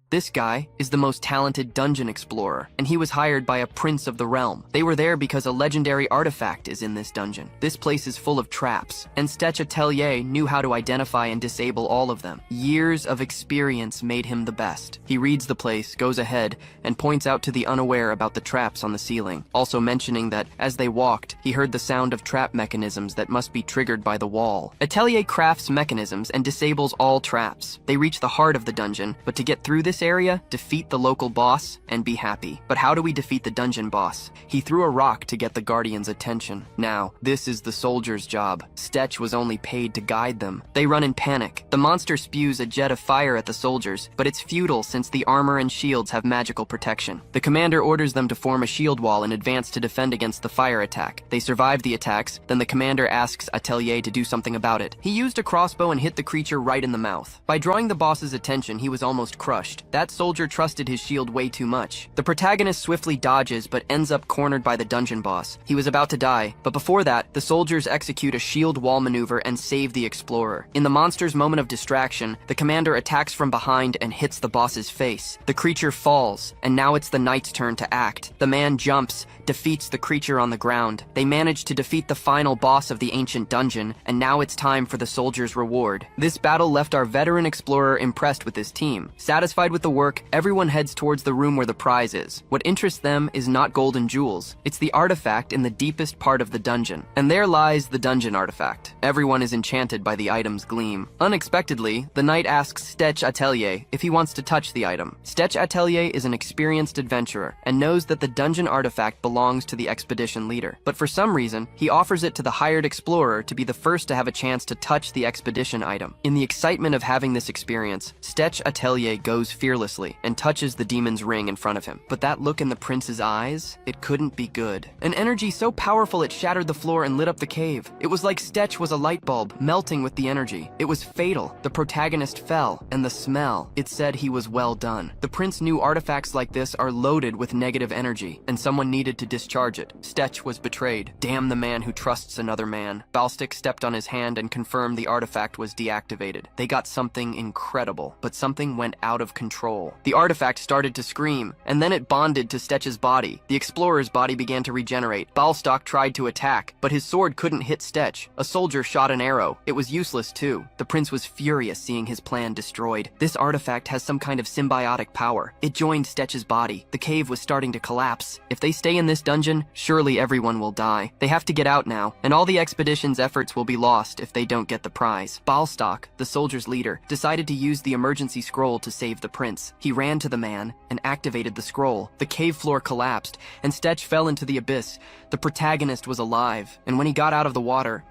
This guy is the most talented dungeon explorer, and he was hired by a prince of the realm. They were there because a legendary artifact is in this dungeon. This place is full of traps, and Stech Atelier knew how to identify and disable all of them. Years of experience made him the best. He reads the place, goes ahead, and points out to the unaware about the traps on the ceiling, also mentioning that, as they walked, he heard the sound of trap mechanisms that must be triggered by the wall. Atelier crafts mechanisms and disables all traps. They reach the heart of the dungeon, but to get through this area, defeat the local boss, and be happy. But how do we defeat the dungeon boss? He threw a rock to get the Guardian's attention. Now, this is the soldier's job. Stech was only paid to guide them. They run in panic. The monster spews a jet of fire at the soldiers, but it's futile since the armor and shields have magical protection. The commander orders them to form a shield wall in advance to defend against the fire attack. They survive the attacks, then the commander asks Atelier to do something about it. He used a crossbow and hit the creature right in the mouth. By drawing the boss's attention, he was almost crushed. That soldier trusted his shield way too much. The protagonist swiftly dodges but ends up cornered by the dungeon boss. He was about to die, but before that, the soldiers execute a shield wall maneuver and save the explorer. In the monster's moment of distraction, the commander attacks from behind and hits the boss's face. The creature falls, and now it's the knight's turn to act. The man jumps, defeats the creature on the ground. They manage to defeat the final boss of the ancient dungeon, and now it's time for the soldier's reward. This battle left our veteran explorer impressed with his team. Satisfied with the work, everyone heads towards the room where the prize is. What interests them is not gold and jewels. It's the artifact in the deepest part of the dungeon. And there lies the dungeon artifact. Everyone is enchanted by the item's gleam. Unexpectedly, the knight asks Stech Atelier if he wants to touch the item. Stech Atelier is an experienced adventurer and knows that the dungeon artifact belongs to the expedition leader. But for some reason, he offers it to the hired explorer to be the first to have a chance to touch the expedition item. In the excitement of having this experience, Stech Atelier goes fearlessly and touches the demon's ring in front of him. But that look in the prince's eyes, it couldn't be good. An energy so powerful it shattered the floor and lit up the cave. It was like Stech was a light bulb, melting with the energy. It was fatal. The protagonist fell, and the smell, it said he was well done. The prince knew artifacts like this are loaded with negative energy, and someone needed to discharge it. Stech was betrayed. Damn the man who trusts another man. Balstic stepped on his hand and confirmed the artifact was deactivated. They got something incredible, but something went out of control. The artifact started to scream, and then it bonded to Stech's body. The explorer's body began to regenerate. Balstock tried to attack, but his sword couldn't hit Stech. A soldier shot an arrow. It was useless too. The prince was furious seeing his plan destroyed. This artifact has some kind of symbiotic power. It joined Stech's body. The cave was starting to collapse. If they stay in this dungeon, surely everyone will die. They have to get out now, and all the expedition's efforts will be lost if they don't get the prize. Balstock, the soldier's leader, decided to use the emergency scroll to save the prince. He ran to the man and activated the scroll. The cave floor collapsed, and Stech fell into the abyss. The protagonist was alive, and when he got out of the water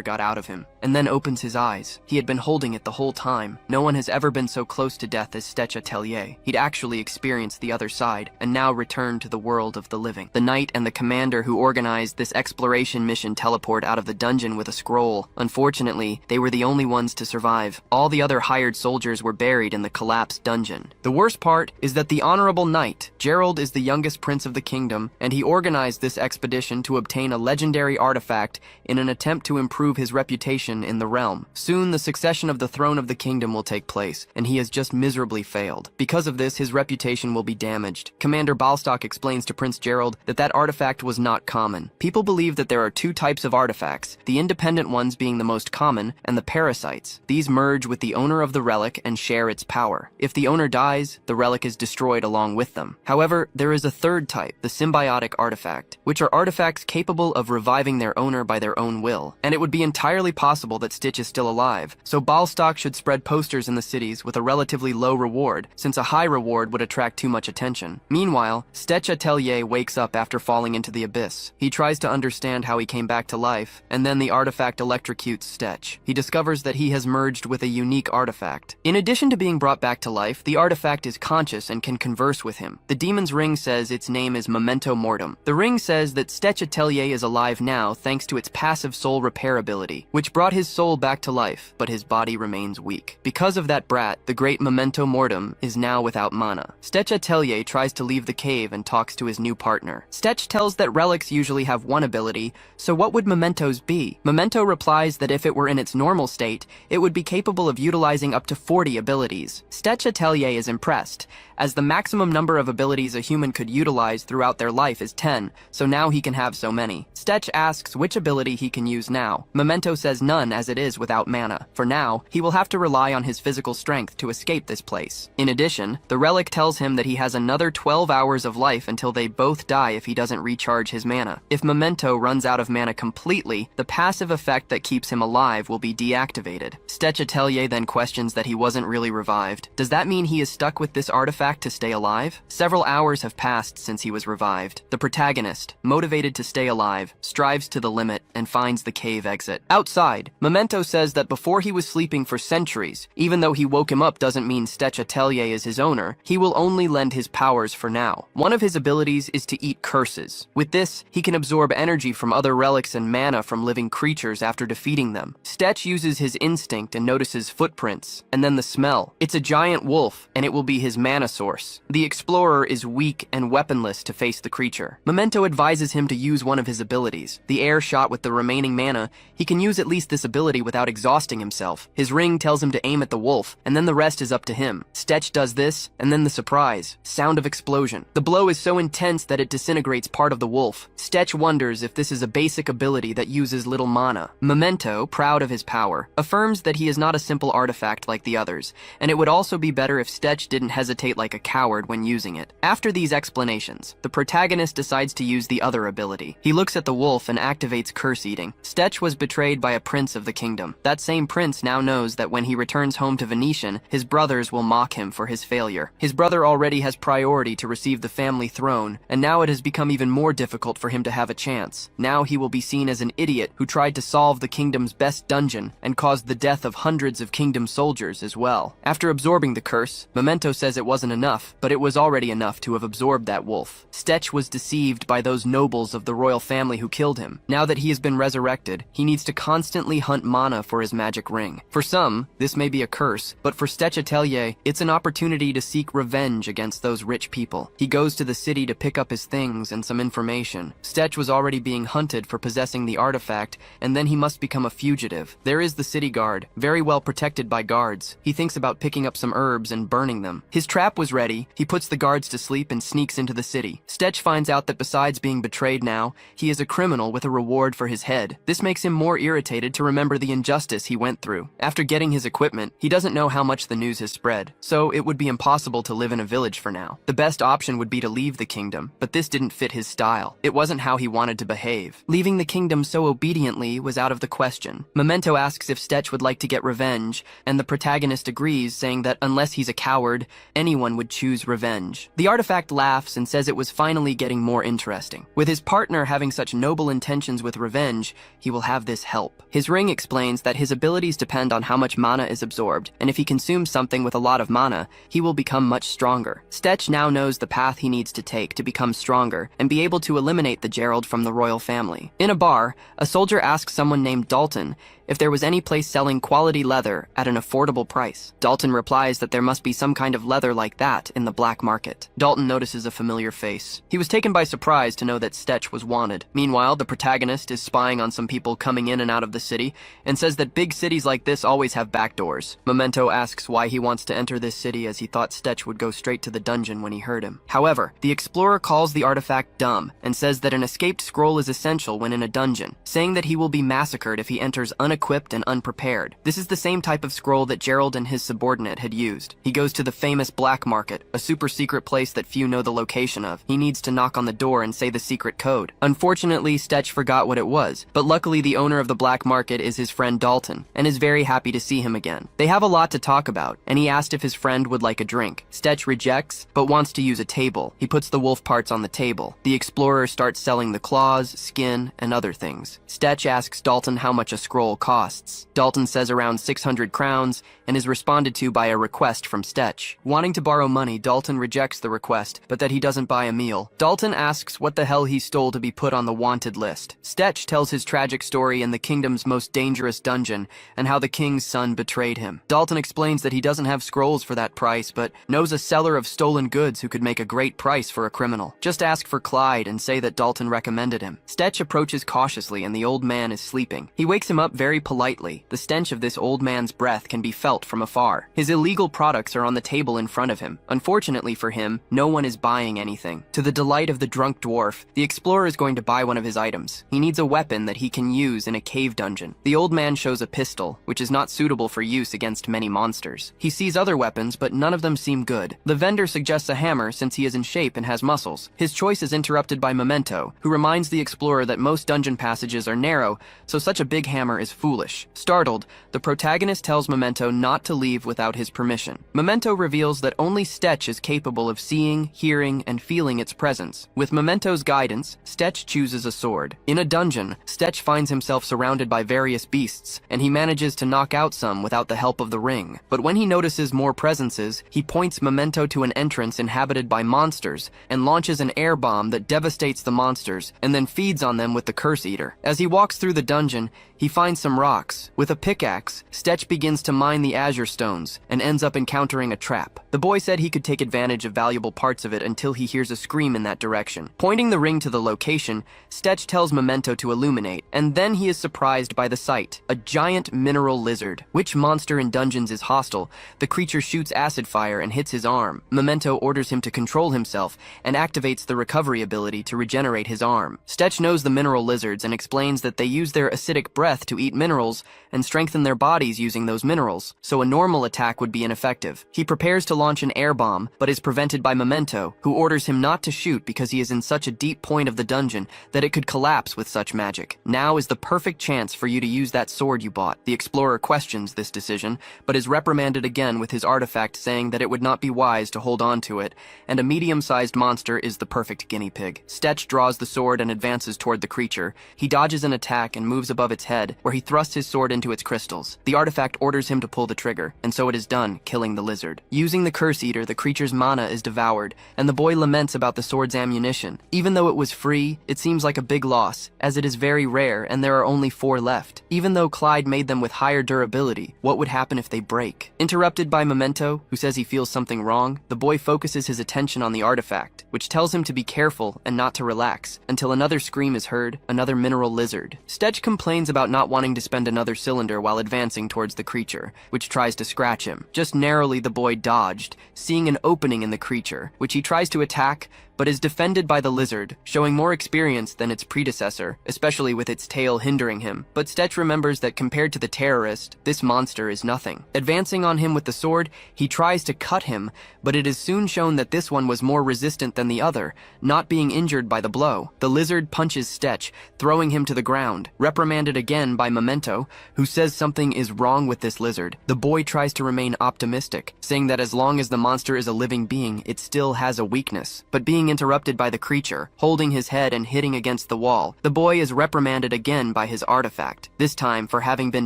got out of him, and then opens his eyes. He had been holding it the whole time. No one has ever been so close to death as Stech Atelier. He'd actually experienced the other side, and now returned to the world of the living. The knight and the commander who organized this exploration mission teleport out of the dungeon with a scroll. Unfortunately, they were the only ones to survive. All the other hired soldiers were buried in the collapsed dungeon. The worst part is that the honorable knight, Gerald, is the youngest prince of the kingdom, and he organized this expedition to obtain a legendary artifact in an attempt to improve his reputation in the realm. Soon, the succession of the throne of the kingdom will take place, and he has just miserably failed. Because of this, his reputation will be damaged. Commander Balstock explains to Prince Gerald that that artifact was not common. People believe that there are two types of artifacts, the independent ones being the most common, and the parasites. These merge with the owner of the relic and share its power. If the owner dies, the relic is destroyed along with them. However, there is a third type, the symbiotic artifact, which are artifacts capable of reviving their owner by their own will. And it would be entirely possible that Stech is still alive, so Balstock should spread posters in the cities with a relatively low reward, since a high reward would attract too much attention. Meanwhile, Stech Atelier wakes up after falling into the abyss. He tries to understand how he came back to life, and then the artifact electrocutes Stech. He discovers that he has merged with a unique artifact. In addition to being brought back to life, the artifact is conscious and can converse with him. The demon's ring says its name is Memento Mortem. The ring says that Stech Atelier is alive now thanks to its passive soul repair ability, which brought brought his soul back to life, but his body remains weak. Because of that brat, the great Memento Mortem is now without mana. Stech Atelier tries to leave the cave and talks to his new partner. Stech tells that relics usually have one ability, so what would mementos be? Memento replies that if it were in its normal state, it would be capable of utilizing up to 40 abilities. Stech Atelier is impressed, as the maximum number of abilities a human could utilize throughout their life is 10, so now he can have so many. Stech asks which ability he can use now. Memento says none, as it is without mana. For now, he will have to rely on his physical strength to escape this place. In addition, the relic tells him that he has another 12 hours of life until they both die if he doesn't recharge his mana. If Memento runs out of mana completely, the passive effect that keeps him alive will be deactivated. Stech Atelier then questions that he wasn't really revived. Does that mean he is stuck with this artifact to stay alive? Several hours have passed since he was revived. The protagonist, motivated to stay alive, strives to the limit and finds the cave exit. Outside, Memento says that before he was sleeping for centuries, even though he woke him up doesn't mean Stech Atelier is his owner, he will only lend his powers for now. One of his abilities is to eat curses. With this, he can absorb energy from other relics and mana from living creatures after defeating them. Stech uses his instinct and notices footprints, and then the smell. It's a giant wolf, and it will be his mana source. The explorer is weak and weaponless to face the creature. Memento advises him to use one of his abilities. The air shot with the remaining mana, he can use at least this ability without exhausting himself. His ring tells him to aim at the wolf, and then the rest is up to him. Stech does this, and then the surprise. Sound of explosion. The blow is so intense that it disintegrates part of the wolf. Stech wonders if this is a basic ability that uses little mana. Memento, proud of his power, affirms that he is not a simple artifact like the others, and it would also be better if Stech didn't hesitate like a coward when using it. After these explanations, the protagonist decides to use the other ability. He looks at the wolf and activates curse eating. Stech was betrayed by a prince of the kingdom. That same prince now knows that when he returns home to Venetian, his brothers will mock him for his failure. His brother already has priority to receive the family throne, and now it has become even more difficult for him to have a chance. Now he will be seen as an idiot who tried to solve the kingdom's best dungeon and caused the death of hundreds of kingdom soldiers as well. After absorbing the curse, Memento says it wasn't enough, but it was already enough to have absorbed that wolf. Stech was deceived by those nobles of the royal family who killed him. Now that he has been resurrected, he needs to constantly hunt mana for his magic ring. For some, this may be a curse, but for Stech Atelier, it's an opportunity to seek revenge against those rich people. He goes to the city to pick up his things and some information. Stech was already being hunted for possessing the artifact, and then he must become a fugitive. There is the city guard, very well protected by guards. He thinks about picking up some herbs and burning them. His trap was ready. He puts the guards to sleep and sneaks into the city. Stech finds out that besides being betrayed now, he is a criminal with a reward for his head. This makes him more irritated to remember the injustice he went through. After getting his equipment, he doesn't know how much the news has spread, so it would be impossible to live in a village for now. The best option would be to leave the kingdom, but this didn't fit his style. It wasn't how he wanted to behave. Leaving the kingdom so obediently was out of the question. Memento asks if Stech would like to get revenge, and the protagonist agrees, saying that unless he's a coward, anyone would choose revenge. The artifact laughs and says it was finally getting more interesting. With his partner having such noble intentions with revenge, he will have this help. His ring explains that his abilities depend on how much mana is absorbed, and if he consumes something with a lot of mana, he will become much stronger. Stech now knows the path he needs to take to become stronger and be able to eliminate the Gerald from the royal family. In a bar, a soldier asks someone named Dalton if there was any place selling quality leather at an affordable price. Dalton replies that there must be some kind of leather like that in the black market. Dalton notices a familiar face. He was taken by surprise to know that Stech was wanted. Meanwhile, the protagonist is spying on some people coming in and out of the city and says that big cities like this always have back doors. Memento asks why he wants to enter this city, as he thought Stech would go straight to the dungeon when he heard him. However, the explorer calls the artifact dumb and says that an escaped scroll is essential when in a dungeon, saying that he will be massacred if he enters unequipped and unprepared. This is the same type of scroll that Gerald and his subordinate had used. He goes to the famous black market, a super secret place that few know the location of. He needs to knock on the door and say the secret code. Unfortunately, Stech forgot what it was, but luckily the owner of the black market is his friend Dalton, and is very happy to see him again. They have a lot to talk about, and he asked if his friend would like a drink. Stech rejects, but wants to use a table. He puts the wolf parts on the table. The explorer starts selling the claws, skin, and other things. Stech asks Dalton how much a scroll costs. Dalton says around 600 crowns, and is responded to by a request from Stech. Wanting to borrow money, Dalton rejects the request, but that he doesn't buy a meal. Dalton asks what the hell he stole to be put on the wanted list. Stech tells his tragic story and the kingdom's most most dangerous dungeon, and how the king's son betrayed him. Dalton explains that he doesn't have scrolls for that price, but knows a seller of stolen goods who could make a great price for a criminal. Just ask for Clyde and say that Dalton recommended him. Stetch approaches cautiously and the old man is sleeping. He wakes him up very politely. The stench of this old man's breath can be felt from afar. His illegal products are on the table in front of him. Unfortunately for him, no one is buying anything. To the delight of the drunk dwarf, the explorer is going to buy one of his items. He needs a weapon that he can use in a cave dungeon. The old man shows a pistol, which is not suitable for use against many monsters. He sees other weapons, but none of them seem good. The vendor suggests a hammer since he is in shape and has muscles. His choice is interrupted by Memento, who reminds the explorer that most dungeon passages are narrow, so such a big hammer is foolish. Startled, the protagonist tells Memento not to leave without his permission. Memento reveals that only Stetch is capable of seeing, hearing, and feeling its presence. With Memento's guidance, Stetch chooses a sword. In a dungeon, Stetch finds himself surrounded by various beasts, and he manages to knock out some without the help of the ring. But when he notices more presences, he points Memento to an entrance inhabited by monsters and launches an air bomb that devastates the monsters and then feeds on them with the Curse Eater. As he walks through the dungeon, he finds some rocks. With a pickaxe, Stetch begins to mine the Azure Stones and ends up encountering a trap. The boy said he could take advantage of valuable parts of it until he hears a scream in that direction. Pointing the ring to the location, Stetch tells Memento to illuminate, and then he is surprised by the sight: a giant mineral lizard. Which monster in dungeons is hostile? The creature shoots acid fire and hits his arm. Memento orders him to control himself and activates the recovery ability to regenerate his arm. Stetch knows the mineral lizards and explains that they use their acidic breath to eat minerals and strengthen their bodies using those minerals, so a normal attack would be ineffective. He prepares to launch an air bomb, but is prevented by Memento, who orders him not to shoot because he is in such a deep point of the dungeon that it could collapse with such magic. Now is the perfect chance for you to use that sword you bought. The explorer questions this decision, but is reprimanded again with his artifact saying that it would not be wise to hold on to it, and a medium-sized monster is the perfect guinea pig. Stetch draws the sword and advances toward the creature. He dodges an attack and moves above its head, where he thrusts his sword into its crystals. The artifact orders him to pull the trigger, and so it is done, killing the lizard. Using the Curse Eater, the creature's mana is devoured, and the boy laments about the sword's ammunition. Even though it was free, it seems like a big loss, as it is very rare and there are only 4 left. Even though Clyde made them with higher durability, what would happen if they break? Interrupted by Memento, who says he feels something wrong, the boy focuses his attention on the artifact, which tells him to be careful and not to relax, until another scream is heard, another mineral lizard. Stetch complains about not wanting to spend another cylinder while advancing towards the creature, which tries to scratch him. Just narrowly the boy dodged, seeing an opening in the creature, which he tries to attack, but is defended by the lizard, showing more experience than its predecessor, especially with its tail hindering him. But Stetch remembers that compared to the terrorist, this monster is nothing. Advancing on him with the sword, he tries to cut him, but it is soon shown that this one was more resistant than the other, not being injured by the blow. The lizard punches Stetch, throwing him to the ground, reprimanded again by Memento, who says something is wrong with this lizard. The boy tries to remain optimistic, saying that as long as the monster is a living being, it still has a weakness. But being interrupted by the creature, holding his head and hitting against the wall, the boy is reprimanded again by his artifact, this time for having been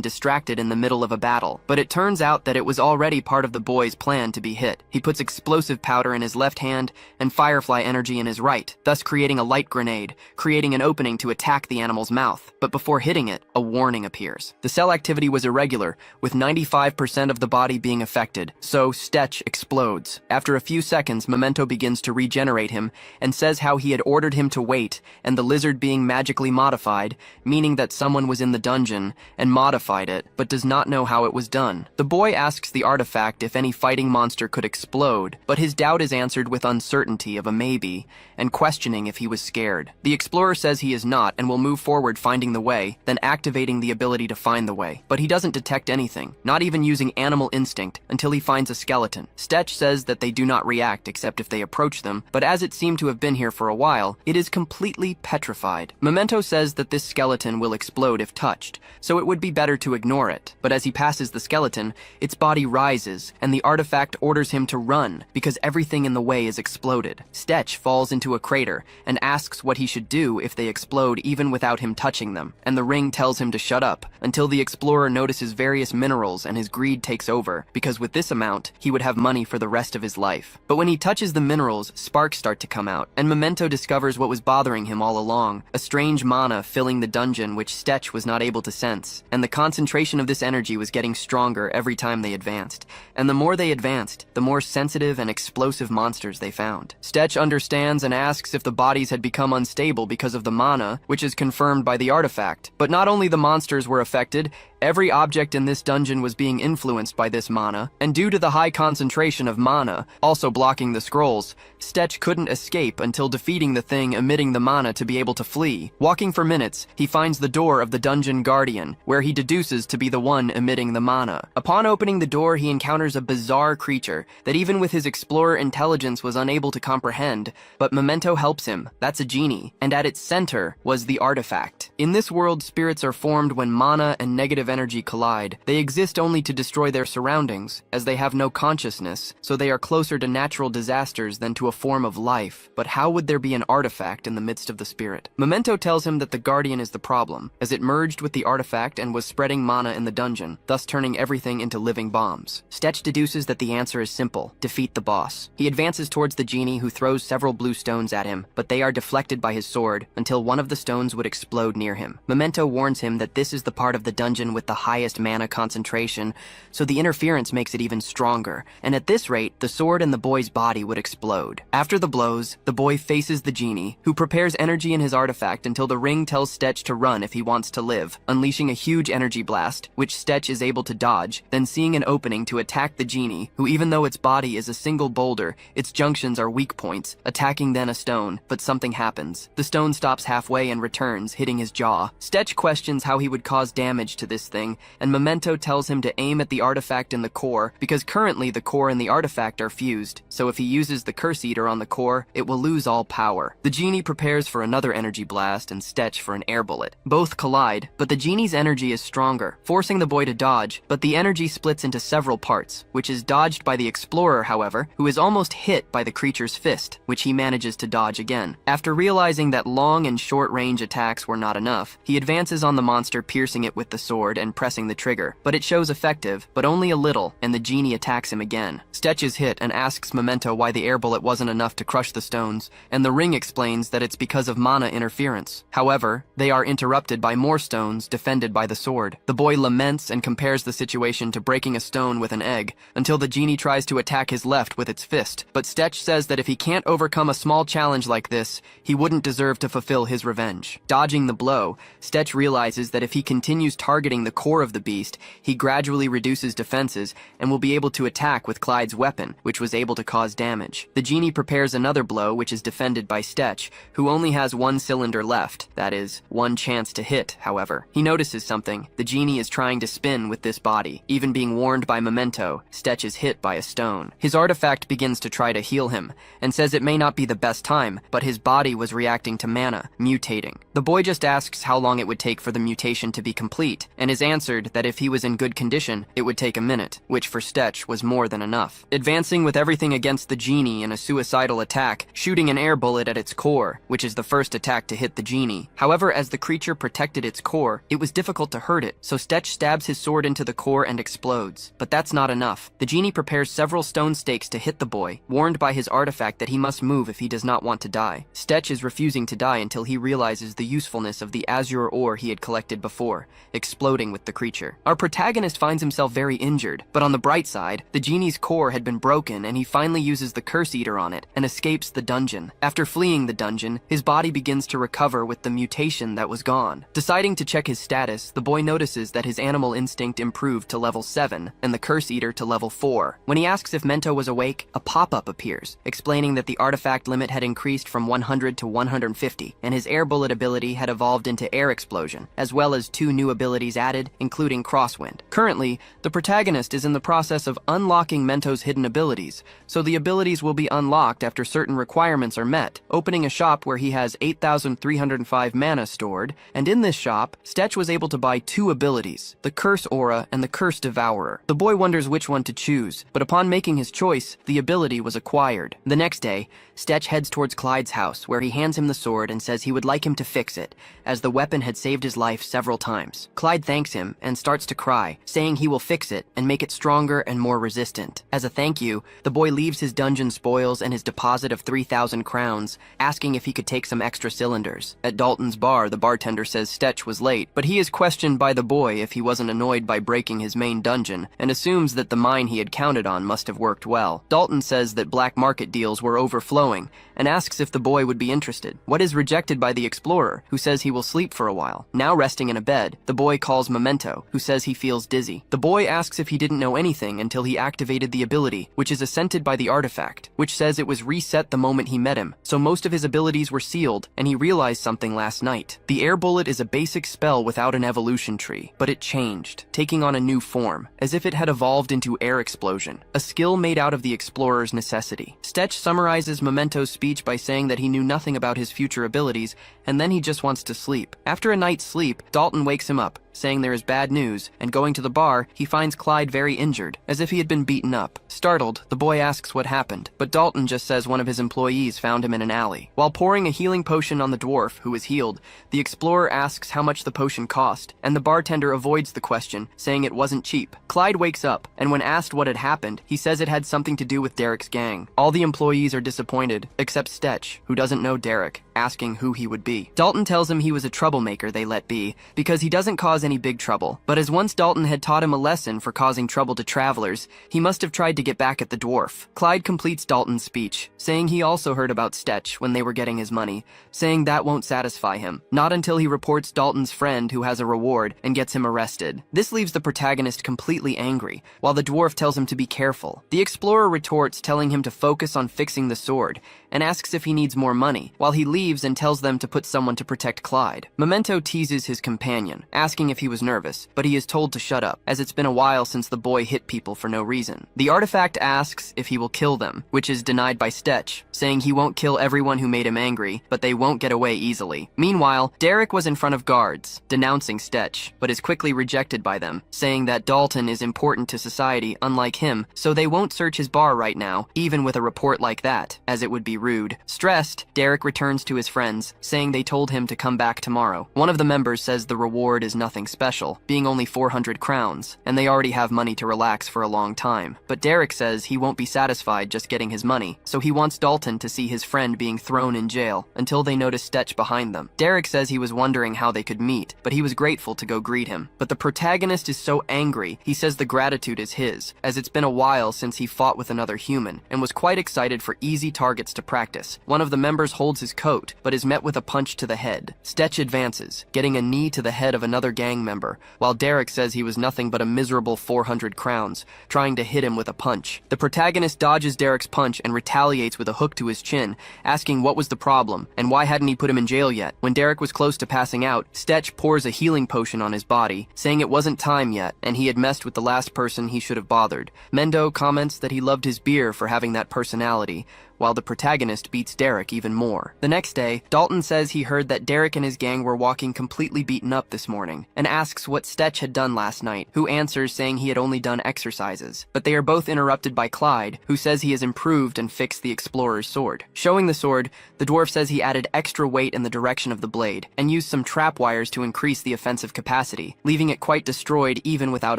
distracted in the middle of a battle. But it turns out that it was already part of the boy's plan to be hit. He puts explosive powder in his left hand and firefly energy in his right, thus creating a light grenade, creating an opening to attack the animal's mouth. But before hitting it, a warning appears. The cell activity was irregular, with 95% of the body being affected, so Stetch explodes. After a few seconds, Memento begins to regenerate him and says how he had ordered him to wait, and the lizard being magically modified, meaning that someone was in the dungeon and modified it, but does not know how it was done. The boy asks the artifact if any fighting monster could explode, but his doubt is answered with uncertainty of a maybe, and questioning if he was scared. The explorer says he is not and will move forward finding the way, then activating the ability to find the way. But he doesn't detect anything, not even using animal instinct, until he finds a skeleton. Stetch says that they do not react except if they approach them, but as it seem to have been here for a while, it is completely petrified. Memento says that this skeleton will explode if touched, so it would be better to ignore it. But as he passes the skeleton, its body rises, and the artifact orders him to run, because everything in the way is exploded. Stetch falls into a crater, and asks what he should do if they explode even without him touching them, and the ring tells him to shut up, until the explorer notices various minerals and his greed takes over, because with this amount, he would have money for the rest of his life. But when he touches the minerals, sparks start to come out, and Memento discovers what was bothering him all along, a strange mana filling the dungeon which Stetch was not not able to sense, and the concentration of this energy was getting stronger every time they advanced. And the more they advanced, the more sensitive and explosive monsters they found. Stetch understands and asks if the bodies had become unstable because of the mana, which is confirmed by the artifact. But not only the monsters were affected, every object in this dungeon was being influenced by this mana, and due to the high concentration of mana, also blocking the scrolls, Stetch couldn't escape until defeating the thing emitting the mana to be able to flee. Walking for minutes, he finds the door of the dungeon guardian, where he deduces to be the one emitting the mana. Upon opening the door, he encounters a bizarre creature that even with his explorer intelligence was unable to comprehend, but Memento helps him. That's a genie, and at its center was the artifact. In this world, spirits are formed when mana and negative energy collide. They exist only to destroy their surroundings, as they have no consciousness, so they are closer to natural disasters than to a form of life. But how would there be an artifact in the midst of the spirit? Memento tells him that the Guardian is the problem, as it merged with the artifact and was spreading mana in the dungeon, thus turning everything into living bombs. Stetch deduces that the answer is simple: defeat the boss. He advances towards the genie, who throws several blue stones at him, but they are deflected by his sword until one of the stones would explode near him. Memento warns him that this is the part of the dungeon with the highest mana concentration, so the interference makes it even stronger, and at this rate, the sword in the boy's body would explode. After the blows, the boy faces the genie, who prepares energy in his artifact until the ring tells Stetch to run if he wants to live, unleashing a huge energy blast, which Stetch is able to dodge, then seeing an opening to attack the genie, who even though its body is a single boulder, its junctions are weak points, attacking then a stone, but something happens. The stone stops halfway and returns, hitting his jaw. Stetch questions how he would cause damage to this thing, and Memento tells him to aim at the artifact in the core, because currently the core and the artifact are fused, so if he uses the Curse Eater on the core, it will lose all power. The genie prepares for another energy blast and Stetch for an air bullet. Both collide, but the genie's energy is stronger, forcing the boy to dodge, but the energy splits into several parts, which is dodged by the explorer, however, who is almost hit by the creature's fist, which he manages to dodge again. After realizing that long and short-range attacks were not enough, he advances on the monster, piercing it with the sword and pressing the trigger, but it shows effective, but only a little, and the genie attacks him again. Stetch is hit and asks Memento why the air bullet wasn't enough to crush the stones, and the ring explains that it's because of mana interference. However, they are interrupted by more stones defended by the sword. The boy laments and compares the situation to breaking a stone with an egg, until the genie tries to attack his left with its fist, but Stetch says that if he can't overcome a small challenge like this, he wouldn't deserve to fulfill his revenge. Dodging the blow, Stetch realizes that if he continues targeting the core of the beast, he gradually reduces defenses and will be able to attack with Clyde's weapon, which was able to cause damage. The genie prepares another blow, which is defended by Stetch, who only has one cylinder left, that is, one chance to hit, however. He notices something: the genie is trying to spin with this body. Even being warned by Memento, Stetch is hit by a stone. His artifact begins to try to heal him, and says it may not be the best time, but his body was reacting to mana, mutating. The boy just asks how long it would take for the mutation to be complete, and is answered that if he was in good condition, it would take a minute, which for Stetch was more than enough. Advancing with everything against the genie in a suicidal attack, shooting an air bullet at its core, which is the first attack to hit the genie. However, as the creature protected its core, it was difficult to hurt it, so Stetch stabs his sword into the core and explodes. But that's not enough. The genie prepares several stone stakes to hit the boy, warned by his artifact that he must move if he does not want to die. Stetch is refusing to die until he realizes the usefulness of the azure ore he had collected before, exploding with the creature. Our protagonist finds himself very injured, but on the bright side, the genie's core had been broken and he finally uses the Curse Eater on it and escapes the dungeon. After fleeing the dungeon, his body begins to recover with the mutation that was gone. Deciding to check his status, the boy notices that his animal instinct improved to level 7 and the Curse Eater to level 4. When he asks if Mento was awake, a pop-up appears, explaining that the artifact limit had increased from 100 to 150, and his air bullet ability had evolved into air explosion, as well as 2 new abilities added, including Crosswind. Currently, the protagonist is in the process of unlocking Mento's hidden abilities, so the abilities will be unlocked after certain requirements are met, opening a shop where he has 8,305 mana stored, and in this shop, Stetch was able to buy 2 abilities, the Curse Aura and the Curse Devourer. The boy wonders which one to choose, but upon making his choice, the ability was acquired. The next day, Stetch heads towards Clyde's house, where he hands him the sword and says he would like him to fix it, as the weapon had saved his life several times. Clyde thanks thanks him and starts to cry, saying he will fix it and make it stronger and more resistant. As a thank you, the boy leaves his dungeon spoils and his deposit of 3,000 crowns, asking if he could take some extra cylinders. At Dalton's bar, the bartender says Stetch was late, but he is questioned by the boy if he wasn't annoyed by breaking his main dungeon, and assumes that the mine he had counted on must have worked well. Dalton says that black market deals were overflowing, and asks if the boy would be interested. What is rejected by the explorer, who says he will sleep for a while. Now resting in a bed, the boy calls Memento, who says he feels dizzy. The boy asks if he didn't know anything until he activated the ability, which is assented by the artifact, which says it was reset the moment he met him, so most of his abilities were sealed, and he realized something last night. The air bullet is a basic spell without an evolution tree, but it changed, taking on a new form, as if it had evolved into air explosion, a skill made out of the explorer's necessity. Stetch summarizes Memento's speech by saying that he knew nothing about his future abilities, and then he just wants to sleep. After a night's sleep, Dalton wakes him up, saying there is bad news, and going to the bar, he finds Clyde very injured, as if he had been beaten up. Startled, the boy asks what happened, but Dalton just says one of his employees found him in an alley. While pouring a healing potion on the dwarf, who is healed, the explorer asks how much the potion cost, and the bartender avoids the question, saying it wasn't cheap. Clyde wakes up, and when asked what had happened, he says it had something to do with Derek's gang. All the employees are disappointed, except Stetch, who doesn't know Derek, asking who he would be. Dalton tells him he was a troublemaker they let be, because he doesn't cause any big trouble, but as once Dalton had taught him a lesson for causing trouble to travelers, he must have tried to get back at the dwarf. Clyde completes Dalton's speech, saying he also heard about Stetch when they were getting his money, saying that won't satisfy him, not until he reports Dalton's friend who has a reward and gets him arrested. This leaves the protagonist completely angry, while the dwarf tells him to be careful. The explorer retorts, telling him to focus on fixing the sword, and asks if he needs more money, while he leaves and tells them to put someone to protect Clyde. Memento teases his companion, asking if he was nervous, but he is told to shut up, as it's been a while since the boy hit people for no reason. The artifact asks if he will kill them, which is denied by Stetch, saying he won't kill everyone who made him angry, but they won't get away easily. Meanwhile, Derek was in front of guards, denouncing Stetch, but is quickly rejected by them, saying that Dalton is important to society unlike him, so they won't search his bar right now, even with a report like that, as it would be rude. Stressed, Derek returns to his friends, saying they told him to come back tomorrow. One of the members says the reward is nothing special, being only 400 crowns, and they already have money to relax for a long time. But Derek says he won't be satisfied just getting his money, so he wants Dalton to see his friend being thrown in jail, until they notice Stetch behind them. Derek says he was wondering how they could meet, but he was grateful to go greet him. But the protagonist is so angry, he says the gratitude is his, as it's been a while since he fought with another human, and was quite excited for easy targets to practice. One of the members holds his coat, but is met with a punch to the head. Stetch advances, getting a knee to the head of another gang member, while Derek says he was nothing but a miserable 400 crowns, trying to hit him with a punch. The protagonist dodges Derek's punch and retaliates with a hook to his chin, asking what was the problem, and why hadn't he put him in jail yet. When Derek was close to passing out, Stetch pours a healing potion on his body, saying it wasn't time yet, and he had messed with the last person he should have bothered. Mendo comments that he loved his beer for having that personality, while the protagonist beats Derek even more. The next day, Dalton says he heard that Derek and his gang were walking completely beaten up this morning, and asks what Stetch had done last night, who answers saying he had only done exercises. But they are both interrupted by Clyde, who says he has improved and fixed the explorer's sword. Showing the sword, the dwarf says he added extra weight in the direction of the blade, and used some trap wires to increase the offensive capacity, leaving it quite destroyed even without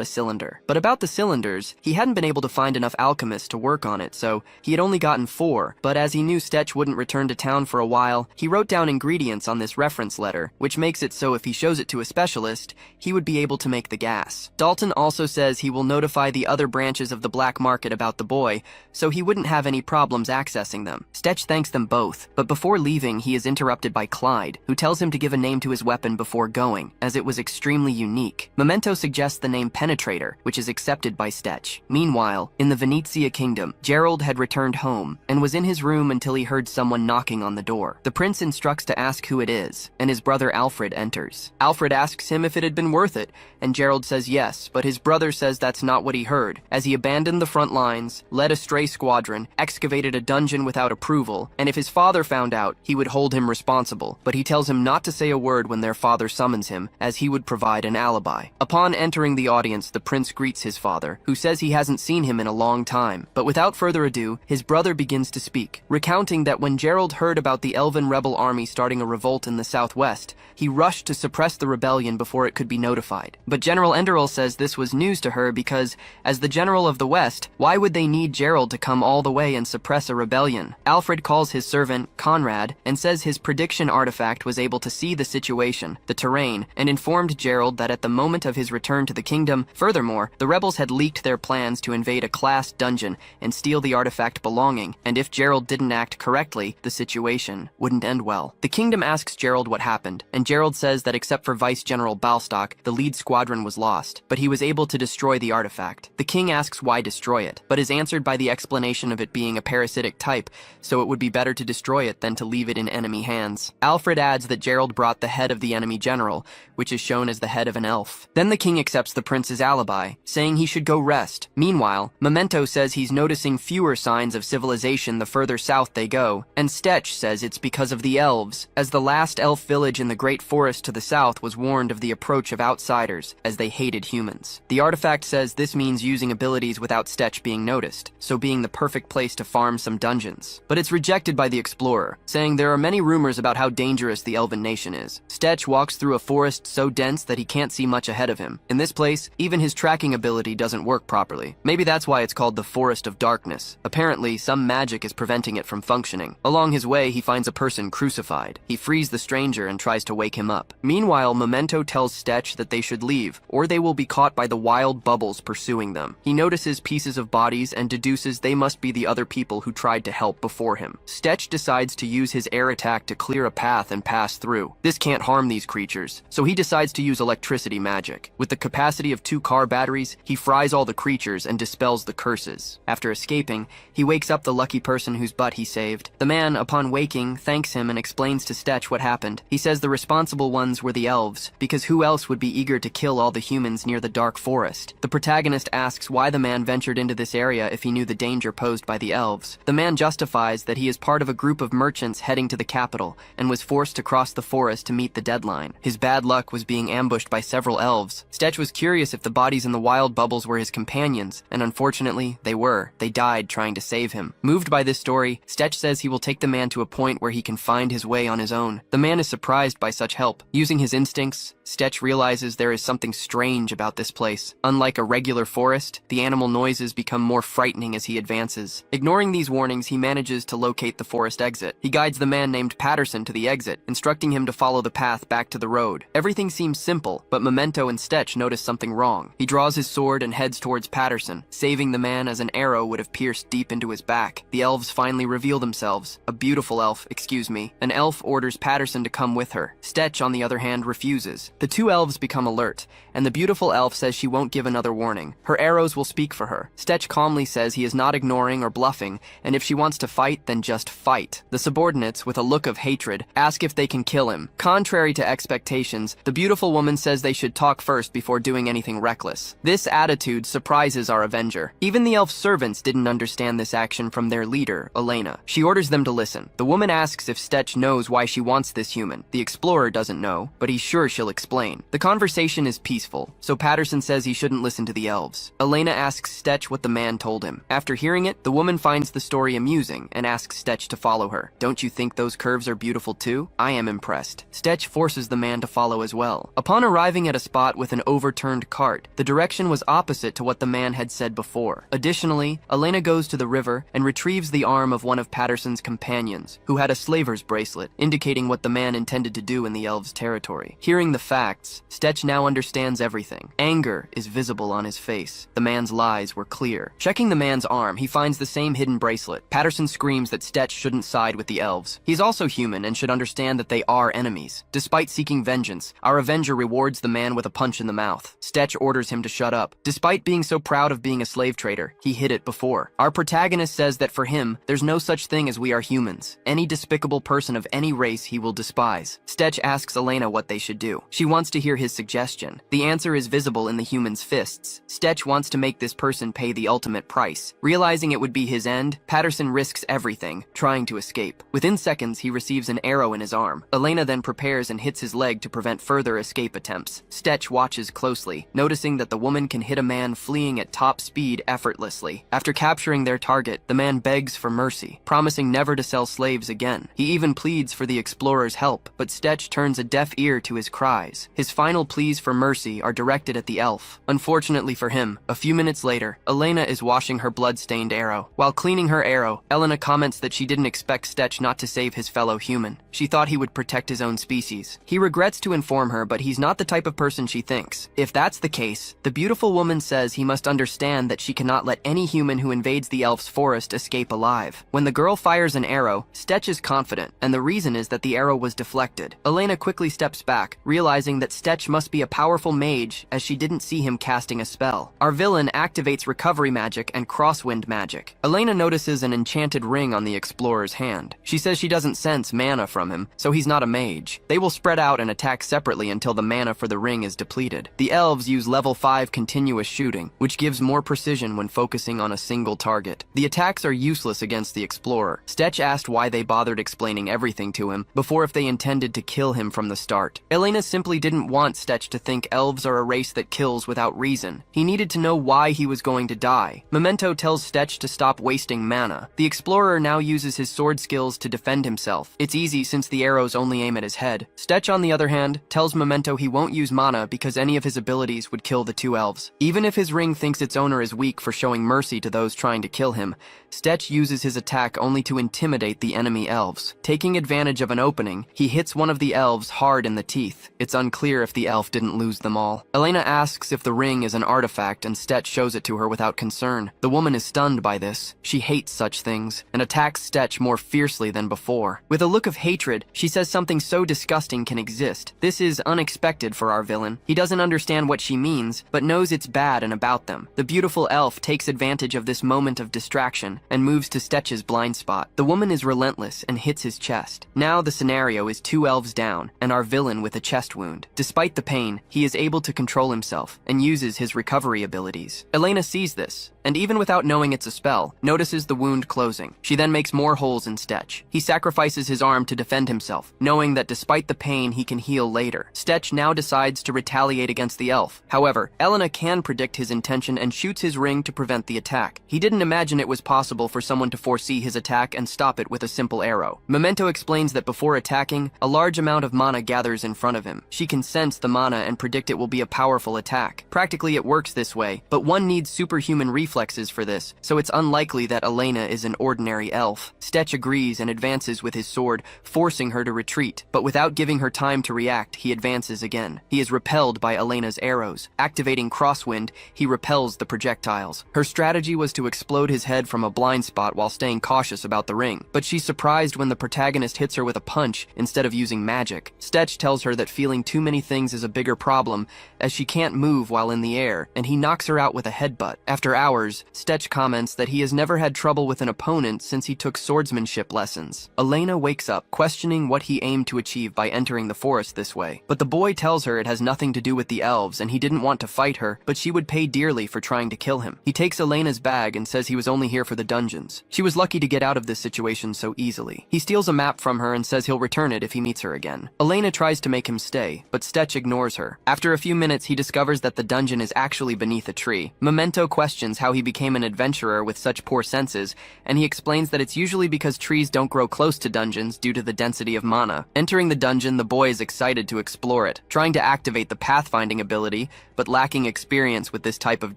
a cylinder. But about the cylinders, he hadn't been able to find enough alchemists to work on it, so he had only gotten 4, but as he knew Stetch wouldn't return to town for a while, he wrote down ingredients on this reference letter, which makes it so if he shows it to a specialist, he would be able to make the gas. Dalton also says he will notify the other branches of the black market about the boy, so he wouldn't have any problems accessing them. Stetch thanks them both, but before leaving, he is interrupted by Clyde, who tells him to give a name to his weapon before going, as it was extremely unique. Memento suggests the name Penetrator, which is accepted by Stetch. Meanwhile, in the Venezia kingdom, Gerald had returned home, and was in his room until he heard someone knocking on the door. The prince instructs to ask who it is, and his brother Alfred enters. Alfred asks him if it had been worth it, and Gerald says yes, but his brother says that's not what he heard, as he abandoned the front lines, led a stray squadron, excavated a dungeon without approval, and if his father found out, he would hold him responsible, but he tells him not to say a word when their father summons him, as he would provide an alibi. Upon entering the audience, the prince greets his father, who says he hasn't seen him in a long time, but without further ado, his brother begins to speak, recounting that when Gerald heard about the Elven rebel army starting a revolt in the southwest, he rushed to suppress the rebellion before it could be notified. But General Enderal says this was news to her because, as the general of the West, why would they need Gerald to come all the way and suppress a rebellion? Alfred calls his servant, Conrad, and says his prediction artifact was able to see the situation, the terrain, and informed Gerald that at the moment of his return to the kingdom, furthermore, the rebels had leaked their plans to invade a class dungeon and steal the artifact belonging, and if Gerald didn't act correctly, the situation wouldn't end well. The kingdom asks Gerald what happened, and Gerald says that except for Vice General Balstock, the lead squadron was lost, but he was able to destroy the artifact. The king asks why destroy it, but is answered by the explanation of it being a parasitic type, so it would be better to destroy it than to leave it in enemy hands. Alfred adds that Gerald brought the head of the enemy general, which is shown as the head of an elf. Then the king accepts the prince's alibi, saying he should go rest. Meanwhile, Memento says he's noticing fewer signs of civilization the further south they go, and Stetch says it's because of the elves, as the last elf village in the great forest to the south was warned of the approach of outsiders, as they hated humans. The artifact says this means using abilities without Stetch being noticed, so being the perfect place to farm some dungeons. But it's rejected by the explorer, saying there are many rumors about how dangerous the elven nation is. Stetch walks through a forest so dense that he can't see much ahead of him. In this place, even his tracking ability doesn't work properly. Maybe that's why it's called the Forest of Darkness. Apparently, some magic is preventing it from functioning. Along his way, he finds a person crucified. He frees the stranger and tries to wake him up. Meanwhile, Memento tells Stetch that they should leave, or they will be caught by the wild bubbles pursuing them. He notices pieces of bodies and deduces they must be the other people who tried to help before him. Stetch decides to use his air attack to clear a path and pass through. This can't harm these creatures, so he decides to use electricity magic. With the capacity of 2 car batteries, he fries all the creatures and dispels the curses. After escaping, he wakes up the lucky person whose butt he saved. The man, upon waking, thanks him and explains to Stetch what happened. He says the responsible ones were the elves, because who else would be eager to kill all the humans near the dark forest? The protagonist asks why the man ventured into this area if he knew the danger posed by the elves. The man justifies that he is part of a group of merchants heading to the capital, and was forced to cross the forest to meet the deadline. His bad luck was being ambushed by several elves. Stetch was curious if the bodies in the wild bubbles were his companions, and unfortunately, they were. They died trying to save him. Moved by this story, Stetch says he will take the man to a point where he can find his way on his own. The man is surprised by such help. Using his instincts, Stetch realizes there is something strange about this place. Unlike a regular forest, the animal noises become more frightening as he advances. Ignoring these warnings, he manages to locate the forest exit. He guides the man named Patterson to the exit, instructing him to follow the path back to the road. Everything seems simple, but Memento and Stetch notice something wrong. He draws his sword and heads towards Patterson, saving the man as an arrow would have pierced deep into his back. The elves finally reveal themselves. A beautiful elf, excuse me. An elf orders Patterson to come with her. Stetch, on the other hand, refuses. The 2 elves become alert, and the beautiful elf says she won't give another warning. Her arrows will speak for her. Stetch calmly says he is not ignoring or bluffing, and if she wants to fight, then just fight. The subordinates, with a look of hatred, ask if they can kill him. Contrary to expectations, the beautiful woman says they should talk first before doing anything reckless. This attitude surprises our Avenger. Even the elf servants didn't understand this action from their leader, Elena. She orders them to listen. The woman asks if Stetch knows why she wants this human. The explorer doesn't know, but he's sure she'll explain. The conversation is peaceful, so Patterson says he shouldn't listen to the elves. Elena asks Stetch what the man told him. After hearing it, the woman finds the story amusing and asks Stetch to follow her. Don't you think those curves are beautiful too? I am impressed. Stetch forces the man to follow as well. Upon arriving at a spot with an overturned cart, the direction was opposite to what the man had said before. Additionally, Elena goes to the river and retrieves the arm of one of Patterson's companions, who had a slaver's bracelet, indicating what the man intended to do in the elves' territory. Hearing the facts, Stetch now understands everything. Anger is visible on his face. The man's lies were clear. Checking the man's arm, he finds the same hidden bracelet. Patterson screams that Stetch shouldn't side with the elves. He's also human and should understand that they are enemies. Despite seeking vengeance, our Avenger rewards the man with a punch in the mouth. Stetch orders him to shut up. Despite being so proud of being a slave trader, he hid it before. Our protagonist says that for him, there's no such thing as we are humans. Any despicable person of any race he will despise. Stetch asks Elena what they should do. She wants to hear his suggestion. The answer is visible in the human's fists. Stetch wants to make this person pay the ultimate price. Realizing it would be his end, Patterson risks everything, trying to escape. Within seconds, he receives an arrow in his arm. Elena then prepares and hits his leg to prevent further escape attempts. Stetch watches closely, noticing that the woman can hit a man fleeing at top speed effortlessly. After capturing their target, the man begs begs for mercy, promising never to sell slaves again. He even pleads for the explorer's help, but Stetch turns a deaf ear to his cries. His final pleas for mercy are directed at the elf. Unfortunately for him, a few minutes later, Elena is washing her blood-stained arrow. While cleaning her arrow, Elena comments that she didn't expect Stetch not to save his fellow human. She thought he would protect his own species. He regrets to inform her, but he's not the type of person she thinks. If that's the case, the beautiful woman says he must understand that she cannot let any human who invades the elf's forest escape alive. When the girl fires an arrow, Stetch is confident, and the reason is that the arrow was deflected. Elena quickly steps back, realizing that Stetch must be a powerful mage as she didn't see him casting a spell. Our villain activates recovery magic and crosswind magic. Elena notices an enchanted ring on the explorer's hand. She says she doesn't sense mana from him, so he's not a mage. They will spread out and attack separately until the mana for the ring is depleted. The elves use level 5 continuous shooting, which gives more precision when focusing on a single target. The attacks are useless against the explorer. Stetch asked why they bothered explaining everything to him before if they intended to kill him from the start. Elena simply didn't want Stetch to think elves are a race that kills without reason. He needed to know why he was going to die. Memento tells Stetch to stop wasting mana. The explorer now uses his sword skills to defend himself. It's easy since the arrows only aim at his head. Stetch, on the other hand, tells Memento he won't use mana because any of his abilities would kill the two elves. Even if his ring thinks its owner is weak for showing mercy to those trying to kill him, Stetch uses his attack only to intimidate the enemy elves. Taking advantage of an opening, he hits one of the elves hard in the teeth. It's unclear if the elf didn't lose them all. Elena asks if the ring is an artifact, and Stetch shows it to her without concern. The woman is stunned by this. She hates such things, and attacks Stetch more fiercely than before. With a look of hatred, she says something so disgusting can exist. This is unexpected for our villain. He doesn't understand what she means, but knows it's bad and about them. The beautiful elf takes advantage of this moment of distraction and moves to Stetch's blind spot. The woman is relentless and hits his chest. Now the scenario is two elves down, and our villain with a chest wound. Despite the pain, he is able to control himself and uses his recovery abilities. Elena sees this, and even without knowing it's a spell, notices the wound closing. She then makes more holes in Stetch. He sacrifices his arm to defend himself, knowing that despite the pain, he can heal later. Stetch now decides to retaliate against the elf. However, Elena can predict his intention and shoots his ring to prevent the attack. He didn't imagine it was possible for someone to foresee his attack and stop it with a simple arrow. Memento explains that before attacking, a large amount of mana gathers in front of him. She can sense the mana and predict it will be a powerful attack. Practically it works this way, but one needs superhuman reflexes for this, so it's unlikely that Elena is an ordinary elf. Stetch agrees and advances with his sword, forcing her to retreat, but without giving her time to react, he advances again. He is repelled by Elena's arrows. Activating Crosswind, he repels the projectiles. Her strategy was to explode his head from a blind spot while staying cautious about the ring, but she's surprised when the protagonist hits her with a punch instead of using magic. Stetch tells her that feeling too many things is a bigger problem, as she can't move while in the air, and he knocks her out with a headbutt. After hours, Stetch comments that he has never had trouble with an opponent since he took swordsmanship lessons. Elena wakes up, questioning what he aimed to achieve by entering the forest this way. But the boy tells her it has nothing to do with the elves and he didn't want to fight her, but she would pay dearly for trying to kill him. He takes Elena's bag and says he was only here for the dungeons. She was lucky to get out of this situation so easily. He steals a map from her and says he'll return it if he meets her again. Elena tries to make him stay, but Stetch ignores her. After a few minutes, he discovers that the dungeon is actually beneath a tree. Memento questions how he became an adventurer with such poor senses, and he explains that it's usually because trees don't grow close to dungeons due to the density of mana. Entering the dungeon, the boy is excited to explore it. Trying to activate the pathfinding ability, but lacking experience with this type of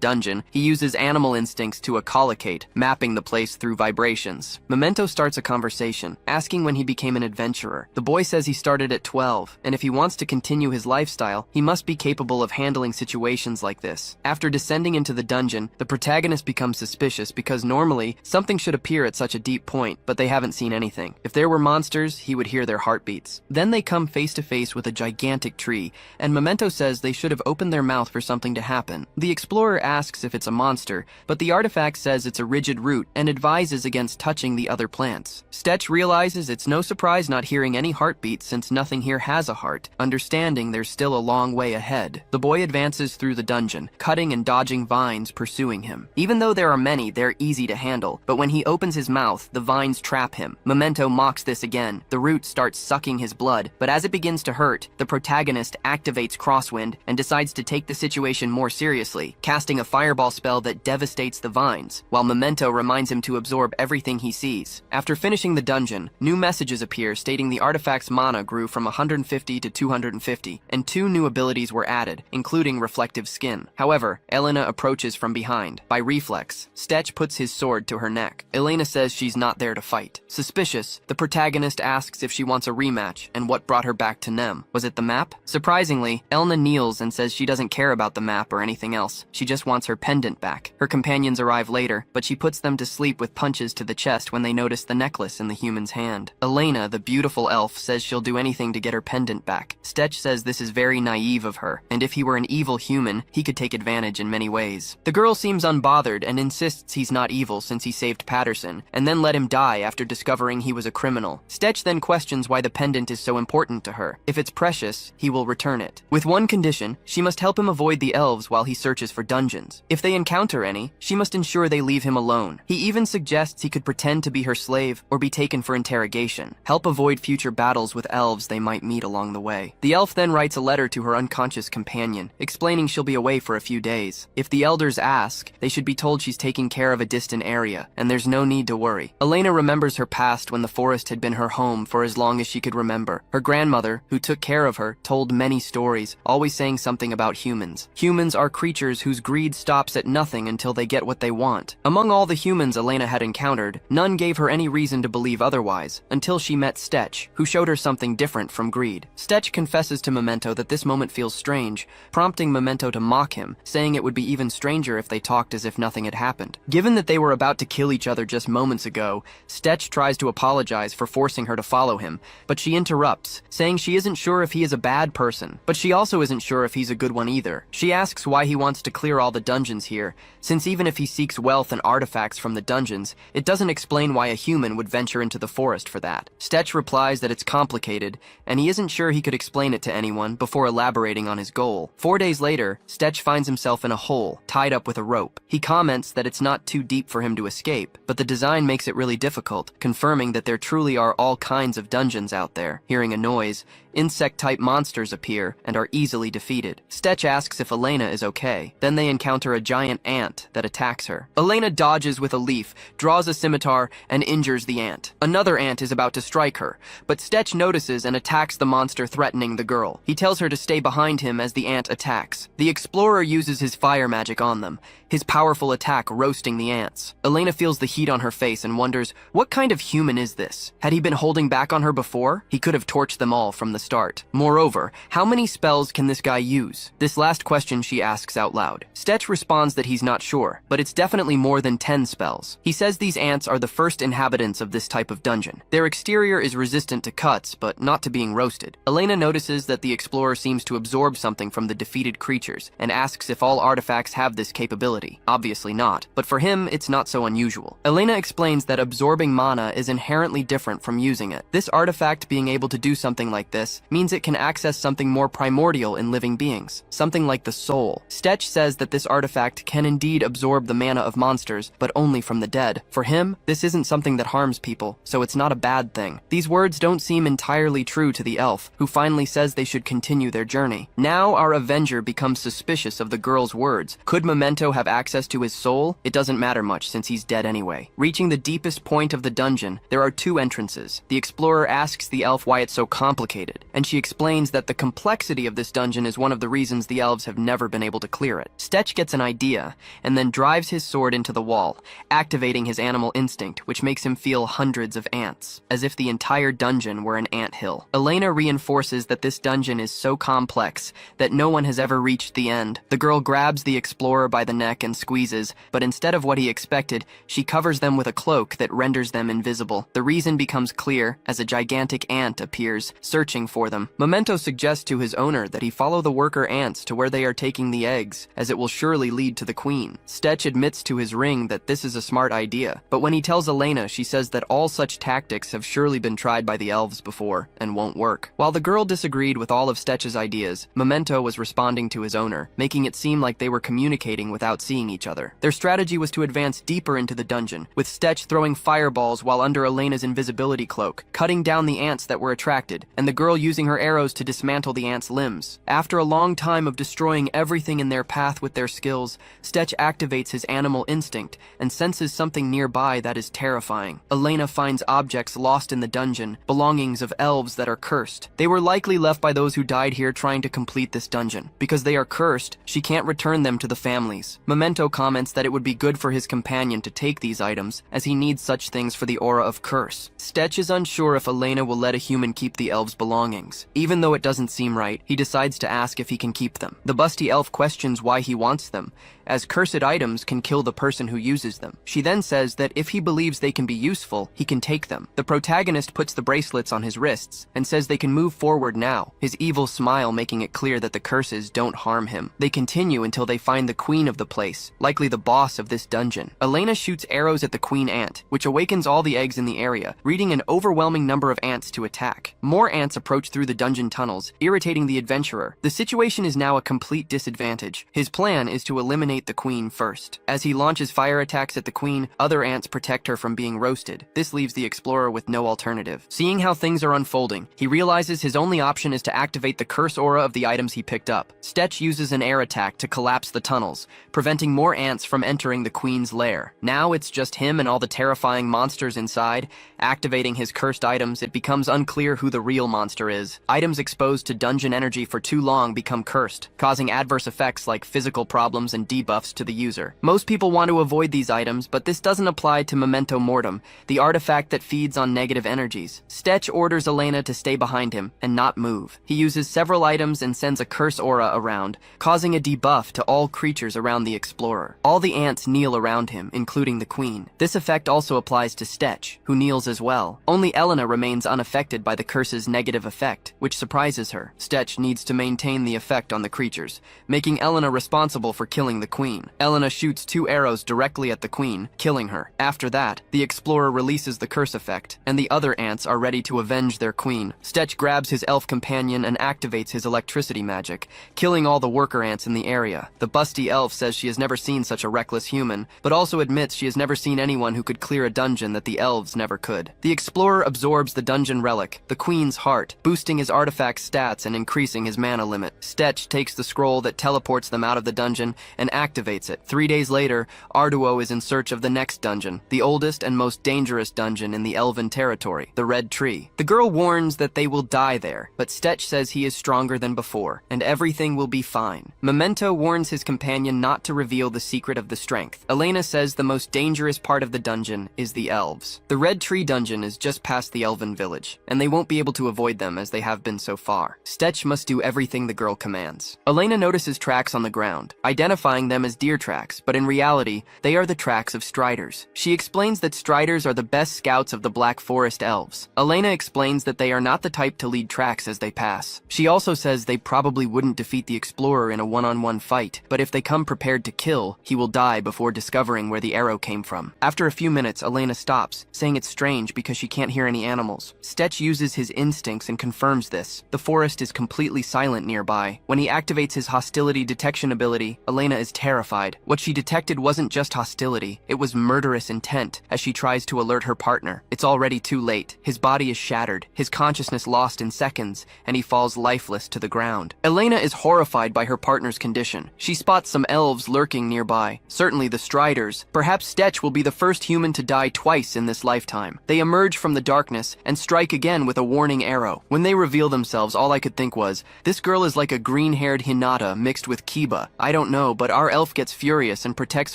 dungeon, he uses animal instincts to echolocate, mapping the place through vibrations. Memento starts a conversation, asking when he became an adventurer. The boy says he started at 12, and if he wants to continue his lifestyle, he must be capable of handling situations like this. After descending into the dungeon, the protagonist becomes suspicious because normally, something should appear at such a deep point, but they haven't seen anything. If there were monsters, he would hear their heartbeats. Then they come face to face with a gigantic tree, and Memento says they should have opened their mouth for something to happen. The explorer asks if it's a monster, but the artifact says it's a rigid root and advises against touching the other plants. Stetch realizes it's no surprise not hearing any heartbeats since nothing here has a heart, understanding there's still a long way ahead. The boy advances through the dungeon, cutting and dodging vines pursuing him. Even though there are many, they're easy to handle, but when he opens his mouth, the vines trap him. Memento mocks this again. The root starts sucking his blood, but as it begins to hurt, the protagonist activates Crosswind and decides to take the situation more seriously, casting a fireball spell that devastates the vines, while Memento reminds him to absorb everything he sees. After finishing the dungeon, new messages appear stating the artifact's mana grew from 150 to 250, and 2 new abilities were added, including Reflective Skin. However, Elena approaches from behind. By reflex, Stetch puts his sword to her neck. Elena says she's not there to fight. Suspicious, the protagonist asks if she wants a rematch and what brought her back to Nem. Was it the map? Surprisingly, Elena kneels and says she doesn't care about the map or anything else. She just wants her pendant back. Her companions arrive later, but she puts them to sleep with punches to the chest when they notice the necklace in the human's hand. Elena, the beautiful elf, says she'll do anything to get her pendant back. Stetch says this is very naive of her, and if he were an evil human, he could take advantage in many ways. The girl seems unbothered and insists he's not evil since he saved Patterson, and then let him die after discovering he was a criminal. Stetch then questions why the pendant is so important to her. If it's precious, he will return it. With one condition, she must help him avoid the elves while he searches for dungeons. If they encounter any, she must ensure they leave him alone. He even suggests he could pretend to be her slave or be taken for interrogation. Help avoid future battles with elves they might meet along the way. The elf then writes a letter to her unconscious companion, explaining she'll be away for a few days. If the elders ask, they should be told she's taking care of a distant area, and there's no need to worry. Elena remembers her past when the forest had been her home for as long as she could remember. Her grandmother, who took care of her, told many stories, always saying something about humans. Humans are creatures whose greed stops at nothing until they get what they want. Among all the humans Elena had encountered, none gave her any reason to believe otherwise, until she met Stetch, who showed her something different from greed. Stetch confesses to Memento that this moment feels strange, prompting Memento to mock him, saying it would be even stranger if they talked as if nothing had happened. Given that they were about to kill each other just moments ago, Stetch tries to apologize for forcing her to follow him, but she interrupts, saying she isn't sure if he is a bad person, but she also isn't sure if he's a good one either. She asks why he wants to clear all the dungeons here, since even if he seeks wealth and artifacts from the dungeons, it doesn't explain why a human would venture into the forest for that. Stetch replies that it's complicated, and he isn't sure he could explain it to anyone before elaborating on his goal. 4 days later, Stetch finds himself in a hole, tied up with a rope. He comments that it's not too deep for him to escape, but the design makes it really difficult, confirming that there truly are all kinds of dungeons out there. Hearing a noise, insect-type monsters appear and are easily defeated. Stetch asks if Elena is okay. Then they encounter a giant ant that attacks her. Elena dodges with a leaf, draws a scimitar, and injures the ant. Another ant is about to strike her, but Stetch notices and attacks the monster threatening the girl. He tells her to stay behind him as the ant attacks. The explorer uses his fire magic on them, his powerful attack roasting the ants. Elena feels the heat on her face and wonders, what kind of human is this? Had he been holding back on her before? He could have torched them all from the start. Moreover, how many spells can this guy use? This last question she asks out loud. Stetch responds that he's not sure, but it's definitely more than 10 spells. He says these ants are the first inhabitants of this type of dungeon. Their exterior is resistant to cuts, but not to being roasted. Elena notices that the explorer seems to absorb something from the defeated creatures, and asks if all artifacts have this capability. Obviously not, but for him, it's not so unusual. Elena explains that absorbing mana is inherently different from using it. This artifact being able to do something like this means it can access something more primordial in living beings, something like the soul. Stetch says that this artifact can indeed absorb the mana of monsters, but only from the dead. For him, this isn't something that harms people, so it's not a bad thing. These words don't seem entirely true to the elf, who finally says they should continue their journey. Now our Avenger becomes suspicious of the girl's words. Could Memento have access to his soul? It doesn't matter much since he's dead anyway. Reaching the deepest point of the dungeon, there are 2 entrances. The explorer asks the elf why it's so complicated, and she explains that the complexity of this dungeon is one of the reasons the elves have never been able to clear it. Stetch gets an idea, and then drives his sword into the wall, activating his animal instinct, which makes him feel hundreds of ants, as if the entire dungeon were an anthill. Elena reinforces that this dungeon is so complex that no one has ever reached the end. The girl grabs the explorer by the neck and squeezes, but instead of what he expected, she covers them with a cloak that renders them invisible. The reason becomes clear as a gigantic ant appears, searching for them. Memento suggests to his owner that he follow the worker ants to where they are taking the eggs, as it will surely lead to the queen. Stetch admits to his ring that this is a smart idea, but when he tells Elena, she says that all such tactics have surely been tried by the elves before, and won't work. While the girl disagreed with all of Stetch's ideas, Memento was responding to his owner, making it seem like they were communicating without seeing each other. Their strategy was to advance deeper into the dungeon, with Stetch throwing fireballs while under Elena's invisibility cloak, cutting down the ants that were attracted, and the girl using her arrows to dismantle the ants' limbs. After a long time of destroying everything in their path with their skills, Stetch activates his animal instinct and senses something nearby that is terrifying. Elena finds objects lost in the dungeon, belongings of elves that are cursed. They were likely left by those who died here trying to complete this dungeon. Because they are cursed, she can't return them to the families. Memento comments that it would be good for his companion to take these items, as he needs such things for the aura of curse. Stetch is unsure if Elena will let a human keep the elves' belongings. Even though it doesn't seem right, he decides to ask if he can keep them. The busty elf questions why he wants them, as cursed items can kill the person who uses them. She then says that if he believes they can be useful, he can take them. The protagonist puts the bracelets on his wrists and says they can move forward now, his evil smile making it clear that the curses don't harm him. They continue until they find the queen of the place, likely the boss of this dungeon. Elena shoots arrows at the queen ant, which awakens all the eggs in the area, leading an overwhelming number of ants to attack. More ants approach through the dungeon tunnels, irritating the adventurer. The situation is now a complete disadvantage. His plan is to eliminate the queen first. As he launches fire attacks at the queen, other ants protect her from being roasted. This leaves the explorer with no alternative. Seeing how things are unfolding, he realizes his only option is to activate the curse aura of the items he picked up. Stetch uses an air attack to collapse the tunnels, preventing more ants from entering the queen's lair. Now it's just him and all the terrifying monsters inside. Activating his cursed items, it becomes unclear who the real monster is. Items exposed to dungeon energy for too long become cursed, causing adverse effects like physical problems and debuffs to the user. Most people want to avoid these items, but this doesn't apply to Memento Mortem, the artifact that feeds on negative energies. Stetch orders Elena to stay behind him and not move. He uses several items and sends a curse aura around, causing a debuff to all creatures around the explorer. All the ants kneel around him, including the queen. This effect also applies to Stetch, who kneels as well. Only Elena remains unaffected by the curse's negative effect, which surprises her. Stetch needs to maintain the effect on the creatures, making Elena responsible for killing the queen. Elena shoots 2 arrows directly at the queen, killing her. After that, the explorer releases the curse effect, and the other ants are ready to avenge their queen. Stetch grabs his elf companion and activates his electricity magic, killing all the worker ants in the area. The busty elf says she has never seen such a reckless human, but also admits she has never seen anyone who could clear a dungeon that the elves never could. The explorer absorbs the dungeon relic, the queen's heart, boosting his artifact stats and increasing his mana limit. Stetch takes the scroll that teleports them out of the dungeon and activates it. 3 days later, Arduo is in search of the next dungeon, the oldest and most dangerous dungeon in the Elven territory, the Red Tree. The girl warns that they will die there, but Stetch says he is stronger than before, and everything will be fine. Memento warns his companion not to reveal the secret of the strength. Elena says the most dangerous part of the dungeon is the elves. The Red Tree dungeon is just past the Elven village, and they won't be able to avoid them as they have been so far. Stetch must do everything the girl commands. Elena notices tracks on the ground, identifying them as deer tracks, but in reality, they are the tracks of striders. She explains that striders are the best scouts of the Black Forest elves. Elena explains that they are not the type to lead tracks as they pass. She also says they probably wouldn't defeat the explorer in a one-on-one fight, but if they come prepared to kill, he will die before discovering where the arrow came from. After a few minutes, Elena stops, saying it's strange because she can't hear any animals. Stetch uses his instincts and confirms this. The forest is completely silent nearby. When he activates his hostility detection ability, Elena is terrified. What she detected wasn't just hostility, it was murderous intent as she tries to alert her partner. It's already too late. His body is shattered, his consciousness lost in seconds, and he falls lifeless to the ground. Elena is horrified by her partner's condition. She spots some elves lurking nearby, certainly the Striders. Perhaps Stetch will be the first human to die twice in this lifetime. They emerge from the darkness and strike again with a warning arrow. When they reveal themselves, all I could think was, this girl is like a green-haired Hinata mixed with Kiba. I don't know, but our elf gets furious and protects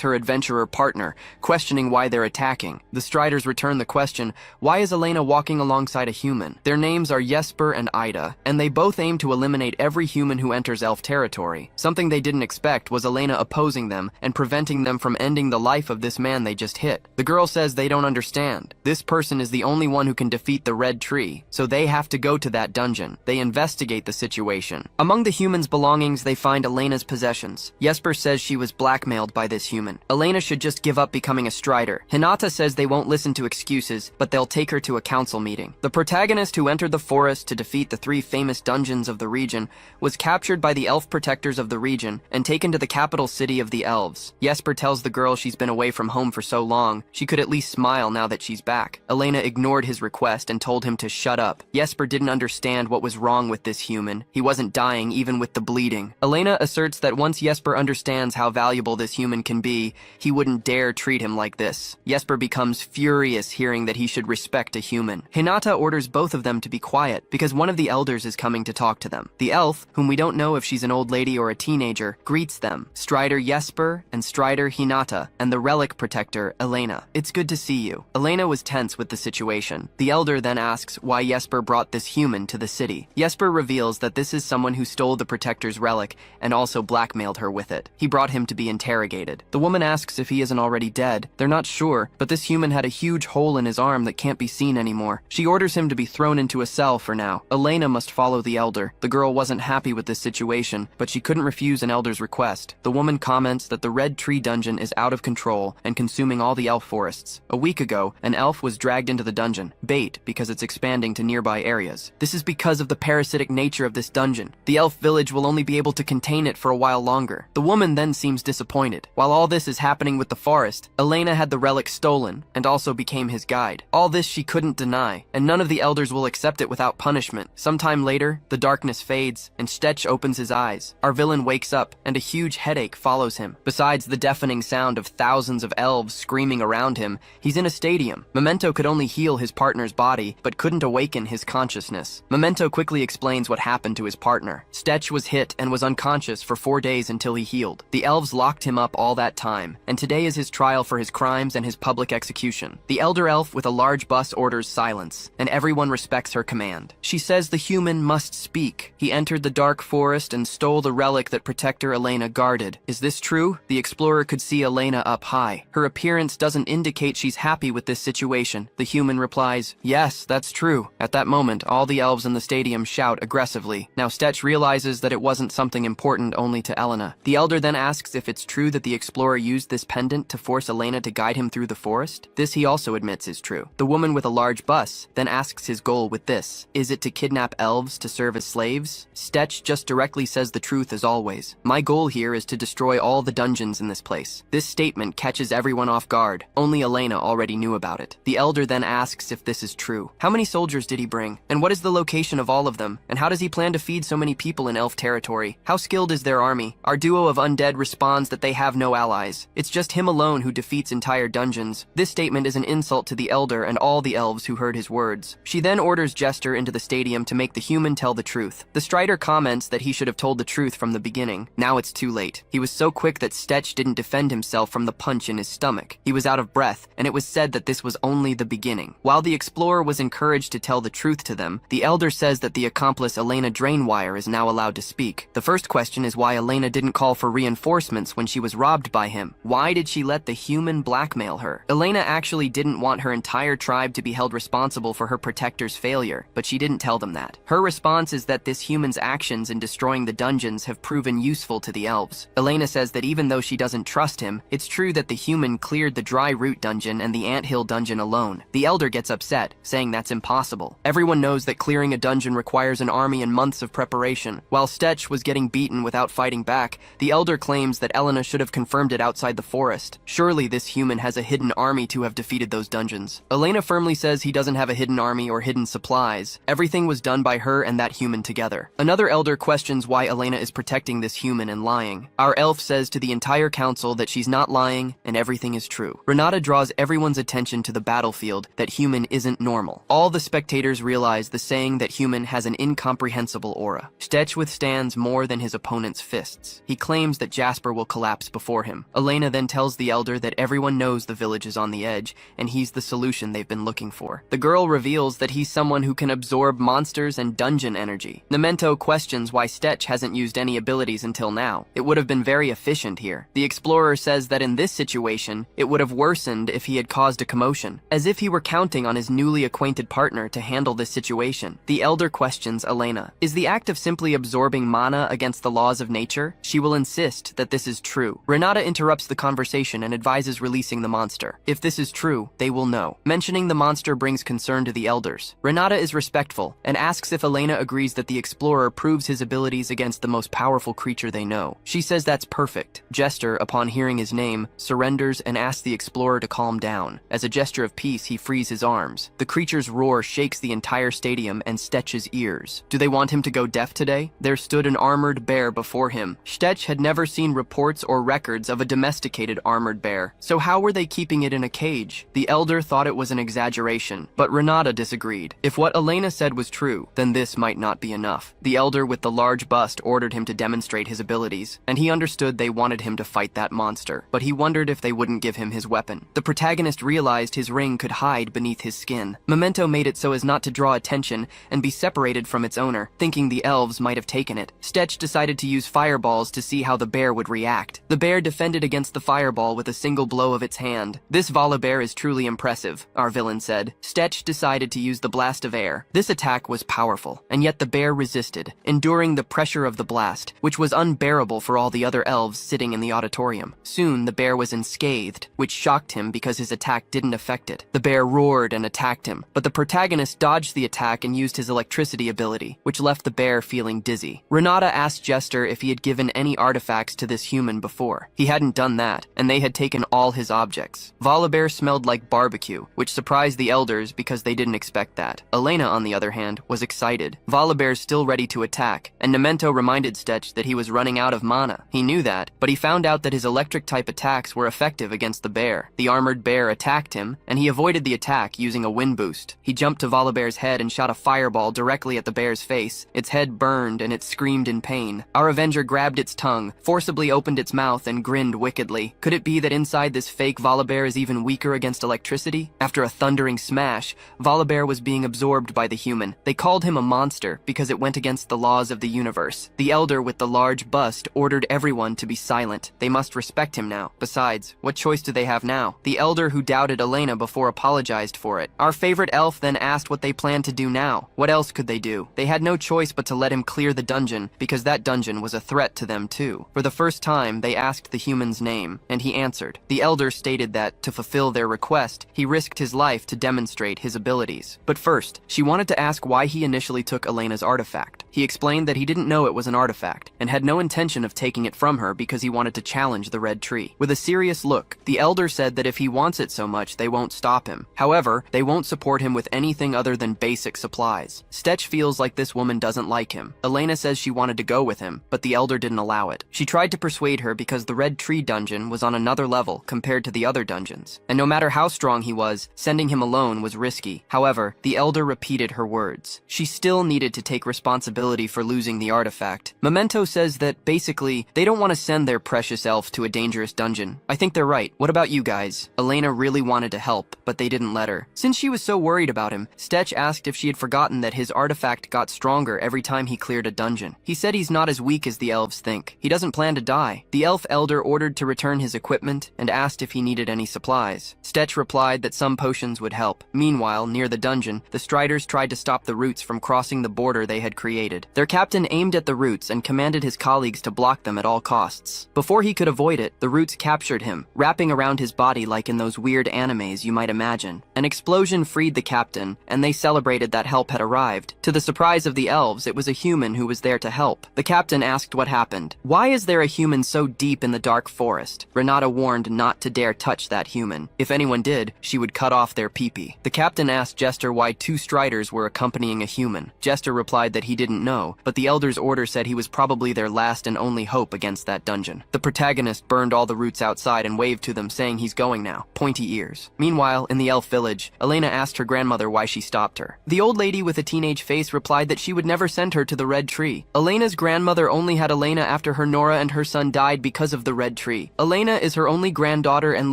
her adventurer partner, questioning why they're attacking. The Striders return the question, why is Elena walking alongside a human? Their names are Jesper and Ida, and they both aim to eliminate every human who enters elf territory. Something they didn't expect was Elena opposing them and preventing them from ending the life of this man they just hit. The girl says they don't understand. This person is the only one who can defeat the Red Tree, so they have to go to that dungeon. They investigate the situation. Among the humans' belongings, they find Elena's possessions. Jesper says she was blackmailed by this human. Elena should just give up becoming a Strider. Hinata says they won't listen to excuses, but they'll take her to a council meeting. The protagonist who entered the forest to defeat the 3 famous dungeons of the region was captured by the elf protectors of the region and taken to the capital city of the elves. elves. Jesper tells the girl she's been away from home for so long, she could at least smile now that she's back. Elena ignored his request and told him to shut up. Jesper didn't understand what was wrong with this human. He wasn't dying even with the bleeding. Elena asserts that once Jesper understands how valuable this human can be, he wouldn't dare treat him like this. Jesper becomes furious hearing that he should respect a human. Hinata orders both of them to be quiet because one of the elders is coming to talk to them. The elf, whom we don't know if she's an old lady or a teenager, greets them. Strider Jesper and Strider Hinata, and the relic protector Elena. It's good to see you. Elena was tense with the situation. The elder then asks why Jesper brought this human to the city. Jesper reveals that this is someone who stole the protector's relic and also blackmailed her with it. He brought him to be interrogated. The woman asks if he isn't already dead. They're not sure, but this human had a huge hole in his arm that can't be seen anymore. She orders him to be thrown into a cell for now. Elena must follow the elder. The girl wasn't happy with this situation, but she couldn't refuse an elder's request. The woman comments that the Red Tree dungeon is out of control and consuming all the elf forests. A week ago, an elf was dragged into the dungeon, bait because it's expanding to nearby areas. This is because of the parasitic nature of this dungeon. The elf village will only be able to contain it for a while longer. The woman then seems disappointed. While all this is happening with the forest, Elena had the relic stolen and also became his guide. All this she couldn't deny, and none of the elders will accept it without punishment. Sometime later, the darkness fades and Stech opens his eyes. Our villain wakes up and a huge headache follows him. Besides the deafening sound of thousands of elves screaming around him, he's in a stadium. Memento could only heal his partner's body, but couldn't awaken his consciousness. Memento quickly explains what happened to his partner. Stech was hit and was unconscious for 4 days until he healed. The elves locked him up all that time, and today is his trial for his crimes and his public execution. The elder elf with a large bus orders silence, and everyone respects her command. She says the human must speak. He entered the dark forest and stole the relic that Protector Elena guarded. Is this true? The explorer could see Elena up high. Her appearance doesn't indicate she's happy with this situation. The human replies, yes, that's true. At that moment, all the elves in the stadium shout aggressively. Now Stech realizes that it wasn't something important only to Elena. The elder then asks if it's true that the explorer used this pendant to force Elena to guide him through the forest. This he also admits is true. The woman with a large bus then asks his goal with this. Is it to kidnap elves to serve as slaves? Stech just directly says the truth as always. My goal here is to destroy all the dungeons in this place. This statement catches everyone off guard. Only Elena already knew about it. The elder then asks if this is true. How many soldiers did he bring? And what is the location of all of them? And how does he plan to feed so many people in elf territory? How skilled is their army? Our duo of undead responds that they have no allies. It's just him alone who defeats entire dungeons. This statement is an insult to the elder and all the elves who heard his words. She then orders Jester into the stadium to make the human tell the truth. The Strider comments that he should have told the truth from the beginning. Now it's too late. He was so quick that Stech didn't defend himself from the punch in his stomach. He was out of breath, and it was said that this was only the beginning. While the explorer was encouraged to tell the truth to them, the elder says that the accomplice Elena Drainwire is now allowed to speak. The first question is why Elena didn't call for reinforcements when she was robbed by him. Why did she let the human blackmail her? Elena actually didn't want her entire tribe to be held responsible for her protector's failure, but she didn't tell them that. Her response is that this human's actions in destroying the dungeons have proven useful to the elves. Elena says that even though she doesn't trust him, it's true that the human cleared the Dry Root dungeon and the Anthill dungeon alone. The elder gets upset, saying that's impossible. Everyone knows that clearing a dungeon requires an army and months of preparation. While Stech was getting beaten without fighting back, the elder claims that Elena should have confirmed it outside the forest. Surely this human has a hidden army to have defeated those dungeons. Elena firmly says he doesn't have a hidden army or hidden supplies. Everything was done by her and that human together. Another elder questions why Elena is protecting this human and lying. Our elf says to the entire council that she's not lying and everything is true. Renata draws everyone's attention to the battlefield that human isn't normal. All the spectators realize the saying that human has an incomprehensible aura. Stech withstands more than his opponent's fists. He claims that Jasper will collapse before him. Elena then tells the elder that everyone knows the village is on the edge and he's the solution they've been looking for. The girl reveals that he's someone who can absorb monsters and dungeon energy. Memento questions why Stech hasn't used any abilities until now. It would have been very efficient here. The explorer says that in this situation, it would have worsened if he had caused a commotion, as if he were counting on his newly acquainted partner to handle this situation. The elder questions Elena. Is the act of simply absorbing mana against the laws of nature? She will insist that this is true. Renata interrupts the conversation and advises releasing the monster. If this is true, they will know. Mentioning the monster brings concern to the elders. Renata is respectful and asks if Elena agrees that the explorer proves his abilities against the most powerful creature they know. She says that's perfect. Jester, upon hearing his name, surrenders and asks the explorer to calm down. As a gesture of peace, he frees his arms. The creature's roar shakes the entire stadium and Stetch's ears. Do they want him to go deaf today? There stood an armored bear before him. Stetch had never seen reports or records of a domesticated armored bear, so how were they keeping it in a cage? The elder thought it was an exaggeration, but Renata disagreed. If what Elena said was true, then this might not be enough. The elder with the large bust ordered him to demonstrate his abilities, and he understood they wanted him to fight that monster, but he wondered if they wouldn't give him his weapon. The protagonist realized his ring could hide beneath his skin. Memento made it so as not to draw attention and be separated from its owner, thinking the elves might have taken it. Stetch decided to use fireballs to see how the bear would react. The bear defended against the fireball with a single blow of its hand. This volibear is truly impressive, our villain said. Stetch decided to use the blast of air. This attack was powerful, and yet the bear resisted, enduring the pressure of the blast, which was unbearable for all the other elves sitting in the auditorium. Soon, the bear was unscathed, which shocked him because his attack didn't affect it. The bear roared and attacked him, but the protagonist dodged the attack and used his electricity ability, which left the bear feeling dizzy. Renata asked Jester if he had given any artifacts to this human before. He hadn't done that, and they had taken all his objects. Volibear smelled like barbecue, which surprised the elders because they didn't expect that. Elena, on the other hand, was excited. Volibear's still ready to attack, and Memento reminded Stetch that he was running out of mana. He knew that, but he found out that his electric-type attacks were effective against the bear. The armored bear attacked him, and he avoided the attack using a wind boost. He jumped to Volibear's head and shot a fireball directly at the bear's face. Its head burned, and it screamed in pain. Our Avenger grabbed its tongue, forcibly opened its mouth, and grinned wickedly. Could it be that inside this fake Volibear is even weaker against electricity? After a thundering smash, Volibear was being absorbed by the human. They called him a monster because it went against the laws of the universe. The elder with the large bust ordered everyone to be silent. They must respect him now. Besides, what choice do they have now? The elder who doubted Elena before apologized for it. Our favorite elf then asked what they planned to do now. What else could they do? They had no choice but to let him clear the dungeon, because that dungeon was a threat to them too. For the first time, they asked the human's name, and he answered. The elder stated that, to fulfill their request, he risked his life to demonstrate his abilities. But first, she wanted to ask why he initially took Elena's artifact. He explained that he didn't know it was an artifact, and had no intention of taking it from her because he wanted to challenge the red tree. With a serious look, the elder said that if he wants it so much, they won't stop him. However, they won't support him with anything other than basic supplies. Stetch feels like this woman doesn't like him. Elena says she wanted to go with him, but the elder didn't allow it. She tried to persuade her because the red tree dungeon was on another level compared to the other dungeons, and no matter how strong he was, sending him alone was risky. However, the elder repeated her words. She still needed to take responsibility for losing the artifact. Memento says that, basically, they don't want to send their precious elf to a dangerous dungeon. I think they're right. What about you guys? Elena really wanted to help, but they didn't let her. Since she was so worried about him, Stetch asked if she had forgotten that his artifact got stronger every time he cleared a dungeon. He said he's not as weak as the elves think. He doesn't plan to die. The elf elder ordered to return his equipment and asked if he needed any supplies. Stetch replied that some potions would help. Meanwhile, near the dungeon, the Striders tried to stop the roots from crossing the border they had created. Their captain aimed at the roots and commanded his colleagues to block them at all costs. Before he could avoid it, the roots captured him, wrapping around his body like in those weird animes you might imagine. An explosion freed the captain, and they celebrated that help had arrived. To the surprise of the elves, it was a human who was there to help. The captain asked what happened. Why is there a human so deep in the dark forest? Renata warned not to dare touch that human. If anyone did, she would cut off their pee-pee. The captain asked Jester why 2 Striders were accompanying a human. Jester replied that he didn't know, but the elder's order said he was probably their last and only hope against that dungeon. The protagonist burned all the roots outside and waved to them, saying he's going now. Pointy ears. Meanwhile, in the elf village, Elena asked her grandmother why she stopped her. The old lady with a teenage face replied that she would never send her to the red tree. Elena's grandmother only had Elena after her Nora and her son died because of the red tree. Elena is her only granddaughter and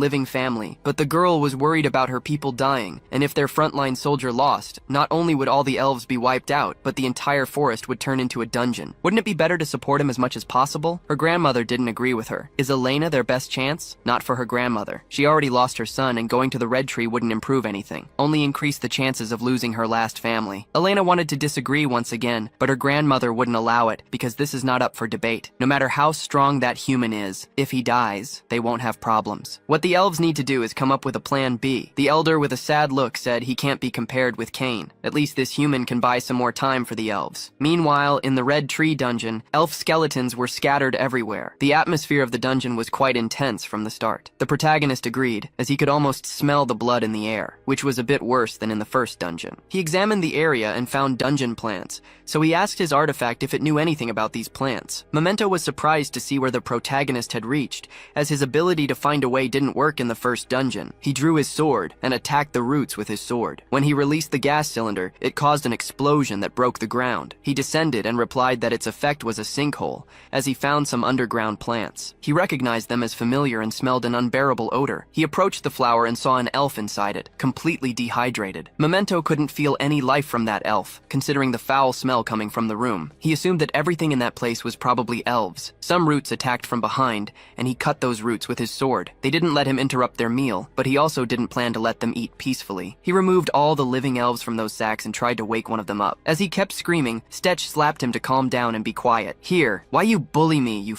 living family, but the girl was worried about her people dying, and if their frontline soldier lost, not only would all the elves be wiped out, but the entire forest would turn into a dungeon. Wouldn't it be better to support him as much as possible? Her grandmother didn't agree with her. Is Elena their best chance? Not for her grandmother. She already lost her son, and going to the red tree wouldn't improve anything, only increase the chances of losing her last family. Elena wanted to disagree once again, but her grandmother wouldn't allow it, because this is not up for debate. No matter how strong that human is, if he dies, they won't have problems. What the elves need to do is come up with a plan B. The elder with a sad look said he can't be compared with Cain. At least this human can buy some more time for the elves. Meanwhile, in the Red Tree dungeon, elf skeletons were scattered everywhere. The atmosphere of the dungeon was quite intense from the start. The protagonist agreed, as he could almost smell the blood in the air, which was a bit worse than in the first dungeon. He examined the area and found dungeon plants, so he asked his artifact if it knew anything about these plants. Memento was surprised to see where the protagonist had reached, as his ability to find a way didn't work in the first dungeon. He drew his sword and attacked the roots with his sword. When he released the gas cylinder, it caused an explosion that broke the ground. He descended and replied that its effect was a sinkhole, as he found some underground plants. He recognized them as familiar and smelled an unbearable odor. He approached the flower and saw an elf inside it, completely dehydrated. Memento couldn't feel any life from that elf, considering the foul smell coming from the room. He assumed that everything in that place was probably elves. Some roots attacked from behind, and he cut those roots with his sword. They didn't let him interrupt their meal, but he also didn't plan to let them eat peacefully. He removed all the living elves from those sacks and tried to wake one of them up. As he kept screaming, Stetch slapped him to calm down and be quiet. "Here, why you bully me, you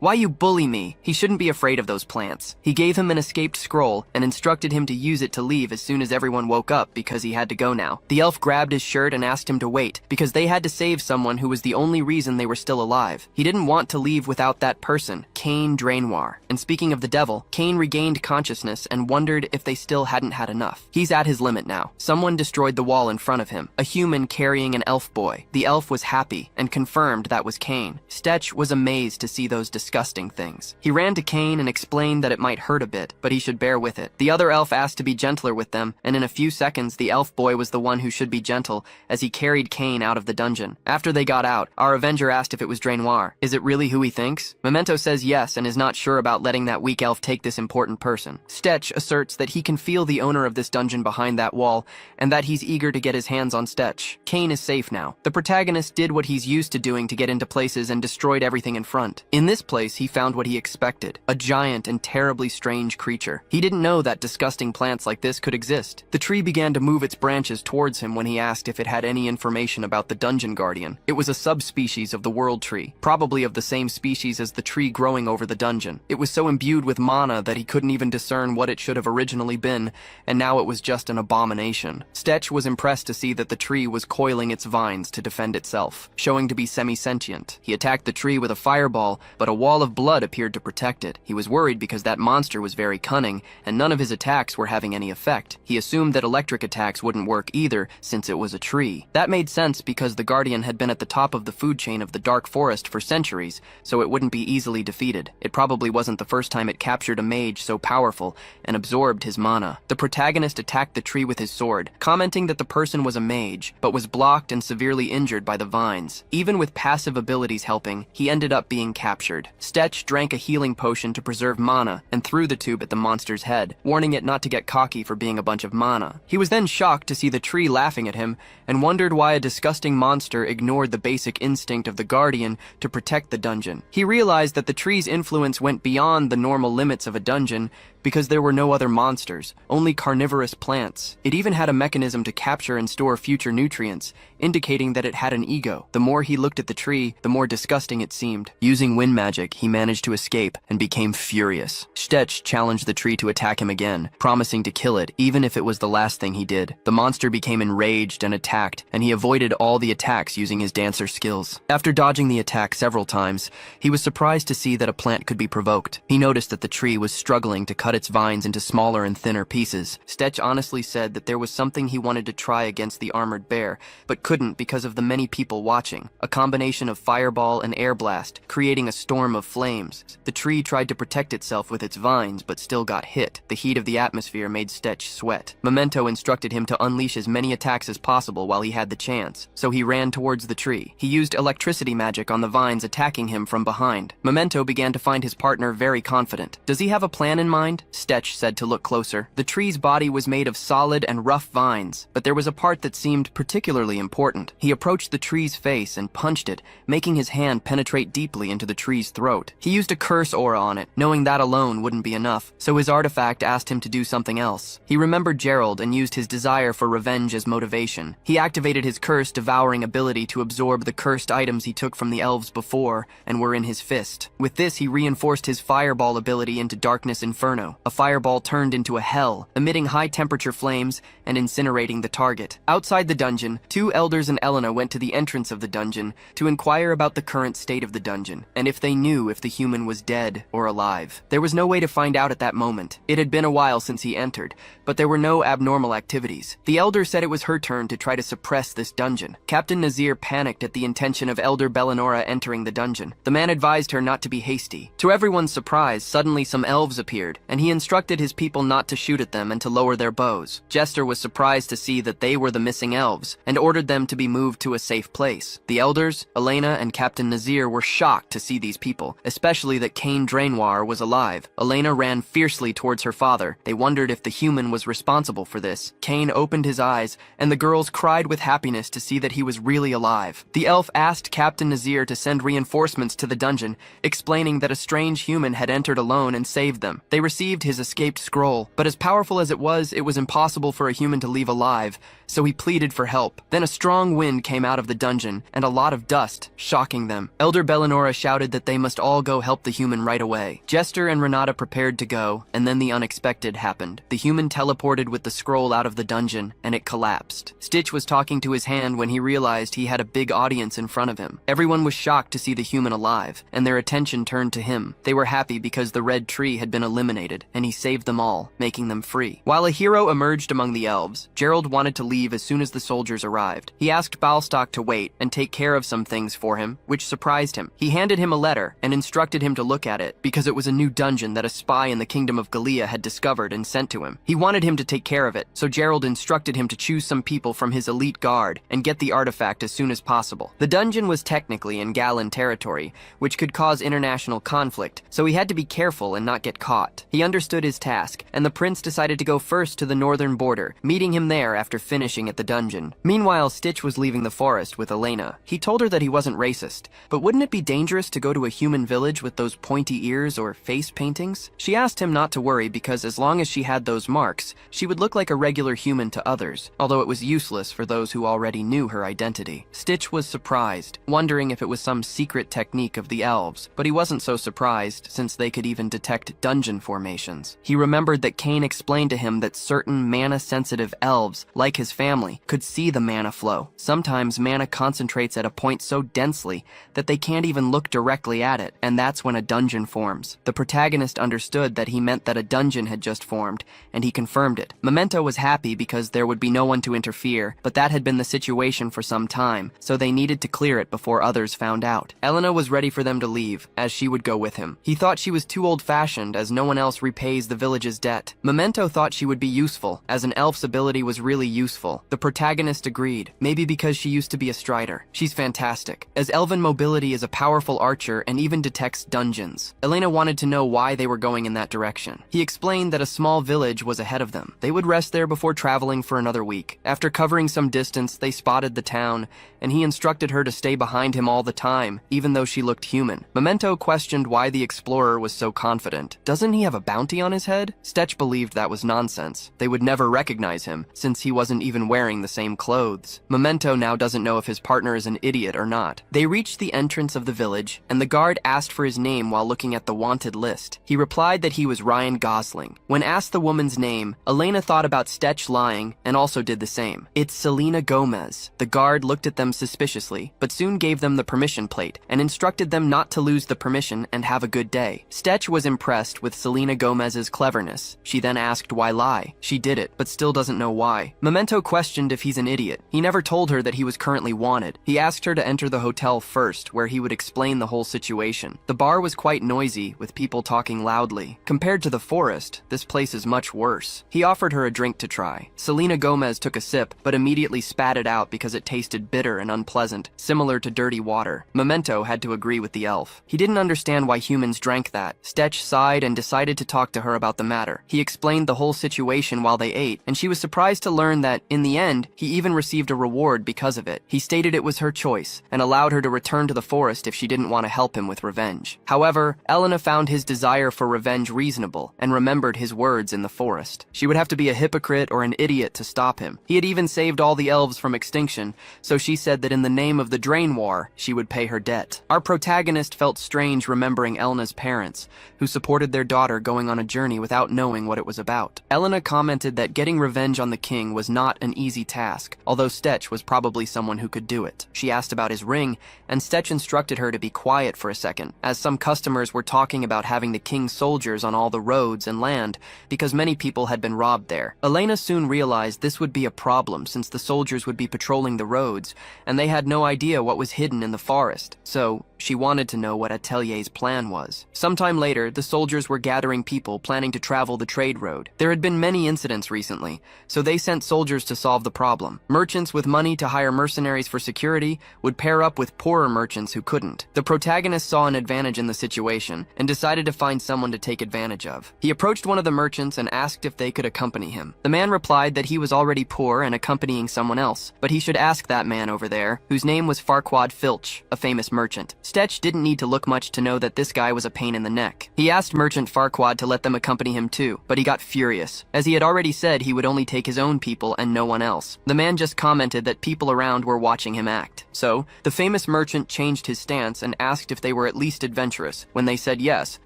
Why you bully me?" He shouldn't be afraid of those plants. He gave him an escaped scroll and instructed him to use it to leave as soon as everyone woke up because he had to go now. The elf grabbed his shirt and asked him to wait because they had to save someone who was the only reason they were still alive. He didn't want to leave without that person, Cain Drainoir. And speaking of the devil, Cain regained consciousness and wondered if they still hadn't had enough. He's at his limit now. Someone destroyed the wall in front of him, a human carrying an elf boy. The elf was happy and confirmed that was Cain. Stetch was amazed to see those disgusting things. He ran to Cain and explained that it might hurt a bit, but he should bear with it. The other elf asked to be gentler with them, and in a few seconds the elf boy was the one who should be gentle as he carried Cain out of the dungeon. After they got out, our Avenger asked if it was Drainoir. Is it really who he thinks? Memento says yes and is not sure about letting that weak elf take this important person. Stetch asserts that he can feel the owner of this dungeon behind that wall, and that he's eager to get his hands on Stetch. Cain is safe now. The protagonist did what he's used to doing to get into places and destroyed everything in front. In this place, he found what he expected, a giant and terribly strange creature. He didn't know that disgusting plants like this could exist. The tree began to move its branches towards him when he asked if it had any information about the dungeon guardian. It was a subspecies of the world tree, probably of the same species as the tree growing over the dungeon. It was so imbued with mana that he couldn't even discern what it should have originally been, and now it was just an abomination. Stetch was impressed to see that the tree was coiling its vines to defend itself, showing to be semi-sentient. He attacked the tree with a fireball, but a wall of blood appeared to protect it. He was worried because that monster was very cunning, and none of his attacks were having any effect. He assumed that electric attacks wouldn't work either, since it was a tree. That made sense because the Guardian had been at the top of the food chain of the Dark Forest for centuries, so it wouldn't be easily defeated. It probably wasn't the first time it captured a mage so powerful and absorbed his mana. The protagonist attacked the tree with his sword, commenting that the person was a mage, but was blocked and severely injured by the vines. Even with passive abilities helping, he ended up being captured. Stetch drank a healing potion to preserve mana and threw the tube at the monster's head, warning it not to get cocky for being a bunch of mana. He was then shocked to see the tree laughing at him and wondered why a disgusting monster ignored the basic instinct of the Guardian to protect the dungeon. He realized that the tree's influence went beyond the normal limits of a dungeon because there were no other monsters, only carnivorous plants. It even had a mechanism to capture and store future nutrients, indicating that it had an ego. The more he looked at the tree, the more disgusting it seemed. Using wind magic, he managed to escape and became furious. Stetch challenged the tree to attack him again, promising to kill it, even if it was the last thing he did. The monster became enraged and attacked, and he avoided all the attacks using his dancer skills. After dodging the attack several times, he was surprised to see that a plant could be provoked. He noticed that the tree was struggling to cut its vines into smaller and thinner pieces. Stetch honestly said that there was something he wanted to try against the armored bear, but couldn't because of the many people watching. A combination of fireball and air blast, creating a storm of flames. The tree tried to protect itself with its vines, but still got hit. The heat of the atmosphere made Stetch sweat. Memento instructed him to unleash as many attacks as possible while he had the chance, so he ran towards the tree. He used electricity magic on the vines attacking him from behind. Memento began to find his partner very confident. Does he have a plan in mind? Stetch said to look closer. The tree's body was made of solid and rough vines, but there was a part that seemed particularly important. He approached the tree's face and punched it, making his hand penetrate deeply into the tree's throat. throat. He used a curse aura on it, knowing that alone wouldn't be enough, so his artifact asked him to do something else. He remembered Gerald and used his desire for revenge as motivation. He activated his curse devouring ability to absorb the cursed items he took from the elves before and were in his fist. With this, he reinforced his fireball ability into Darkness Inferno. A fireball turned into a hell, emitting high-temperature flames and incinerating the target. Outside the dungeon, two elders and Elena went to the entrance of the dungeon to inquire about the current state of the dungeon, and if they knew if the human was dead or alive. There was no way to find out at that moment. It had been a while since he entered, but there were no abnormal activities. The elder said it was her turn to try to suppress this dungeon. Captain Nazir panicked at the intention of Elder Bellinora entering the dungeon. The man advised her not to be hasty. To everyone's surprise, suddenly some elves appeared, and he instructed his people not to shoot at them and to lower their bows. Jester was surprised to see that they were the missing elves, and ordered them to be moved to a safe place. The elders, Elena, and Captain Nazir were shocked to see these people, especially that Cain Drainoir was alive. Elena ran fiercely towards her father. They wondered if the human was responsible for this. Cain opened his eyes, and the girls cried with happiness to see that he was really alive. The elf asked Captain Nazir to send reinforcements to the dungeon, explaining that a strange human had entered alone and saved them. They received his escaped scroll, but as powerful as it was impossible for a human to leave alive, so he pleaded for help. Then a strong wind came out of the dungeon, and a lot of dust, shocking them. Elder Bellinora shouted that they must all go help the human right away. Jester and Renata prepared to go, and then the unexpected happened. The human teleported with the scroll out of the dungeon, and it collapsed. Stitch was talking to his hand when he realized he had a big audience in front of him. Everyone was shocked to see the human alive, and their attention turned to him. They were happy because the red tree had been eliminated, and he saved them all, making them free. While a hero emerged among the elves, Gerald wanted to leave as soon as the soldiers arrived. He asked Balstock to wait and take care of some things for him, which surprised him. He handed him a letter and instructed him to look at it because it was a new dungeon that a spy in the kingdom of Gallia had discovered and sent to him. He wanted him to take care of it, so Gerald instructed him to choose some people from his elite guard and get the artifact as soon as possible. The dungeon was technically in Galan territory, which could cause international conflict, so he had to be careful and not get caught. He understood his task, and the prince decided to go first to the northern border, meeting him there after finishing at the dungeon. Meanwhile, Stitch was leaving the forest with Elena. He told her that he wasn't racist, but wouldn't it be dangerous to go to a human village with those pointy ears or face paintings? She asked him not to worry because as long as she had those marks, she would look like a regular human to others, although it was useless for those who already knew her identity. Stitch was surprised, wondering if it was some secret technique of the elves, but he wasn't so surprised since they could even detect dungeon formations. He remembered that Cain explained to him that certain mana-sensitive elves, like his family, could see the mana flow. Sometimes mana concentrates at a point so densely that they can't even look directly at it, and that's when a dungeon forms. The protagonist understood that he meant that a dungeon had just formed, and he confirmed it. Memento was happy because there would be no one to interfere, but that had been the situation for some time, so they needed to clear it before others found out. Elena was ready for them to leave, as she would go with him. He thought she was too old-fashioned, as no one else repays the village's debt. Memento thought she would be useful, as an elf's ability was really useful. The protagonist agreed, maybe because she used to be a strider. She's fantastic, as elven mobility is a powerful archer and even detects dungeons. Elena wanted to know why they were going in that direction. He explained that a small village was ahead of them. They would rest there before traveling for another week. After covering some distance, they spotted the town, and he instructed her to stay behind him all the time, even though she looked human. Memento questioned why the explorer was so confident. Doesn't he have a bounty on his head? Stetch believed that was nonsense. They would never recognize him, since he wasn't even wearing the same clothes. Memento now doesn't know if his partner is an idiot or not. They reached the entrance of the village, and the guard asked for his name while looking at the wanted list. He replied that he was Ryan Gosling. When asked the woman's name, Elena thought about Stetch lying and also did the same. It's Selena Gomez. The guard looked at them suspiciously, but soon gave them the permission plate and instructed them not to lose the permission and have a good day. Stetch was impressed with Selena Gomez's cleverness. She then asked why lie. She did it, but still doesn't know why. Memento questioned if he's an idiot. He never told her that he was currently wanted. He asked her to enter the hotel first, where he would explain the whole situation. The bar was quite noisy, with people talking loudly. Compared to the forest, this place is much worse. He offered her a drink to try. Selena Gomez took a sip, but immediately spat it out because it tasted bitter and unpleasant, similar to dirty water. Memento had to agree with the elf. He didn't understand why humans drank that. Stetch sighed and decided to talk to her about the matter. He explained the whole situation while they ate, and she was surprised to learn that In the end, he even received a reward because of it. He stated it was her choice and allowed her to return to the forest if she didn't want to help him with revenge. However, Elena found his desire for revenge reasonable and remembered his words in the forest. She would have to be a hypocrite or an idiot to stop him. He had even saved all the elves from extinction, so she said that in the name of the Drain War, she would pay her debt. Our protagonist felt strange remembering Elena's parents, who supported their daughter going on a journey without knowing what it was about. Elena commented that getting revenge on the king was not an easy task, although Stetch was probably someone who could do it. She asked about his ring, and Stetch instructed her to be quiet for a second, as some customers were talking about having the king's soldiers on all the roads and land because many people had been robbed there. Elena soon realized this would be a problem since the soldiers would be patrolling the roads, and they had no idea what was hidden in the forest, so she wanted to know what Atelier's plan was. Sometime later, the soldiers were gathering people planning to travel the trade road. There had been many incidents recently, so they sent soldiers to solve the problem. Merchants with money to hire mercenaries for security would pair up with poorer merchants who couldn't. The protagonist saw an advantage in the situation and decided to find someone to take advantage of. He approached one of the merchants and asked if they could accompany him. The man replied that he was already poor and accompanying someone else, but he should ask that man over there, whose name was Farquaad Filch, a famous merchant. Stetch didn't need to look much to know that this guy was a pain in the neck. He asked Merchant Farquaad to let them accompany him too, but he got furious, as he had already said he would only take his own people and no one else. The man just commented that people around were watching him act. So, the famous merchant changed his stance and asked if they were at least adventurous. When they said yes,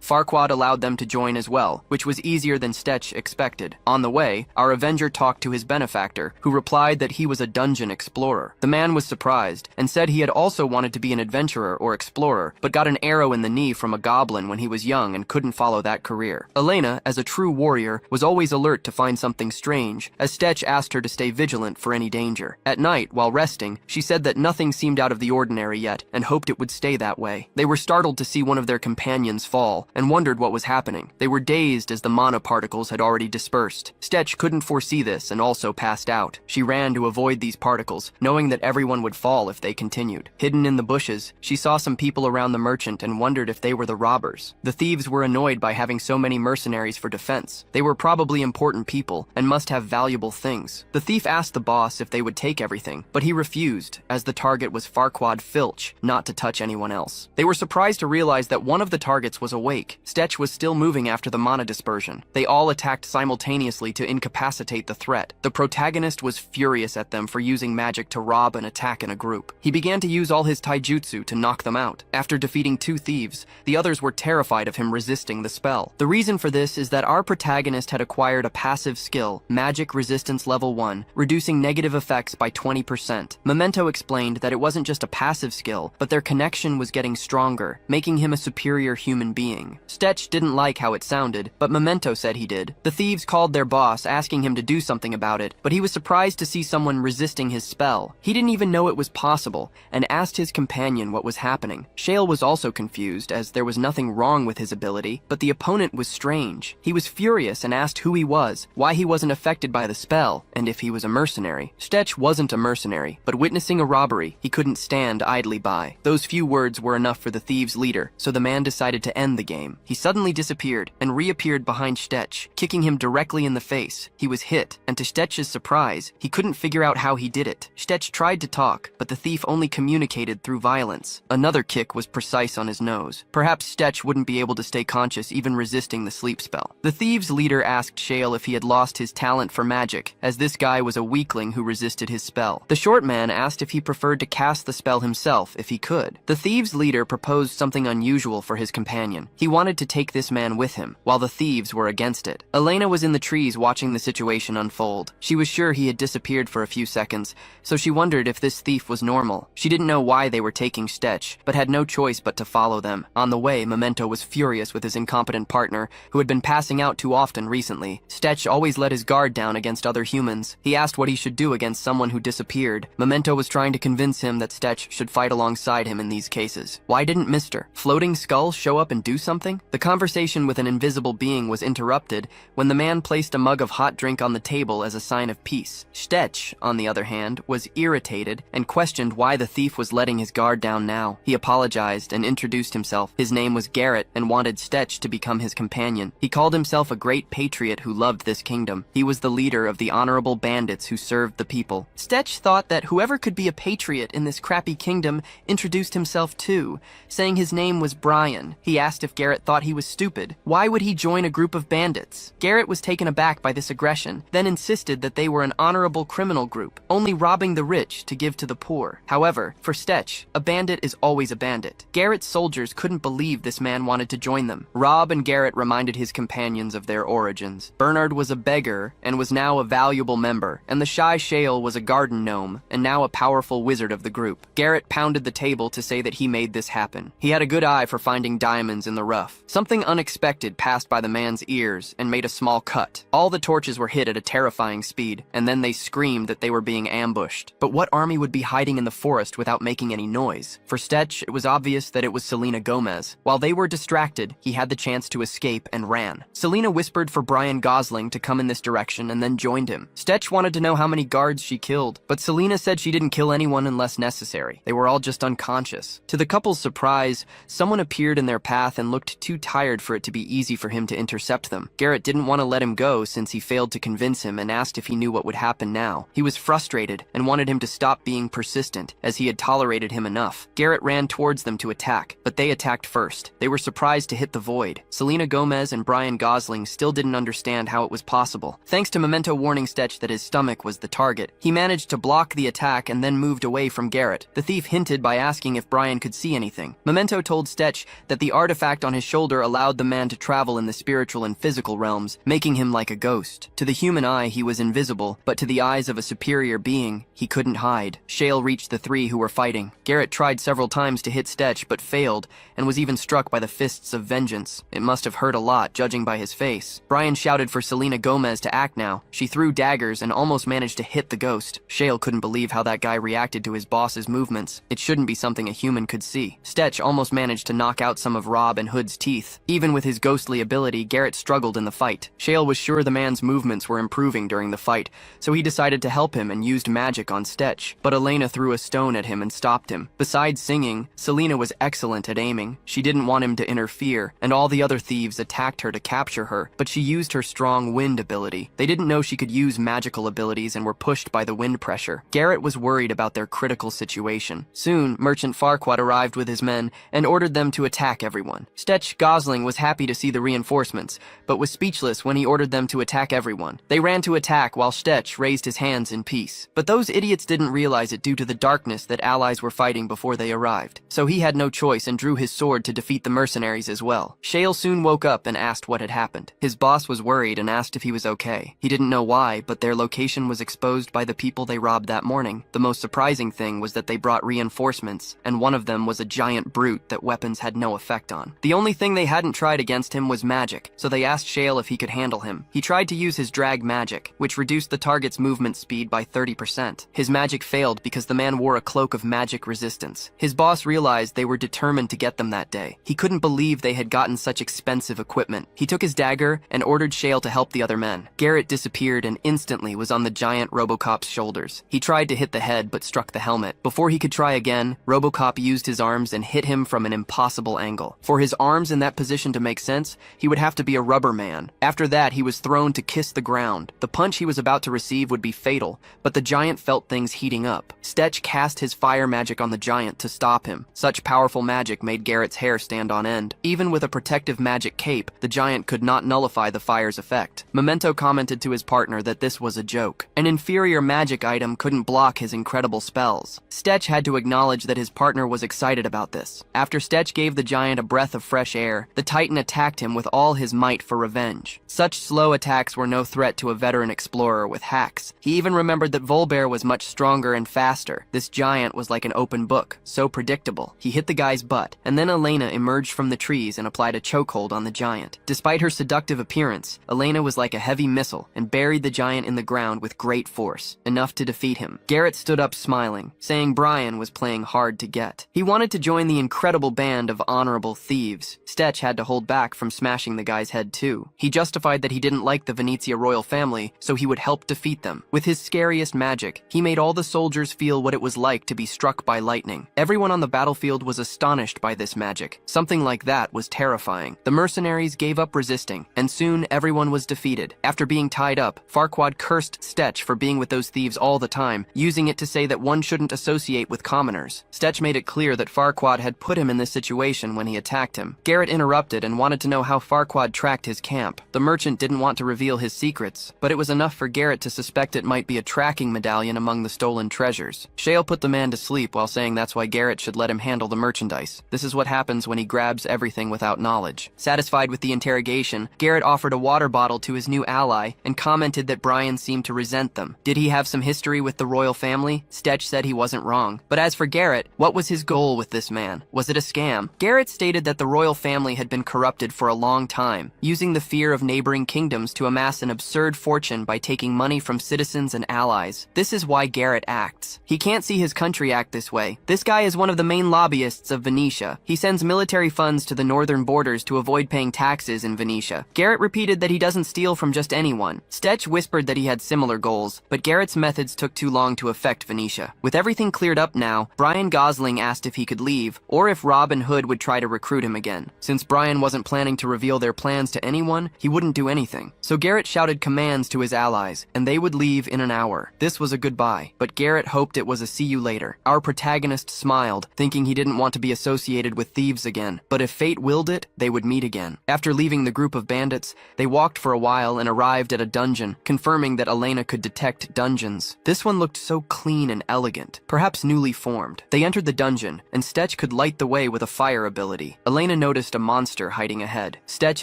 Farquaad allowed them to join as well, which was easier than Stetch expected. On the way, our Avenger talked to his benefactor, who replied that he was a dungeon explorer. The man was surprised, and said he had also wanted to be an adventurer or explorer, but got an arrow in the knee from a goblin when he was young and couldn't follow that career. Elena, as a true warrior, was always alert to find something strange, as Stetch asked her to stay vigilant for any danger. At night, while resting, she said that nothing seemed out of the ordinary yet, and hoped it would stay that way. They were startled to see one of their companions fall, and wondered what was happening. They were dazed as the mana particles had already dispersed. Stetch couldn't foresee this and also passed out. She ran to avoid these particles, knowing that everyone would fall if they continued. Hidden in the bushes, she saw some people around the merchant and wondered if they were the robbers. The thieves were annoyed by having so many mercenaries for defense. They were probably important people and must have valuable things. The thief asked the boss if they would take everything, but he refused, as the target was Farquaad Filch, not to touch anyone else. They were surprised to realize that one of the targets was awake. Stetch was still moving after the mana dispersion. They all attacked simultaneously to incapacitate the threat. The protagonist was furious at them for using magic to rob and attack in a group. He began to use all his taijutsu to knock them out. After defeating 2 thieves, the others were terrified of him resisting the spell. The reason for this is that our protagonist had acquired a passive skill, Magic Resistance Level 1, reducing negative effects by 20%. Memento explained that it wasn't just a passive skill, but their connection was getting stronger, making him a superior human being. Stetch didn't like how it sounded, but Memento said he did. The thieves called their boss, asking him to do something about it, but he was surprised to see someone resisting his spell. He didn't even know it was possible, and asked his companion what was happening. Shale was also confused, as there was nothing wrong with his ability, but the opponent was strange. He was furious and asked who he was, why he wasn't affected by the spell, and if he was a mercenary. Stetch wasn't a mercenary, but witnessing a robbery, he couldn't stand idly by. Those few words were enough for the thieves' leader, so the man decided to end the game. He suddenly disappeared and reappeared behind Stetch, kicking him directly in the face. He was hit, and to Stetch's surprise, he couldn't figure out how he did it. Stetch tried to talk, but the thief only communicated through violence. Another kick was precise on his nose. Perhaps Stetch wouldn't be able to stay conscious even resisting the sleep spell. The thieves' leader asked Shale if he had lost his talent for magic, as this guy was a weakling who resisted his spell. The short man asked if he preferred to cast the spell himself if he could. The thieves' leader proposed something unusual for his companion. He wanted to take this man with him, while the thieves were against it. Elena was in the trees watching the situation unfold. She was sure he had disappeared for a few seconds, so she wondered if this thief was normal. She didn't know why they were taking Stetch, but had no choice but to follow them. On the way, Memento was furious with his incompetent partner, who had been passing out too often recently. Stetch always let his guard down against other humans. He asked what he should do against someone who disappeared. Memento was trying to convince him that Stetch should fight alongside him in these cases. Why didn't Mr. Floating Skull show up and do something? The conversation with an invisible being was interrupted when the man placed a mug of hot drink on the table as a sign of peace. Stetch, on the other hand, was irritated and questioned why the thief was letting his guard down now. He apologized apologized and introduced himself. His name was Garrett and wanted Stetch to become his companion. He called himself a great patriot who loved this kingdom. He was the leader of the honorable bandits who served the people. Stetch thought that whoever could be a patriot in this crappy kingdom introduced himself too, saying his name was Brian. He asked if Garrett thought he was stupid. Why would he join a group of bandits? Garrett was taken aback by this aggression, then insisted that they were an honorable criminal group, only robbing the rich to give to the poor. However, for Stetch, a bandit is always a bandit. Garrett's soldiers couldn't believe this man wanted to join them. Rob and Garrett reminded his companions of their origins. Bernard was a beggar and was now a valuable member, and the shy Shale was a garden gnome and now a powerful wizard of the group. Garrett pounded the table to say that he made this happen. He had a good eye for finding diamonds in the rough. Something unexpected passed by the man's ears and made a small cut. All the torches were hit at a terrifying speed, and then they screamed that they were being ambushed. But what army would be hiding in the forest without making any noise? For Stetch, it was obvious that it was Selena Gomez. While they were distracted, he had the chance to escape and ran. Selena whispered for Brian Gosling to come in this direction and then joined him. Stetch wanted to know how many guards she killed, but Selena said she didn't kill anyone unless necessary. They were all just unconscious. To the couple's surprise, someone appeared in their path and looked too tired for it to be easy for him to intercept them. Garrett didn't want to let him go since he failed to convince him and asked if he knew what would happen now. He was frustrated and wanted him to stop being persistent, as he had tolerated him enough. Garrett ran towards them to attack, but they attacked first. They were surprised to hit the void. Selena Gomez and Brian Gosling still didn't understand how it was possible. Thanks to Memento warning Stetch that his stomach was the target, he managed to block the attack and then moved away from Garrett. The thief hinted by asking if Brian could see anything. Memento told Stetch that the artifact on his shoulder allowed the man to travel in the spiritual and physical realms, making him like a ghost. To the human eye, he was invisible, but to the eyes of a superior being, he couldn't hide. Shale reached the three who were fighting. Garrett tried several times to hit Stetch, but failed, and was even struck by the fists of vengeance. It must have hurt a lot, judging by his face. Brian shouted for Selena Gomez to act now. She threw daggers and almost managed to hit the ghost. Shale couldn't believe how that guy reacted to his boss's movements. It shouldn't be something a human could see. Stetch almost managed to knock out some of Rob and Hood's teeth. Even with his ghostly ability, Garrett struggled in the fight. Shale was sure the man's movements were improving during the fight, so he decided to help him and used magic on Stetch. But Elena threw a stone at him and stopped him. Besides singing, Selena was excellent at aiming. She didn't want him to interfere, and all the other thieves attacked her to capture her, but she used her strong wind ability. They didn't know she could use magical abilities and were pushed by the wind pressure. Garrett was worried about their critical situation. Soon, Merchant Farquaad arrived with his men and ordered them to attack everyone. Stetch Gosling was happy to see the reinforcements, but was speechless when he ordered them to attack everyone. They ran to attack while Stetch raised his hands in peace. But those idiots didn't realize it due to the darkness that allies were fighting before they arrived. So he had no choice and drew his sword to defeat the mercenaries as well. Shale soon woke up and asked what had happened. His boss was worried and asked if he was okay. He didn't know why, but their location was exposed by the people they robbed that morning. The most surprising thing was that they brought reinforcements, and one of them was a giant brute that weapons had no effect on. The only thing they hadn't tried against him was magic, so they asked Shale if he could handle him. He tried to use his drag magic, which reduced the target's movement speed by 30%. His magic failed because the man wore a cloak of magic resistance. His boss realized they were determined to get them that day. He couldn't believe they had gotten such expensive equipment. He took his dagger and ordered Shale to help the other men. Garrett disappeared and instantly was on the giant Robocop's shoulders. He tried to hit the head but struck the helmet. Before he could try again, Robocop used his arms and hit him from an impossible angle. For his arms in that position to make sense, he would have to be a rubber man. After that, he was thrown to kiss the ground. The punch he was about to receive would be fatal, but the giant felt things heating up. Stetch cast his fire magic on the giant to stop him. Such powerful magic made Garrett's hair stand on end. Even with a protective magic cape, the giant could not nullify the fire's effect. Memento commented to his partner that this was a joke. An inferior magic item couldn't block his incredible spells. Stetch had to acknowledge that his partner was excited about this. After Stetch gave the giant a breath of fresh air, the Titan attacked him with all his might for revenge. Such slow attacks were no threat to a veteran explorer with hacks. He even remembered that Volbear was much stronger and faster. This giant was like an open book, so predictable. He hit the guy's butt, and then Elena emerged from the trees and applied a chokehold on the giant. Despite her seductive appearance, Elena was like a heavy missile and buried the giant in the ground with great force, enough to defeat him. Garrett stood up smiling, saying Brian was playing hard to get. He wanted to join the incredible band of honorable thieves. Stetch had to hold back from smashing the guy's head too. He justified that he didn't like the Venezia royal family, so he would help defeat them. With his scariest magic, he made all the soldiers feel what it was like to be struck by lightning. Everyone on the battlefield was astonished by this magic. Something like that was terrifying. The mercenaries gave up resisting, and soon everyone was defeated. After being tied up, Farquaad cursed Stetch for being with those thieves all the time, using it to say that one shouldn't associate with commoners. Stetch made it clear that Farquaad had put him in this situation when he attacked him. Garrett interrupted and wanted to know how Farquaad tracked his camp. The merchant didn't want to reveal his secrets, but it was enough for Garrett to suspect it might be a tracking medallion among the stolen treasures. Shale put the man to sleep while saying that's why Garrett should let him handle the merchandise. This is what happens when he grabs everything without knowledge. Satisfied with the interrogation, Garrett offered a water bottle to his new ally and commented that Brian seemed to resent them. Did he have some history with the royal family? Stetch said he wasn't wrong. But as for Garrett, what was his goal with this man? Was it a scam? Garrett stated that the royal family had been corrupted for a long time, using the fear of neighboring kingdoms to amass an absurd fortune by taking money from citizens and allies. This is why Garrett acts. He can't see his country act this way. This guy is one of the main lobbyists of Venetia. He sends military funds to the northern borders to avoid paying taxes in Venetia. Garrett repeated that he doesn't steal from just anyone. Stetch whispered that he had similar goals, but Garrett's methods took too long to affect Venetia. With everything cleared up now, Brian Gosling asked if he could leave, or if Robin Hood would try to recruit him again. Since Brian wasn't planning to reveal their plans to anyone, he wouldn't do anything. So Garrett shouted commands to his allies, and they would leave in an hour. This was a goodbye, but Garrett hoped it was a see you later. Our protagonist smiled, thinking he didn't want to be associated with thieves again, but if fate willed it, they would meet again. After leaving the group of bandits, they walked for a while and arrived at a dungeon, confirming that Elena could detect dungeons. This one looked so clean and elegant, perhaps newly formed. They entered the dungeon, and Stetch could light the way with a fire ability. Elena noticed a monster hiding ahead. Stetch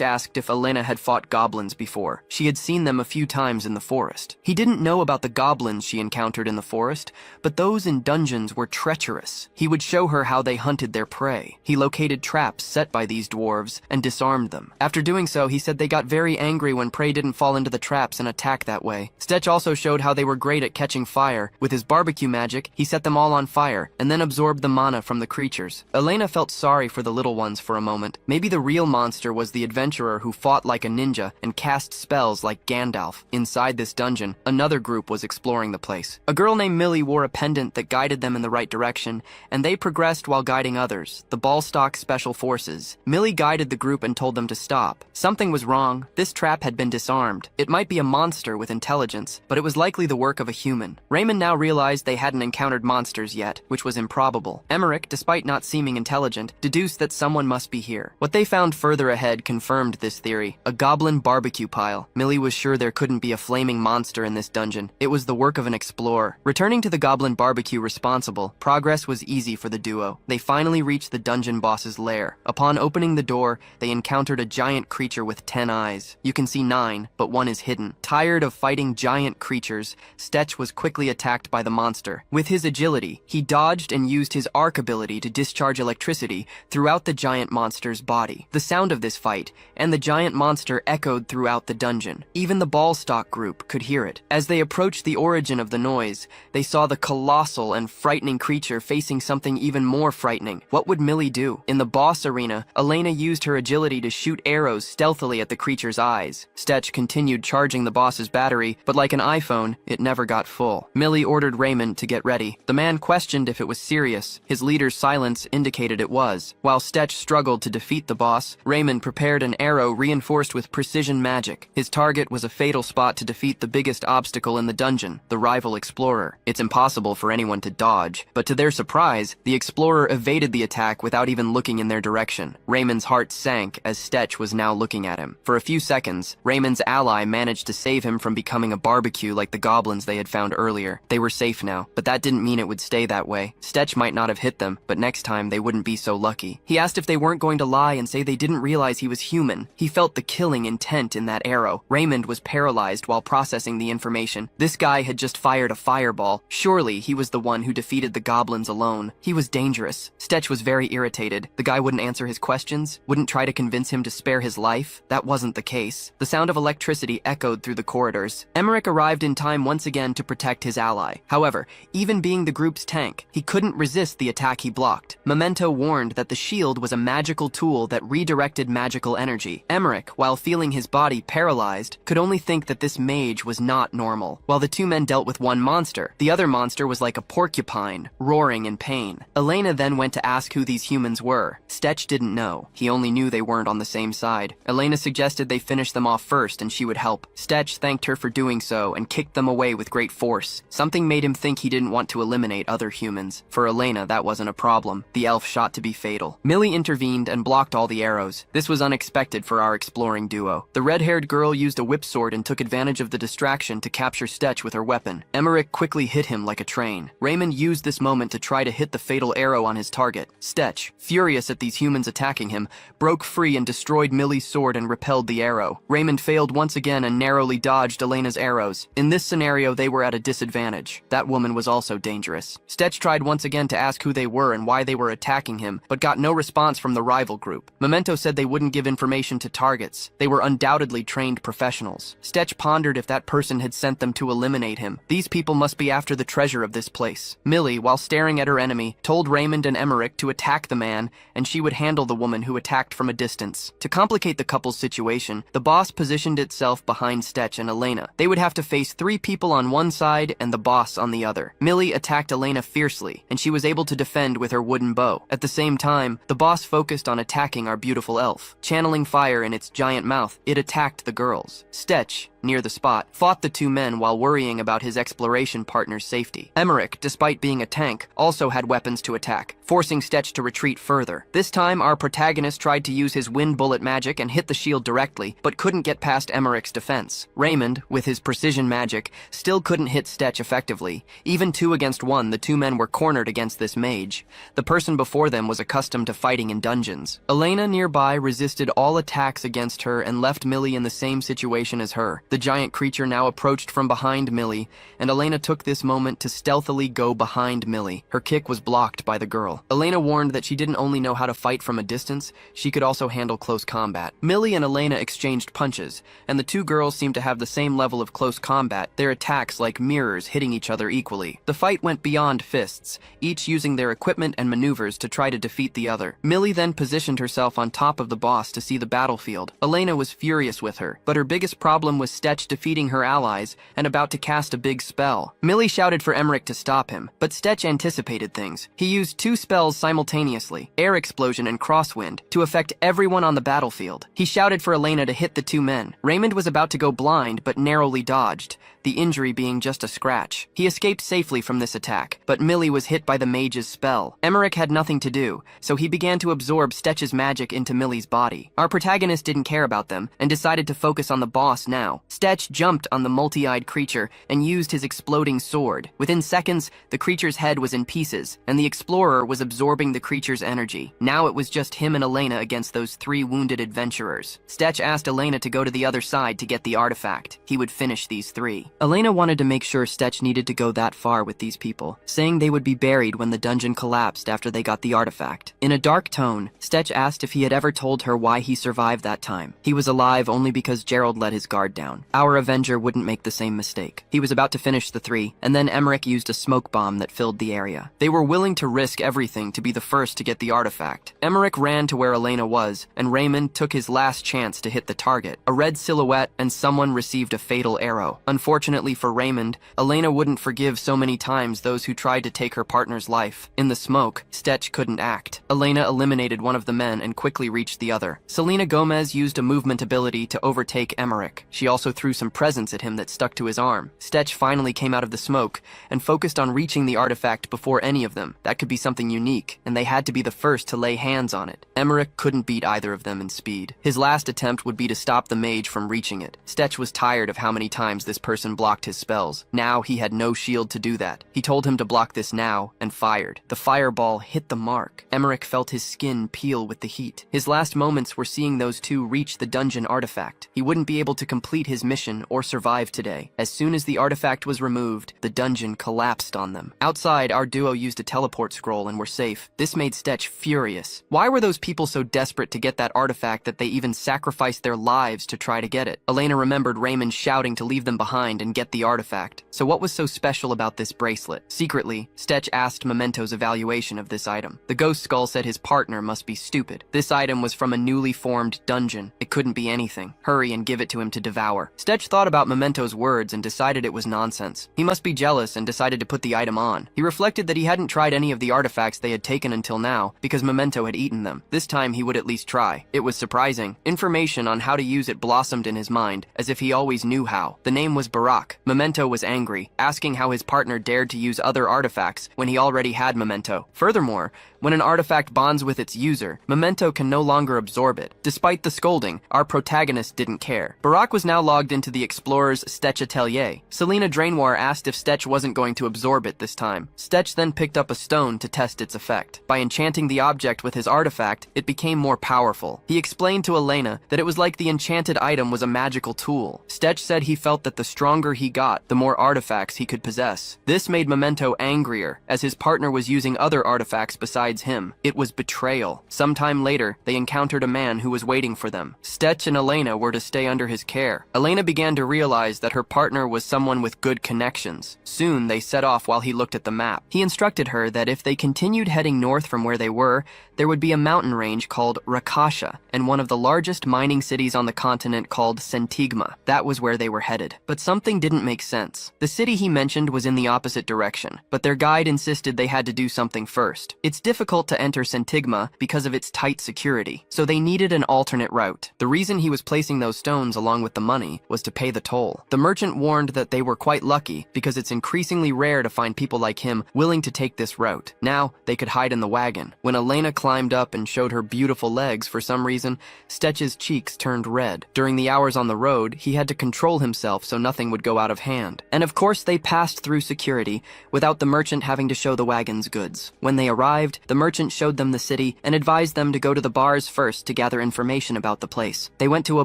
asked if Elena had fought goblins before. She had seen them a few times in the forest. He didn't know about the goblins she encountered in the forest, but those in dungeons were treacherous. He would show her how they hunted their prey. He located traps set by these dwarves and disarmed them. After doing so, he said they got very angry when prey didn't fall into the traps and attack that way. Stetch also showed how they were great at catching fire. With his barbecue magic, he set them all on fire and then absorbed the mana from the creatures. Elena felt sorry for the little ones for a moment. Maybe the real monster was the adventurer who fought like a ninja and cast spells like Gandalf. Inside this dungeon, another group was exploring the place. A girl named Millie wore a pendant that guided them in the right direction, and they progressed while guiding others, the Ballstock Special Forces. Millie guided the group and told them to stop. Something was wrong. This trap had been disarmed. It might be a monster with intelligence, but it was likely the work of a human. Raymond now realized they hadn't encountered monsters yet, which was improbable. Emmerich, despite not seeming intelligent, deduced that someone must be here. What they found further ahead confirmed this theory. A goblin barbecue pile. Millie was sure there couldn't be a flaming monster in this dungeon. It was the work of an explorer. Returning to the goblin barbecue responsible, progress was easy for the duo. They finally reached the dungeon boss's lair. Upon opening the door, they encountered a giant creature with 10 eyes. You can see 9, but one is hidden. Tired of fighting giant creatures, Stetch was quickly attacked by the monster. With his agility, he dodged and used his arc ability to discharge electricity throughout the giant monster's body. The sound of this fight and the giant monster echoed throughout the dungeon. Even the Ballstock group could hear it. As they approached the origin of the noise, they saw the colossal and frightening creature facing something even more frightening. What would Millie do? In the boss arena, Elena used her agility to shoot arrows stealthily at the creature's eyes. Stetch continued charging the boss's battery, but like an iPhone, it never got full. Millie ordered Raymond to get ready. The man questioned if it was serious. His leader's silence indicated it was. While Stetch struggled to defeat the boss, Raymond prepared an arrow reinforced with precision magic. His target was a fatal spot to defeat the biggest obstacle in the dungeon, the rival explorer. It's impossible for anyone to dodge, but to their surprise, the explorer evaded the attack without even looking in their direction. Raymond's heart sank as Stetch was now looking at him. For a few seconds, Raymond's ally managed to save him from becoming a barbecue like the goblins they had found earlier. They were safe now, but that didn't mean it would stay that way. Stetch might not have hit them, but next time they wouldn't be so lucky. He asked if they weren't going to lie and say they didn't realize he was human. He felt the killing intent in that arrow. Raymond was paralyzed while processing the information. This guy had just fired a fireball. Surely he was the one who defeated the goblins alone. He was dangerous. Stetch was very irritated. The guy wouldn't answer his questions, wouldn't try to convince him to spare his life. That wasn't the case. The sound of electricity echoed through the corridors. Emmerich arrived in time once again to protect his ally. However, even being the group's tank, he couldn't resist the attack he blocked. Memento warned that the shield was a magical tool that redirected magical energy. Emmerich, while feeling his body paralyzed, could only think that this mage was not normal. While the two men dealt with one monster, the other monster was like a porcupine, roaring in pain. Elena Elena then went to ask who these humans were. Stetch didn't know. He only knew they weren't on the same side. Elena suggested they finish them off first and she would help. Stetch thanked her for doing so and kicked them away with great force. Something made him think he didn't want to eliminate other humans. For Elena, that wasn't a problem. The elf shot to be fatal. Millie intervened and blocked all the arrows. This was unexpected for our exploring duo. The red-haired girl used a whip sword and took advantage of the distraction to capture Stetch with her weapon. Emmerich quickly hit him like a train. Raymond used this moment to try to hit the fatal arrow on his target. Stetch, furious at these humans attacking him, broke free and destroyed Millie's sword and repelled the arrow. Raymond failed once again and narrowly dodged Elena's arrows. In this scenario, they were at a disadvantage. That woman was also dangerous. Stetch tried once again to ask who they were and why they were attacking him, but got no response from the rival group. Memento said they wouldn't give information to targets. They were undoubtedly trained professionals. Stetch pondered if that person had sent them to eliminate him. These people must be after the treasure of this place. Millie, while staring at her enemy, told Raymond and Emmerich to attack the man, and she would handle the woman who attacked from a distance. To complicate the couple's situation, the boss positioned itself behind Stetch and Elena. They would have to face 3 people on one side and the boss on the other. Millie attacked Elena fiercely, and she was able to defend with her wooden bow. At the same time, the boss focused on attacking our beautiful elf. Channeling fire in its giant mouth, it attacked the girls. Stetch, near the spot, fought the 2 men while worrying about his exploration partner's safety. Emmerich, despite being a tank, also had weapons to attack, forcing Stetch to retreat further. This time, our protagonist tried to use his wind bullet magic and hit the shield directly, but couldn't get past Emmerich's defense. Raymond, with his precision magic, still couldn't hit Stetch effectively. Even 2 against 1, the 2 men were cornered against this mage. The person before them was accustomed to fighting in dungeons. Elena, nearby, resisted all attacks against her and left Millie in the same situation as her. The giant creature now approached from behind Millie, and Elena took this moment to stealthily go behind Millie. Her kick was blocked by the girl. Elena warned that she didn't only know how to fight from a distance, she could also handle close combat. Millie and Elena exchanged punches, and the 2 girls seemed to have the same level of close combat, their attacks like mirrors hitting each other equally. The fight went beyond fists, each using their equipment and maneuvers to try to defeat the other. Millie then positioned herself on top of the boss to see the battlefield. Elena was furious with her, but her biggest problem was Stetch defeating her allies and about to cast a big spell. Millie shouted for Emmerich to stop him, but Stetch anticipated things. He used 2 spells simultaneously, Air Explosion and Crosswind, to affect everyone on the battlefield. He shouted for Elena to hit the 2 men. Raymond was about to go blind, but narrowly dodged, the injury being just a scratch. He escaped safely from this attack, but Millie was hit by the mage's spell. Emmerich had nothing to do, so he began to absorb Stetch's magic into Millie's body. Our protagonist didn't care about them, and decided to focus on the boss now. Stetch jumped on the multi-eyed creature and used his exploding sword. Within seconds, the creature's head was in pieces, and the explorer was absorbing the creature's energy. Now it was just him and Elena against those 3 wounded adventurers. Stetch asked Elena to go to the other side to get the artifact. He would finish these 3. Elena wanted to make sure Stetch needed to go that far with these people, saying they would be buried when the dungeon collapsed after they got the artifact. In a dark tone, Stetch asked if he had ever told her why he survived that time. He was alive only because Gerald let his guard down. Our Avenger wouldn't make the same mistake. He was about to finish the 3, and then Emmerich used a smoke bomb that filled the area. They were willing to risk everything to be the first to get the artifact. Emmerich ran to where Elena was, and Raymond took his last chance to hit the target. A red silhouette and someone received a fatal arrow. Unfortunately for Raymond, Elena wouldn't forgive so many times those who tried to take her partner's life. In the smoke, Stetch couldn't act. Elena eliminated one of the men and quickly reached the other. Selena Gomez used a movement ability to overtake Emmerich. She also threw some presents at him that stuck to his arm. Stetch finally came out of the smoke and focused on reaching the artifact before any of them. That could be something unique, and they had to be the first to lay hands on it. Emmerich couldn't beat either of them in speed. His last attempt would be to stop the mage from reaching it. Stetch was tired of how many times this person blocked his spells. Now he had no shield to do that. He told him to block this now and fired. The fireball hit the mark. Emmerich felt his skin peel with the heat. His last moments were seeing those 2 reach the dungeon artifact. He wouldn't be able to complete his mission or survive today. As soon as the artifact was removed, the dungeon collapsed on them. Outside, our duo used a teleport scroll and were safe. This made Stetch furious. Why were those people so desperate to get that artifact that they even sacrificed their lives to try to get it? Elena remembered Raymond shouting to leave them behind and and get the artifact. So what was so special about this bracelet? Secretly, Stetch asked Memento's evaluation of this item. The ghost skull said his partner must be stupid. This item was from a newly formed dungeon. It couldn't be anything. Hurry and give it to him to devour. Stetch thought about Memento's words and decided it was nonsense. He must be jealous and decided to put the item on. He reflected that he hadn't tried any of the artifacts they had taken until now because Memento had eaten them. This time he would at least try. It was surprising. Information on how to use it blossomed in his mind, as if he always knew how. The name was Barak. Memento was angry, asking how his partner dared to use other artifacts when he already had Memento. Furthermore, when an artifact bonds with its user, Memento can no longer absorb it. Despite the scolding, our protagonist didn't care. Barak was now logged into the explorer's Stetch atelier. Selena Drainoir asked if Stetch wasn't going to absorb it this time. Stetch then picked up a stone to test its effect. By enchanting the object with his artifact, it became more powerful. He explained to Elena that it was like the enchanted item was a magical tool. Stetch said he felt that the stronger he got, the more artifacts he could possess. This made Memento angrier, as his partner was using other artifacts besides him. It was betrayal. Sometime later, they encountered a man who was waiting for them. Stetch and Elena were to stay under his care. Elena began to realize that her partner was someone with good connections. Soon, they set off while he looked at the map. He instructed her that if they continued heading north from where they were, there would be a mountain range called Rakasha, and one of the largest mining cities on the continent called Sentigma. That was where they were headed. But something didn't make sense. The city he mentioned was in the opposite direction, but their guide insisted they had to do something first. It's difficult to enter Sentigma because of its tight security, so they needed an alternate route. The reason he was placing those stones along with the money was to pay the toll. The merchant warned that they were quite lucky because it's increasingly rare to find people like him willing to take this route. Now, they could hide in the wagon. When Elena climbed up and showed her beautiful legs, for some reason, Stetch's cheeks turned red. During the hours on the road, he had to control himself so nothing would go out of hand. And of course, they passed through security without the merchant having to show the wagon's goods. When they arrived, the merchant showed them the city and advised them to go to the bars first to gather information about the place. They went to a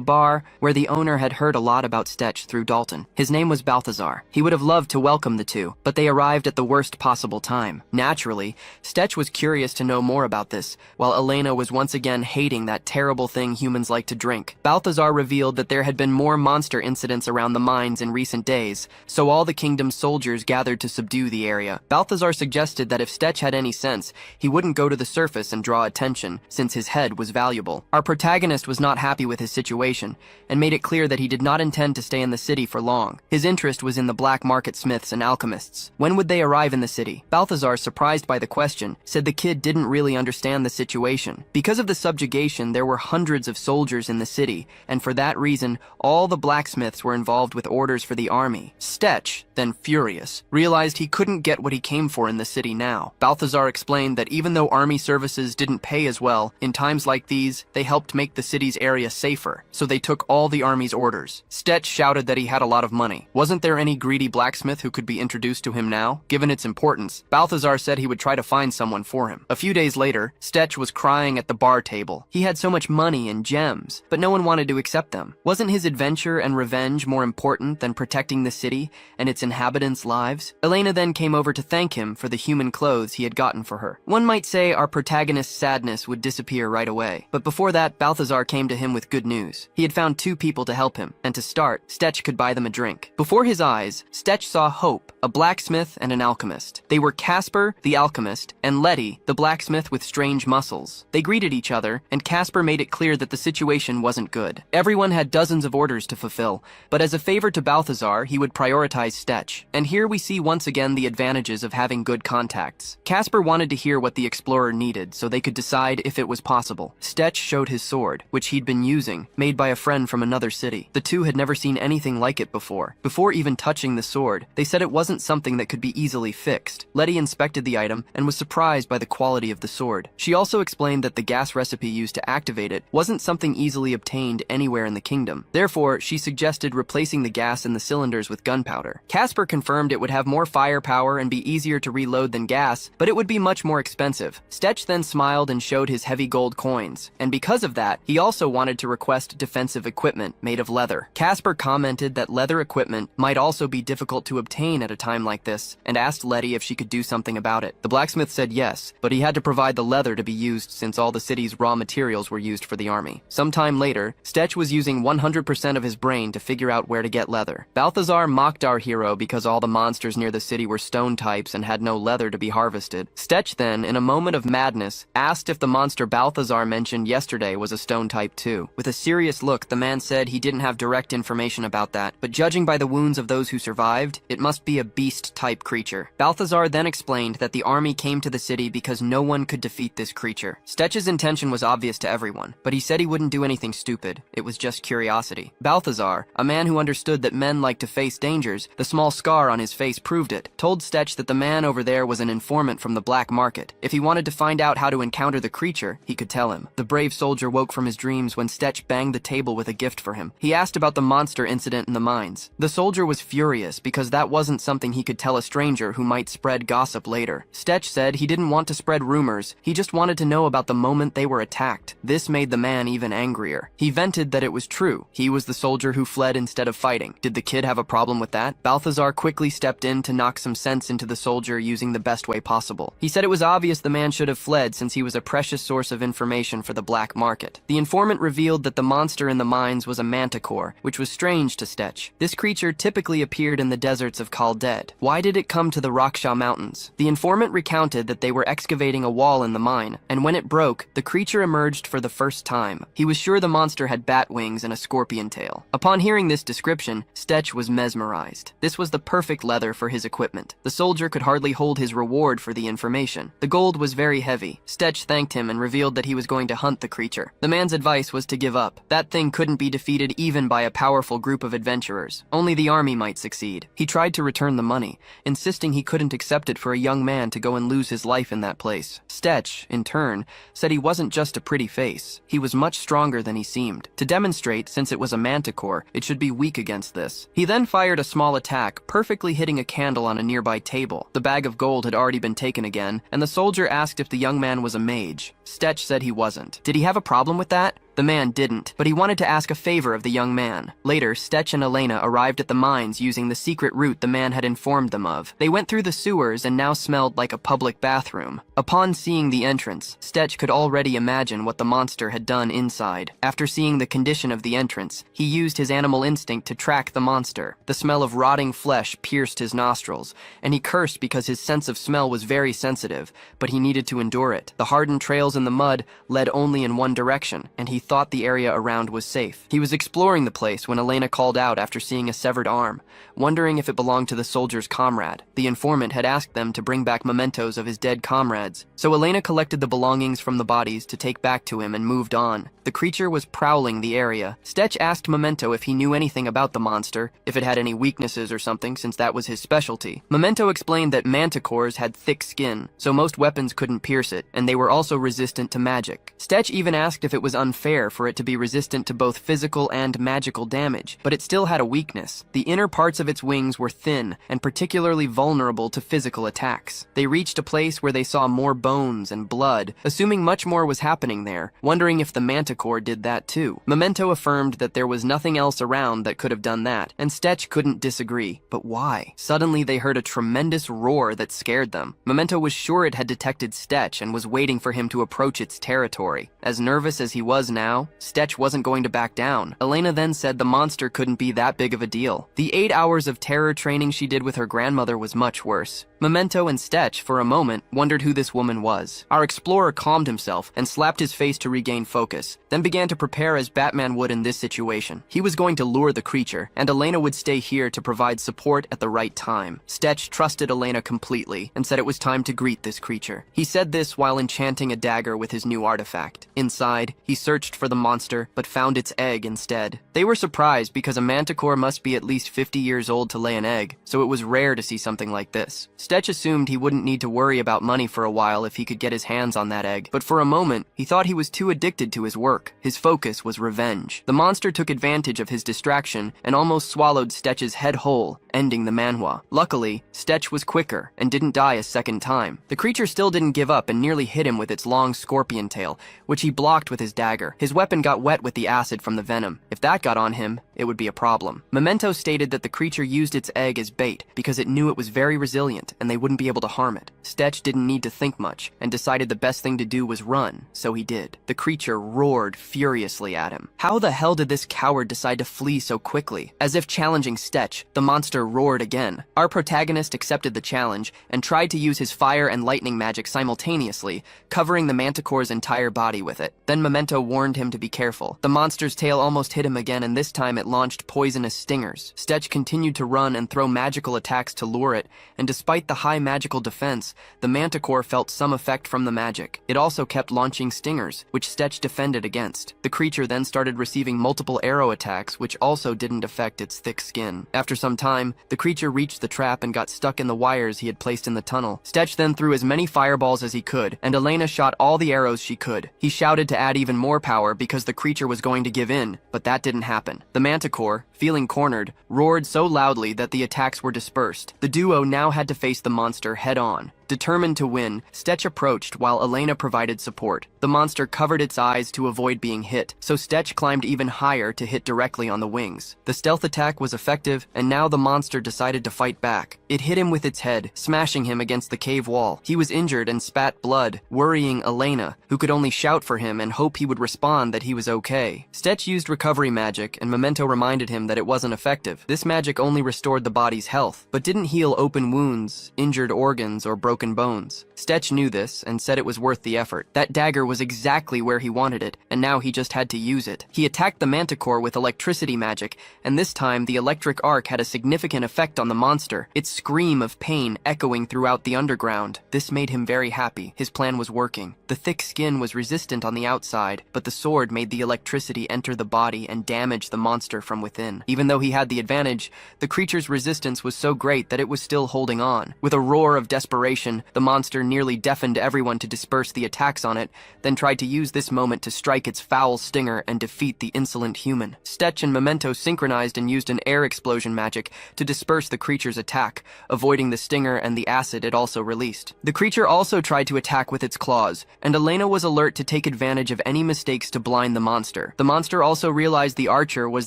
bar where the owner had heard a lot about Stetch through Dalton. His name was Balthazar. He would have loved to welcome the two, but they arrived at the worst possible time. Naturally, Stetch was curious to know more about this, while Elena was once again hating that terrible thing humans like to drink. Balthazar revealed that there had been more monster incidents around the mines in recent days, so all the kingdom's soldiers gathered to subdue the area. Balthazar suggested that if Stetch had any sense, he wouldn't go to the surface and draw attention, since his head was valuable. Our protagonist was not happy with his situation, and made it clear that he did not intend to stay in the city for long. His interest was in the black market smiths and alchemists. When would they arrive in the city? Balthazar, surprised by the question, said the kid didn't really understand the situation. Because of the subjugation, there were hundreds of soldiers in the city, and for that reason, all the blacksmiths were involved with orders for the army. Stetch, then furious, realized he couldn't get what he came for in the city now. Balthazar explained that even though army services didn't pay as well, in times like these, they helped make the city's area safer, so they took all the army's orders. Stetch shouted that he had a lot of money. Wasn't there any greedy blacksmith who could be introduced to him now? Given its importance, Balthazar said he would try to find someone for him. A few days later, Stetch was crying at the bar table. He had so much money and gems, but no one wanted to accept them. Wasn't his adventure and revenge more important than protecting the city and its inhabitants' lives? Elena then came over to thank him for the human clothes he had gotten for her. One might say our protagonist's sadness would disappear right away. But before that, Balthazar came to him with good news. He had found 2 people to help him, and to start, Stetch could buy them a drink. Before his eyes, Stetch saw Hope, a blacksmith and an alchemist. They were Casper, the alchemist, and Letty, the blacksmith with strange muscles. They greeted each other, and Casper made it clear that the situation wasn't good. Everyone had dozens of orders to fulfill, but as a favor to Balthazar, he would prioritize Stetch. And here we see once again the advantages of having good contacts. Casper wanted to hear what the explorer needed so they could decide if it was possible. Stetch showed his sword, which he'd been using, made by a friend from another city. The two had never seen anything like it before. Before even touching the sword, they said it wasn't something that could be easily fixed. Letty inspected the item and was surprised by the quality of the sword. She also explained that the gas recipe used to activate it wasn't something easily obtained anywhere in the kingdom. Therefore, she suggested replacing the gas in the cylinders with gunpowder. Casper confirmed it would have more firepower and be easier to reload than gas, but it would be much more expensive expensive. Stetch then smiled and showed his heavy gold coins, and because of that, he also wanted to request defensive equipment made of leather. Casper commented that leather equipment might also be difficult to obtain at a time like this, and asked Letty if she could do something about it. The blacksmith said yes, but he had to provide the leather to be used since all the city's raw materials were used for the army. Sometime later, Stetch was using 100% of his brain to figure out where to get leather. Balthazar mocked our hero because all the monsters near the city were stone types and had no leather to be harvested. Stetch then, in a moment of madness, asked if the monster Balthazar mentioned yesterday was a stone type too. With a serious look, the man said he didn't have direct information about that, but judging by the wounds of those who survived, it must be a beast-type creature. Balthazar then explained that the army came to the city because no one could defeat this creature. Stetch's intention was obvious to everyone, but he said he wouldn't do anything stupid. It was just curiosity. Balthazar, a man who understood that men like to face dangers, the small scar on his face proved it, told Stetch that the man over there was an informant from the black market. If he wanted to find out how to encounter the creature, he could tell him. The brave soldier woke from his dreams when Stetch banged the table with a gift for him. He asked about the monster incident in the mines. The soldier was furious because that wasn't something he could tell a stranger who might spread gossip later. Stetch said he didn't want to spread rumors, he just wanted to know about the moment they were attacked. This made the man even angrier. He vented that it was true. He was the soldier who fled instead of fighting. Did the kid have a problem with that? Balthazar quickly stepped in to knock some sense into the soldier using the best way possible. He said it was obvious the man should have fled since he was a precious source of information for the black market. The informant revealed that the monster in the mines was a manticore, which was strange to Stetch. This creature typically appeared in the deserts of Kalded. Why did it come to the Raksha Mountains? The informant recounted that they were excavating a wall in the mine, and when it broke, the creature emerged for the first time. He was sure the monster had bat wings and a scorpion tail. Upon hearing this description, Stetch was mesmerized. This was the perfect leather for his equipment. The soldier could hardly hold his reward for the information. The gold was very heavy. Stetch thanked him and revealed that he was going to hunt the creature. The man's advice was to give up. That thing couldn't be defeated even by a powerful group of adventurers. Only the army might succeed. He tried to return the money, insisting he couldn't accept it for a young man to go and lose his life in that place. Stetch, in turn, said he wasn't just a pretty face. He was much stronger than he seemed. To demonstrate, since it was a manticore, it should be weak against this. He then fired a small attack, perfectly hitting a candle on a nearby table. The bag of gold had already been taken again, and the soldier asked if the young man was a mage. Stetch said he wasn't. Did he have a problem with that? The man didn't, but he wanted to ask a favor of the young man. Later, Stetch and Elena arrived at the mines using the secret route the man had informed them of. They went through the sewers and now smelled like a public bathroom. Upon seeing the entrance, Stetch could already imagine what the monster had done inside. After seeing the condition of the entrance, he used his animal instinct to track the monster. The smell of rotting flesh pierced his nostrils, and he cursed because his sense of smell was very sensitive, but he needed to endure it. The hardened trails in the mud led only in one direction, and he thought the area around was safe. He was exploring the place when Elena called out after seeing a severed arm, wondering if it belonged to the soldier's comrade. The informant had asked them to bring back mementos of his dead comrades, so Elena collected the belongings from the bodies to take back to him and moved on. The creature was prowling the area. Stetch asked Memento if he knew anything about the monster, if it had any weaknesses or something, since that was his specialty. Memento explained that manticores had thick skin, so most weapons couldn't pierce it, and they were also resistant to magic. Stetch even asked if it was unfair for it to be resistant to both physical and magical damage, but it still had a weakness. The inner parts of its wings were thin and particularly vulnerable to physical attacks. They reached a place where they saw more bones and blood, assuming much more was happening there, wondering if the manticore did that too. Memento affirmed that there was nothing else around that could have done that, and Stetch couldn't disagree. But why? Suddenly they heard a tremendous roar that scared them. Memento was sure it had detected Stetch and was waiting for him to approach its territory. As nervous as he was now, Stetch wasn't going to back down. Elena then said the monster couldn't be that big of a deal. The 8 hours of terror training she did with her grandmother was much worse. Memento and Stetch, for a moment, wondered who this woman was. Our explorer calmed himself and slapped his face to regain focus, then began to prepare as Batman would in this situation. He was going to lure the creature, and Elena would stay here to provide support at the right time. Stetch trusted Elena completely and said it was time to greet this creature. He said this while enchanting a dagger with his new artifact. Inside, he searched for the monster, but found its egg instead. They were surprised because a manticore must be at least 50 years old to lay an egg, so it was rare to see something like this. Stetch assumed he wouldn't need to worry about money for a while if he could get his hands on that egg, but for a moment, he thought he was too addicted to his work. His focus was revenge. The monster took advantage of his distraction and almost swallowed Stetch's head whole, ending the Manhua. Luckily, Stetch was quicker and didn't die a second time. The creature still didn't give up and nearly hit him with its long scorpion tail, which he blocked with his dagger. His weapon got wet with the acid from the venom. If that got on him, it would be a problem. Memento stated that the creature used its egg as bait because it knew it was very resilient and they wouldn't be able to harm it. Stetch didn't need to think much and decided the best thing to do was run, so he did. The creature roared furiously at him. How the hell did this coward decide to flee so quickly? As if challenging Stetch, the monster roared again. Our protagonist accepted the challenge and tried to use his fire and lightning magic simultaneously, covering the manticore's entire body with it. Then Memento warned him to be careful. The monster's tail almost hit him again, and this time it launched poisonous stingers. Stetch continued to run and throw magical attacks to lure it, and despite the high magical defense, the manticore felt some effect from the magic. It also kept launching stingers, which Stetch defended against. The creature then started receiving multiple arrow attacks, which also didn't affect its thick skin. After some time, the creature reached the trap and got stuck in the wires he had placed in the tunnel. Stetch then threw as many fireballs as he could, and Elena shot all the arrows she could. He shouted to add even more power because the creature was going to give in, but that didn't happen. The manticore, feeling cornered, roared so loudly that the attacks were dispersed. The duo now had to face the monster head-on. Determined to win, Stetch approached while Elena provided support. The monster covered its eyes to avoid being hit, so Stetch climbed even higher to hit directly on the wings. The stealth attack was effective, and now the monster decided to fight back. It hit him with its head, smashing him against the cave wall. He was injured and spat blood, worrying Elena, who could only shout for him and hope he would respond that he was okay. Stetch used recovery magic, and Memento reminded him that it wasn't effective. This magic only restored the body's health, but didn't heal open wounds, injured organs, or broken bones. Stetch knew this and said it was worth the effort. That dagger was exactly where he wanted it, and now he just had to use it. He attacked the manticore with electricity magic, and this time the electric arc had a significant effect on the monster, its scream of pain echoing throughout the underground. This made him very happy. His plan was working. The thick skin was resistant on the outside, but the sword made the electricity enter the body and damage the monster from within. Even though he had the advantage, the creature's resistance was so great that it was still holding on. With a roar of desperation, the monster nearly deafened everyone to disperse the attacks on it, then tried to use this moment to strike its foul stinger and defeat the insolent human. Stetch and Memento synchronized and used an air explosion magic to disperse the creature's attack, avoiding the stinger and the acid it also released. The creature also tried to attack with its claws, and Elena was alert to take advantage of any mistakes to blind the monster. The monster also realized the archer was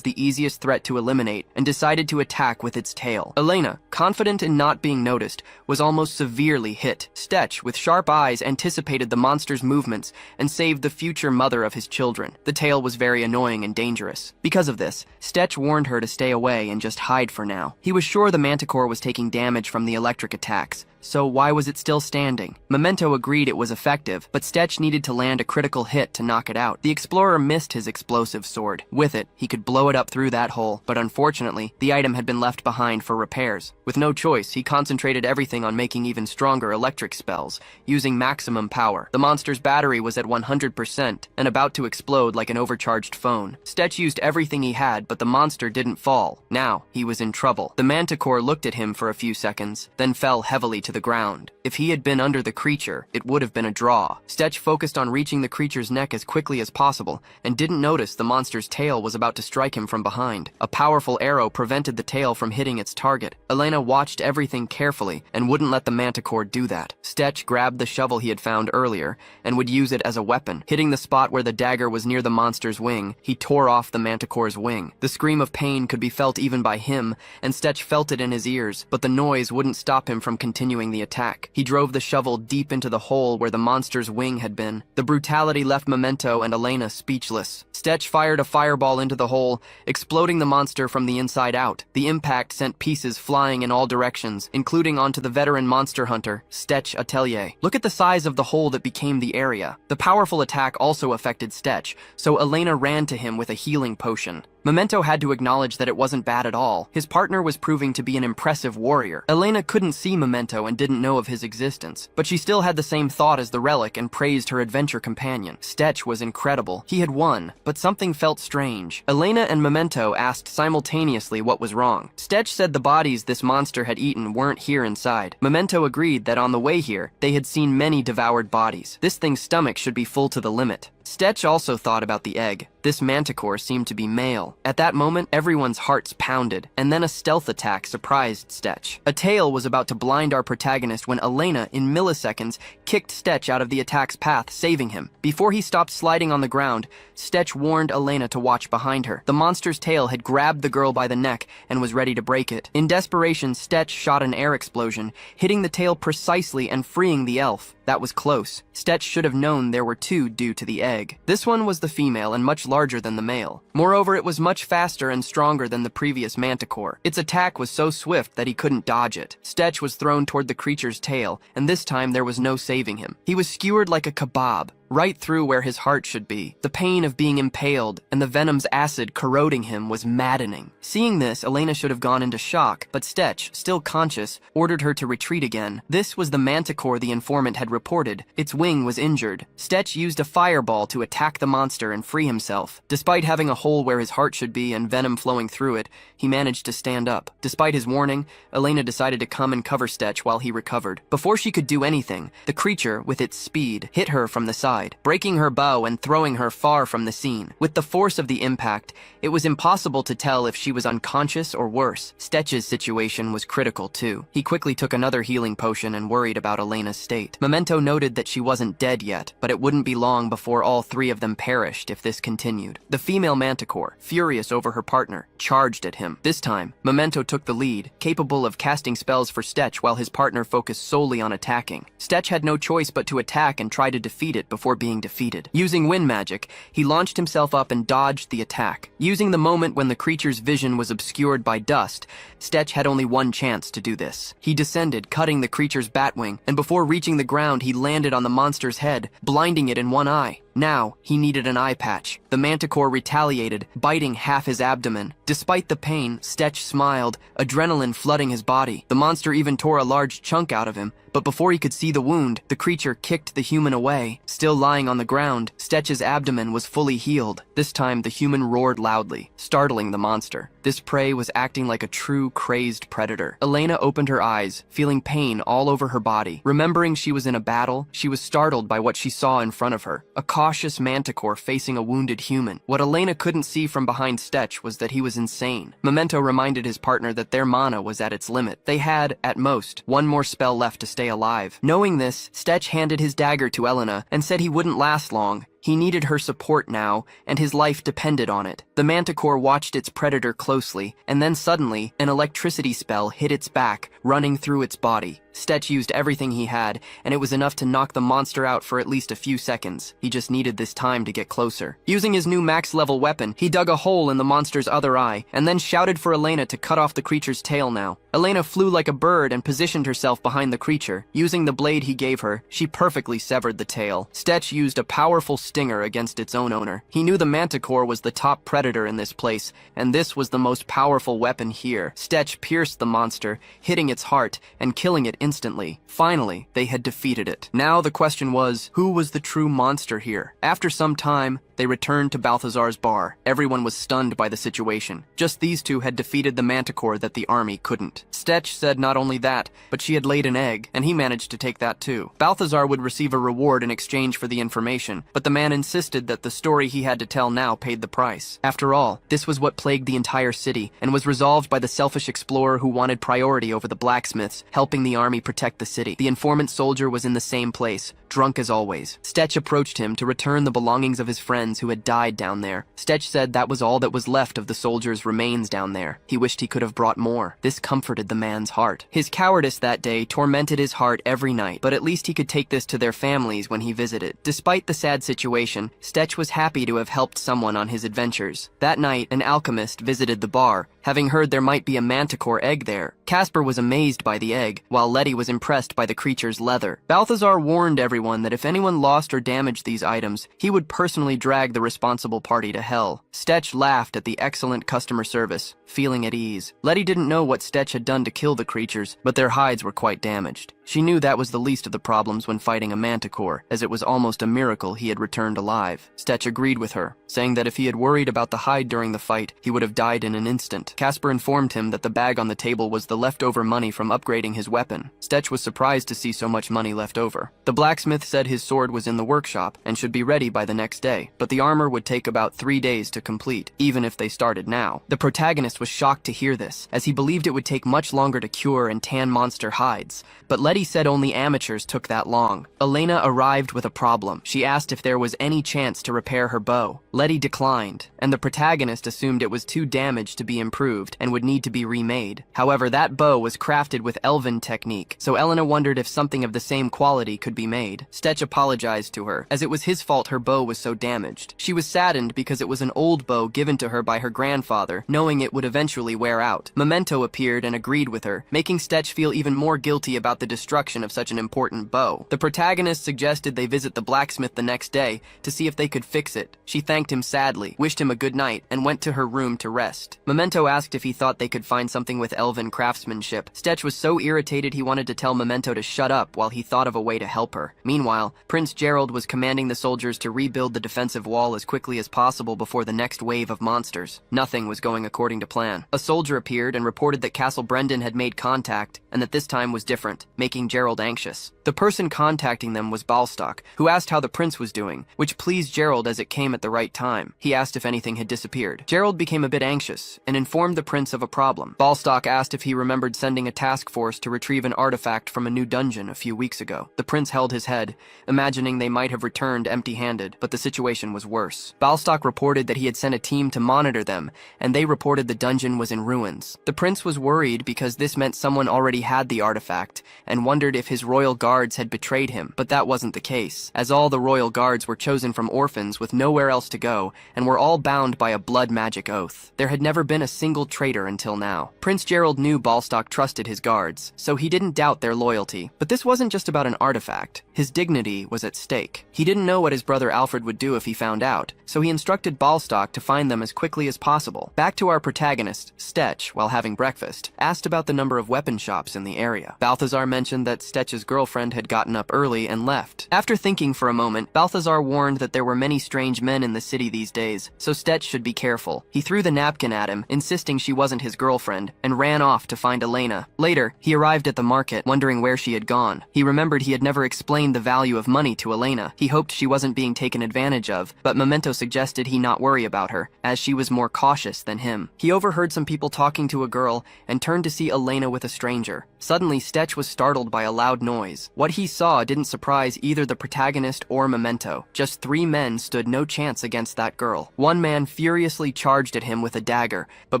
the easiest threat to eliminate, and decided to attack with its tail. Elena, confident in not being noticed, was almost severely hit. Stetch, with sharp eyes, anticipated the monster's movements and saved the future mother of his children. The tail was very annoying and dangerous. Because of this, Stetch warned her to stay away and just hide for now. He was sure the manticore was taking damage from the electric attacks, so why was it still standing? Memento agreed it was effective, but Stetch needed to land a critical hit to knock it out. The explorer missed his explosive sword. With it, he could blow it up through that hole, but unfortunately, the item had been left behind for repairs. With no choice, he concentrated everything on making even stronger electric spells, using maximum power. The monster's battery was at 100% and about to explode like an overcharged phone. Stetch used everything he had, but the monster didn't fall. Now, he was in trouble. The manticore looked at him for a few seconds, then fell heavily to the ground. If he had been under the creature, it would have been a draw. Stetch focused on reaching the creature's neck as quickly as possible, and didn't notice the monster's tail was about to strike him from behind. A powerful arrow prevented the tail from hitting its target. Elena watched everything carefully, and wouldn't let the manticore do that. Stetch grabbed the shovel he had found earlier, and would use it as a weapon. Hitting the spot where the dagger was near the monster's wing, he tore off the manticore's wing. The scream of pain could be felt even by him, and Stetch felt it in his ears, but the noise wouldn't stop him from continuing the attack. He drove the shovel deep into the hole where the monster's wing had been. The brutality left Memento and Elena speechless. Stetch fired a fireball into the hole, exploding the monster from the inside out. The impact sent pieces flying in all directions, including onto the veteran monster hunter, Stetch Atelier. Look at the size of the hole that became the area. The powerful attack also affected Stetch, so Elena ran to him with a healing potion. Memento had to acknowledge that it wasn't bad at all. His partner was proving to be an impressive warrior. Elena couldn't see Memento and didn't know of his existence, but she still had the same thought as the relic and praised her adventure companion. Stetch was incredible. He had won, but something felt strange. Elena and Memento asked simultaneously what was wrong. Stetch said the bodies this monster had eaten weren't here inside. Memento agreed that on the way here, they had seen many devoured bodies. This thing's stomach should be full to the limit. Stetch also thought about the egg. This manticore seemed to be male. At that moment, everyone's hearts pounded, and then a stealth attack surprised Stetch. A tail was about to blind our protagonist when Elena, in milliseconds, kicked Stetch out of the attack's path, saving him. Before he stopped sliding on the ground, Stetch warned Elena to watch behind her. The monster's tail had grabbed the girl by the neck and was ready to break it. In desperation, Stetch shot an air explosion, hitting the tail precisely and freeing the elf. That was close. Stetch should have known there were two due to the egg. This one was the female and much larger than the male. Moreover, it was much faster and stronger than the previous manticore. Its attack was so swift that he couldn't dodge it. Stetch was thrown toward the creature's tail, and this time there was no saving him. He was skewered like a kebab, right through where his heart should be. The pain of being impaled and the venom's acid corroding him was maddening. Seeing this, Elena should have gone into shock, but Stetch, still conscious, ordered her to retreat again. This was the manticore the informant had reported. Its wing was injured. Stetch used a fireball to attack the monster and free himself. Despite having a hole where his heart should be and venom flowing through it, he managed to stand up. Despite his warning, Elena decided to come and cover Stetch while he recovered. Before she could do anything, the creature, with its speed, hit her from the side, breaking her bow and throwing her far from the scene. With the force of the impact, it was impossible to tell if she was unconscious or worse. Stetch's situation was critical too. He quickly took another healing potion and worried about Elena's state. Memento noted that she wasn't dead yet, but it wouldn't be long before all three of them perished if this continued. The female manticore, furious over her partner, charged at him. This time, Memento took the lead, capable of casting spells for Stetch while his partner focused solely on attacking. Stetch had no choice but to attack and try to defeat it before being defeated. Using wind magic, he launched himself up and dodged the attack. Using the moment when the creature's vision was obscured by dust, Stetch had only one chance to do this. He descended, cutting the creature's batwing, and before reaching the ground, he landed on the monster's head, blinding it in one eye. Now, he needed an eye patch. The manticore retaliated, biting half his abdomen. Despite the pain, Stetch smiled, adrenaline flooding his body. The monster even tore a large chunk out of him, but before he could see the wound, the creature kicked the human away. Still lying on the ground, Stetch's abdomen was fully healed. This time, the human roared loudly, startling the monster. This prey was acting like a true crazed predator. Elena opened her eyes, feeling pain all over her body. Remembering she was in a battle, she was startled by what she saw in front of her. A cautious manticore facing a wounded human. What Elena couldn't see from behind Stetch was that he was insane. Memento reminded his partner that their mana was at its limit. They had, at most, one more spell left to stay alive. Knowing this, Stetch handed his dagger to Elena and said he wouldn't last long. He needed her support now, and his life depended on it. The manticore watched its predator closely, and then suddenly, an electricity spell hit its back, running through its body. Stetch used everything he had, and it was enough to knock the monster out for at least a few seconds. He just needed this time to get closer. Using his new max-level weapon, he dug a hole in the monster's other eye, and then shouted for Elena to cut off the creature's tail now. Elena flew like a bird and positioned herself behind the creature. Using the blade he gave her, she perfectly severed the tail. Stetch used a powerful stinger against its own owner. He knew the manticore was the top predator in this place, and this was the most powerful weapon here. Stetch pierced the monster, hitting its heart and killing it instantly. Finally, they had defeated it. Now the question was, who was the true monster here? After some time, they returned to Balthazar's bar. Everyone was stunned by the situation. Just these two had defeated the manticore that the army couldn't. Stetch said not only that, but she had laid an egg, and he managed to take that too. Balthazar would receive a reward in exchange for the information, but the man insisted that the story he had to tell now paid the price. After all, this was what plagued the entire city, and was resolved by the selfish explorer who wanted priority over the blacksmiths, helping the army protect the city. The informant soldier was in the same place, drunk as always. Stetch approached him to return the belongings of his friends who had died down there. Stetch said that was all that was left of the soldiers' remains down there. He wished he could have brought more. This comforted the man's heart. His cowardice that day tormented his heart every night, but at least he could take this to their families when he visited. Despite the sad situation, Stetch was happy to have helped someone on his adventures. That night, an alchemist visited the bar, having heard there might be a manticore egg there. Casper was amazed by the egg, while Letty was impressed by the creature's leather. Balthazar warned everyone that if anyone lost or damaged these items, he would personally drag the responsible party to hell. Stetch laughed at the excellent customer service, feeling at ease. Letty didn't know what Stetch had done to kill the creatures, but their hides were quite damaged. She knew that was the least of the problems when fighting a manticore, as it was almost a miracle he had returned alive. Stetch agreed with her, saying that if he had worried about the hide during the fight, he would have died in an instant. Casper informed him that the bag on the table was the leftover money from upgrading his weapon. Stetch was surprised to see so much money left over. The blacksmith said his sword was in the workshop and should be ready by the next day, but the armor would take about 3 days to complete, even if they started now. The protagonist was shocked to hear this, as he believed it would take much longer to cure and tan monster hides, but Letty said only amateurs took that long. Elena arrived with a problem. She asked if there was any chance to repair her bow. Letty declined, and the protagonist assumed it was too damaged to be improved and would need to be remade. However, that bow was crafted with elven technique, so Elena wondered if something of the same quality could be made. Stetch apologized to her, as it was his fault her bow was so damaged. She was saddened because it was an old bow given to her by her grandfather, knowing it would eventually wear out. Memento appeared and agreed with her, making Stetch feel even more guilty about the destruction of such an important bow. The protagonist suggested they visit the blacksmith the next day to see if they could fix it. She thanked him sadly, wished him a good night, and went to her room to rest. Memento asked if he thought they could find something with elven craftsmanship. Stetch was so irritated he wanted to tell Memento to shut up while he thought of a way to help her. Meanwhile, Prince Gerald was commanding the soldiers to rebuild the defensive wall as quickly as possible before the next wave of monsters. Nothing was going according to plan. A soldier appeared and reported that Castle Brendan had made contact, and that this time was different, making Gerald anxious. The person contacting them was Balstock, who asked how the prince was doing, which pleased Gerald as it came at the right time. He asked if anything had disappeared. Gerald became a bit anxious and informed the prince of a problem. Balstock asked if he remembered sending a task force to retrieve an artifact from a new dungeon a few weeks ago. The prince held his head, imagining they might have returned empty-handed, but the situation was worse. Balstock reported that he had sent a team to monitor them, and they reported the dungeon was in ruins. The prince was worried because this meant someone already had the artifact, and wondered if his royal guards had betrayed him, but that wasn't the case, as all the royal guards were chosen from orphans with nowhere else to go, and were all bound by a blood magic oath. There had never been a single traitor until now. Prince Gerald knew Balstock trusted his guards, so he didn't doubt their loyalty. But this wasn't just about an artifact. His dignity was at stake. He didn't know what his brother Alfred would do if he found out, so he instructed Balstock to find them as quickly as possible. Back to our protagonist, Stetch, while having breakfast, asked about the number of weapon shops in the area. Balthazar mentioned that Stetch's girlfriend had gotten up early and left. After thinking for a moment, Balthazar warned that there were many strange men in the city these days, so Stetch should be careful. He threw the napkin at him, insisting she wasn't his girlfriend, and ran off to find Elena. Later, he arrived at the market, wondering where she had gone. He remembered he had never explained the value of money to Elena. He hoped she wasn't being taken advantage of, but Memento suggested he not worry about her, as she was more cautious than him. He overheard some people talking to a girl, and turned to see Elena with a stranger. Suddenly, Stetch was startled by a loud noise. What he saw didn't surprise either the protagonist or Memento. Just 3 men stood no chance against that girl. One man furiously charged at him with a dagger, but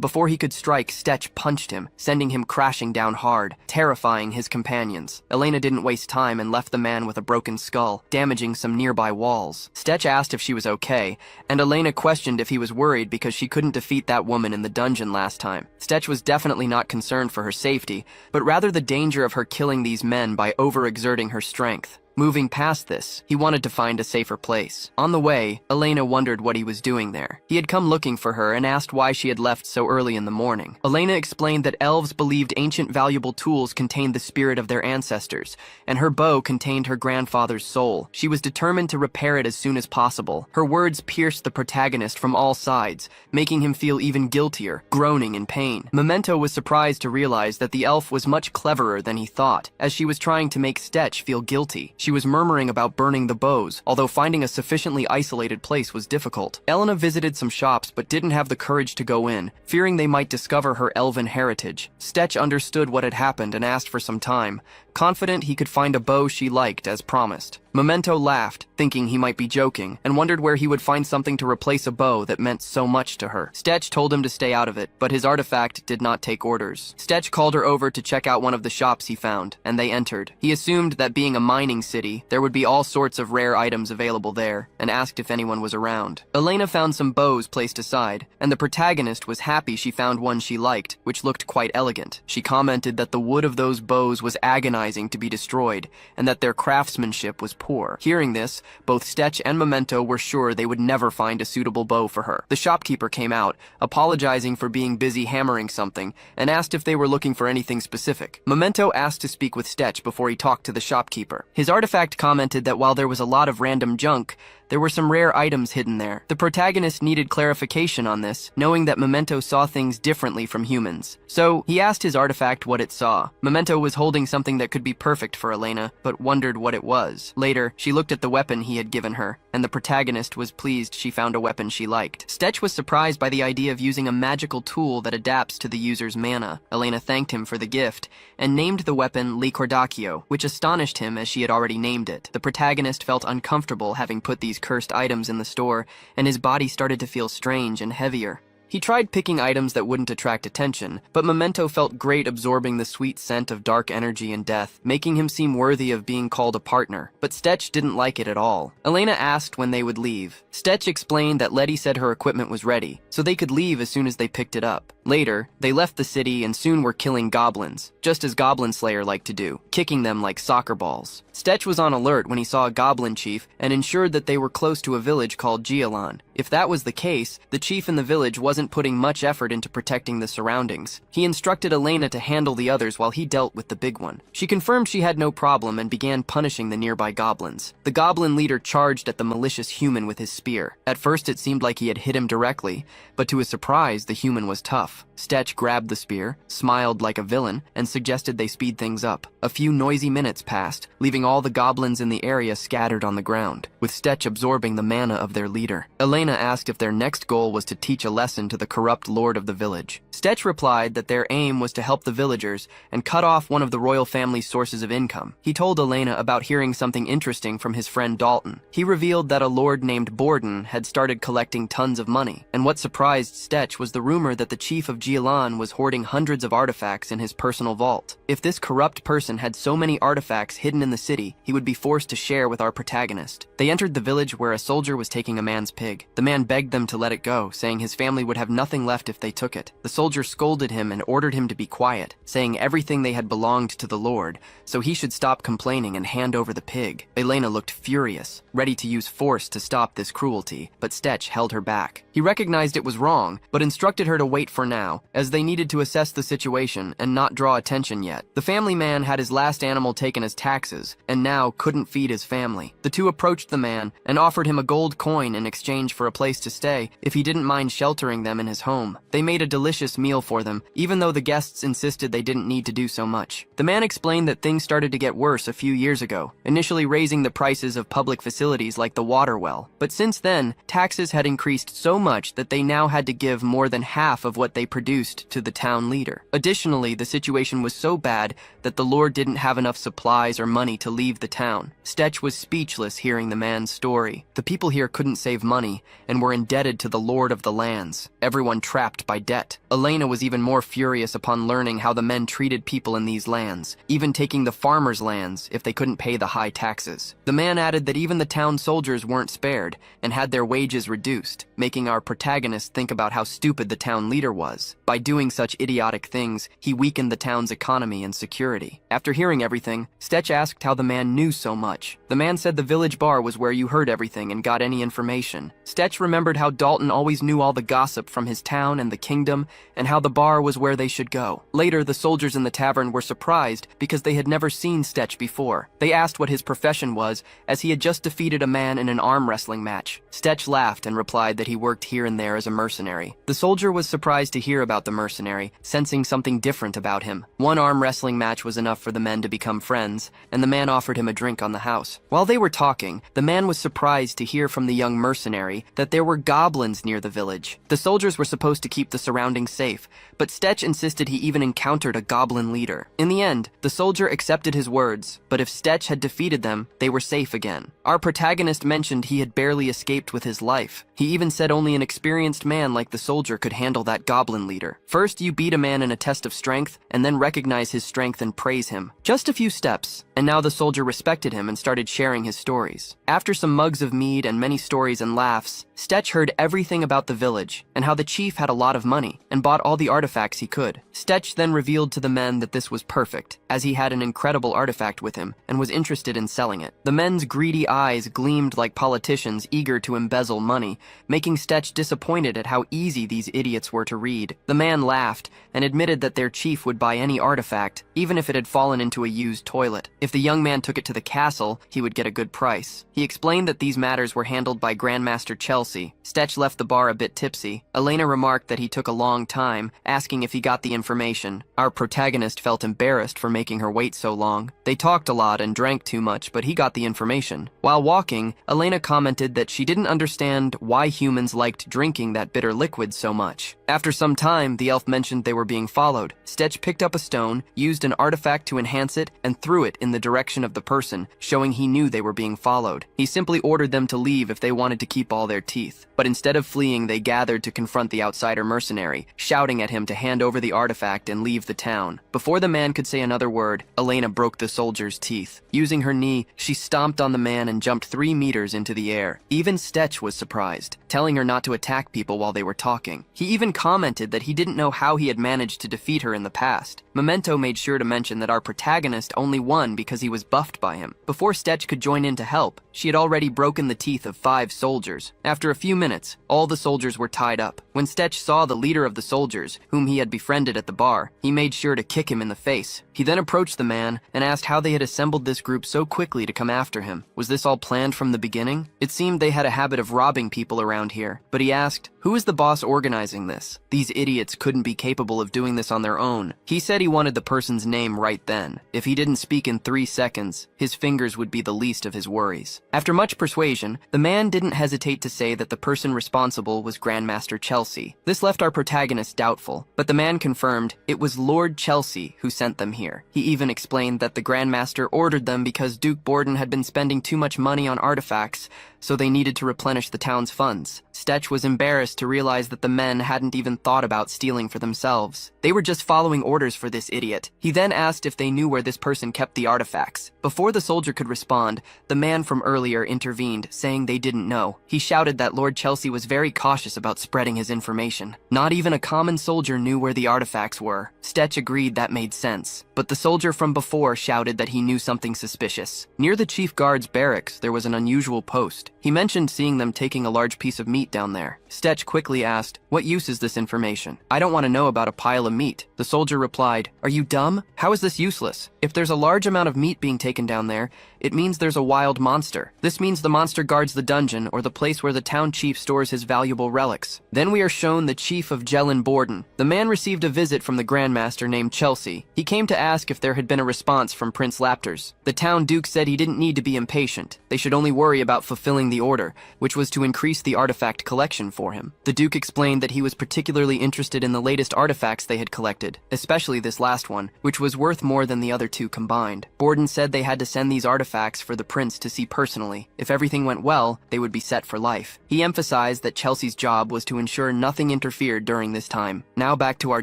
before he could strike, Stetch punched him, sending him crashing down hard, terrifying his companions. Elena didn't waste time and left the man with a broken skull, damaging some nearby walls. Stetch asked if she was okay, and Elena questioned if he was worried because she couldn't defeat that woman in the dungeon last time. Stetch was definitely not concerned for her safety, but rather the danger of her killing these men by overexerting her strength. Moving past this, he wanted to find a safer place. On the way, Elena wondered what he was doing there. He had come looking for her and asked why she had left so early in the morning. Elena explained that elves believed ancient valuable tools contained the spirit of their ancestors, and her bow contained her grandfather's soul. She was determined to repair it as soon as possible. Her words pierced the protagonist from all sides, making him feel even guiltier, groaning in pain. Memento was surprised to realize that the elf was much cleverer than he thought, as she was trying to make Stetch feel guilty. She was murmuring about burning the bows, although finding a sufficiently isolated place was difficult. Elena visited some shops but didn't have the courage to go in, fearing they might discover her elven heritage. Stetch understood what had happened and asked for some time, confident he could find a bow she liked as promised. Memento laughed, thinking he might be joking, and wondered where he would find something to replace a bow that meant so much to her. Stetch told him to stay out of it, but his artifact did not take orders. Stetch called her over to check out one of the shops he found, and they entered. He assumed that being a mining city, there would be all sorts of rare items available there, and asked if anyone was around. Elena found some bows placed aside, and the protagonist was happy she found one she liked, which looked quite elegant. She commented that the wood of those bows was agonizing to be destroyed, and that their craftsmanship was poor. Hearing this, both Stetch and Memento were sure they would never find a suitable bow for her. The shopkeeper came out, apologizing for being busy hammering something, and asked if they were looking for anything specific. Memento asked to speak with Stetch before he talked to the shopkeeper. His artifact commented that while there was a lot of random junk, there were some rare items hidden there. The protagonist needed clarification on this, knowing that Memento saw things differently from humans. So, he asked his artifact what it saw. Memento was holding something that could be perfect for Elena, but wondered what it was. Later, she looked at the weapon he had given her, and the protagonist was pleased she found a weapon she liked. Stetch was surprised by the idea of using a magical tool that adapts to the user's mana. Elena thanked him for the gift, and named the weapon Licordacchio, which astonished him as she had already named it. The protagonist felt uncomfortable having put these cursed items in the store, and his body started to feel strange and heavier. He tried picking items that wouldn't attract attention, but Memento felt great absorbing the sweet scent of dark energy and death, making him seem worthy of being called a partner. But Stetch didn't like it at all. Elena asked when they would leave. Stetch explained that Letty said her equipment was ready, so they could leave as soon as they picked it up. Later, they left the city and soon were killing goblins, just as Goblin Slayer liked to do, kicking them like soccer balls. Stetch was on alert when he saw a goblin chief and ensured that they were close to a village called Gialan. If that was the case, the chief in the village wasn't putting much effort into protecting the surroundings. He instructed Elena to handle the others while he dealt with the big one. She confirmed she had no problem and began punishing the nearby goblins. The goblin leader charged at the malicious human with his spear. At first it seemed like he had hit him directly, but to his surprise, the human was tough. Stetch grabbed the spear, smiled like a villain, and suggested they speed things up. A few noisy minutes passed, leaving all the goblins in the area scattered on the ground, with Stetch absorbing the mana of their leader. Elena asked if their next goal was to teach a lesson to the corrupt lord of the village. Stetch replied that their aim was to help the villagers and cut off one of the royal family's sources of income. He told Elena about hearing something interesting from his friend Dalton. He revealed that a lord named Borden had started collecting tons of money, and what surprised Stetch was the rumor that the chief of Gialan was hoarding hundreds of artifacts in his personal vault. If this corrupt person had so many artifacts hidden in the city, he would be forced to share with our protagonist. They entered the village where a soldier was taking a man's pig. The man begged them to let it go, saying his family would have nothing left if they took it. The soldier scolded him and ordered him to be quiet, saying everything they had belonged to the Lord, so he should stop complaining and hand over the pig. Elena looked furious, ready to use force to stop this cruelty, but Stetch held her back. He recognized it was wrong, but instructed her to wait for now, as they needed to assess the situation and not draw attention yet. The family man had his last animal taken as taxes, and now couldn't feed his family. The two approached the man and offered him a gold coin in exchange for a place to stay if he didn't mind sheltering them in his home. They made a delicious meal for them, even though the guests insisted they didn't need to do so much. The man explained that things started to get worse a few years ago, initially raising the prices of public facilities like the water well. But since then, taxes had increased so much that they now had to give more than half of what they produced to the town leader. Additionally, the situation was so bad that the lord didn't have enough supplies or money to leave the town. Stetch was speechless hearing the man's story. The people here couldn't save money and were indebted to the lord of the lands, everyone trapped by debt. Elena was even more furious upon learning how the men treated people in these lands, even taking the farmers' lands if they couldn't pay the high taxes. The man added that even the town soldiers weren't spared and had their wages reduced, making our protagonist think about how stupid the town leader was. By doing such idiotic things, he weakened the town's economy and security. After hearing everything, Stetch asked how the man knew so much. The man said the village bar was where you heard everything and got any information. Stetch remembered how Dalton always knew all the gossip from his town and the kingdom, and how the bar was where they should go. Later, the soldiers in the tavern were surprised because they had never seen Stetch before. They asked what his profession was, as he had just defeated a man in an arm wrestling match. Stetch laughed and replied that he worked here and there as a mercenary. The soldier was surprised to to hear about the mercenary, sensing something different about him. One arm wrestling match was enough for the men to become friends, and the man offered him a drink on the house. While they were talking, the man was surprised to hear from the young mercenary that there were goblins near the village. The soldiers were supposed to keep the surroundings safe, but Stech insisted he even encountered a goblin leader. In the end, the soldier accepted his words, but if Stech had defeated them, they were safe again. Our protagonist mentioned he had barely escaped with his life. He even said only an experienced man like the soldier could handle that goblin leader. First, you beat a man in a test of strength, and then recognize his strength and praise him. Just a few steps, and now the soldier respected him and started sharing his stories. After some mugs of mead and many stories and laughs, Stech heard everything about the village and how the chief had a lot of money and bought all the artifacts he could. Stech then revealed to the men that this was perfect, as he had an incredible artifact with him and was interested in selling it. The men's greedy eyes gleamed like politicians eager to embezzle money, making Stech disappointed at how easy these idiots were to read. The man laughed and admitted that their chief would buy any artifact, even if it had fallen into a used toilet. If the young man took it to the castle, he would get a good price. He explained that these matters were handled by Grandmaster Chelsea. Stech left the bar a bit tipsy. Elena remarked that he took a long time, asking if he got the information. Our protagonist felt embarrassed for making her wait so long. They talked a lot and drank too much, but he got the information. While walking, Elena commented that she didn't understand why humans liked drinking that bitter liquid so much. After some time, the elf mentioned they were being followed. Stech picked up a stone, used an artifact to enhance it, and threw it in the direction of the person, showing he knew they were being followed. He simply ordered them to leave if they wanted to keep all their teeth. But instead of fleeing, they gathered to confront the outsider mercenary, shouting at him to hand over the artifact and leave the town. Before the man could say another word, Elena broke the soldier's teeth. Using her knee, she stomped on the man and jumped 3 meters into the air. Even Stech was surprised, telling her not to attack people while they were talking. He even commented that he didn't know how he had managed to defeat her in the past. Memento made sure to mention that our protagonist only won because he was buffed by him. Before Stech could join in to help, she had already broken the teeth of 5 soldiers. After a few minutes, all the soldiers were tied up. When Stech saw the leader of the soldiers, whom he had befriended at the bar, he made sure to kick him in the face. He then approached the man and asked how they had assembled this group so quickly to come after him. Was this all planned from the beginning? It seemed they had a habit of robbing people around here, but he asked, who is the boss organizing this? These idiots couldn't be capable of doing this on their own. He said he wanted the person's name right then. If he didn't speak in 3 seconds, his fingers would be the least of his worries. After much persuasion, the man didn't hesitate to say that the person responsible was Grandmaster Chelsea. This left our protagonist doubtful, but the man confirmed it was Lord Chelsea who sent them here. He even explained that the Grandmaster ordered them because Duke Borden had been spending too much money on artifacts, so they needed to replenish the town's funds. Stech was embarrassed to realize that the men hadn't even thought about stealing for themselves. They were just following orders for this idiot. He then asked if they knew where this person kept the artifacts. Before the soldier could respond, the man from earlier intervened, saying they didn't know. He shouted that Lord Chelsea was very cautious about spreading his information. Not even a common soldier knew where the artifacts were. Stech agreed that made sense, but the soldier from before shouted that he knew something suspicious. Near the chief guard's barracks, there was an unusual post. He mentioned seeing them taking a large piece of meat down there. Stech quickly asked, what use is this information? I don't want to know about a pile of meat. The soldier replied, are you dumb? How is this useless? If there's a large amount of meat being taken down there, it means there's a wild monster. This means the monster guards the dungeon or the place where the town chief stores his valuable relics. Then we are shown the chief of Jellin Borden. The man received a visit from the Grandmaster named Chelsea. He came to ask if there had been a response from Prince Lapters. The town duke said he didn't need to be impatient. They should only worry about fulfilling the order, which was to increase the artifact collection for him. The duke explained that he was particularly interested in the latest artifacts they had collected, especially this last one, which was worth more than the other 2 combined. Borden said they had to send these artifacts for the prince to see personally. If everything went well, they would be set for life. He emphasized that Chelsea's job was to ensure nothing interfered during this time. Now back to our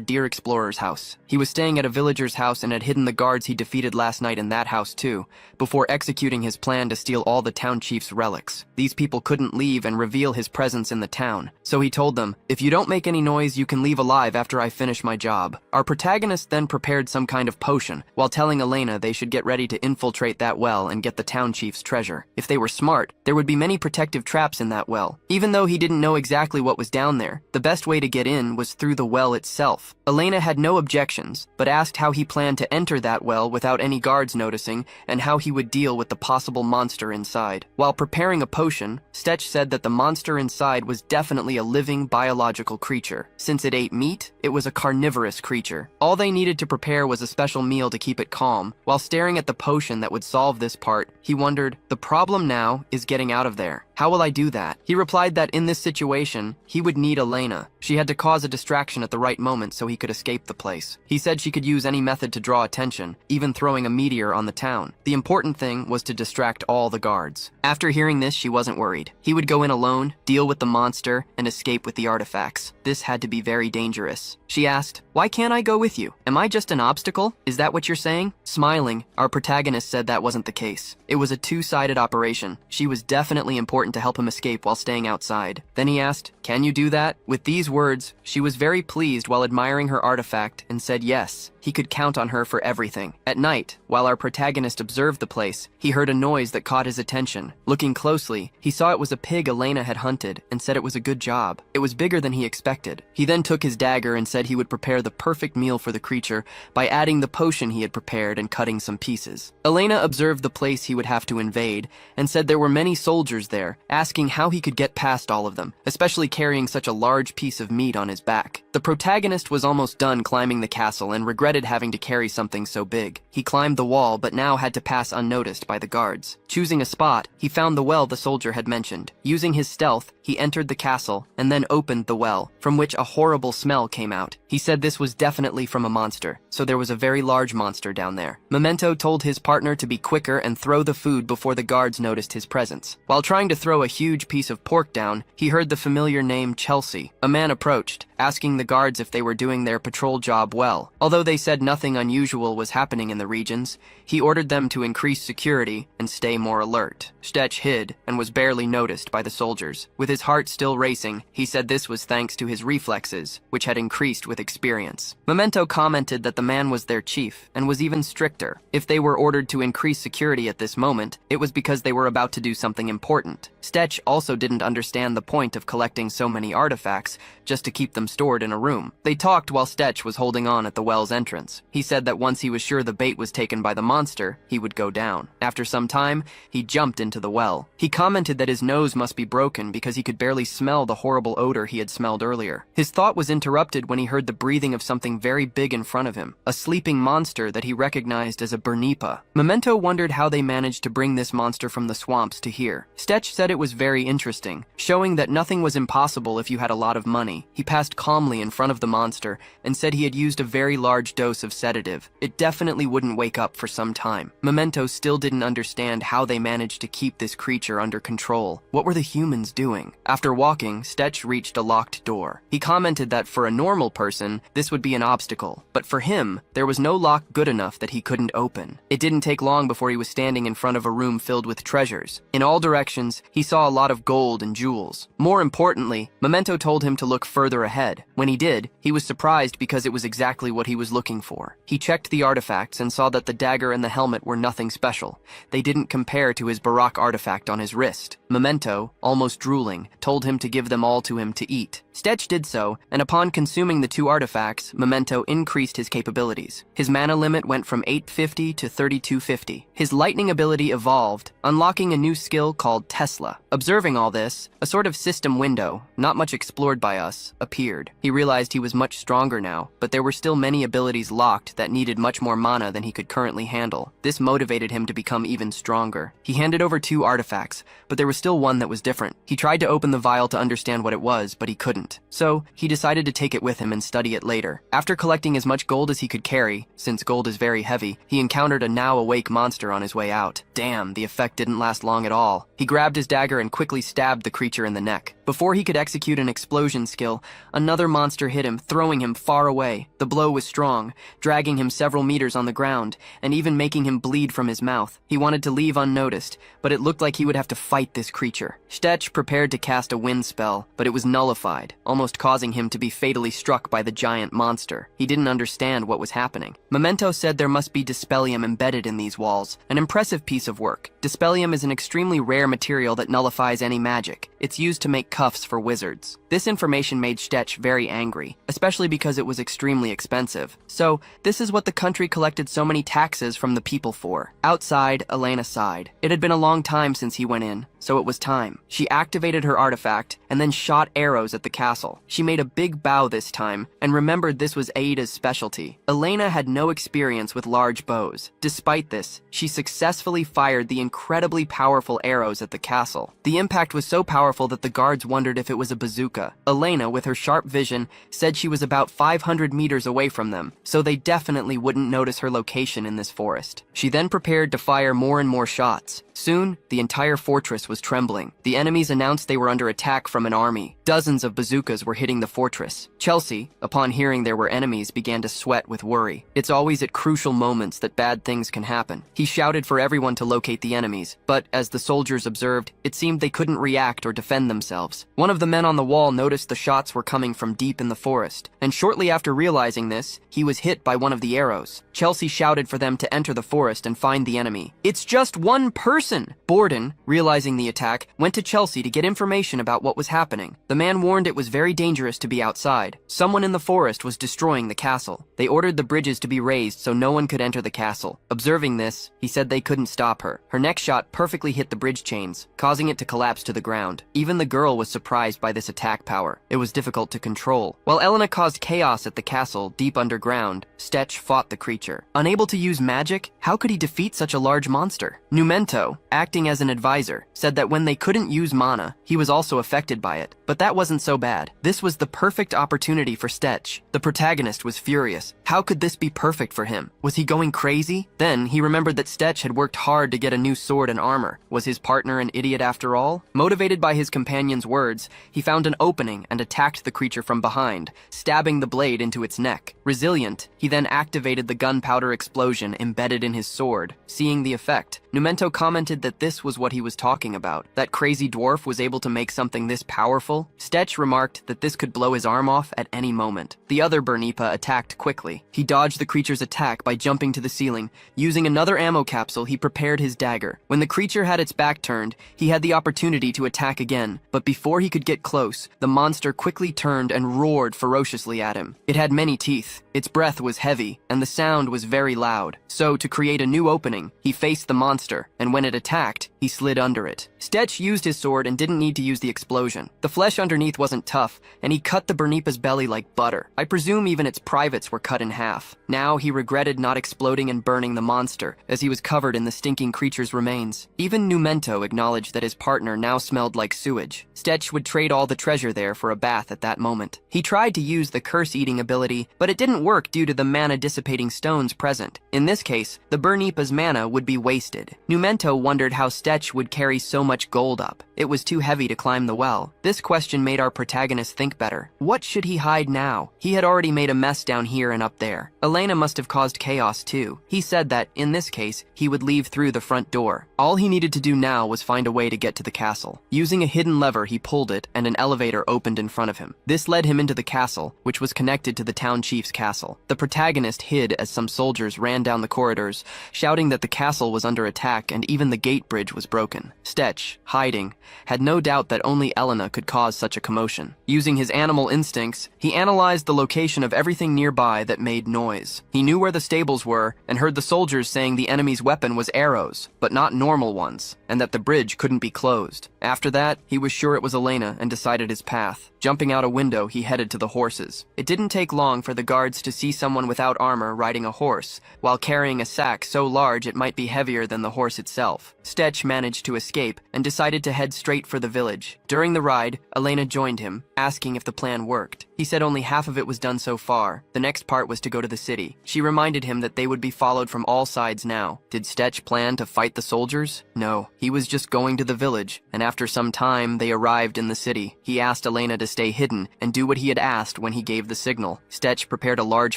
dear explorer's house. He was staying at a villager's house and had hidden the guards he defeated last night in that house too, before executing his plan to steal all the town chief's relics. These people couldn't leave and reveal his presence in the town, so he told them, if you don't make any noise, you can leave alive after I finish my job. Our protagonist then prepared some kind of potion, while telling Elena they should get ready to infiltrate that well and and get the town chief's treasure. If they were smart, there would be many protective traps in that well. Even though he didn't know exactly what was down there, the best way to get in was through the well itself. Elena had no objections, but asked how he planned to enter that well without any guards noticing and how he would deal with the possible monster inside. While preparing a potion, Stetch said that the monster inside was definitely a living biological creature. Since it ate meat, it was a carnivorous creature. All they needed to prepare was a special meal to keep it calm. While staring at the potion that would solve this part, he wondered, the problem now is getting out of there. How will I do that? He replied that in this situation, he would need Elena. She had to cause a distraction at the right moment so he could escape the place. He said she could use any method to draw attention, even throwing a meteor on the town. The important thing was to distract all the guards. After hearing this, she wasn't worried. He would go in alone, deal with the monster, and escape with the artifacts. This had to be very dangerous. She asked, "Why can't I go with you? Am I just an obstacle? Is that what you're saying?" Smiling, our protagonist said that wasn't the case. It was a two-sided operation. She was definitely important to help him escape while staying outside. Then he asked, "Can you do that?" With these words, she was very pleased while admiring her artifact and said yes. He could count on her for everything. At night, while our protagonist observed the place, he heard a noise that caught his attention. Looking closely, he saw it was a pig Elena had hunted and said it was a good job. It was bigger than he expected. He then took his dagger and said he would prepare the perfect meal for the creature by adding the potion he had prepared and cutting some pieces. Elena observed the place he would have to invade and said there were many soldiers there, asking how he could get past all of them, especially carrying such a large piece of meat on his back. The protagonist was almost done climbing the castle and regretted having to carry something so big. He climbed the wall but now had to pass unnoticed by the guards. Choosing a spot, he found the well the soldier had mentioned. Using his stealth, he entered the castle and then opened the well, from which a horrible smell came out. He said this was definitely from a monster, so there was a very large monster down there. Memento told his partner to be quicker and throw the food before the guards noticed his presence. While trying to throw a huge piece of pork down, he heard the familiar name Chelsea. A man approached, asking the guards if they were doing their patrol job well. Although they said nothing unusual was happening in the regions, he ordered them to increase security and stay more alert. Stetch hid and was barely noticed by the soldiers. With his heart still racing, he said this was thanks to his reflexes, which had increased with experience. Memento commented that the man was their chief and was even stricter. If they were ordered to increase security at this moment, it was because they were about to do something important. Stetch also didn't understand the point of collecting so many artifacts just to keep them stored in a room. They talked while Stetch was holding on at the well's entrance. He said that once he was sure the bait was taken by the monster, he would go down. After some time, he jumped into the well. He commented that his nose must be broken because he could barely smell the horrible odor he had smelled earlier. His thought was interrupted when he heard the breathing of something very big in front of him, a sleeping monster that he recognized as a Bernipa. Memento wondered how they managed to bring this monster from the swamps to here. Stetch said it was very interesting, showing that nothing was impossible if you had a lot of money. He passed calmly in front of the monster and said he had used a very large dose of sedative. It definitely wouldn't wake up for some time. Memento still didn't understand how they managed to keep this creature under control. What were the humans doing? After walking, Stetch reached a locked door. He commented that for a normal person, this would be an obstacle, but for him, there was no lock good enough that he couldn't open. It didn't take long before he was standing in front of a room filled with treasures. In all directions, he saw a lot of gold and jewels. More importantly, Memento told him to look further ahead. When he did, he was surprised because it was exactly what he was looking for. He checked the artifacts and saw that the dagger and the helmet were nothing special. They didn't compare to his Barak artifact on his wrist. Memento, almost drooling, told him to give them all to him to eat. Stetch did so, and upon consuming the two artifacts, Memento increased his capabilities. His mana limit went from 850 to 3250. His lightning ability evolved, unlocking a new skill called Tesla. Observing all this, a sort of system window, not much explored by us, appeared. He realized he was much stronger now, but there were still many abilities locked that needed much more mana than he could currently handle. This motivated him to become even stronger. He handed over two artifacts, but there was still one that was different. He tried to open the vial to understand what it was, but he couldn't. So, he decided to take it with him and study it later. After collecting as much gold as he could carry, since gold is very heavy, he encountered a now awake monster on his way out. Damn, the effect didn't last long at all. He grabbed his dagger and quickly stabbed the creature in the neck. Before he could execute an explosion skill, another monster hit him, throwing him far away. The blow was strong, dragging him several meters on the ground, and even making him bleed from his mouth. He wanted to leave unnoticed, but it looked like he would have to fight this creature. Stech prepared to cast a wind spell, but it was nullified, almost causing him to be fatally struck by the giant monster. He didn't understand what was happening. Memento said there must be Dispellium embedded in these walls, an impressive piece of work. Dispellium is an extremely rare material that nullifies any magic. It's used to make cuffs for wizards. This information made Stech very angry, especially because it was extremely expensive. So, this is what the country collected so many taxes from the people for. Outside, Elena sighed. It had been a long time since he went in, so it was time. She activated her artifact and then shot arrows at the castle. She made a big bow this time and remembered this was Aida's specialty. Elena had no experience with large bows. Despite this, she successfully fired the incredibly powerful arrows at the castle. The impact was so powerful that the guards wondered if it was a bazooka. Elena, with her sharp vision, said she was about 500 meters away from them, so they definitely wouldn't notice her location in this forest. She then prepared to fire more and more shots. Soon, the entire fortress was trembling. The enemies announced they were under attack from an army. Dozens of bazookas were hitting the fortress. Chelsea, upon hearing there were enemies, began to sweat with worry. It's always at crucial moments that bad things can happen. He shouted for everyone to locate the enemies, but as the soldiers observed, it seemed they couldn't react or defend themselves. One of the men on the wall noticed the shots were coming from deep in the forest, and shortly after realizing this, he was hit by one of the arrows. Chelsea shouted for them to enter the forest and find the enemy. "It's just one person!" Borden, realizing the attack, went to Chelsea to get information about what was happening. The man warned it was very dangerous to be outside. Someone in the forest was destroying the castle. They ordered the bridges to be raised so no one could enter the castle. Observing this, he said they couldn't stop her. Her next shot perfectly hit the bridge chains, causing it to collapse to the ground. Even the girl was surprised by this attack power. It was difficult to control. While Elena caused chaos at the castle, deep underground, Stech fought the creature. Unable to use magic, how could he defeat such a large monster? Numento, acting as an advisor, said that when they couldn't use mana, he was also affected by it. But that wasn't so bad. This was the perfect opportunity for Stech. The protagonist was furious. How could this be perfect for him? Was he going crazy? Then he remembered that Stech had worked hard to get a new sword and armor. Was his partner an idiot after all? Motivated by his companion's words, he found an opening and attacked the creature from behind, stabbing the blade into its neck. Resilient, he then activated the gunpowder explosion embedded in his sword. Seeing the effect, Numento commented that this was what he was talking about. That crazy dwarf was able to make something this powerful? Stech remarked that this could blow his arm off at any moment. The other Bernipa attacked quickly. He dodged the creature's attack by jumping to the ceiling. Using another ammo capsule, he prepared his dagger. When the creature had its back turned, he had the opportunity to attack again, but before he could get close, the monster quickly turned and roared ferociously at him. It had many teeth. Its breath was heavy, and the sound was very loud. So, to create a new opening, he faced the monster, and when it attacked, he slid under it. Stech used his sword and didn't need to use the explosion. The flesh underneath wasn't tough, and he cut the Bernipa's belly like butter. I presume even its privates were cut in half. Now he regretted not exploding and burning the monster, as he was covered in the stinking creature's remains. Even Numento acknowledged that his partner now smelled like sewage. Stech would trade all the treasure there for a bath at that moment. He tried to use the curse-eating ability, but it didn't work due to the mana-dissipating stones present. In this case, the Bernipa's mana would be wasted. Numento wondered how Stech would carry so much gold up. It was too heavy to climb the well. This question made our protagonist think better. What should he hide now? He had already made a mess down here and up there. Elena must have caused chaos too. He said that, in this case, he would leave through the front door. All he needed to do now was find a way to get to the castle. Using a hidden lever, he pulled it, and an elevator opened in front of him. This led him into the castle, which was connected to the town chief's castle. The protagonist hid as some soldiers ran down the corridors, shouting that the castle was under attack and even the gate bridge was broken. Stech, hiding, had no doubt that only Elena could cause such a commotion. Using his animal instincts, he analyzed the location of everything nearby that made noise. He knew where the stables were and heard the soldiers saying the enemy's weapon was arrows, but not normal ones, and that the bridge couldn't be closed. After that, he was sure it was Elena and decided his path. Jumping out a window, he headed to the horses. It didn't take long for the guards clothes to see someone without armor riding a horse, while carrying a sack so large it might be heavier than the horse itself. Stech managed to escape and decided to head straight for the village. During the ride, Elena joined him, asking if the plan worked. He said only half of it was done so far. The next part was to go to the city. She reminded him that they would be followed from all sides now. Did Stech plan to fight the soldiers? No, he was just going to the village, and after some time, they arrived in the city. He asked Elena to stay hidden and do what he had asked when he gave the signal. Stech prepared a large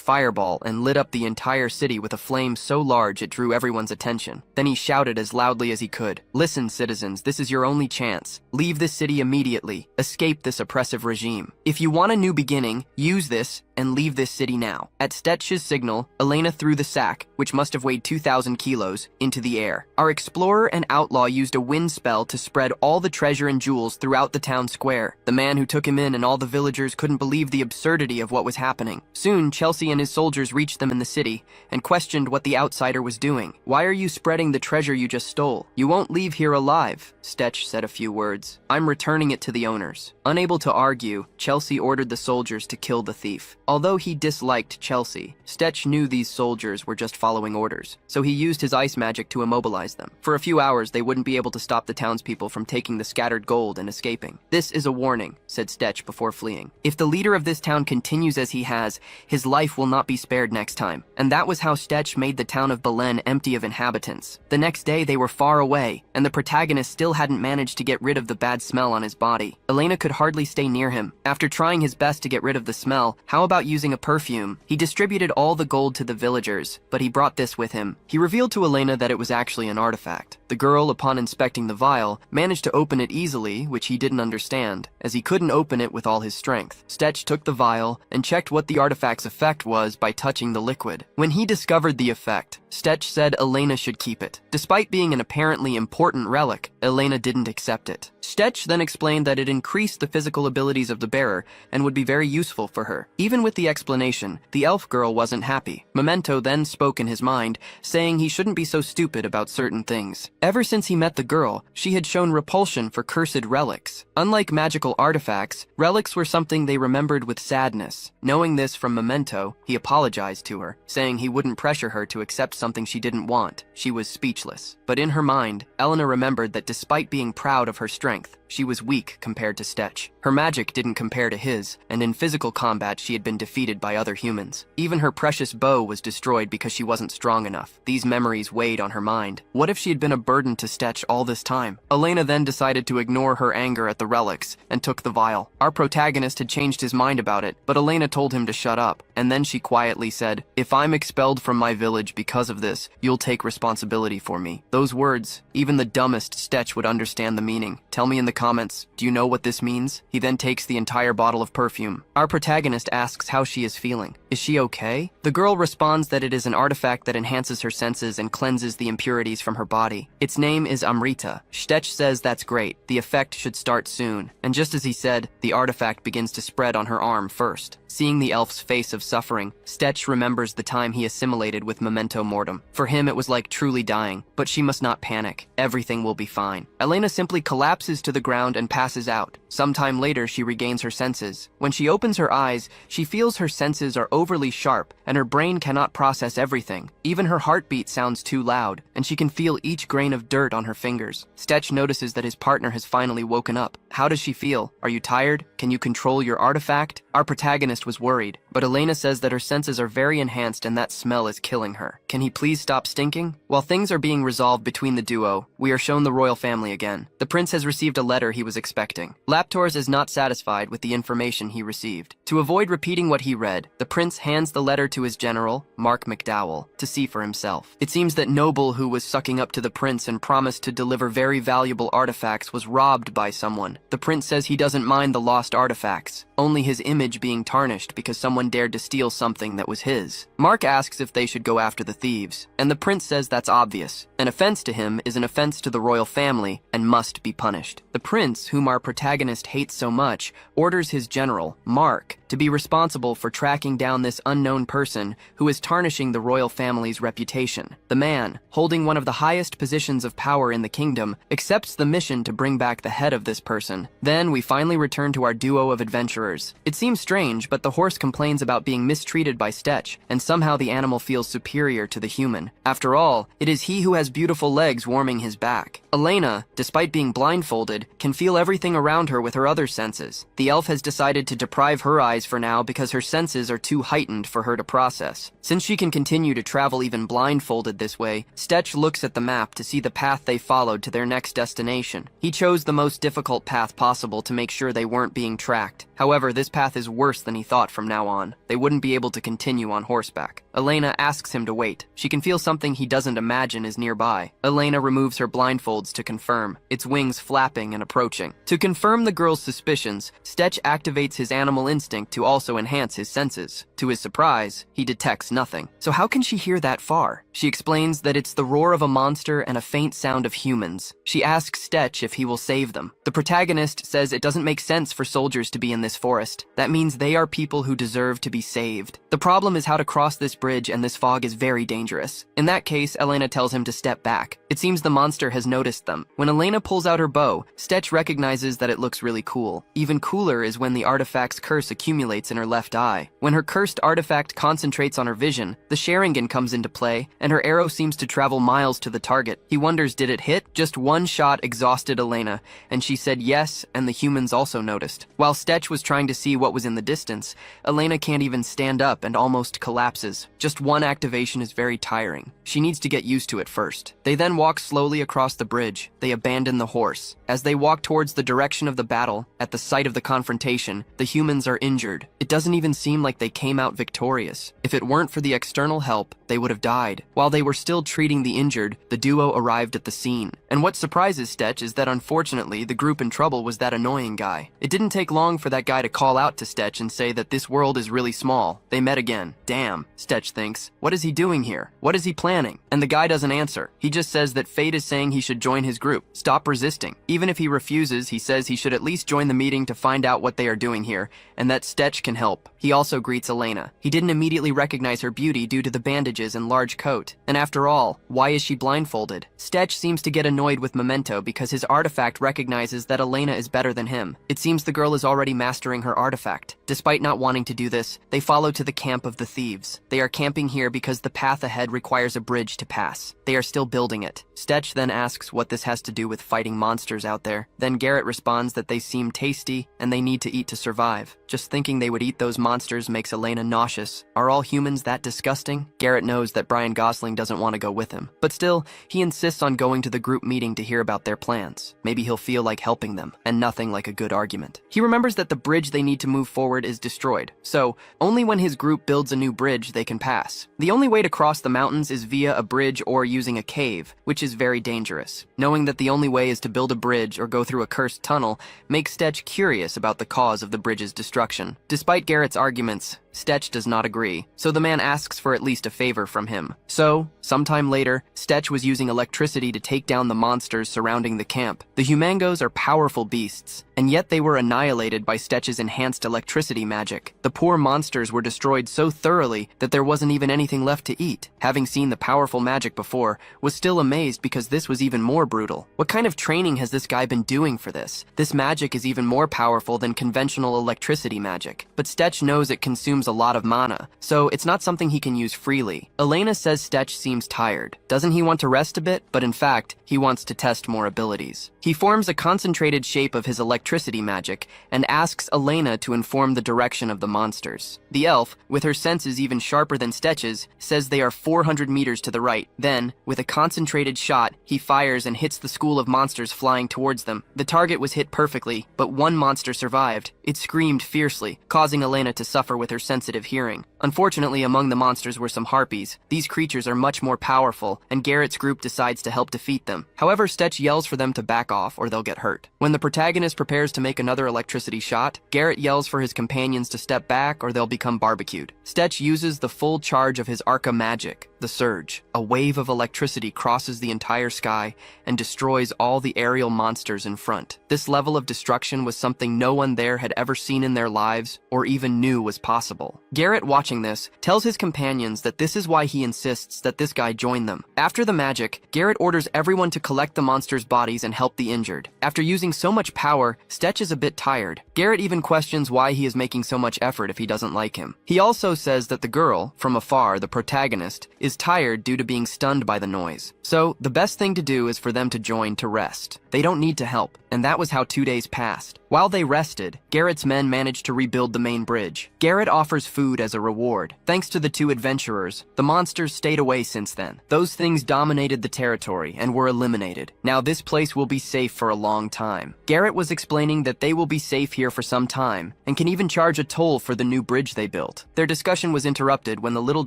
fireball and lit up the entire city with a flame so large it drew everyone's attention. Then he shouted as loudly as he could, "Listen, citizens, this is your only chance. Leave this city immediately. Escape this oppressive regime. If you want a new beginning, use this and leave this city now." At Stech's signal, Elena threw the sack, which must have weighed 2,000 kilos, into the air. Our explorer and outlaw used a wind spell to spread all the treasure and jewels throughout the town square. The man who took him in and all the villagers couldn't believe the absurdity of what was happening. Soon, Chelsea and his soldiers reached them in the city and questioned what the outsider was doing. "Why are you spreading the treasure you just stole? You won't leave here alive." Stech said a few words. "I'm returning it to the owners." Unable to argue, Chelsea ordered the soldiers to kill the thief. Although he disliked Chelsea, Stech knew these soldiers were just following orders, so he used his ice magic to immobilize them. For a few hours, they wouldn't be able to stop the townspeople from taking the scattered gold and escaping. "This is a warning," said Stech before fleeing. "If the leader of this town continues as he has, his life will not be spared next time." And that was how Stech made the town of Belen empty of inhabitants. The next day, they were far away, and the protagonist still hadn't managed to get rid of the bad smell on his body. Elena could hardly stay near him. After trying his best to get rid of the smell, how about using a perfume? He distributed all the gold to the villagers, but he brought this with him. He revealed to Elena that it was actually an artifact. The girl, upon inspecting the vial, managed to open it easily, which he didn't understand, as he couldn't open it with all his strength. Stech took the vial and checked what the artifact's effect was by touching the liquid. When he discovered the effect, Stech said Elena should keep it. Despite being an apparently important relic, Elena didn't accept it. Stech then explained that it increased the physical abilities of the bearer and would be very useful for her. Even with the explanation, the elf girl wasn't happy. Memento then spoke in his mind, saying he shouldn't be so stupid about certain things. Ever since he met the girl, she had shown repulsion for cursed relics. Unlike magical artifacts, relics were something they remembered with sadness. Knowing this from Memento, he apologized to her, saying he wouldn't pressure her to accept something she didn't want. She was speechless. But in her mind, Elena remembered that despite being proud of her strength, she was weak compared to Stech. Her magic didn't compare to his, and in physical combat she had been defeated by other humans. Even her precious bow was destroyed because she wasn't strong enough. These memories weighed on her mind. What if she had been a burden to Stech all this time? Elena then decided to ignore her anger at the relics and took the vial. Our protagonist had changed his mind about it, but Elena told him to shut up, and then she quietly said, "If I'm expelled from my village because of this, you'll take responsibility for me." Those words, even the dumbest Stech would understand the meaning. Tell me in the comments, do you know what this means? He then takes the entire bottle of perfume. Our protagonist asks how she is feeling. Is she okay? The girl responds that it is an artifact that enhances her senses and cleanses the impurities from her body. Its name is Amrita. Stech says that's great. The effect should start soon. And just as he said, the artifact begins to spread on her arm first. Seeing the elf's face of suffering, Stech remembers the time he assimilated with Memento Mortem. For him, it was like truly dying, but she must not panic. Everything will be fine. Elena simply collapses to the ground and passes out. Sometime later, she regains her senses. When she opens her eyes, she feels her senses are overly sharp, and her brain cannot process everything. Even her heartbeat sounds too loud, and she can feel each grain of dirt on her fingers. Stech notices that his partner has finally woken up. How does she feel? Are you tired? Can you control your artifact? Our protagonist was worried, but Elena says that her senses are very enhanced and that smell is killing her. Can he please stop stinking? While things are being resolved between the duo, we are shown the royal family again. The prince has received a letter he was expecting. Laptors is not satisfied with the information he received. To avoid repeating what he read, the prince hands the letter to his general, Mark McDowell, to see for himself. It seems that Noble, who was sucking up to the prince and promised to deliver very valuable artifacts, was robbed by someone. The prince says he doesn't mind the lost artifacts, only his image being tarnished because someone dared to steal something that was his. Mark asks if they should go after the thieves, and the prince says that's obvious. An offense to him is an offense to the royal family and must be punished. The prince, whom our protagonist hates so much, orders his general, Mark, to be responsible for tracking down this unknown person who is tarnishing the royal family's reputation. The man, holding one of the highest positions of power in the kingdom, accepts the mission to bring back the head of this person person. Then we finally return to our duo of adventurers. It seems strange, but the horse complains about being mistreated by Stetch, and somehow the animal feels superior to the human. After all, it is he who has beautiful legs warming his back. Elena, despite being blindfolded, can feel everything around her with her other senses. The elf has decided to deprive her eyes for now because her senses are too heightened for her to process. Since she can continue to travel even blindfolded this way, Stetch looks at the map to see the path they followed to their next destination. He chose the most difficult path possible to make sure they weren't being tracked. However, this path is worse than he thought from now on. They wouldn't be able to continue on horseback. Elena asks him to wait. She can feel something he doesn't imagine is nearby. Elena removes her blindfolds to confirm, its wings flapping and approaching. To confirm the girl's suspicions, Stetch activates his animal instinct to also enhance his senses. To his surprise, he detects nothing. So how can she hear that far? She explains that it's the roar of a monster and a faint sound of humans. She asks Stetch if he will save them. The protagonist says it doesn't make sense for soldiers to be in this forest. That means they are people who deserve to be saved. The problem is how to cross this bridge, and this fog is very dangerous. In that case, Elena tells him to step back. It seems the monster has noticed them. When Elena pulls out her bow, Stetch recognizes that it looks really cool. Even cooler is when the artifact's curse accumulates in her left eye. When her cursed artifact concentrates on her vision, the Sharingan comes into play, and her arrow seems to travel miles to the target. He wonders, did it hit? Just one shot exhausted Elena, and she said yes, and the humans also noticed. While Stetch was trying to see what was in the distance, Elena can't even stand up and almost collapses. Just one activation is very tiring. She needs to get used to it first. They then walk slowly across the bridge. They abandon the horse. As they walk towards the direction of the battle, at the site of the confrontation, the humans are injured. It doesn't even seem like they came out victorious. If it weren't for the external help, they would have died. While they were still treating the injured, the duo arrived at the scene. And what surprises Stetch is that unfortunately, the group in trouble was that annoying guy. It didn't take long for that guy to call out to Stetch and say that this world is really small. They met again. Damn, Stetch thinks. What is he doing here? What is he planning? And the guy doesn't answer. He just says that fate is saying he should join his group. Stop resisting. Even if he refuses, he says he should at least join the meeting to find out what they are doing here, and that Stetch can help. He also greets Elena. He didn't immediately recognize her beauty due to the bandages and large coat. And after all, why is she blindfolded? Stetch seems to get annoyed with Memento because his artifact recognizes that Elena is better than him. It seems the girl is already mastering her artifact. Despite not wanting to do this, they follow to the camp of the thieves. They are camping here because the path ahead requires a bridge to pass. They are still building it. Stetch then asks what this has to do with fighting monsters out there. Then Garrett responds that they seem tasty and they need to eat to survive. Just thinking they would eat those monsters makes Elena nauseous. Are all humans that disgusting? Garrett knows that Ryan Gosling doesn't want to go with him. But still, he insists on going to the group meeting to hear about their plans. Maybe he'll feel like helping them, and nothing like a good argument. He remembers that the bridge they need to move forward is destroyed, so only when his group builds a new bridge they can pass. The only way to cross the mountains is via a bridge or using a cave, which is very dangerous. Knowing that the only way is to build a bridge or go through a cursed tunnel makes Stetch curious about the cause of the bridge's destruction. Despite Garrett's arguments, Stetch does not agree, so the man asks for at least a favor from him. So, sometime later, Stetch was using electricity to take down the monsters surrounding the camp. The humangos are powerful beasts, and yet they were annihilated by Stetch's enhanced electricity magic. The poor monsters were destroyed so thoroughly that there wasn't even anything left to eat. Having seen the powerful magic before, was still amazed because this was even more brutal. What kind of training has this guy been doing for this? This magic is even more powerful than conventional electricity magic. But Stetch knows it consumes a lot of mana, so it's not something he can use freely. Elena says Stetch seems tired. Doesn't he want to rest a bit? But in fact, he wants to test more abilities. He forms a concentrated shape of his electricity magic and asks Elena to inform the direction of the monsters. The elf, with her senses even sharper than Stetch's, says they are 400 meters to the right. Then, with a concentrated shot, he fires and hits the school of monsters flying towards them. The target was hit perfectly, but one monster survived. It screamed fiercely, causing Elena to suffer with her sensitive hearing. Unfortunately, among the monsters were some harpies. These creatures are much more powerful, and Garrett's group decides to help defeat them. However, Stetch yells for them to back off or they'll get hurt. When the protagonist prepares to make another electricity shot, Garrett yells for his companions to step back or they'll become barbecued. Stetch uses the full charge of his Arca magic. The surge. A wave of electricity crosses the entire sky and destroys all the aerial monsters in front. This level of destruction was something no one there had ever seen in their lives or even knew was possible. Garrett, watching this, tells his companions that this is why he insists that this guy join them. After the magic, Garrett orders everyone to collect the monsters' bodies and help the injured. After using so much power, Stetch is a bit tired. Garrett even questions why he is making so much effort if he doesn't like him. He also says that the girl, from afar, the protagonist, is tired due to being stunned by the noise. So, the best thing to do is for them to join to rest. They don't need to help, and that was how 2 days passed. While they rested, Garrett's men managed to rebuild the main bridge. Garrett offers food as a reward. Thanks to the 2 adventurers, the monsters stayed away since then. Those things dominated the territory and were eliminated. Now this place will be safe for a long time. Garrett was explaining that they will be safe here for some time, and can even charge a toll for the new bridge they built. Their discussion was interrupted when the little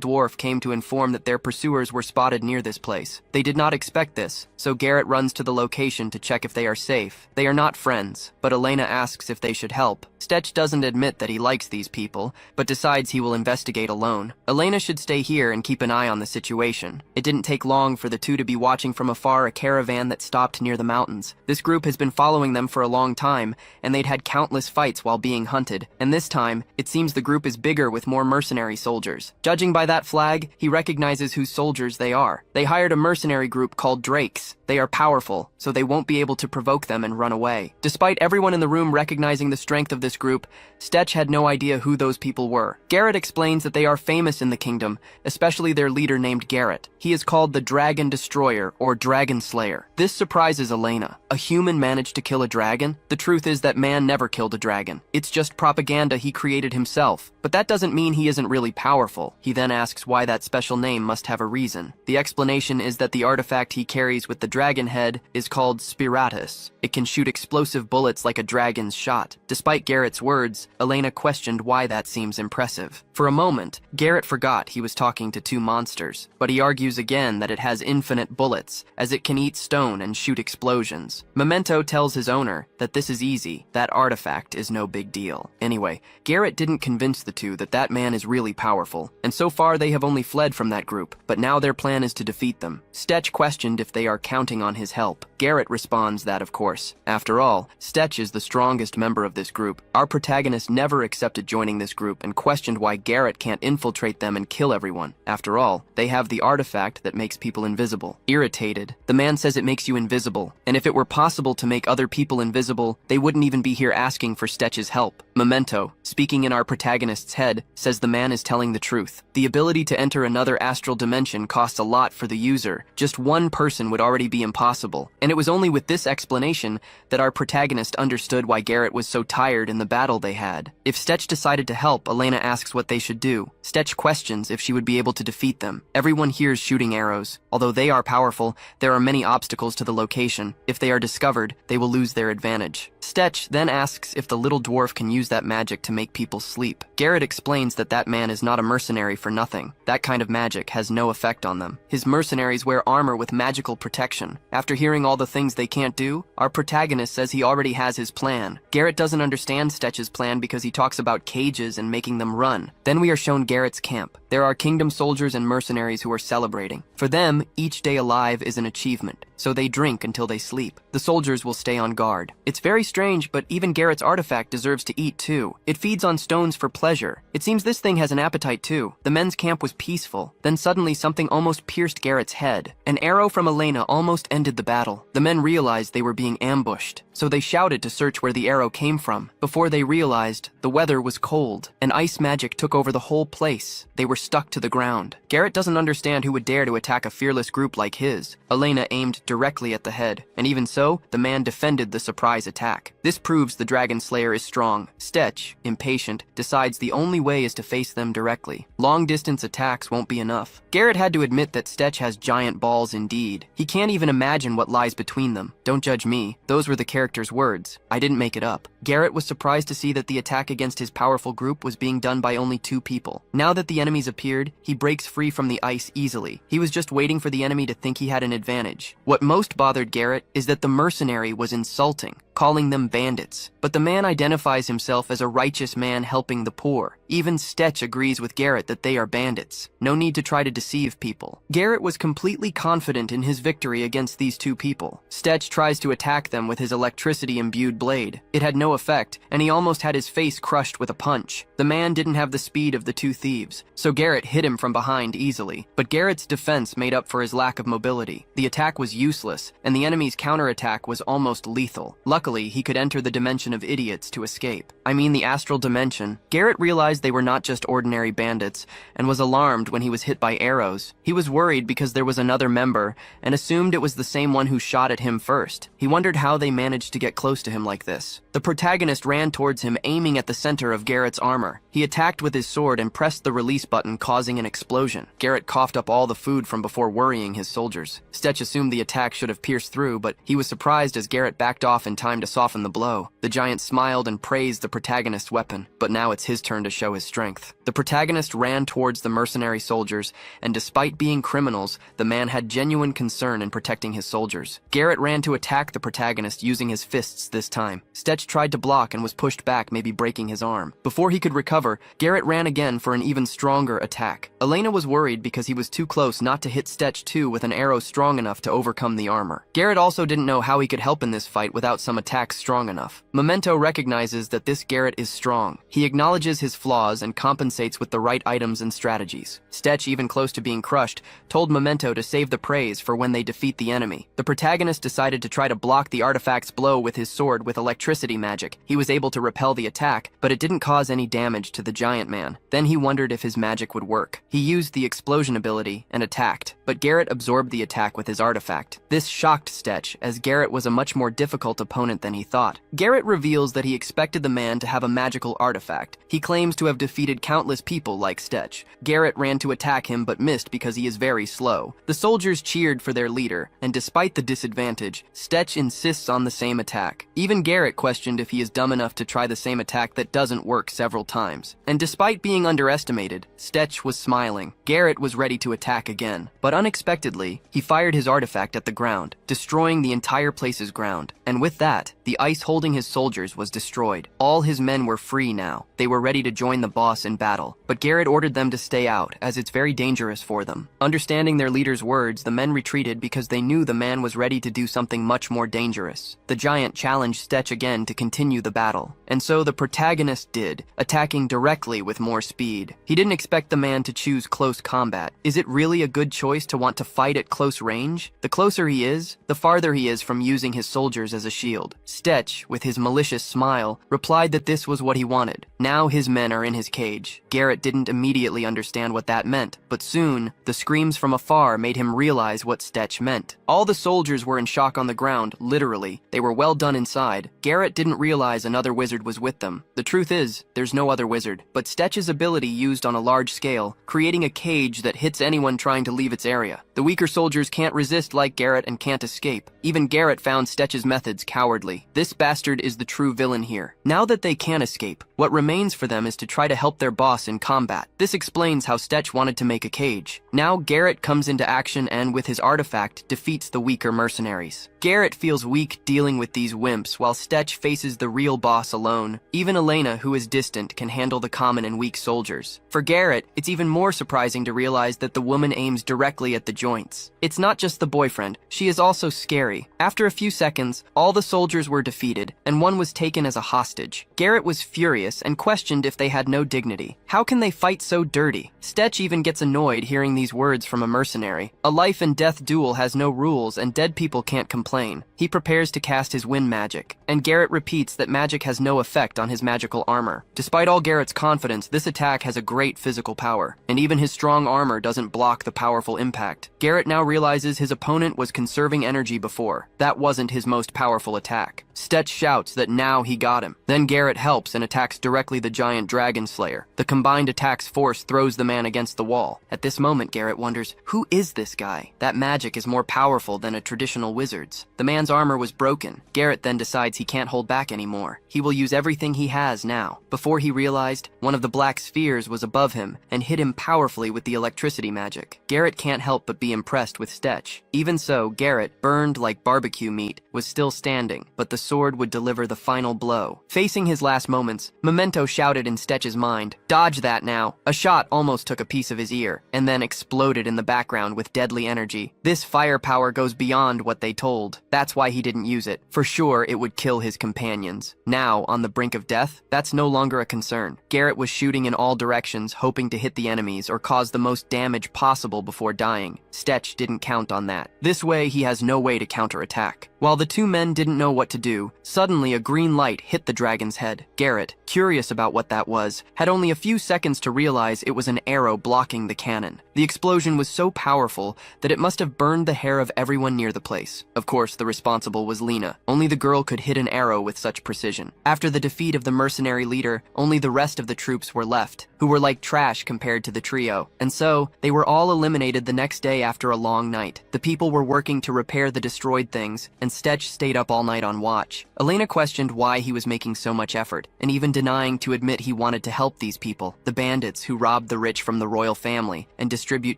dwarf came to inform that their pursuers were spotted near this place. They did not expect this, so Garrett runs to the location to check if they are safe. They are not friends, but Elena asks if they should help. Stetch doesn't admit that he likes these people, but decides he will investigate alone. Elena should stay here and keep an eye on the situation. It didn't take long for the 2 to be watching from afar a caravan that stopped near the mountains. This group has been following them for a long time, and they'd had countless fights while being hunted. And this time, it seems the group is bigger with more mercenary soldiers. Judging by that flag, he recognizes whose soldiers they are. They hired a mercenary group called Drakes. They are powerful, so they won't be able to provoke them and run away. Despite everyone in the room recognizing the strength of this group, Stetch had no idea who those people were. Garrett explains that they are famous in the kingdom, especially their leader named Garrett. He is called the Dragon Destroyer or Dragon Slayer. This surprises Elena. A human managed to kill a dragon? The truth is that man never killed a dragon. It's just propaganda he created himself. But that doesn't mean he isn't really powerful. He then asks why that special name must have a reason. The explanation is that the artifact he carries with the dragon head is called Spiratus. It can shoot explosive bullets like a dragon's shot. Despite Garrett's words, Elena questioned why that seems impressive. For a moment, Garrett forgot he was talking to 2 monsters, but he argues again that it has infinite bullets, as it can eat stone and shoot explosions. Memento tells his owner that this is easy, that artifact is no big deal. Anyway, Garrett didn't convince the 2 that that man is really powerful, and so far they have only fled from that group, but now their plan is to defeat them. Stetch questioned if they are counting on his help. Garrett responds that of course. After all, Stetch is the strongest member of this group. Our protagonist never accepted joining this group and questioned why Garrett can't infiltrate them and kill everyone. After all, they have the artifact that makes people invisible. Irritated, the man says it makes you invisible, and if it were possible to make other people invisible, they wouldn't even be here asking for Stetch's help. Memento, speaking in our protagonist's head, says the man is telling the truth. The ability to enter another astral dimension costs a lot for the user. Just one person would already be impossible, and it was only with this explanation that our protagonist understood why Garrett was so tired in the battle they had. If Stetch decided to help, Elena asks what they should do. Stetch questions if she would be able to defeat them. Everyone hears shooting arrows. Although they are powerful, there are many obstacles to the location. If they are discovered, they will lose their advantage. Stetch then asks if the little dwarf can use that magic to make people sleep. Garrett explains that that man is not a mercenary for nothing. That kind of magic has no effect on them. His mercenaries wear armor with magical protection. After hearing all the things they can't do, our protagonist says he already has his plan. Garrett doesn't understand Stetch's plan because he talks about cages and making them run. Then we are shown Garrett's camp. There are kingdom soldiers and mercenaries who are celebrating. For them, each day alive is an achievement, so they drink until they sleep. The soldiers will stay on guard. It's very strange, but even Garrett's artifact deserves to eat too. It feeds on stones for pleasure. It seems this thing has an appetite too. The men's camp was peaceful. Then suddenly something almost pierced Garrett's head. An arrow from Elena almost ended the battle. The men realized they were being ambushed, so they shouted to search where the arrow came from. Before they realized, the weather was cold, and ice magic took over the whole place. They were stuck to the ground. Garrett doesn't understand who would dare to attack a fearless group like his. Elena aimed directly at the head, and even so, the man defended the surprise attack. This proves the Dragon Slayer is strong. Stetch, impatient, decides the only way is to face them directly. Long-distance attacks won't be enough. Garrett had to admit that Stetch has giant balls indeed. He can't even imagine what lies between them. Don't judge me. Those were the character's words. I didn't make it up. Garrett was surprised to see that the attack against his powerful group was being done by only 2 people. Now that the enemies appeared, he breaks free from the ice easily. He was just waiting for the enemy to think he had an advantage. What most bothered Garrett is that the mercenary was insulting. calling them bandits. But the man identifies himself as a righteous man helping the poor. Even Stetch agrees with Garrett that they are bandits. No need to try to deceive people. Garrett was completely confident in his victory against these two people. Stetch tries to attack them with his electricity-imbued blade. It had no effect, and he almost had his face crushed with a punch. The man didn't have the speed of the two thieves, so Garrett hit him from behind easily. But Garrett's defense made up for his lack of mobility. The attack was useless, and the enemy's counterattack was almost lethal. Luckily, he could enter the dimension of idiots to escape. I mean the astral dimension. Garrett realized they were not just ordinary bandits, and was alarmed when he was hit by arrows. He was worried because there was another member, and assumed it was the same one who shot at him first. He wondered how they managed to get close to him like this. The protagonist ran towards him, aiming at the center of Garrett's armor. He attacked with his sword and pressed the release button, causing an explosion. Garrett coughed up all the food from before worrying his soldiers. Stetch assumed the attack should have pierced through, but he was surprised as Garrett backed off in time to soften the blow. The giant smiled and praised the protagonist's weapon, but now it's his turn to show his strength. The protagonist ran towards the mercenary soldiers, and despite being criminals, the man had genuine concern in protecting his soldiers. Garrett ran to attack the protagonist using his fists this time. Stetch tried to block and was pushed back, maybe breaking his arm. Before he could recover, Garrett ran again for an even stronger attack. Elena was worried because he was too close not to hit Stetch too with an arrow strong enough to overcome the armor. Garrett also didn't know how he could help in this fight without some attacks strong enough. Memento recognizes that this Garrett is strong. He acknowledges his flaws and compensates with the right items and strategies. Stetch, even close to being crushed, told Memento to save the praise for when they defeat the enemy. The protagonist decided to try to block the artifact's blow with his sword with electricity magic. He was able to repel the attack, but it didn't cause any damage to the giant man. Then he wondered if his magic would work. He used the explosion ability and attacked, but Garrett absorbed the attack with his artifact. This shocked Stetch, as Garrett was a much more difficult opponent than he thought. Garrett reveals that he expected the man to have a magical artifact. He claims to have defeated countless people like Stetch. Garrett ran to attack him but missed because he is very slow. The soldiers cheered for their leader, and despite the disadvantage, Stetch insists on the same attack. Even Garrett questioned if he is dumb enough to try the same attack that doesn't work several times. And despite being underestimated, Stetch was smiling. Garrett was ready to attack again, but unexpectedly, he fired his artifact at the ground, destroying the entire place's ground. And with that, the ice holding his soldiers was destroyed. All his men were free now. They were ready to join the boss in battle, but Garrett ordered them to stay out, as it's very dangerous for them. Understanding their leader's words, the men retreated because they knew the man was ready to do something much more dangerous. The giant challenged Stetch again to continue the battle, and so the protagonist did, attacking directly with more speed. He didn't expect the man to choose close combat. Is it really a good choice to want to fight at close range? The closer he is, the farther he is from using his soldiers as a shield. Stetch, with his malicious smile, replied that this was what he wanted. Now his men are in his cage. Garrett didn't immediately understand what that meant, but soon, the screams from afar made him realize what Stetch meant. All the soldiers were in shock on the ground, literally. They were well done inside. Garrett didn't realize another wizard was with them. The truth is, there's no other wizard, but Stetch's ability used on a large scale, creating a cage that hits anyone trying to leave its area. The weaker soldiers can't resist like Garrett and can't escape. Even Garrett found Stetch's methods cowardly. This bastard is the true villain here. Now that they can escape, what remains for them is to try to help their boss in combat. This explains how Stetch wanted to make a cage. Now Garrett comes into action and, with his artifact, defeats the weaker mercenaries. Garrett feels weak dealing with these wimps, while Stetch faces the real boss alone. Even Elena, who is distant, can handle the common and weak soldiers. For Garrett, it's even more surprising to realize that the woman aims directly at the joints. It's not just the boyfriend, she is also scary. After a few seconds, all the soldiers were defeated, and one was taken as a hostage. Garrett was furious and questioned if they had no dignity. How can they fight so dirty? Stetch even gets annoyed hearing these words from a mercenary. A life and death duel has no rules, and dead people can't complain. He prepares to cast his wind magic, and Garrett repeats that magic has no effect on his magical armor. Despite all Garrett's confidence, this attack has a great physical power, and even his strong armor doesn't block the powerful impact. Garrett now realizes his opponent was conserving energy before. That wasn't his most powerful attack. Stetch shouts that now he got him. Then Garrett helps and attacks directly the giant dragon slayer. The combined attack's force throws the man against the wall. At this moment, Garrett wonders, who is this guy? That magic is more powerful than a traditional wizard's. The man's armor was broken. Garrett then decides he can't hold back anymore. He will use everything he has now. Before he realized, one of the black spheres was above him and hit him powerfully with the electricity magic. Garrett can't help but be impressed with Stetch. Even so, Garrett, burned like barbecue meat, was still standing, but the sword would deliver the final blow. Facing his last moments, Memento shouted in Stetch's mind, "Dodge that now!" A shot almost took a piece of his ear, and then exploded in the background with deadly energy. This firepower goes beyond what they told. That's why he didn't use it. For sure, it would kill his companions. Now, on the brink of death, that's no longer a concern. Garrett was shooting in all directions, hoping to hit the enemies or cause the most damage possible before dying. Stetch didn't count on that. This way, he has no way to counterattack. While the two men didn't know what to do, suddenly a green light hit the dragon's head. Garrett, curious about what that was, had only a few seconds to realize it was an arrow blocking the cannon. The explosion was so powerful that it must have burned the hair of everyone near the place. Of course, the responsible was Lena. Only the girl could hit an arrow with such precision. After the defeat of the mercenary leader, only the rest of the troops were left, who were like trash compared to the trio. And so, they were all eliminated the next day after a long night. The people were working to repair the destroyed things, and Stetch stayed up all night on watch. Elena questioned why he was making so much effort, and even denying to admit he wanted to help these people, the bandits who robbed the rich from the royal family and distribute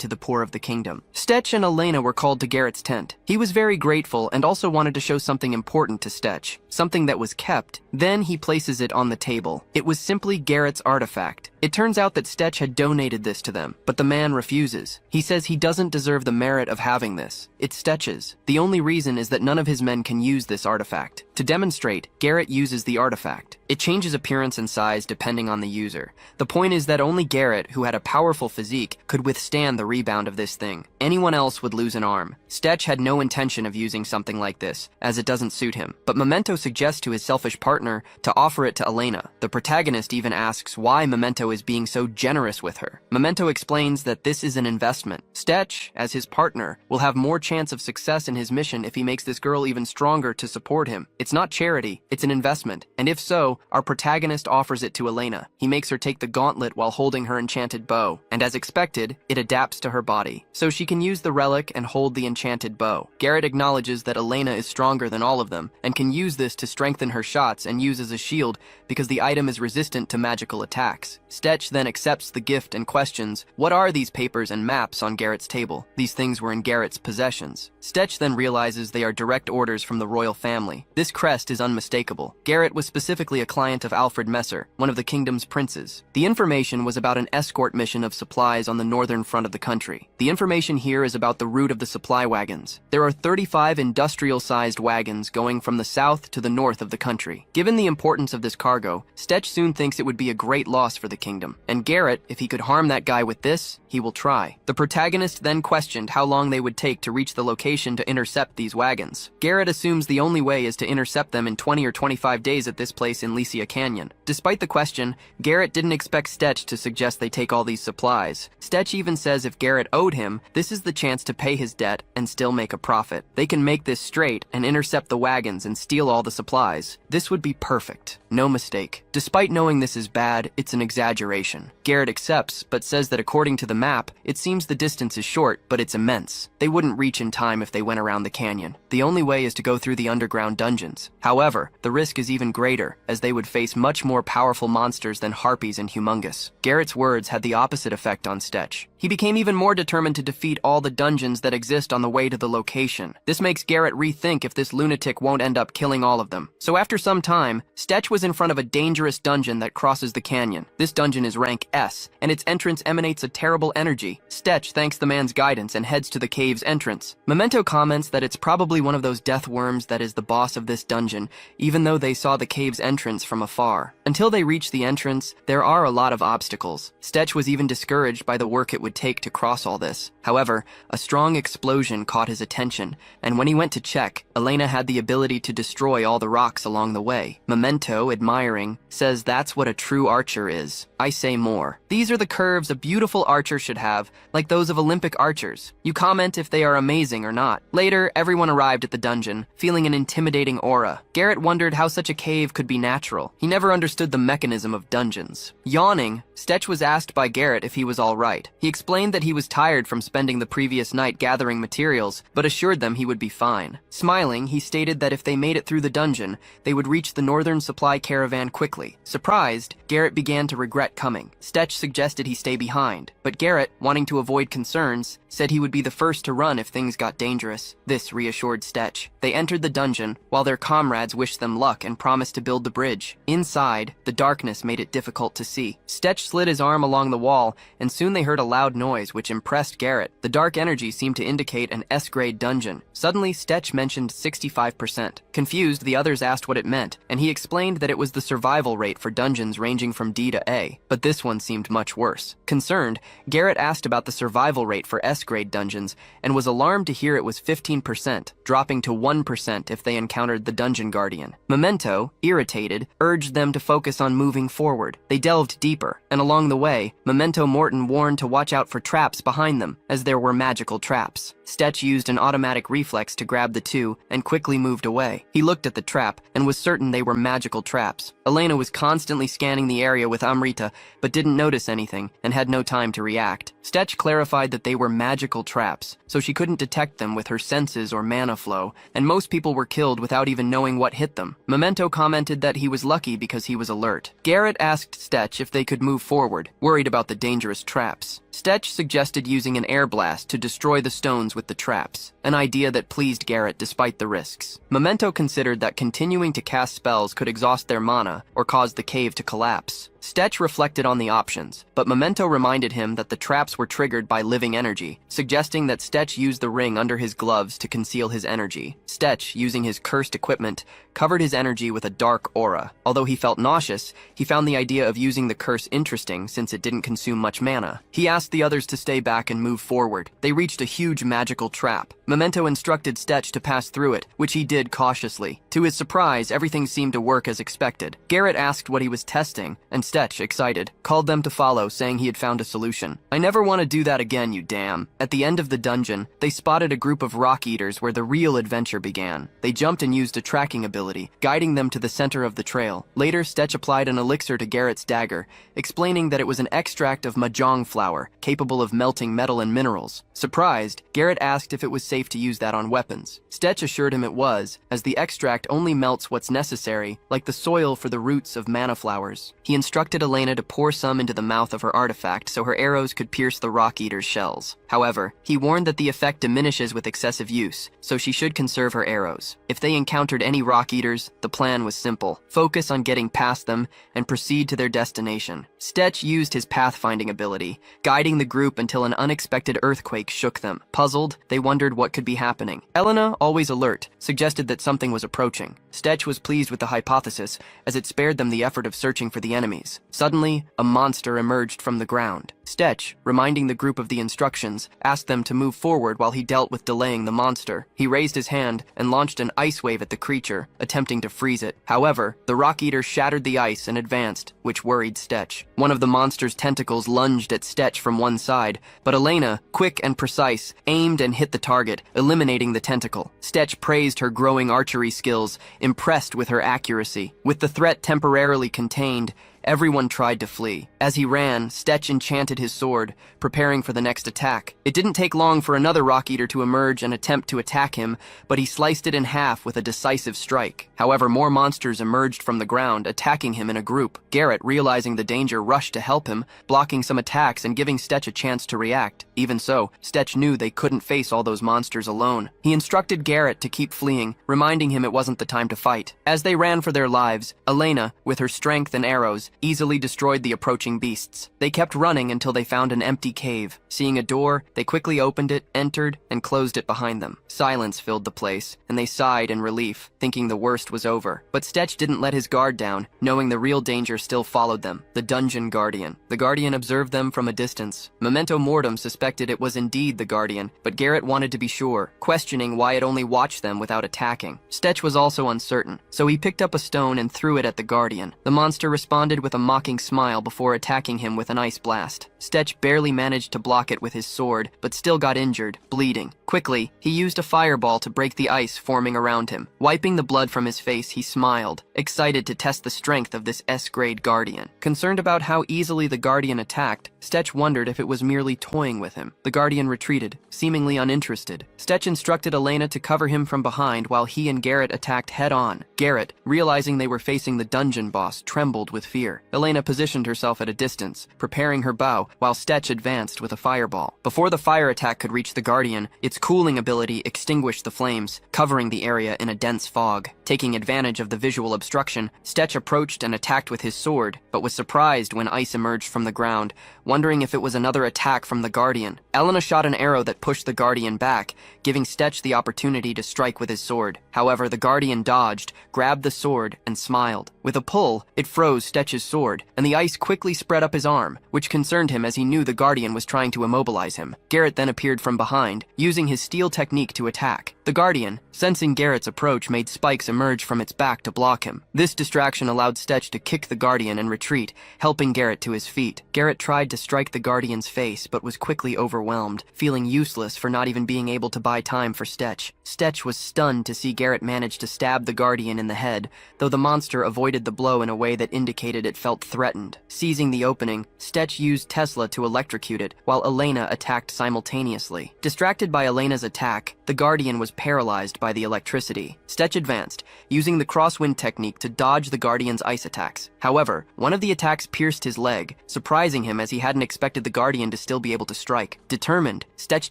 to the poor of the kingdom. Stetch and Elena were called to Garrett's tent. He was very grateful and also wanted to show something important to Stetch, something that was kept. Then he places it on the table. It was simply Garrett's artifact. It turns out that Stetch had donated this to them, but the man refuses. He says he doesn't deserve the merit of having this. It's Stetch's. The only reason is that none of his men can use this artifact. To demonstrate, Garrett uses the artifact. It changes appearance and size depending on the user. The point is that only Garrett, who had a powerful physique, could withstand the rebound of this thing. Anyone else would lose an arm. Stetch had no intention of using something like this, as it doesn't suit him. But Memento suggests to his selfish partner to offer it to Elena. The protagonist even asks why Memento is being so generous with her. Memento explains that this is an investment. Stetch, as his partner, will have more chance of success in his mission if he makes this girl even stronger to support him. It's not charity, it's an investment. And if so, our protagonist offers it to Elena. He makes her take the gauntlet while holding her enchanted bow. And as expected, it adapts to her body. So she can use the relic and hold the enchanted bow. Garrett acknowledges that Elena is stronger than all of them, and can use this to strengthen her shots and use as a shield because the item is resistant to magical attacks. Stetch then accepts the gift and questions, what are these papers and maps on Garrett's table? These things were in Garrett's possessions. Stetch then realizes they are direct orders from the royal family. This crest is unmistakable. Garrett was specifically a client of Alfred Messer, one of the kingdom's princes. The information was about an escort mission of supplies on the northern front of the country. The information here is about the route of the supply wagons. There are 35 industrial-sized wagons going from the south to the north of the country. Given the importance of this cargo, Stetch soon thinks it would be a great loss for the kingdom. And Garrett, if he could harm that guy with this, he will try. The protagonist then questioned how long they would take to reach the location to intercept these wagons. Garrett assumes the only way is to intercept them in 20 or 25 days at this place in Lycia Canyon. Despite the question, Garrett didn't expect Stetch to suggest they take all these supplies. Stetch even says if Garrett owed him, this is the chance to pay his debt and still make a profit. They can make this straight and intercept the wagons and steal all the supplies. This would be perfect. No mistake. Despite knowing this is bad, it's an exaggeration. Garrett accepts, but says that according to the map, it seems the distance is short, but it's immense. They wouldn't reach in time if they went around the canyon. The only way is to go through the underground dungeons. However, the risk is even greater, as they would face much more powerful monsters than harpies and humongous. Garrett's words had the opposite effect on Stetch. He became even more determined to defeat all the dungeons that exist on the way to the location. This makes Garrett rethink if this lunatic won't end up killing all of them. So after some time, Stetch was in front of a dangerous dungeon that crosses the canyon. This dungeon is rank S, and its entrance emanates a terrible energy. Stetch thanks the man's guidance and heads to the cave's entrance. Memento comments that it's probably one of those death worms that is the boss of this dungeon, even though they saw the cave's entrance from afar. Until they reach the entrance, there are a lot of obstacles. Stetch was even discouraged by the work it would take to cross all this. However, a strong explosion caught his attention, and when he went to check, Elena had the ability to destroy all the rocks along the way. Memento, admiring, says that's what a true archer is. I say more. These are the curves a beautiful archer should have, like those of Olympic archers. You comment if they are amazing or not. Later, everyone arrived at the dungeon, feeling an intimidating aura. Garrett wondered how such a cave could be natural. He never understood the mechanism of dungeons. Yawning, Stetch was asked by Garrett if he was all right. He explained that he was tired from spending the previous night gathering materials, but assured them he would be fine. Smiling, he stated that if they made it through the dungeon, they would reach the northern supply caravan quickly. Surprised, Garrett began to regret coming. Stetch suggested he stay behind, but Garrett, wanting to avoid concerns, said he would be the first to run if things got dangerous. This reassured Stetch. They entered the dungeon, while their comrades wished them luck and promised to build the bridge. Inside, the darkness made it difficult to see. Stetch slid his arm along the wall, and soon they heard a loud noise which impressed Garrett. The dark energy seemed to indicate an S-grade dungeon. Suddenly, Stetch mentioned 65%. Confused, the others asked what it meant, and he explained that it was the survival rate for dungeons ranging from D to A, but this one seemed much worse. Concerned, Garrett asked about the survival rate for S-grade dungeons and was alarmed to hear it was 15%, dropping to 1% if they encountered the dungeon guardian. Memento, irritated, urged them to focus on moving forward. They delved deeper, and along the way, Memento Morton warned to watch out for traps behind them, as there were magical traps. Stetch used an automatic reflex to grab the two and quickly moved away. He looked at the trap and was certain they were magical traps. Elena was constantly scanning the area with Amrita, but didn't notice anything and had no time to react. Stetch clarified that they were magical traps, so she couldn't detect them with her senses or mana flow, and most people were killed without even knowing what hit them. Memento commented that he was lucky because he was alert. Garrett asked Stetch if they could move forward, worried about the dangerous traps. Stetch suggested using an air blast to destroy the stones with the traps, an idea that pleased Garrett despite the risks. Memento considered that continuing to cast spells could exhaust their mana or cause the cave to collapse. Stetch reflected on the options, but Memento reminded him that the traps were triggered by living energy, suggesting that Stetch use the ring under his gloves to conceal his energy. Stetch, using his cursed equipment, covered his energy with a dark aura. Although he felt nauseous, he found the idea of using the curse interesting since it didn't consume much mana. He asked the others to stay back and move forward. They reached a huge magical trap. Memento instructed Stetch to pass through it, which he did cautiously. To his surprise, everything seemed to work as expected. Garrett asked what he was testing, and Stetch, excited, called them to follow, saying he had found a solution. "I never want to do that again, you damn." At the end of the dungeon, they spotted a group of rock eaters where the real adventure began. They jumped and used a tracking ability, guiding them to the center of the trail. Later, Stetch applied an elixir to Garrett's dagger, explaining that it was an extract of mahjong flower, capable of melting metal and minerals. Surprised, Garrett asked if it was safe to use that on weapons. Stetch assured him it was, as the extract only melts what's necessary, like the soil for the roots of mana flowers. He instructed Elena to pour some into the mouth of her artifact so her arrows could pierce the rock eater's shells. However, he warned that the effect diminishes with excessive use, so she should conserve her arrows. If they encountered any rock eaters, the plan was simple: focus on getting past them and proceed to their destination. Stetch used his pathfinding ability, guiding the group until an unexpected earthquake shook them. Puzzled, they wondered what could be happening. Elena, always alert, suggested that something was approaching. Stetch was pleased with the hypothesis, as it spared them the effort of searching for the enemies. Suddenly, a monster emerged from the ground. Stetch, reminding the group of the instructions, asked them to move forward while he dealt with delaying the monster. He raised his hand and launched an ice wave at the creature, attempting to freeze it. However, the rock eater shattered the ice and advanced, which worried Stetch. One of the monster's tentacles lunged at Stetch from one side, but Elena, quick and precise, aimed and hit the target, eliminating the tentacle. Stetch praised her growing archery skills, impressed with her accuracy. With the threat temporarily contained, everyone tried to flee. As he ran, Stetch enchanted his sword, preparing for the next attack. It didn't take long for another rock eater to emerge and attempt to attack him, but he sliced it in half with a decisive strike. However, more monsters emerged from the ground, attacking him in a group. Garrett, realizing the danger, rushed to help him, blocking some attacks and giving Stetch a chance to react. Even so, Stetch knew they couldn't face all those monsters alone. He instructed Garrett to keep fleeing, reminding him it wasn't the time to fight. As they ran for their lives, Elena, with her strength and arrows, easily destroyed the approaching beasts. They kept running until they found an empty cave. Seeing a door, they quickly opened it, entered, and closed it behind them. Silence filled the place, and they sighed in relief, thinking the worst was over. But Stetch didn't let his guard down, knowing the real danger still followed them: the dungeon guardian. The guardian observed them from a distance. Memento Mortem suspected it was indeed the guardian, but Garrett wanted to be sure, questioning why it only watched them without attacking. Stetch was also uncertain, so he picked up a stone and threw it at the guardian. The monster responded with a mocking smile before attacking him with an ice blast. Stetch barely managed to block it with his sword, but still got injured, bleeding. Quickly, he used a fireball to break the ice forming around him. Wiping the blood from his face, he smiled. excited to test the strength of this S-grade guardian. Concerned about how easily the guardian attacked, Stetch wondered if it was merely toying with him. The guardian retreated, seemingly uninterested. Stetch instructed Elena to cover him from behind while he and Garrett attacked head-on. Garrett, realizing they were facing the dungeon boss, trembled with fear. Elena positioned herself at a distance, preparing her bow, while Stetch advanced with a fireball. Before the fire attack could reach the guardian, its cooling ability extinguished the flames, covering the area in a dense fog. Taking advantage of the visual obstruction, Stetch approached and attacked with his sword, but was surprised when ice emerged from the ground, wondering if it was another attack from the guardian. Elena shot an arrow that pushed the guardian back, giving Stetch the opportunity to strike with his sword. However, the guardian dodged, grabbed the sword, and smiled. With a pull, it froze Stetch's sword, and the ice quickly spread up his arm, which concerned him as he knew the guardian was trying to immobilize him. Garrett then appeared from behind, using his steel technique to attack. The guardian, sensing Garrett's approach, made spikes emerge from its back to block him. This distraction allowed Stetch to kick the guardian and retreat, helping Garrett to his feet. Garrett tried to strike the guardian's face, but was quickly overwhelmed, feeling useless for not even being able to buy time for Stetch. Stetch was stunned to see Garrett manage to stab the guardian in the head, though the monster avoided the blow in a way that indicated it felt threatened. Seizing the opening, Stetch used Tesla to electrocute it, while Elena attacked simultaneously. Distracted by Elena's attack, the guardian was paralyzed by the electricity. Stetch advanced, using the crosswind technique to dodge the guardian's ice attacks. However, one of the attacks pierced his leg, surprising him as he hadn't expected the guardian to still be able to strike. Determined, Stetch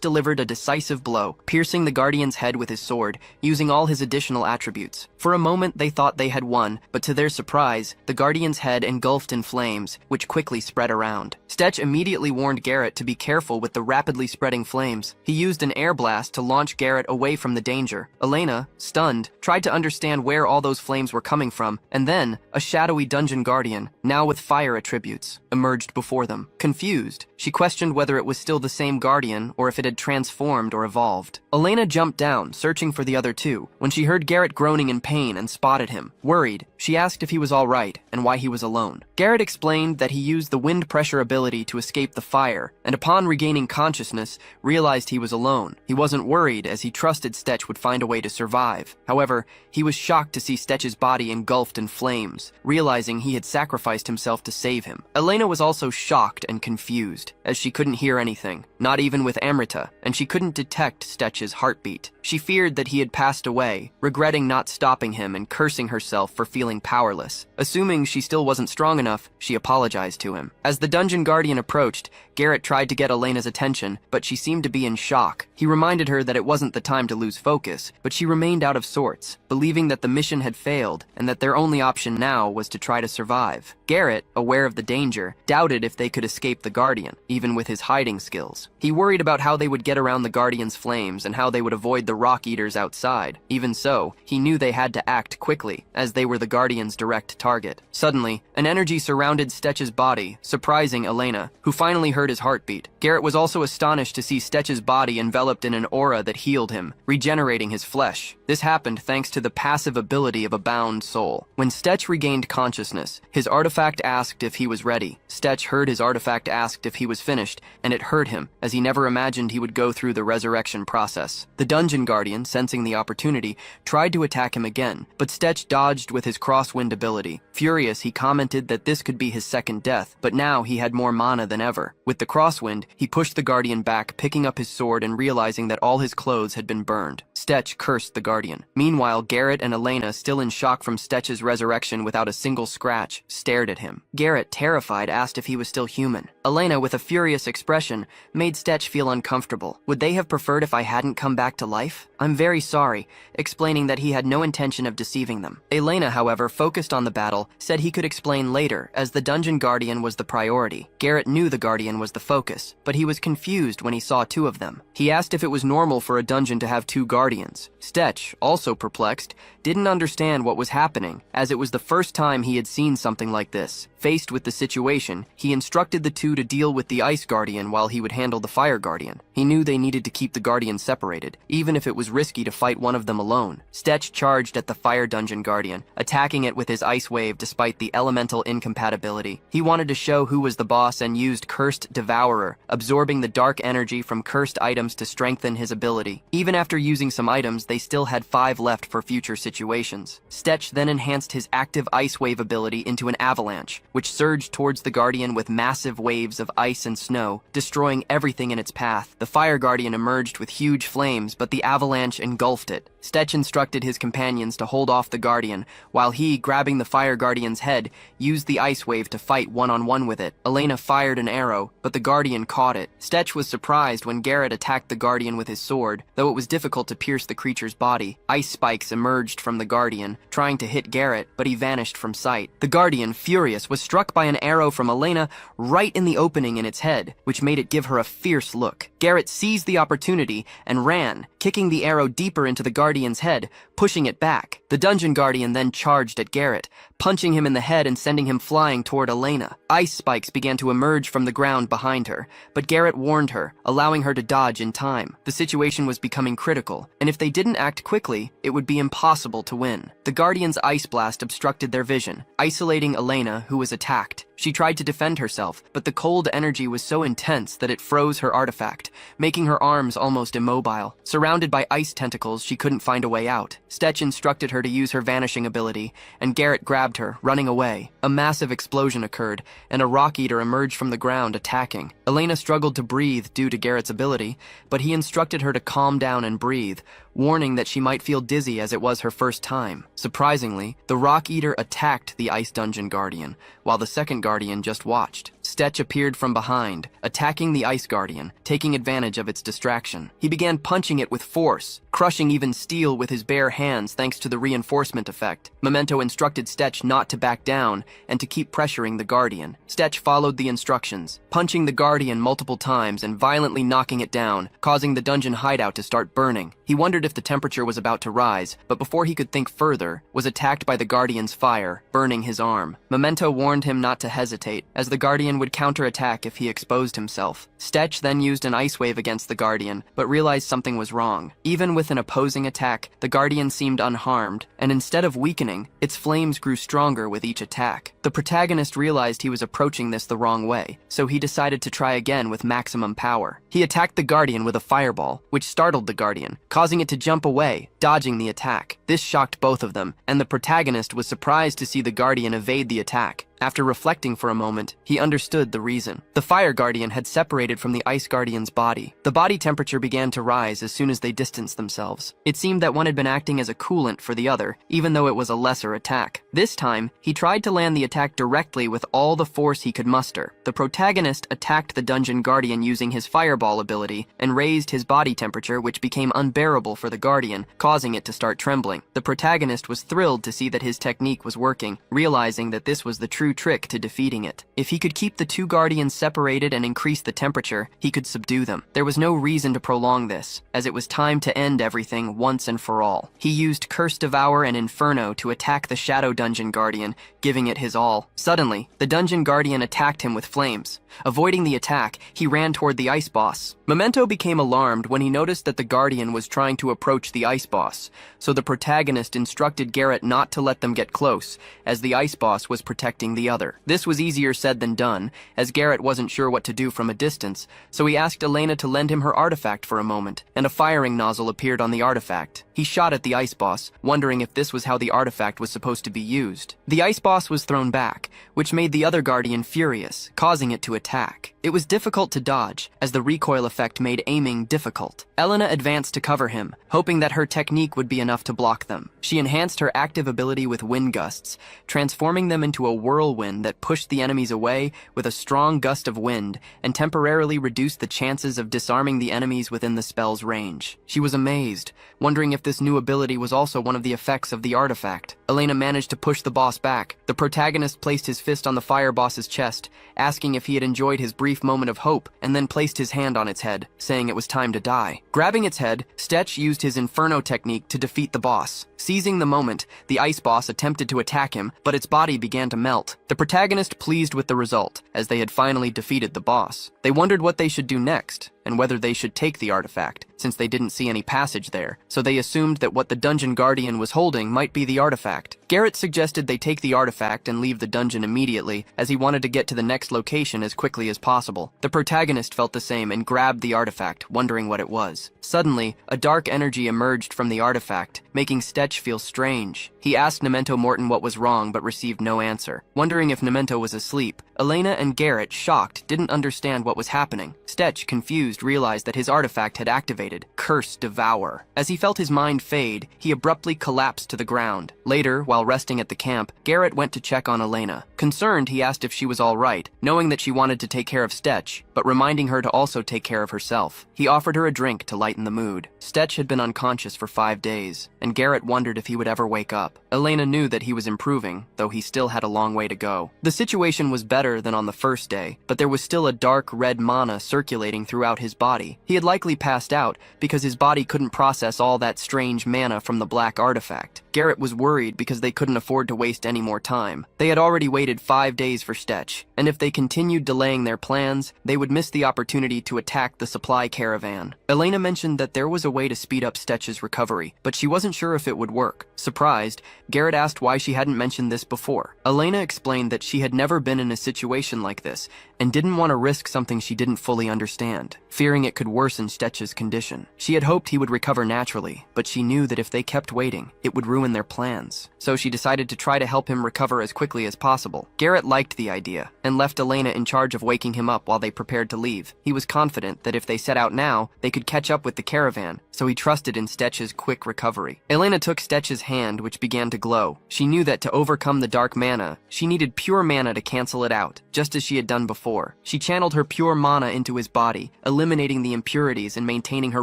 delivered a decisive blow, piercing the guardian's head with his sword, using all his additional attributes. For a moment, they thought they had won, but to their surprise, the guardian's head engulfed in flames, which quickly spread around. Stetch immediately warned Garrett to be careful with the rapidly spreading flames. He used an air blast to launch Garrett away from the danger. Elena, stunned, tried to understand where all those flames were coming from, and then, a shadowy dungeon guardian, now with fire attributes, emerged before them. Confused, she questioned whether it was still the same guardian or if it had transformed or evolved. Elena jumped down, searching for the other two, when she heard Garrett groaning in pain and spotted him. Worried, she asked if he was all right and why he was alone. Garrett explained that he used the wind pressure ability to escape the fire, and upon regaining consciousness, realized he was alone. He wasn't worried as he trusted Stetch would find a way to survive. However, he was shocked to see Stetch's body engulfed in flames, realizing he had sacrificed himself to save him. Elena was also shocked and confused, as she couldn't hear anything, not even with Amrita, and she couldn't detect Stetch's heartbeat. She feared that he had passed away, regretting not stopping him and cursing herself for feeling powerless. Assuming she still wasn't strong enough, she apologized to him. As the dungeon guardian approached, Garrett tried to get Elena's attention, but she seemed to be in shock. He reminded her that it wasn't the time to lose focus, but she remained out of sorts, believing that the mission had failed and that their only option now was to try to survive. Garrett, aware of the danger, doubted if they could escape the guardian, even with his hiding skills. He worried about how they would get around the guardian's flames and how they would avoid the rock eaters outside. Even so, he knew they had to act quickly, as they were the guardian's direct target. Suddenly, an energy surrounded Stetch's body, surprising Elena, who finally heard his heartbeat. Garrett was also astonished to see Stetch's body enveloped in an aura that healed him, regenerating his flesh. This happened thanks to the passive ability of a bound soul. When Stetch regained consciousness, his artifact asked if he was ready. Stetch heard his artifact asked if he was finished, and it hurt him, as he never imagined he would go through the resurrection process. The dungeon guardian, sensing the opportunity, tried to attack him again, but Stetch dodged with his crosswind ability. Furious, he commented that this could be his second death, but now he had more mana than ever. With the crosswind, he pushed the guardian back, picking up his sword and realizing that all his clothes had been burned. Stetch cursed the guardian. Meanwhile, Garrett and Elena, still in shock from Stetch's resurrection without a single scratch, stared at him. Garrett, terrified, asked if he was still human. Elena, with a furious expression, made Stetch feel uncomfortable. Would they have preferred if I hadn't come back to life? I'm very sorry, explaining that he had no intention of deceiving them. Elena, however, focused on the battle, said he could explain later, as the dungeon guardian was the priority. Garrett knew the guardian was the focus, but he was confused when he saw two of them. He asked if it was normal for a dungeon to have two guardians. Stetch, also perplexed, didn't understand what was happening, as it was the first time he had seen something like this. Faced with the situation, he instructed the two to deal with the Ice Guardian while he would handle the Fire Guardian. He knew they needed to keep the Guardians separated, even if it was risky to fight one of them alone. Stetch charged at the Fire Dungeon Guardian, attacking it with his Ice Wave despite the elemental incompatibility. He wanted to show who was the boss and used Cursed Devourer, absorbing the dark energy from cursed items to strengthen his ability. Even after using some items, they still had 5 left for future situations. situations. Stetch then enhanced his active ice wave ability into an avalanche, which surged towards the Guardian with massive waves of ice and snow, destroying everything in its path. The Fire Guardian emerged with huge flames, but the avalanche engulfed it. Stetch instructed his companions to hold off the Guardian, while he, grabbing the Fire Guardian's head, used the ice wave to fight one-on-one with it. Elena fired an arrow, but the Guardian caught it. Stetch was surprised when Garrett attacked the Guardian with his sword. Though it was difficult to pierce the creature's body, ice spikes emerged from the Guardian, trying to hit Garrett, but he vanished from sight. The Guardian, furious, was struck by an arrow from Elena right in the opening in its head, which made it give her a fierce look. Garrett seized the opportunity and ran, kicking the arrow deeper into the Guardian's head, pushing it back. The Dungeon Guardian then charged at Garrett, punching him in the head and sending him flying toward Elena. Ice spikes began to emerge from the ground behind her, but Garrett warned her, allowing her to dodge in time. The situation was becoming critical, and if they didn't act quickly, it would be impossible to win. The Guardian's ice blast obstructed their vision, isolating Elena, who was attacked. She tried to defend herself, but the cold energy was so intense that it froze her artifact, making her arms almost immobile. Surrounded by ice tentacles, she couldn't find a way out. Stetch instructed her to use her vanishing ability, and Garrett grabbed her, running away. A massive explosion occurred, and a rock eater emerged from the ground, attacking. Elena struggled to breathe due to Garrett's ability, but he instructed her to calm down and breathe, warning that she might feel dizzy as it was her first time. Surprisingly, the rock eater attacked the Ice Dungeon Guardian, while the second Guardian just watched. Stetch appeared from behind, attacking the Ice Guardian, taking advantage of its distraction. He began punching it with force, crushing even steel with his bare hands thanks to the reinforcement effect. Memento instructed Stetch not to back down and to keep pressuring the Guardian. Stetch followed the instructions, punching the Guardian multiple times and violently knocking it down, causing the dungeon hideout to start burning. He wondered if the temperature was about to rise, but before he could think further, was attacked by the Guardian's fire, burning his arm. Memento warned him not to hesitate, as the Guardian would counterattack if he exposed himself. Stetch then used an ice wave against the Guardian, but realized something was wrong. Even with an opposing attack, the Guardian seemed unharmed, and instead of weakening, its flames grew stronger with each attack. The protagonist realized he was approaching this the wrong way, so he decided to try again with maximum power. He attacked the Guardian with a fireball, which startled the Guardian, causing it to jump away, dodging the attack. This shocked both of them, and the protagonist was surprised to see the Guardian evade the attack. After reflecting for a moment, he understood the reason. The Fire Guardian had separated from the Ice Guardian's body. The body temperature began to rise as soon as they distanced themselves. It seemed that one had been acting as a coolant for the other, even though it was a lesser attack. This time, he tried to land the attack directly with all the force he could muster. The protagonist attacked the Dungeon Guardian using his Fireball ability and raised his body temperature, which became unbearable for the Guardian, causing it to start trembling. The protagonist was thrilled to see that his technique was working, realizing that this was the true trick to defeating it. If he could keep the two Guardians separated and increase the temperature, he could subdue them. There was no reason to prolong this, as it was time to end everything once and for all. He used Curse Devour and Inferno to attack the Shadow Dungeon Guardian, giving it his all. Suddenly, the Dungeon Guardian attacked him with flames. Avoiding the attack, he ran toward the Ice Boss. Memento became alarmed when he noticed that the Guardian was trying to approach the Ice Boss, so the protagonist instructed Garrett not to let them get close, as the Ice Boss was protecting the other. This was easier said than done, as Garrett wasn't sure what to do from a distance, so he asked Elena to lend him her artifact for a moment, and a firing nozzle appeared on the artifact. He shot at the Ice Boss, wondering if this was how the artifact was supposed to be used. The Ice Boss was thrown back, which made the other Guardian furious, causing it to attack. It was difficult to dodge, as the recoil effect made aiming difficult. Elena advanced to cover him, hoping that her technique would be enough to block them. She enhanced her active ability with wind gusts, transforming them into a whirlwind that pushed the enemies away with a strong gust of wind and temporarily reduced the chances of disarming the enemies within the spell's range. She was amazed, wondering if this new ability was also one of the effects of the artifact. Elena managed to push the boss back. The protagonist placed his fist on the fire boss's chest, asking if he had enjoyed his brief moment of hope, and then placed his hand on its head, saying it was time to die. Grabbing its head, Stetch used his Inferno technique to defeat the boss. Seizing the moment, the Ice Boss attempted to attack him, but its body began to melt. The protagonist pleased with the result, as they had finally defeated the boss. They wondered what they should do next, and whether they should take the artifact. since they didn't see any passage there, so they assumed that what the dungeon guardian was holding might be the artifact. Garrett suggested they take the artifact and leave the dungeon immediately, as he wanted to get to the next location as quickly as possible. The protagonist felt the same and grabbed the artifact, wondering what it was. Suddenly, a dark energy emerged from the artifact, making Stetch feel strange. He asked Memento Morton what was wrong but received no answer. Wondering if Memento was asleep, Elena and Garrett, shocked, didn't understand what was happening. Stetch, confused, realized that his artifact had activated. Curse Devour. As he felt his mind fade, he abruptly collapsed to the ground. Later, while resting at the camp, Garrett went to check on Elena. Concerned, he asked if she was all right, knowing that she wanted to take care of Stetch, but reminding her to also take care of herself. He offered her a drink to lighten the mood. Stetch had been unconscious for 5 days, and Garrett wondered if he would ever wake up. Elena knew that he was improving, though he still had a long way to go. The situation was better than on the first day, but there was still a dark red mana circulating throughout his body. He had likely passed out because his body couldn't process all that strange mana from the black artifact. Garrett was worried because they couldn't afford to waste any more time. They had already waited 5 days for Stetch, and if they continued delaying their plans, they would miss the opportunity to attack the supply caravan. Elena mentioned that there was a way to speed up Stetch's recovery, but she wasn't sure if it would work. Surprised, Garrett asked why she hadn't mentioned this before. Elena explained that she had never been in a situation like this, and didn't want to risk something she didn't fully understand, fearing it could worsen Stetch's condition. She had hoped he would recover naturally, but she knew that if they kept waiting, it would ruin their plans. So she decided to try to help him recover as quickly as possible. Garrett liked the idea, and left Elena in charge of waking him up while they prepared to leave. He was confident that if they set out now, they could catch up with the caravan, so he trusted in Stetch's quick recovery. Elena took Stetch's hand, which began to glow. She knew that to overcome the dark mana, she needed pure mana to cancel it out, just as she had done before. She channeled her pure mana into his body, eliminating the impurities and maintaining her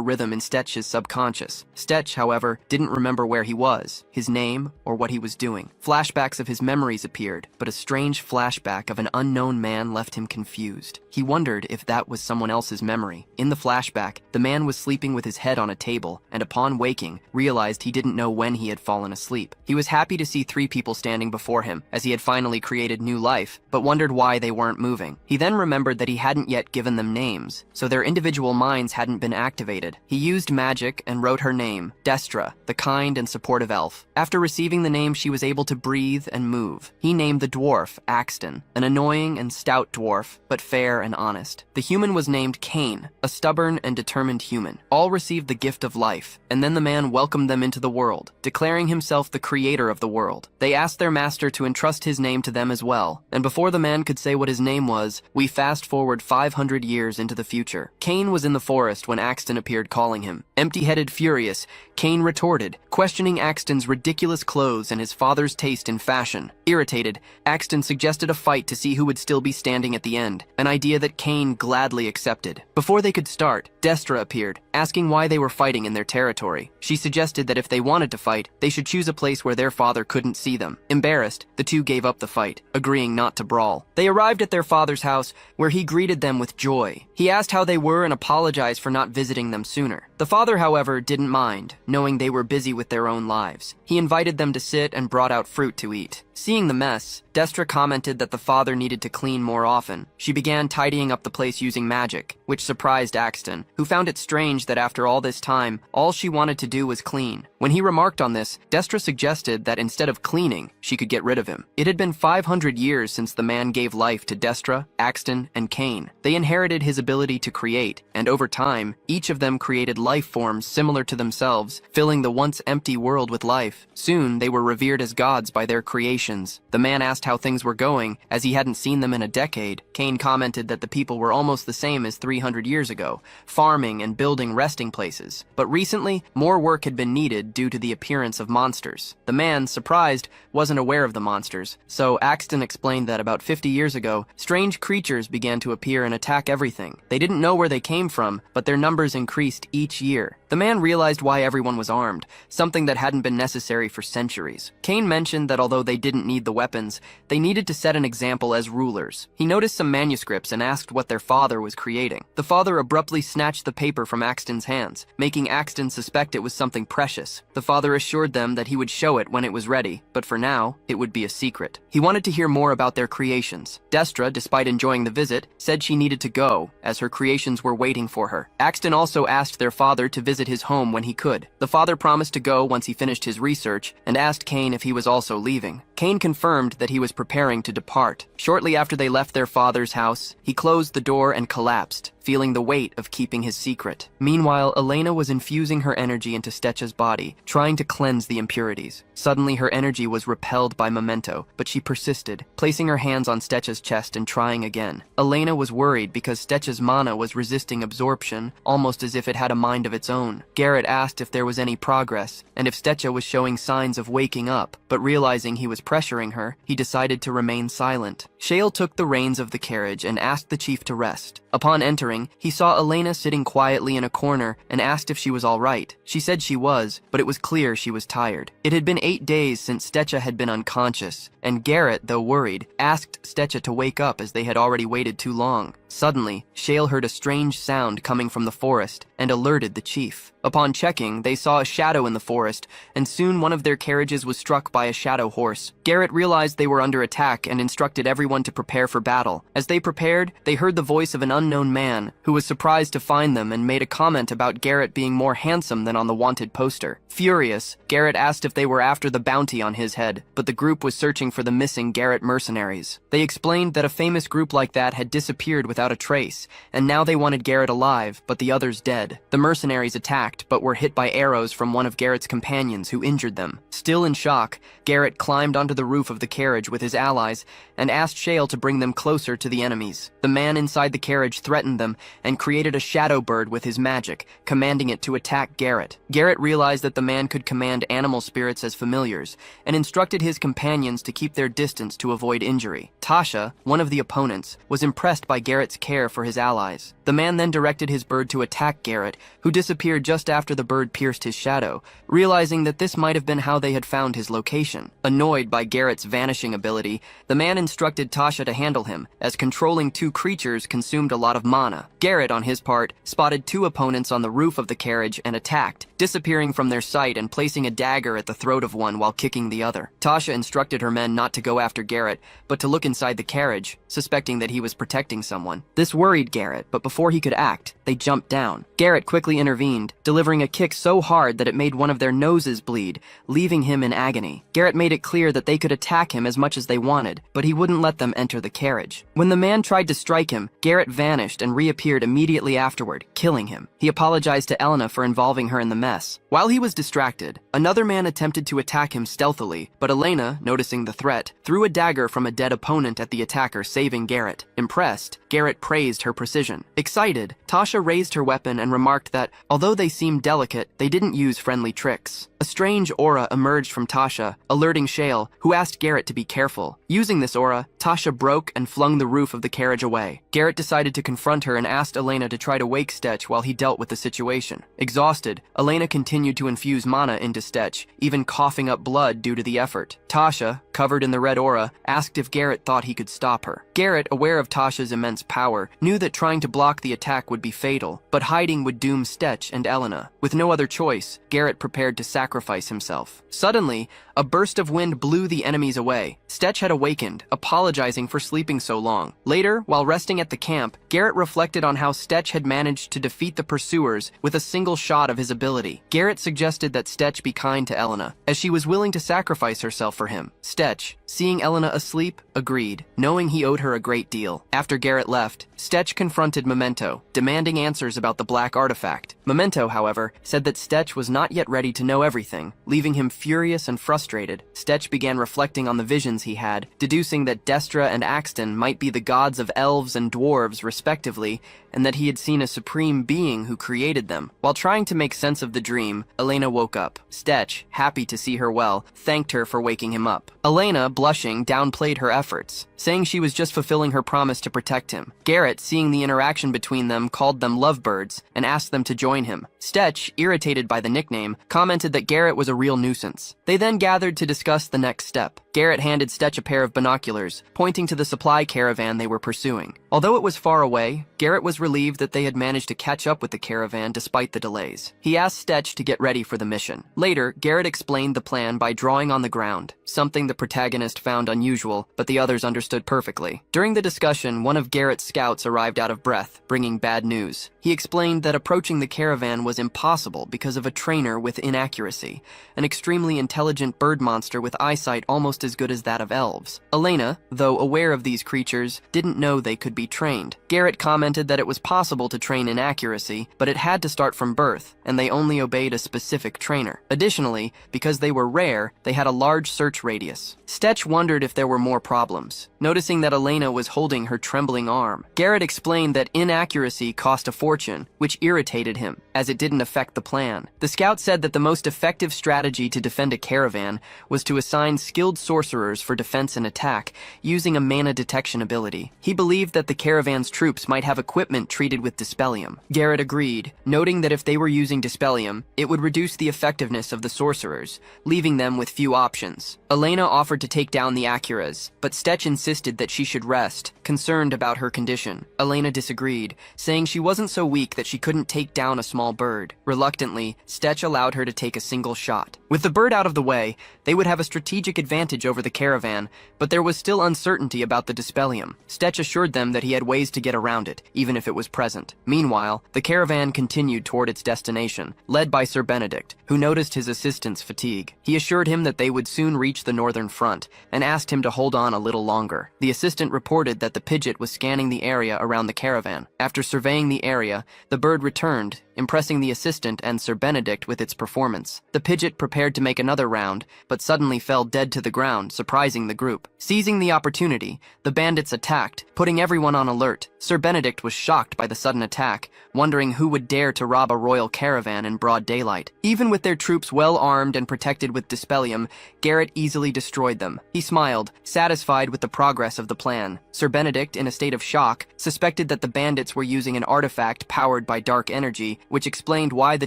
rhythm in Stetch's subconscious. Stetch, however, didn't remember where he was, his name, or what he was doing. Flashbacks of his memories appeared, but a strange flashback of an unknown man left him confused. He wondered if that was someone else's memory. In the flashback, the man was sleeping with his head on a table, and upon waking, realized he didn't know when he had fallen asleep. He was happy to see 3 people standing before him, as he had finally created new life, but wondered why they weren't moving. He then remembered that he hadn't yet given them names, so their individual minds hadn't been activated. He used magic and wrote her name, Destra, the kind and supportive elf. After receiving the name, she was able to breathe and move. He named the dwarf Axton, an annoying and stout dwarf, but fair and honest. The human was named Cain, a stubborn and determined human. All received the gift of life, and then the man welcomed them into the world, declaring himself the creator of the world. They asked their master to entrust his name to them as well, and before the man could say what his name was, we fast forward 500 years into the future. Cain was in the forest when Axton appeared calling him. Empty-headed, furious, Cain retorted, questioning Axton's ridiculous clothes and his father's taste in fashion. Irritated, Axton suggested a fight to see who would still be standing at the end, an idea that Cain gladly accepted. Before they could start, Destra appeared, asking why they were fighting in their territory. She suggested that if they wanted to fight, they should choose a place where their father couldn't see them. Embarrassed, the two gave up the fight, agreeing not to brawl. They arrived at their father's house, where he greeted them with joy. He asked how they were and apologized for not visiting them sooner. The father, however, didn't mind, knowing they were busy with their own lives. He invited them to sit and brought out fruit to eat. Seeing the mess, Destra commented that the father needed to clean more often. She began tidying up the place using magic, which surprised Axton, who found it strange that after all this time, all she wanted to do was clean. When he remarked on this, Destra suggested that instead of cleaning, she could get rid of him. It had been 500 years since the man gave life to Destra, Axton, and Cain. They inherited his ability to create, and over time, each of them created life forms similar to themselves, filling the once empty world with life. Soon, they were revered as gods by their creations. The man asked how things were going, as he hadn't seen them in a decade. Cain commented that the people were almost the same as 300 years ago, farming and building resting places. But recently, more work had been needed due to the appearance of monsters. The man, surprised, wasn't aware of the monsters, so Axton explained that about 50 years ago, strange creatures began to appear and attack everything. They didn't know where they came from, but their numbers increased each year. The The man realized why everyone was armed, something that hadn't been necessary for centuries. Kane mentioned that although they didn't need the weapons, they needed to set an example as rulers. He noticed some manuscripts and asked what their father was creating. The father abruptly snatched the paper from Axton's hands, making Axton suspect it was something precious. The father assured them that he would show it when it was ready, but for now, it would be a secret. He wanted to hear more about their creations. Destra, despite enjoying the visit, said she needed to go, as her creations were waiting for her. Axton also asked their father to visit his home when he could. The father promised to go once he finished his research, and asked Kane if he was also leaving. Kane confirmed that he was preparing to depart. Shortly after they left their father's house, he closed the door and collapsed, feeling the weight of keeping his secret. Meanwhile, Elena was infusing her energy into Stecha's body, trying to cleanse the impurities. Suddenly, her energy was repelled by Memento, but she persisted, placing her hands on Stecha's chest and trying again. Elena was worried because Stecha's mana was resisting absorption, almost as if it had a mind of its own. Garrett asked if there was any progress, and if Stecha was showing signs of waking up, but realizing he was pressuring her, he decided to remain silent. Shale took the reins of the carriage and asked the chief to rest. Upon entering, he saw Elena sitting quietly in a corner and asked if she was all right. She said she was, but it was clear she was tired. It had been 8 days since Stecha had been unconscious, and Garrett, though worried, asked Stecha to wake up as they had already waited too long. Suddenly, Shale heard a strange sound coming from the forest and alerted the chief. Upon checking, they saw a shadow in the forest, and soon one of their carriages was struck by a shadow horse. Garrett realized they were under attack and instructed everyone to prepare for battle. As they prepared, they heard the voice of an unknown man, who was surprised to find them and made a comment about Garrett being more handsome than on the wanted poster. Furious, Garrett asked if they were after the bounty on his head, but the group was searching for the missing Garrett mercenaries. They explained that a famous group like that had disappeared without a trace, and now they wanted Garrett alive, but the others dead. The mercenaries attacked, but were hit by arrows from one of Garrett's companions who injured them. Still in shock, Garrett climbed onto the roof of the carriage with his allies and asked Shale to bring them closer to the enemies. The man inside the carriage threatened them and created a shadow bird with his magic, commanding it to attack Garrett. Garrett realized that the man could command animal spirits as familiars, and instructed his companions to keep their distance to avoid injury. Tasha, one of the opponents, was impressed by Garrett's care for his allies. The man then directed his bird to attack Garrett, who disappeared just after the bird pierced his shadow, realizing that this might have been how they had found his location. Annoyed by Garrett's vanishing ability, the man instructed Tasha to handle him, as controlling 2 creatures consumed a lot of mana. Garrett, on his part, spotted 2 opponents on the roof of the carriage and attacked, disappearing from their sight and placing a dagger at the throat of one while kicking the other. Tasha instructed her men not to go after Garrett, but to look inside the carriage, suspecting that he was protecting someone. This worried Garrett, but before he could act, they jumped down. Garrett quickly intervened, delivering a kick so hard that it made one of their noses bleed, leaving him in agony. Garrett made it clear that they could attack him as much as they wanted, but he wouldn't let them enter the carriage. When the man tried to strike him, Garrett vanished and reappeared immediately afterward, killing him. He apologized to Elena for involving her in the mess. While he was distracted, another man attempted to attack him stealthily, but Elena, noticing the threat, threw a dagger from a dead opponent at the attacker, saving Garrett. Impressed, Garrett praised her precision. Excited, Tasha raised her weapon and remarked that, although they seemed delicate, they didn't use friendly tricks. A strange aura emerged from Tasha, alerting Shale, who asked Garrett to be careful. Using this aura, Tasha broke and flung the roof of the carriage away. Garrett decided to confront her and asked Elena to try to wake Stech while he dealt with the situation. Exhausted, Elena continued to infuse mana into Stech, even coughing up blood due to the effort. Tasha, covered in the red aura, asked if Garrett thought he could stop her. Garrett, aware of Tasha's immense power, knew that trying to block the attack would be fatal, but hiding would doom Stech and Elena. With no other choice, Garrett prepared to sacrifice himself. Suddenly, a burst of wind blew the enemies away. Stech had awakened, apologizing for sleeping so long. Later, while resting at the camp, Garrett reflected on how Stech had managed to defeat the pursuers with a single shot of his ability. Garrett suggested that Stech be kind to Elena, as she was willing to sacrifice herself for him. Stech, seeing Elena asleep, agreed, knowing he owed her a great deal. After Garrett left, Stech confronted Memento, demanding answers about the black artifact. Memento, however, said that Stech was not yet ready to know everything, leaving him furious and frustrated. Stech began reflecting on the visions he had, deducing that Destra and Axton might be the gods of elves and dwarves respectively, and that he had seen a supreme being who created them. While trying to make sense of the the dream, Elena woke up. Stetch, happy to see her well, thanked her for waking him up. Elena, blushing, downplayed her efforts, saying she was just fulfilling her promise to protect him. Garrett, seeing the interaction between them, called them lovebirds and asked them to join him. Stetch, irritated by the nickname, commented that Garrett was a real nuisance. They then gathered to discuss the next step. Garrett handed Stetch a pair of binoculars, pointing to the supply caravan they were pursuing. Although it was far away, Garrett was relieved that they had managed to catch up with the caravan despite the delays. He asked Stetch to get ready for the mission. Later, Garrett explained the plan by drawing on the ground, something the protagonist found unusual, but the others understood perfectly. During the discussion, one of Garrett's scouts arrived out of breath, bringing bad news. He explained that approaching the caravan was impossible because of a trainer with inaccuracy, an extremely intelligent bird monster with eyesight almost as good as that of elves. Elena, though aware of these creatures, didn't know they could be trained. Garrett commented that it was possible to train inaccuracy, but it had to start from birth, and they only obeyed a specific trainer. Additionally, because they were rare, they had a large search radius. Stetch wondered if there were more problems, noticing that Elena was holding her trembling arm. Garrett explained that inaccuracy cost a fortune, which irritated him, as it didn't affect the plan. The scout said that the most effective strategy to defend a caravan was to assign skilled sorcerers for defense and attack, using a mana detection ability. He believed that the caravan's troops might have equipment treated with Dispellium. Garrett agreed, noting that if they were using Dispellium, it would reduce the effectiveness of the sorcerers, leaving them with few options. Elena offered to take down the Acuras, but Stetch insisted that she should rest, concerned about her condition. Elena disagreed, saying she wasn't so weak that she couldn't take down a small bird. Reluctantly, Stetch allowed her to take a single shot. With the bird out of the way, they would have a strategic advantage over the caravan, but there was still uncertainty about the Dispellium. Stetch assured them that he had ways to get around it, even if it was present. Meanwhile, the caravan continued toward its destination, led by Sir Benedict, who noticed his assistant's fatigue. He assured him that they would soon reach the northern front, and asked him to hold on a little longer. The assistant reported that the Pidgeot was scanning the area around the caravan. After surveying the area, the bird returned, impressing the assistant and Sir Benedict with its performance. The Pidgeot prepared to make another round, but suddenly fell dead to the ground, surprising the group. Seizing the opportunity, the bandits attacked, putting everyone on alert. Sir Benedict was shocked by the sudden attack, wondering who would dare to rob a royal caravan in broad daylight. Even with their troops well armed and protected with Dispellium, Garrett easily destroyed them. He smiled, satisfied with the progress of the plan. Sir Benedict, in a state of shock, suspected that the bandits were using an artifact powered by dark energy, which explained why the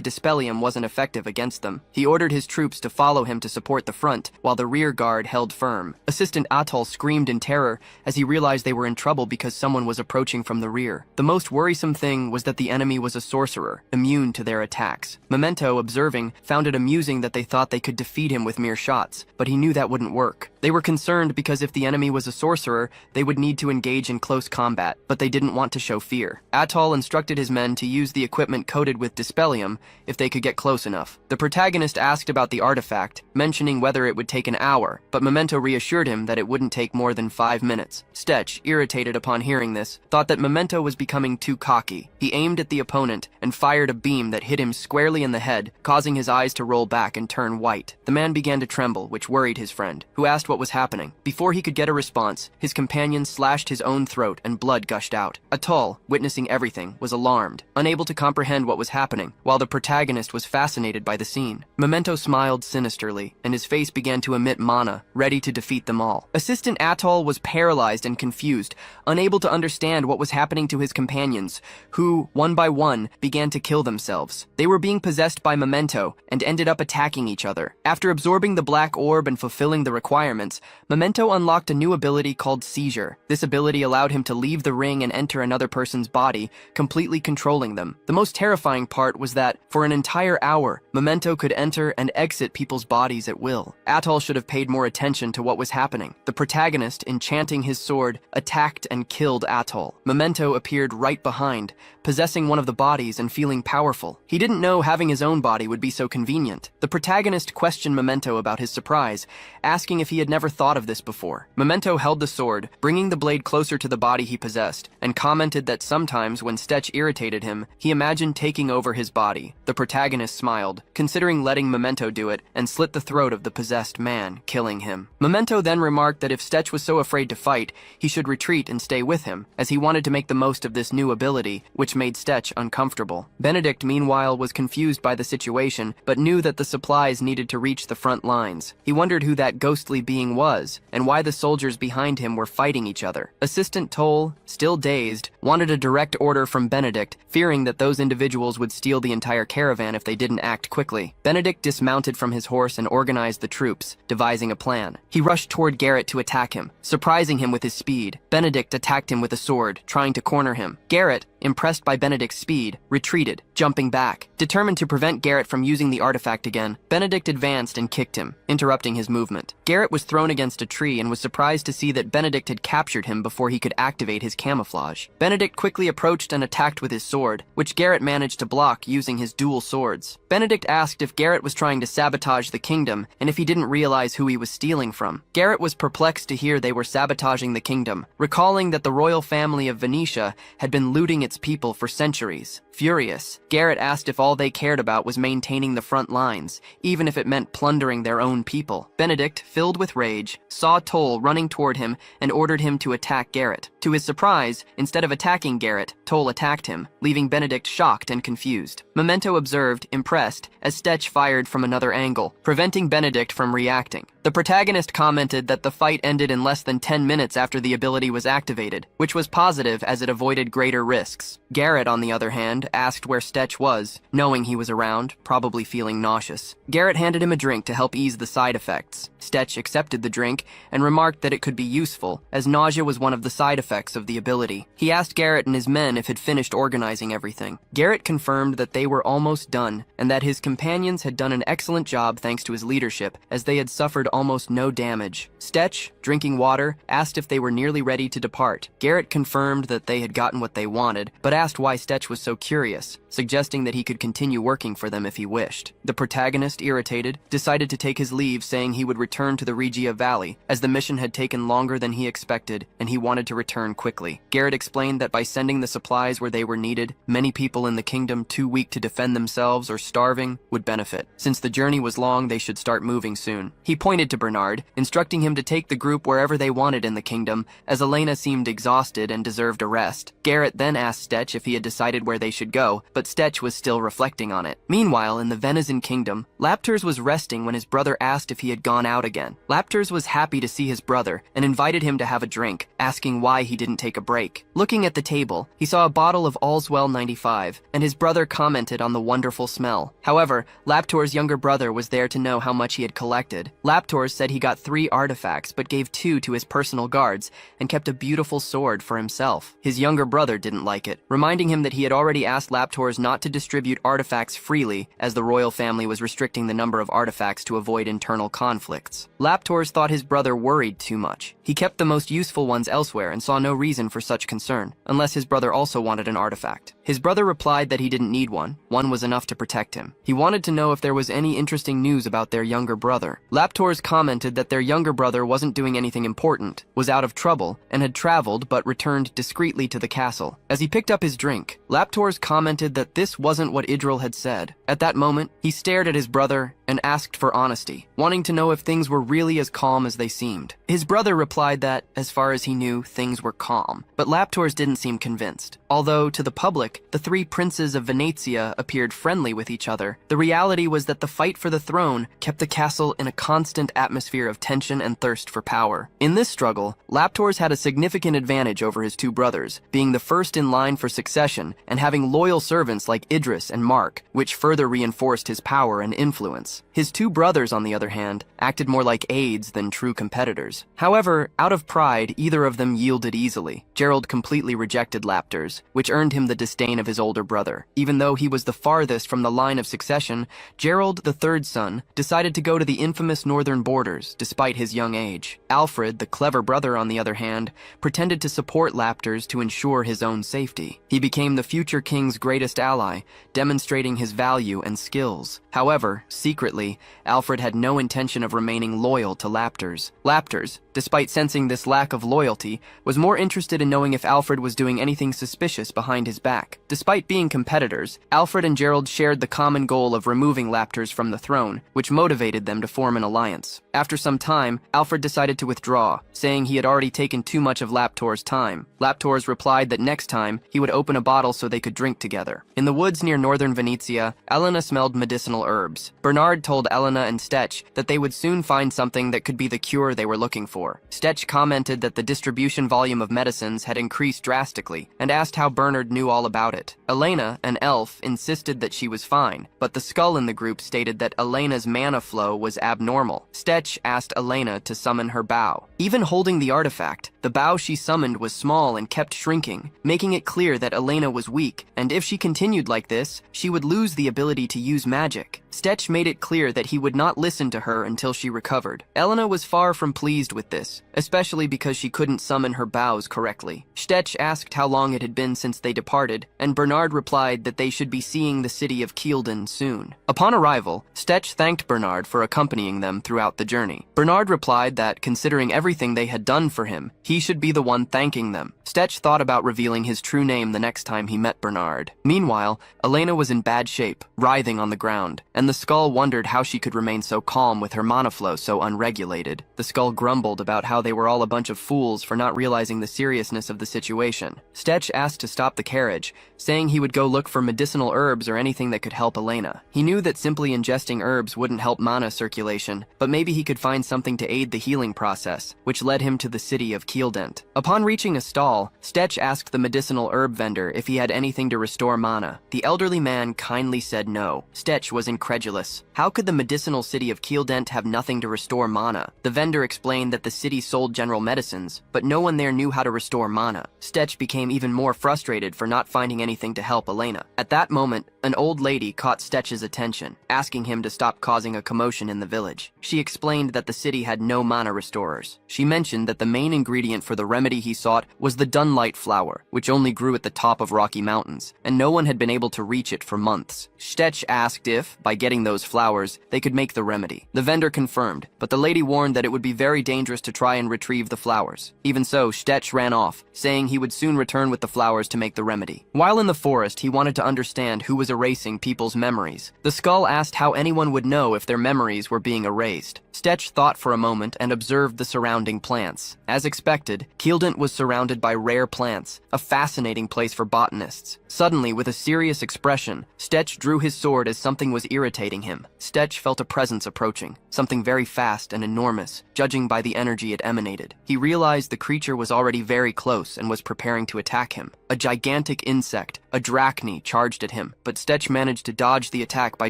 Dispellium wasn't effective against them. He ordered his troops to follow him to support the front, while the rear guard held firm. Assistant Atoll screamed in terror as he realized they were in trouble because someone was approaching from the rear. The most worrisome thing was that the enemy was a sorcerer, immune to their attacks. Memento, observing, found it amusing that they thought they could defeat him with mere shots, but he knew that wouldn't work. They were concerned because if the enemy was a sorcerer, they would need to engage in close combat, but they didn't want to show fear. Atoll instructed his men to use the equipment coated with Dispellium if they could get close enough. The protagonist asked about the artifact, mentioning whether it would take an hour, but Memento reassured him that it wouldn't take more than 5 minutes. Stetch, irritated upon hearing this, thought that Memento was becoming too cocky. He aimed at the opponent and fired a beam that hit him squarely in the head, causing his eyes to roll back and turn white. The man began to tremble, which worried his friend, who asked what was happening. Before he could get a response, his companion slashed his own throat and blood gushed out. Atoll, witnessing everything, was alarmed, unable to comprehend what was happening, while the protagonist was fascinated by the scene. Memento smiled sinisterly, and his face began to emit mana, ready to defeat them all. Assistant Atoll was paralyzed and confused, unable to understand what was happening to his companions, who, one by one, began to kill themselves. They were being possessed by Memento, and ended up attacking each other. After absorbing the black orb and fulfilling the requirements, Memento unlocked a new ability called Seizure. This ability allowed him to leave the ring and enter another person's body, completely controlling them. The most terrifying part was that, for an entire hour, Memento could enter and exit people's bodies at will. Atoll should have paid more attention to what was happening. The protagonist, enchanting his sword, attacked and killed Atoll. Memento appeared right behind, possessing one of the bodies and feeling powerful. He didn't know having his own body would be so convenient. The protagonist questioned Memento about his surprise, asking if he had had never thought of this before. Memento held the sword, bringing the blade closer to the body he possessed, and commented that sometimes when Stech irritated him, he imagined taking over his body. The protagonist smiled, considering letting Memento do it, and slit the throat of the possessed man, killing him. Memento then remarked that if Stech was so afraid to fight, he should retreat and stay with him, as he wanted to make the most of this new ability, which made Stech uncomfortable. Benedict, meanwhile, was confused by the situation, but knew that the supplies needed to reach the front lines. He wondered who that ghostly being was, and why the soldiers behind him were fighting each other. Assistant Toll, still dazed, wanted a direct order from Benedict, fearing that those individuals would steal the entire caravan if they didn't act quickly. Benedict dismounted from his horse and organized the troops, devising a plan. He rushed toward Garrett to attack him, surprising him with his speed. Benedict attacked him with a sword, trying to corner him. Garrett, impressed by Benedict's speed, retreated, jumping back. Determined to prevent Garrett from using the artifact again, Benedict advanced and kicked him, interrupting his movement. Garrett was thrown against a tree and was surprised to see that Benedict had captured him before he could activate his camouflage. Benedict quickly approached and attacked with his sword, which Garrett managed to block using his dual swords. Benedict asked if Garrett was trying to sabotage the kingdom and if he didn't realize who he was stealing from. Garrett was perplexed to hear they were sabotaging the kingdom, recalling that the royal family of Venetia had been looting its people for centuries. Furious, Garrett asked if all they cared about was maintaining the front lines, even if it meant plundering their own people. Benedict, filled with rage, saw Toll running toward him and ordered him to attack Garrett. To his surprise, instead of attacking Garrett, Toll attacked him, leaving Benedict shocked and confused. Memento observed, impressed, as Stech fired from another angle, preventing Benedict from reacting. The protagonist commented that the fight ended in less than 10 minutes after the ability was activated, which was positive as it avoided greater risks. Garrett, on the other hand, asked where Stech was, knowing he was around, probably feeling nauseous. Garrett handed him a drink to help ease the side effects. Stech accepted the drink and remarked that it could be useful, as nausea was one of the side effects of the ability. He asked Garrett and his men if had finished organizing everything. Garrett confirmed that they were almost done, and that his companions had done an excellent job thanks to his leadership, as they had suffered almost no damage. Stech, drinking water, asked if they were nearly ready to depart. Garrett confirmed that they had gotten what they wanted, but asked why Stech was so curious, suggesting that he could continue working for them if he wished. The protagonist, irritated, decided to take his leave, saying he would return to the Regia Valley, as the mission had taken longer than he expected, and he wanted to return quickly. Garrett explained that by sending the supplies where they were needed, many people in the kingdom too weak to defend themselves or starving would benefit. Since the journey was long, they should start moving soon. He pointed to Bernard, instructing him to take the group wherever they wanted in the kingdom, as Elena seemed exhausted and deserved a rest. Garrett then asked Stech if he had decided where they should go, but Stech was still reflecting on it. Meanwhile, in the Venizon kingdom, Lapters was resting when his brother asked if he had gone out again. Lapters was happy to see his brother and invited him to have a drink, asking why he didn't take a break. Looking at the table, he saw a bottle of Allswell 95, and his brother commented on the wonderful smell. However, Laptor's younger brother was there to know how much he had collected. Laptor said he got 3 artifacts, but gave 2 to his personal guards, and kept a beautiful sword for himself. His younger brother didn't like it, reminding him that he had already asked Laptors not to distribute artifacts freely, as the royal family was restricting the number of artifacts to avoid internal conflicts. Laptors thought his brother worried too much. He kept the most useful ones elsewhere and saw no reason for such concern, unless his brother also wanted an artifact. His brother replied that he didn't need one. One was enough to protect him. He wanted to know if there was any interesting news about their younger brother. Laptors commented that their younger brother wasn't doing anything important, was out of trouble, and had traveled but returned discreetly to the castle. As he picked up his drink, Laptors commented that this wasn't what Idril had said. At that moment, he stared at his brother and asked for honesty, wanting to know if things were really as calm as they seemed. His brother replied that, as far as he knew, things were calm, but Laptors didn't seem convinced. Although, to the public, the 3 princes of Venetia appeared friendly with each other, the reality was that the fight for the throne kept the castle in a constant atmosphere of tension and thirst for power. In this struggle, Laptors had a significant advantage over his 2 brothers, being the first in line for succession and having loyal servants like Idris and Mark, which further reinforced his power and influence. His 2 brothers, on the other hand, acted more like aides than true competitors. However, out of pride, either of them yielded easily. Gerald completely rejected Laptors, which earned him the disdain of his older brother. Even though he was the farthest from the line of succession, Gerald, the 3rd son, decided to go to the infamous northern borders, despite his young age. Alfred, the clever brother, on the other hand, pretended to support Laptors to ensure his own safety. He became the future king's greatest ally, demonstrating his value and skills. However, secretly, Secretly, Alfred had no intention of remaining loyal to Laptors. Laptors, despite sensing this lack of loyalty, was more interested in knowing if Alfred was doing anything suspicious behind his back. Despite being competitors, Alfred and Gerald shared the common goal of removing Laptors from the throne, which motivated them to form an alliance. After some time, Alfred decided to withdraw, saying he had already taken too much of Laptor's time. Laptors replied that next time, he would open a bottle so they could drink together. In the woods near northern Venezia, Elena smelled medicinal herbs. Bernard told Elena and Stetch that they would soon find something that could be the cure they were looking for. Stetch commented that the distribution volume of medicines had increased drastically, and asked how Bernard knew all about it. Elena, an elf, insisted that she was fine, but the skull in the group stated that Elena's mana flow was abnormal. Stetch asked Elena to summon her bow. Even holding the artifact, the bow she summoned was small and kept shrinking, making it clear that Elena was weak, and if she continued like this, she would lose the ability to use magic. Stetch made it clear that he would not listen to her until she recovered. Elena was far from pleased with this, especially because she couldn't summon her bows correctly. Stetch asked how long it had been since they departed, and Bernard replied that they should be seeing the city of Kielden soon. Upon arrival, Stetch thanked Bernard for accompanying them throughout the journey. Bernard replied that, considering everything they had done for him, he should be the one thanking them. Stetch thought about revealing his true name the next time he met Bernard. Meanwhile, Elena was in bad shape, writhing on the ground, and the skull wondered how she could remain so calm with her mana flow so unregulated. The skull grumbled about how they were all a bunch of fools for not realizing the seriousness of the situation. Stetch asked to stop the carriage, saying he would go look for medicinal herbs or anything that could help Elena. He knew that simply ingesting herbs wouldn't help mana circulation, but maybe he could find something to aid the healing process, which led him to the city of Kielden. Upon reaching a stall, Stetch asked the medicinal herb vendor if he had anything to restore mana. The elderly man kindly said no. Stetch was incredulous. How could the medicinal city of Kielden have nothing to restore mana? The vendor explained that the city sold general medicines, but no one there knew how to restore mana. Stetch became even more frustrated for not finding anything to help Elena. At that moment, an old lady caught Stetch's attention, asking him to stop causing a commotion in the village. She explained that the city had no mana restorers. She mentioned that the main ingredient for the remedy he sought was the Dunlight flower, which only grew at the top of Rocky Mountains, and no one had been able to reach it for months. Stetch asked if, by getting those flowers, they could make the remedy. The vendor confirmed, but the lady warned that it would be very dangerous to try and retrieve the flowers. Even so, Stetch ran off, saying he would soon return with the flowers to make the remedy. While in the forest, he wanted to understand who was erasing people's memories. The skull asked how anyone would know if their memories were being erased. Stetch thought for a moment and observed the surrounding plants. As expected, Kielden was surrounded by rare plants, a fascinating place for botanists. Suddenly, with a serious expression, Stetch drew his sword as something was irritating him. Stetch felt a presence approaching, something very fast and enormous, judging by the energy it emanated. He realized the creature was already very close and was preparing to attack him. A gigantic insect, a drachne, charged at him, but Stetch managed to dodge the attack by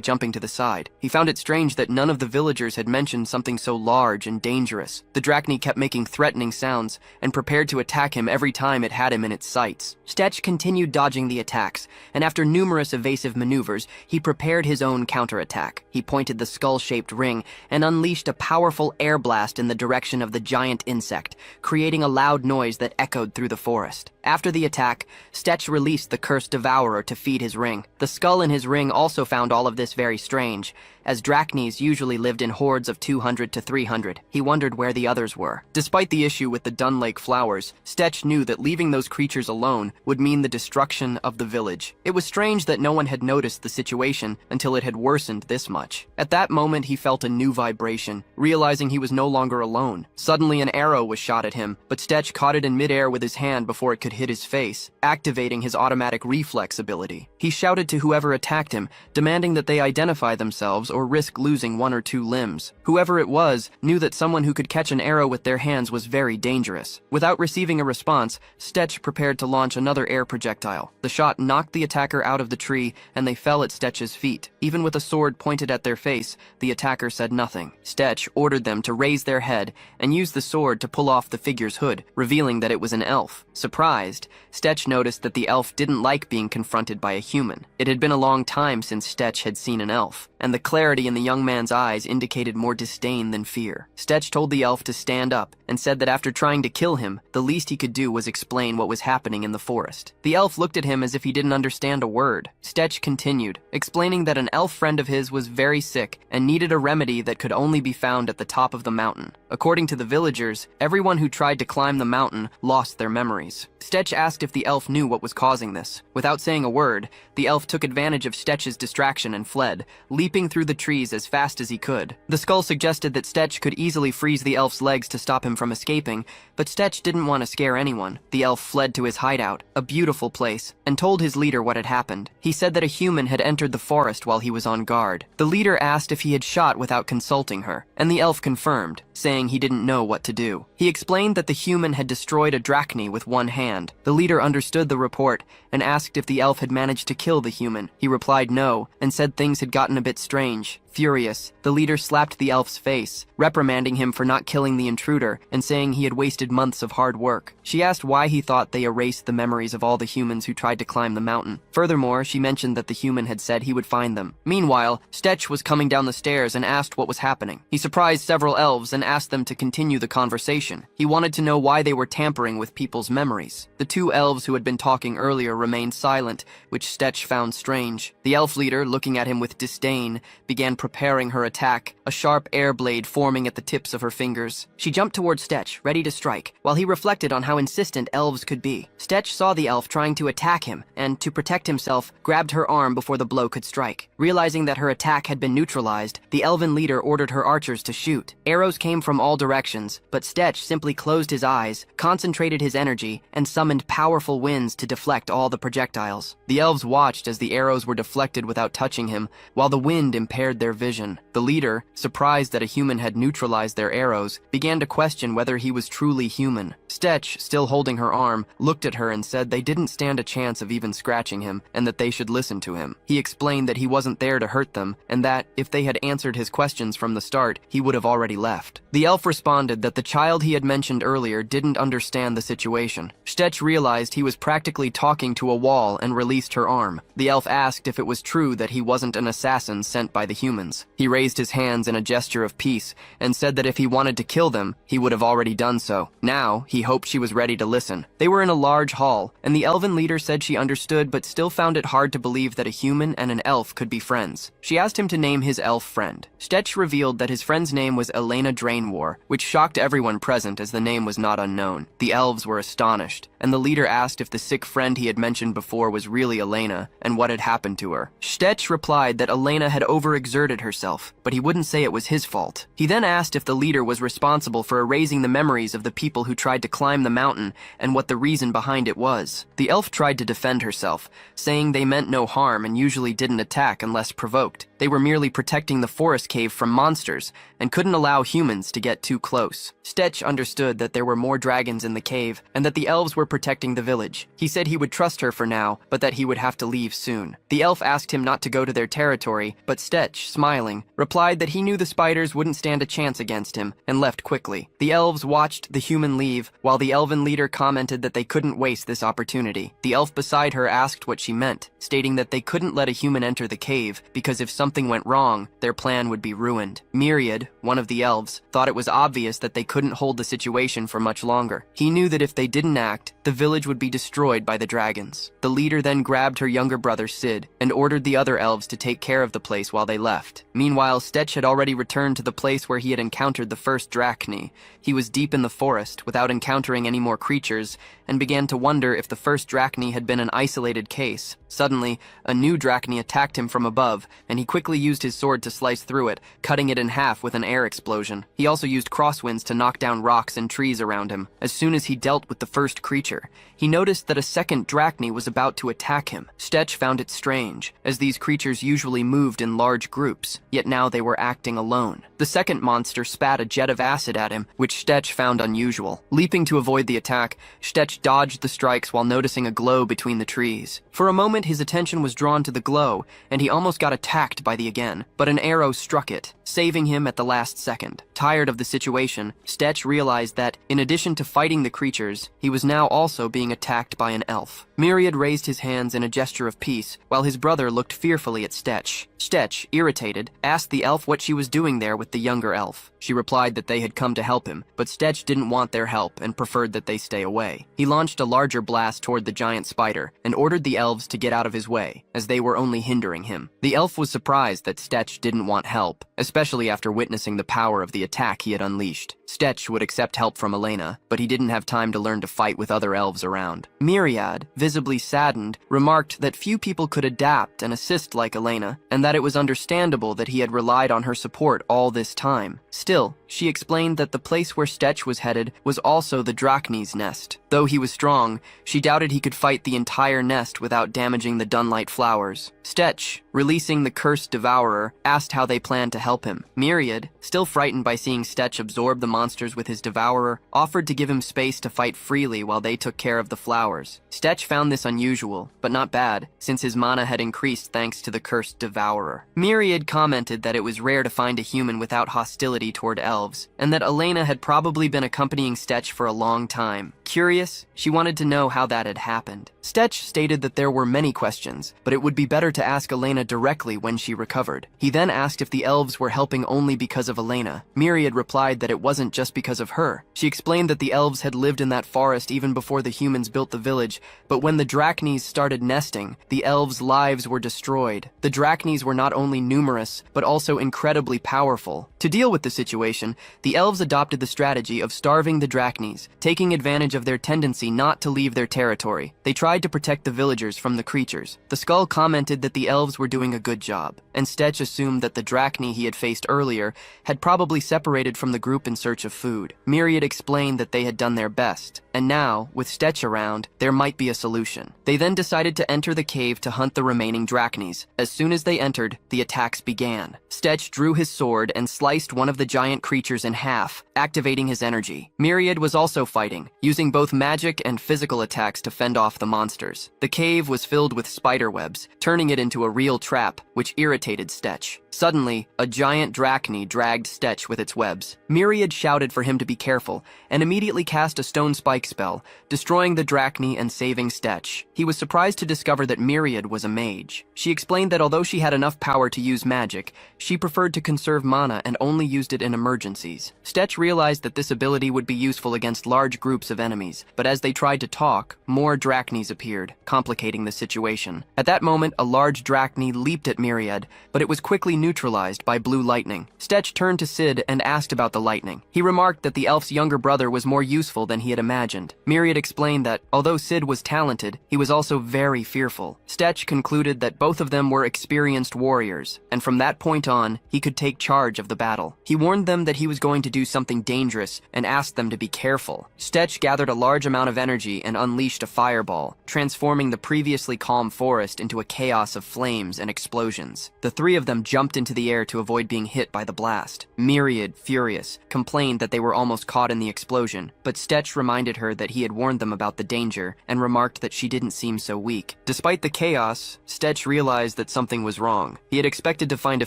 jumping to the side. He found it strange that none of the villagers had mentioned something so large and dangerous. The drachne kept making threatening sounds and prepared to attack him every time it had him in its sights. Stetch continued dodging the attacks, and after numerous evasive maneuvers, he prepared his own counterattack. He pointed the skull-shaped ring and unleashed a powerful air blast in the direction of the giant insect, creating a loud noise that echoed through the forest. After the attack, Stetch released the cursed devourer to feed his ring. The skull in his ring also found all of this very strange, as drachnes usually lived in hordes of 200 to 300. He wondered where the others were. Despite the issue with the Dunlake flowers, Stetch knew that leaving those creatures alone would mean the destruction of the village. It was strange that no one had noticed the situation until it had worsened this much. At that moment, he felt a new vibration, realizing he was no longer alone. Suddenly, an arrow was shot at him, but Stetch caught it in midair with his hand before it could hit his face, activating his automatic reflex ability. He shouted to whoever attacked him, demanding that they identify themselves or risk losing one or two limbs. Whoever it was knew that someone who could catch an arrow with their hands was very dangerous. Without receiving a response, Stetch prepared to launch another air projectile. The shot knocked the attacker out of the tree, and they fell at Stetch's feet. Even with a sword pointed at their face, the attacker said nothing. Stetch ordered them to raise their head and use the sword to pull off the figure's hood, revealing that it was an elf. Surprised, Stetch noticed that the elf didn't like being confronted by a human. It had been a long time since Stetch had seen an elf, and the clarity in the young man's eyes indicated more disdain than fear. Stetch told the elf to stand up and said that after trying to kill him, the least he could do was explain what was happening in the forest. The elf looked at him as if he didn't understand a word. Stetch continued, explaining that an elf friend of his was very sick and needed a remedy that could only be found at the top of the mountain. According to the villagers, everyone who tried to climb the mountain lost their memories. Stetch asked if the elf knew what was causing this. Without saying a word, the elf took advantage of Stetch's distraction and fled, leaping through the trees as fast as he could. The skull suggested that Stetch could easily freeze the elf's legs to stop him from escaping, but Stetch didn't want to scare anyone. The elf fled to his hideout, a beautiful place, and told his leader what had happened. He said that a human had entered the forest while he was on guard. The leader asked if he had shot without consulting her, and the elf confirmed, saying he didn't know what to do. He explained that the human had destroyed a drachni with one hand. The leader understood the report and asked if the elf had managed to kill the human. He replied no, and said things had gotten a bit strange. Furious, the leader slapped the elf's face, reprimanding him for not killing the intruder and saying he had wasted months of hard work. She asked why he thought they erased the memories of all the humans who tried to climb the mountain. Furthermore, she mentioned that the human had said he would find them. Meanwhile, Stetch was coming down the stairs and asked what was happening. He surprised several elves and asked them to continue the conversation. He wanted to know why they were tampering with people's memories. The two elves who had been talking earlier remained silent, which Stetch found strange. The elf leader, looking at him with disdain, began preparing her attack, a sharp air blade forming at the tips of her fingers. She jumped toward Stetch, ready to strike, while he reflected on how insistent elves could be. Stetch saw the elf trying to attack him, and, to protect himself, grabbed her arm before the blow could strike. Realizing that her attack had been neutralized, the elven leader ordered her archers to shoot. Arrows came from all directions, but Stetch simply closed his eyes, concentrated his energy, and summoned powerful winds to deflect all the projectiles. The elves watched as the arrows were deflected without touching him, while the wind impaired their vision. The leader, surprised that a human had neutralized their arrows, began to question whether he was truly human. Stetch, still holding her arm, looked at her and said they didn't stand a chance of even scratching him, and that they should listen to him. He explained that he wasn't there to hurt them, and that, if they had answered his questions from the start, he would have already left. The elf responded that the child he had mentioned earlier didn't understand the situation. Stetch realized he was practically talking to a wall and released her arm. The elf asked if it was true that he wasn't an assassin sent by the humans. He raised his hands in a gesture of peace and said that if he wanted to kill them, he would have already done so. Now, he hoped she was ready to listen. They were in a large hall, and the elven leader said she understood but still found it hard to believe that a human and an elf could be friends. She asked him to name his elf friend. Stetch revealed that his friend's name was Elena Drainwar, which shocked everyone present as the name was not unknown. The elves were astonished, and the leader asked if the sick friend he had mentioned before was really Elena and what had happened to her. Stetch replied that Elena had overexerted herself, but he wouldn't say it was his fault. He then asked if the leader was responsible for erasing the memories of the people who tried to climb the mountain and what the reason behind it was. The elf tried to defend herself, saying they meant no harm and usually didn't attack unless provoked. They were merely protecting the forest cave from monsters and couldn't allow humans to get too close. Stetch understood that there were more dragons in the cave and that the elves were protecting the village. He said he would trust her for now, but that he would have to leave soon. The elf asked him not to go to their territory, but Stetch, smiling, replied that he knew the spiders wouldn't stand a chance against him and left quickly. The elves watched the human leave, while the elven leader commented that they couldn't waste this opportunity. The elf beside her asked what she meant, stating that they couldn't let a human enter the cave because if something went wrong, their plan would be ruined. Myriad, one of the elves, thought it was obvious that they couldn't hold the situation for much longer. He knew that if they didn't act, the village would be destroyed by the dragons. The leader then grabbed her younger brother Sid and ordered the other elves to take care of the place while they left. Meanwhile, Stetch had already returned to the place where he had encountered the first drachni. He was deep in the forest without encountering any more creatures and began to wonder if the first drachni had been an isolated case. Suddenly, a new drachni attacked him from above, and he quickly used his sword to slice through it, cutting it in half with an air explosion. He also used crosswinds to knock down rocks and trees around him. As soon as he dealt with the first creature, he noticed that a second drachni was about to attack him. Stetch found it strange, as these creatures usually moved in large groups, yet now they were acting alone. The second monster spat a jet of acid at him, which Stetch found unusual. Leaping to avoid the attack, Stetch Stetch dodged the strikes while noticing a glow between the trees. For a moment, his attention was drawn to the glow, and he almost got attacked by the again, but an arrow struck it, saving him at the last second. Tired of the situation, Stetch realized that, in addition to fighting the creatures, he was now also being attacked by an elf. Myriad raised his hands in a gesture of peace, while his brother looked fearfully at Stetch. Stetch, irritated, asked the elf what she was doing there with the younger elf. She replied that they had come to help him, but Stetch didn't want their help and preferred that they stay away. He launched a larger blast toward the giant spider and ordered the elves to get out of his way, as they were only hindering him. The elf was surprised that Stetch didn't want help, especially after witnessing the power of the attack he had unleashed. Stetch would accept help from Elena, but he didn't have time to learn to fight with other elves around. Myriad, visibly saddened, remarked that few people could adapt and assist like Elena, and that it was understandable that he had relied on her support all this time. Still, she explained that the place where Stetch was headed was also the Drachni's nest. Though he was strong, she doubted he could fight the entire nest without damaging the Dunlight flowers. Stetch, releasing the cursed devourer, asked how they planned to help him. Myriad, still frightened by seeing Stetch absorb the monsters with his devourer, offered to give him space to fight freely while they took care of the flowers. Stetch found this unusual, but not bad, since his mana had increased thanks to the cursed devourer. Myriad commented that it was rare to find a human without hostility toward elves, and that Elena had probably been accompanying Stetch for a long time. Curious, she wanted to know how that had happened. Stetch stated that there were many questions, but it would be better to ask Elena directly when she recovered. He then asked if the elves were helping only because of Elena. Myriad replied that it wasn't just because of her. She explained that the elves had lived in that forest even before the humans built the village, but when the Drachnies started nesting, the elves' lives were destroyed. The Drachnies were not only numerous, but also incredibly powerful. To deal with the situation, the elves adopted the strategy of starving the Drachnies, taking advantage of their tendency not to leave their territory. They tried to protect the villagers from the creatures. The skull commented that the elves were doing a good job, and Stetch assumed that the Drachni he had faced earlier had probably separated from the group in search of food. Myriad explained that they had done their best, and now, with Stetch around, there might be a solution. They then decided to enter the cave to hunt the remaining Drachnies. As soon as they entered, the attacks began. Stetch drew his sword and sliced one of the giant creatures in half, activating his energy. Myriad was also fighting, using both magic and physical attacks to fend off the monsters. The cave was filled with spider webs, turning it into a real trap, which irritated Stetch. Suddenly, a giant Drachni dragged Stetch with its webs. Myriad shouted for him to be careful, and immediately cast a stone spike spell, destroying the Drachni and saving Stetch. He was surprised to discover that Myriad was a mage. She explained that although she had enough power to use magic, she preferred to conserve mana and only used it in emergencies. Stetch realized that this ability would be useful against large groups of enemies, but as they tried to talk, more Drachnis appeared, complicating the situation. At that moment, a large Drachni leaped at Myriad, but it was quickly neutralized by blue lightning. Stetch turned to Sid and asked about the lightning. He remarked that the elf's younger brother was more useful than he had imagined. Myriad explained that, although Sid was talented, he was also very fearful. Stetch concluded that both of them were experienced warriors, and from that point on, he could take charge of the battle. He warned them that he was going to do something dangerous and asked them to be careful. Stetch gathered a large amount of energy and unleashed a fireball, transforming the previously calm forest into a chaos of flames and explosions. The three of them jumped into the air to avoid being hit by the blast. Myriad, furious, complained that they were almost caught in the explosion, but Stetch reminded her that he had warned them about the danger and remarked that she didn't seem so weak. Despite the chaos, Stetch realized that something was wrong. He had expected to find a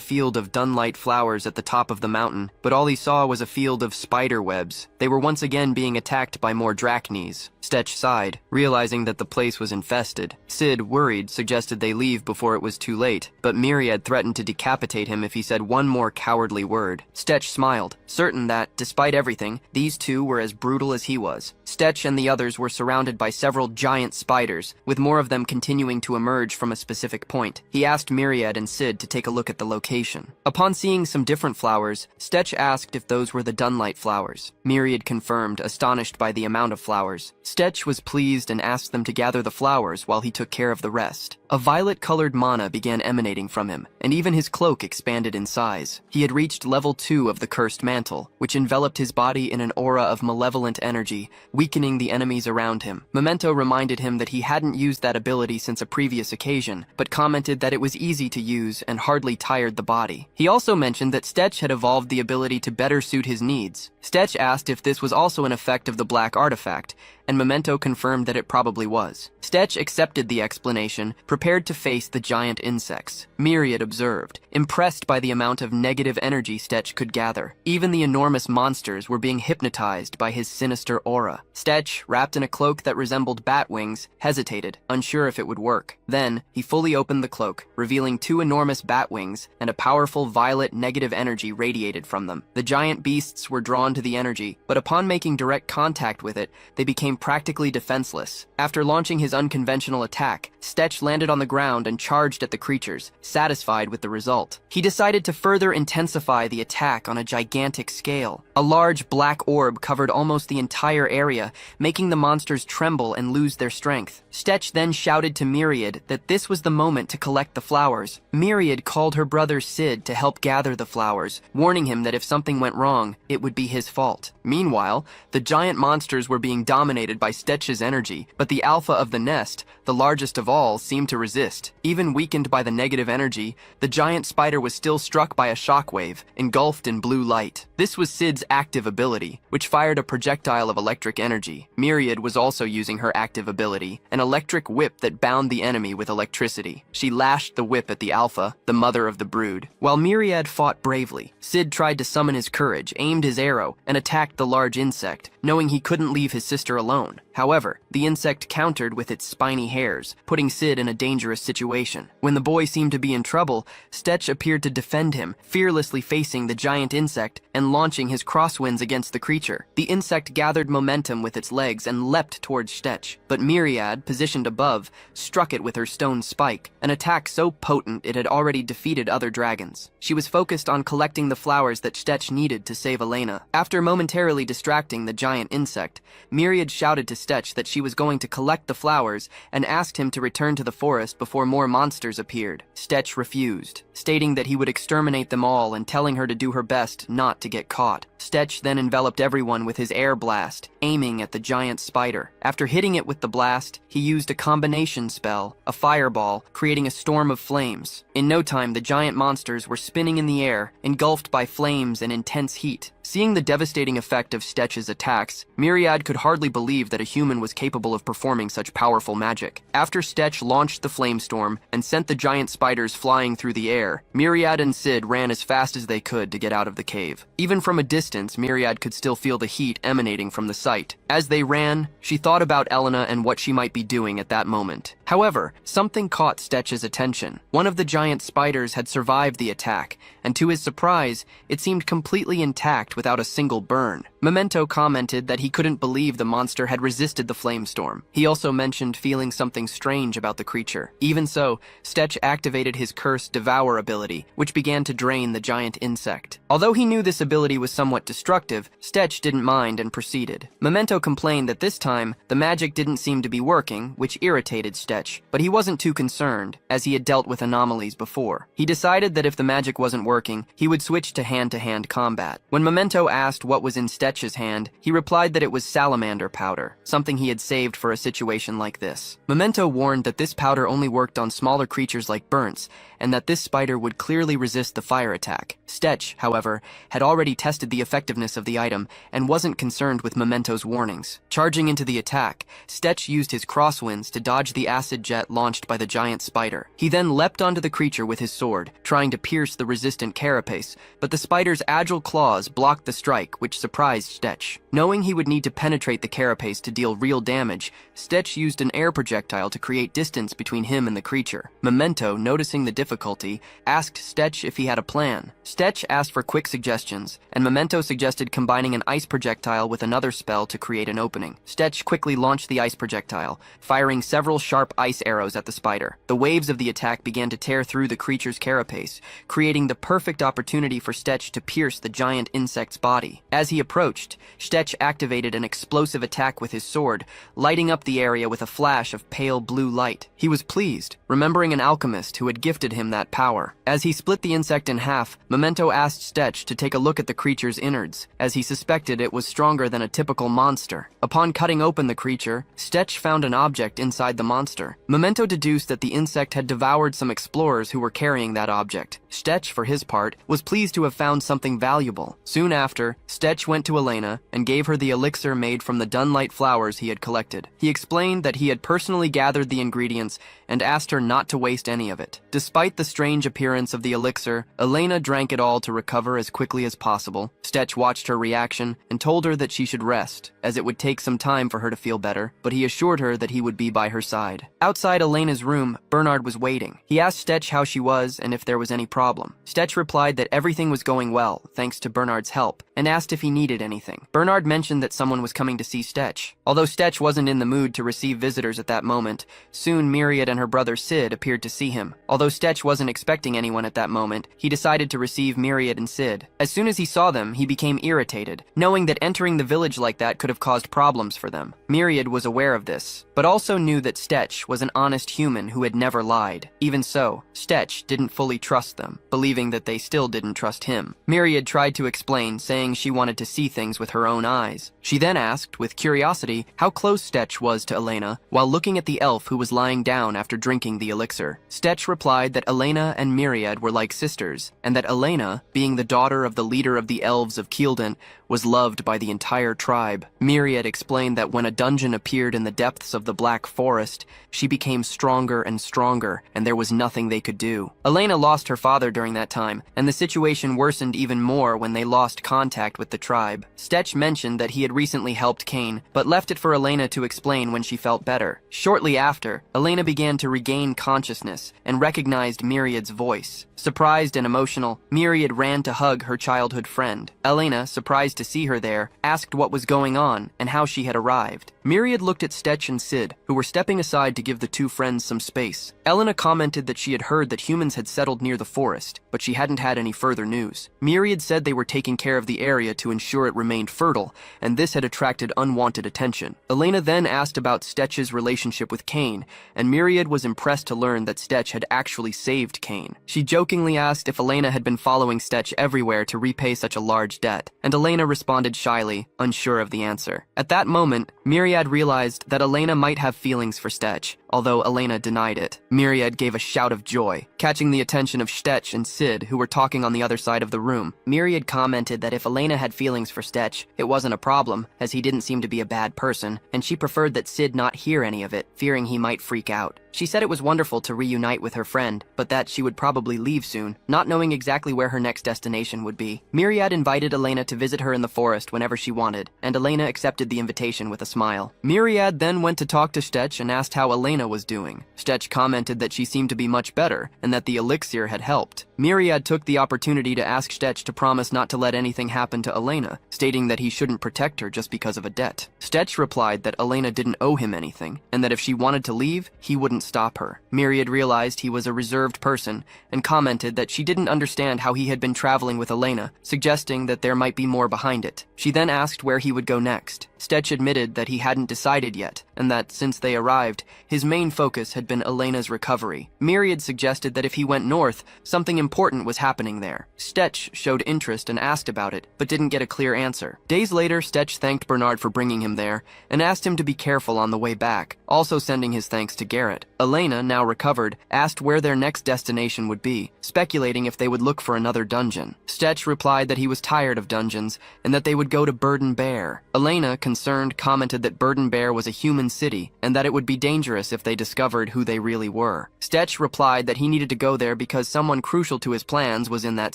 field of Dunlight flowers at the top of the mountain, but all he saw was a field of spider webs. They were once again being attacked by more Drachnis. Stetch sighed, realizing that the place was infested. Sid, worried, suggested they leave before it was too late, but Myriad threatened to decapitate him if he said one more cowardly word. Stetch smiled, certain that, despite everything, these two were as brutal as he was. Stetch and the others were surrounded by several giant spiders, with more of them continuing to emerge from a specific point. He asked Myriad and Sid to take a look at the location. Upon seeing some different flowers, Stetch asked if those were the Dunlight flowers. Myriad confirmed, astonished by the amount of flowers. Stetch was pleased and asked them to gather the flowers while he took care of the rest. A violet-colored mana began emanating from him, and even his cloak expanded in size. He had reached level 2 of the cursed mantle, which enveloped his body in an aura of malevolent energy, weakening the enemies around him. Memento reminded him that he hadn't used that ability since a previous occasion, but commented that it was easy to use and hardly tired the body. He also mentioned that Stetch had evolved the ability to better suit his needs. Stetch asked if this was also an effect of the black artifact, and Memento confirmed that it probably was. Stetch accepted the explanation, prepared to face the giant insects. Myriad observed, impressed by the amount of negative energy Stetch could gather. Even the enormous monsters were being hypnotized by his sinister aura. Stetch, wrapped in a cloak that resembled bat wings, hesitated, unsure if it would work. Then, he fully opened the cloak, revealing 2 enormous bat wings, and a powerful violet negative energy radiated from them. The giant beasts were drawn to the energy, but upon making direct contact with it, they became practically defenseless. After launching his unconventional attack, Stetch landed on the ground and charged at the creatures, satisfied with the result. He decided to further intensify the attack on a gigantic scale. A large black orb covered almost the entire area, making the monsters tremble and lose their strength. Stetch then shouted to Myriad that this was the moment to collect the flowers. Myriad called her brother Sid to help gather the flowers, warning him that if something went wrong, it would be his fault. Meanwhile, the giant monsters were being dominated by Stetch's energy, but the alpha of the nest, the largest of all, seemed to resist. Even weakened by the negative energy, the giant spider was still struck by a shockwave, engulfed in blue light. This was Sid's active ability, which fired a projectile of electric energy. Myriad was also using her active ability, an electric whip that bound the enemy with electricity. She lashed the whip at the alpha, the mother of the brood. While Myriad fought bravely, Sid tried to summon his courage, aimed his arrow, and attacked the large insect, knowing he couldn't leave his sister alone. However, the insect countered with its spiny hairs, putting Sid in a dangerous situation. When the boy seemed to be in trouble, Stetch appeared to defend him, fearlessly facing the giant insect and launching his crosswinds against the creature. The insect gathered momentum with its legs and leapt towards Stetch, but Myriad, positioned above, struck it with her stone spike, an attack so potent it had already defeated other dragons. She was focused on collecting the flowers that Stetch needed to save Elena. After momentarily distracting the giant insect, Myriad shouted to Stetch that she was going to collect the flowers and asked him to return to the forest before more monsters appeared. Stetch refused, stating that he would exterminate them all and telling her to do her best not to get caught. Stetch then enveloped everyone with his air blast, aiming at the giant spider. After hitting it with the blast, he used a combination spell, a fireball, creating a storm of flames. In no time, the giant monsters were spinning in the air, engulfed by flames and intense heat. Seeing the devastating effect of Stetch's attacks, Myriad could hardly believe that a human was capable of performing such powerful magic. After Stetch launched the flamestorm and sent the giant spiders flying through the air, Myriad and Sid ran as fast as they could to get out of the cave. Even from a distance, Myriad could still feel the heat emanating from the site. As they ran, she thought about Elena and what she might be doing at that moment. However, something caught Stetch's attention. One of the giant spiders had survived the attack, and to his surprise, it seemed completely intact without a single burn. Memento commented that he couldn't believe the monster had resisted the flamestorm. He also mentioned feeling something strange about the creature. Even so, Stetch activated his cursed Devour ability, which began to drain the giant insect. Although he knew this ability was somewhat destructive, Stetch didn't mind and proceeded. Memento complained that this time, the magic didn't seem to be working, which irritated Stetch, but he wasn't too concerned, as he had dealt with anomalies before. He decided that if the magic wasn't working, he would switch to hand-to-hand combat. When Memento asked what was in Stetch's hand, he replied that it was salamander powder, something he had saved for a situation like this. Memento warned that this powder only worked on smaller creatures like Burns, and that this spider would clearly resist the fire attack. Stetch, however, had already tested the effectiveness of the item and wasn't concerned with Memento's warnings. Charging into the attack, Stetch used his crosswinds to dodge the acid jet launched by the giant spider. He then leapt onto the creature with his sword, trying to pierce the resistant carapace, but the spider's agile claws blocked the strike, which surprised Stetch. Knowing he would need to penetrate the carapace to deal real damage, Stetch used an air projectile to create distance between him and the creature. Memento, noticing the difficulty, asked Stetch if he had a plan. Stetch asked for quick suggestions, and Memento suggested combining an ice projectile with another spell to create an opening. Stetch quickly launched the ice projectile, firing several sharp ice arrows at the spider. The waves of the attack began to tear through the creature's carapace, creating the perfect opportunity for Stetch to pierce the giant insect's body. As he approached, Stetch activated an explosive attack with his sword, lighting up the area with a flash of pale blue light. He was pleased, remembering an alchemist who had gifted him that power. As he split the insect in half, Memento asked Stetch to take a look at the creature's innards, as he suspected it was stronger than a typical monster. Upon cutting open the creature, Stetch found an object inside the monster. Memento deduced that the insect had devoured some explorers who were carrying that object. Stetch, for his part, was pleased to have found something valuable. Soon Soon after, Stetch went to Elena and gave her the elixir made from the dunlight flowers he had collected. He explained that he had personally gathered the ingredients and asked her not to waste any of it. Despite the strange appearance of the elixir, Elena drank it all to recover as quickly as possible. Stetch watched her reaction and told her that she should rest, as it would take some time for her to feel better, but he assured her that he would be by her side. Outside Elena's room, Bernard was waiting. He asked Stetch how she was and if there was any problem. Stetch replied that everything was going well, thanks to Bernard's help, and asked if he needed anything. Bernard mentioned that someone was coming to see Stetch. Although Stetch wasn't in the mood to receive visitors at that moment, soon Myriad and her brother Sid appeared to see him. Although Stetch wasn't expecting anyone at that moment, he decided to receive Myriad and Sid. As soon as he saw them, he became irritated, knowing that entering the village like that could have caused problems for them. Myriad was aware of this, but also knew that Stetch was an honest human who had never lied. Even so, Stetch didn't fully trust them, believing that they still didn't trust him. Myriad tried to explain, saying she wanted to see things with her own eyes. She then asked, with curiosity, how close Stetch was to Elena, while looking at the elf who was lying down after drinking the elixir. Stetch replied that Elena and Myriad were like sisters, and that Elena, being the daughter of the leader of the elves of Keeldent, was loved by the entire tribe. Myriad explained that when a dungeon appeared in the depths of the Black Forest, she became stronger and stronger, and there was nothing they could do. Elena lost her father during that time, and the situation worsened even more when they lost contact with the tribe. Stetch mentioned that he had recently helped Cain, but left it for Elena to explain when she felt better. Shortly after, Elena began to regain consciousness and recognized Myriad's voice. Surprised and emotional, Myriad ran to hug her childhood friend. Elena, surprised to see her there, asked what was going on and how she had arrived. Myriad looked at Stetch and Sid, who were stepping aside to give the two friends some space. Elena commented that she had heard that humans had settled near the forest, but she hadn't had any further news. Myriad said they were taking care of the area to ensure it remained fertile, and this had attracted unwanted attention. Elena then asked about Stetch's relationship with Cain, and Myriad was impressed to learn that Stetch had actually saved Cain. She jokingly asked if Elena had been following Stetch everywhere to repay such a large debt, and Elena responded shyly, unsure of the answer. At that moment, Myriad realized that Elena might have feelings for Stetch, although Elena denied it. Myriad gave a shout of joy, catching the attention of Stetch and Sid, who were talking on the other side of the room. Myriad commented that if Elena had feelings for Stetch, it wasn't a problem, as he didn't seem to be a bad person, and she preferred that Sid not hear any of it, fearing he might freak out. She said it was wonderful to reunite with her friend, but that she would probably leave soon, not knowing exactly where her next destination would be. Myriad invited Elena to visit her in the forest whenever she wanted, and Elena accepted the invitation with a smile. Myriad then went to talk to Stetch and asked how Elena was doing. Stetch commented that she seemed to be much better, and that the elixir had helped. Myriad took the opportunity to ask Stetch to promise not to let anything happen to Elena, stating that he shouldn't protect her just because of a debt. Stetch replied that Elena didn't owe him anything, and that if she wanted to leave, he wouldn't stop her. Myriad realized he was a reserved person, and commented that she didn't understand how he had been traveling with Elena, suggesting that there might be more behind it. She then asked where he would go next. Stetch admitted that he hadn't decided yet, and that since they arrived, his main focus had been Elena's recovery. Myriad suggested that if he went north, something important was happening there. Stetch showed interest and asked about it, but didn't get a clear answer. Days later, Stetch thanked Bernard for bringing him there, and asked him to be careful on the way back, also sending his thanks to Garrett. Elena, now recovered, asked where their next destination would be, speculating if they would look for another dungeon. Stetch replied that he was tired of dungeons, and that they would go to Burden Bear. Elena, concerned, commented that Burden Bear was a human city, and that it would be dangerous if they discovered who they really were. Stetch replied that he needed to go there because someone crucial to his plans was in that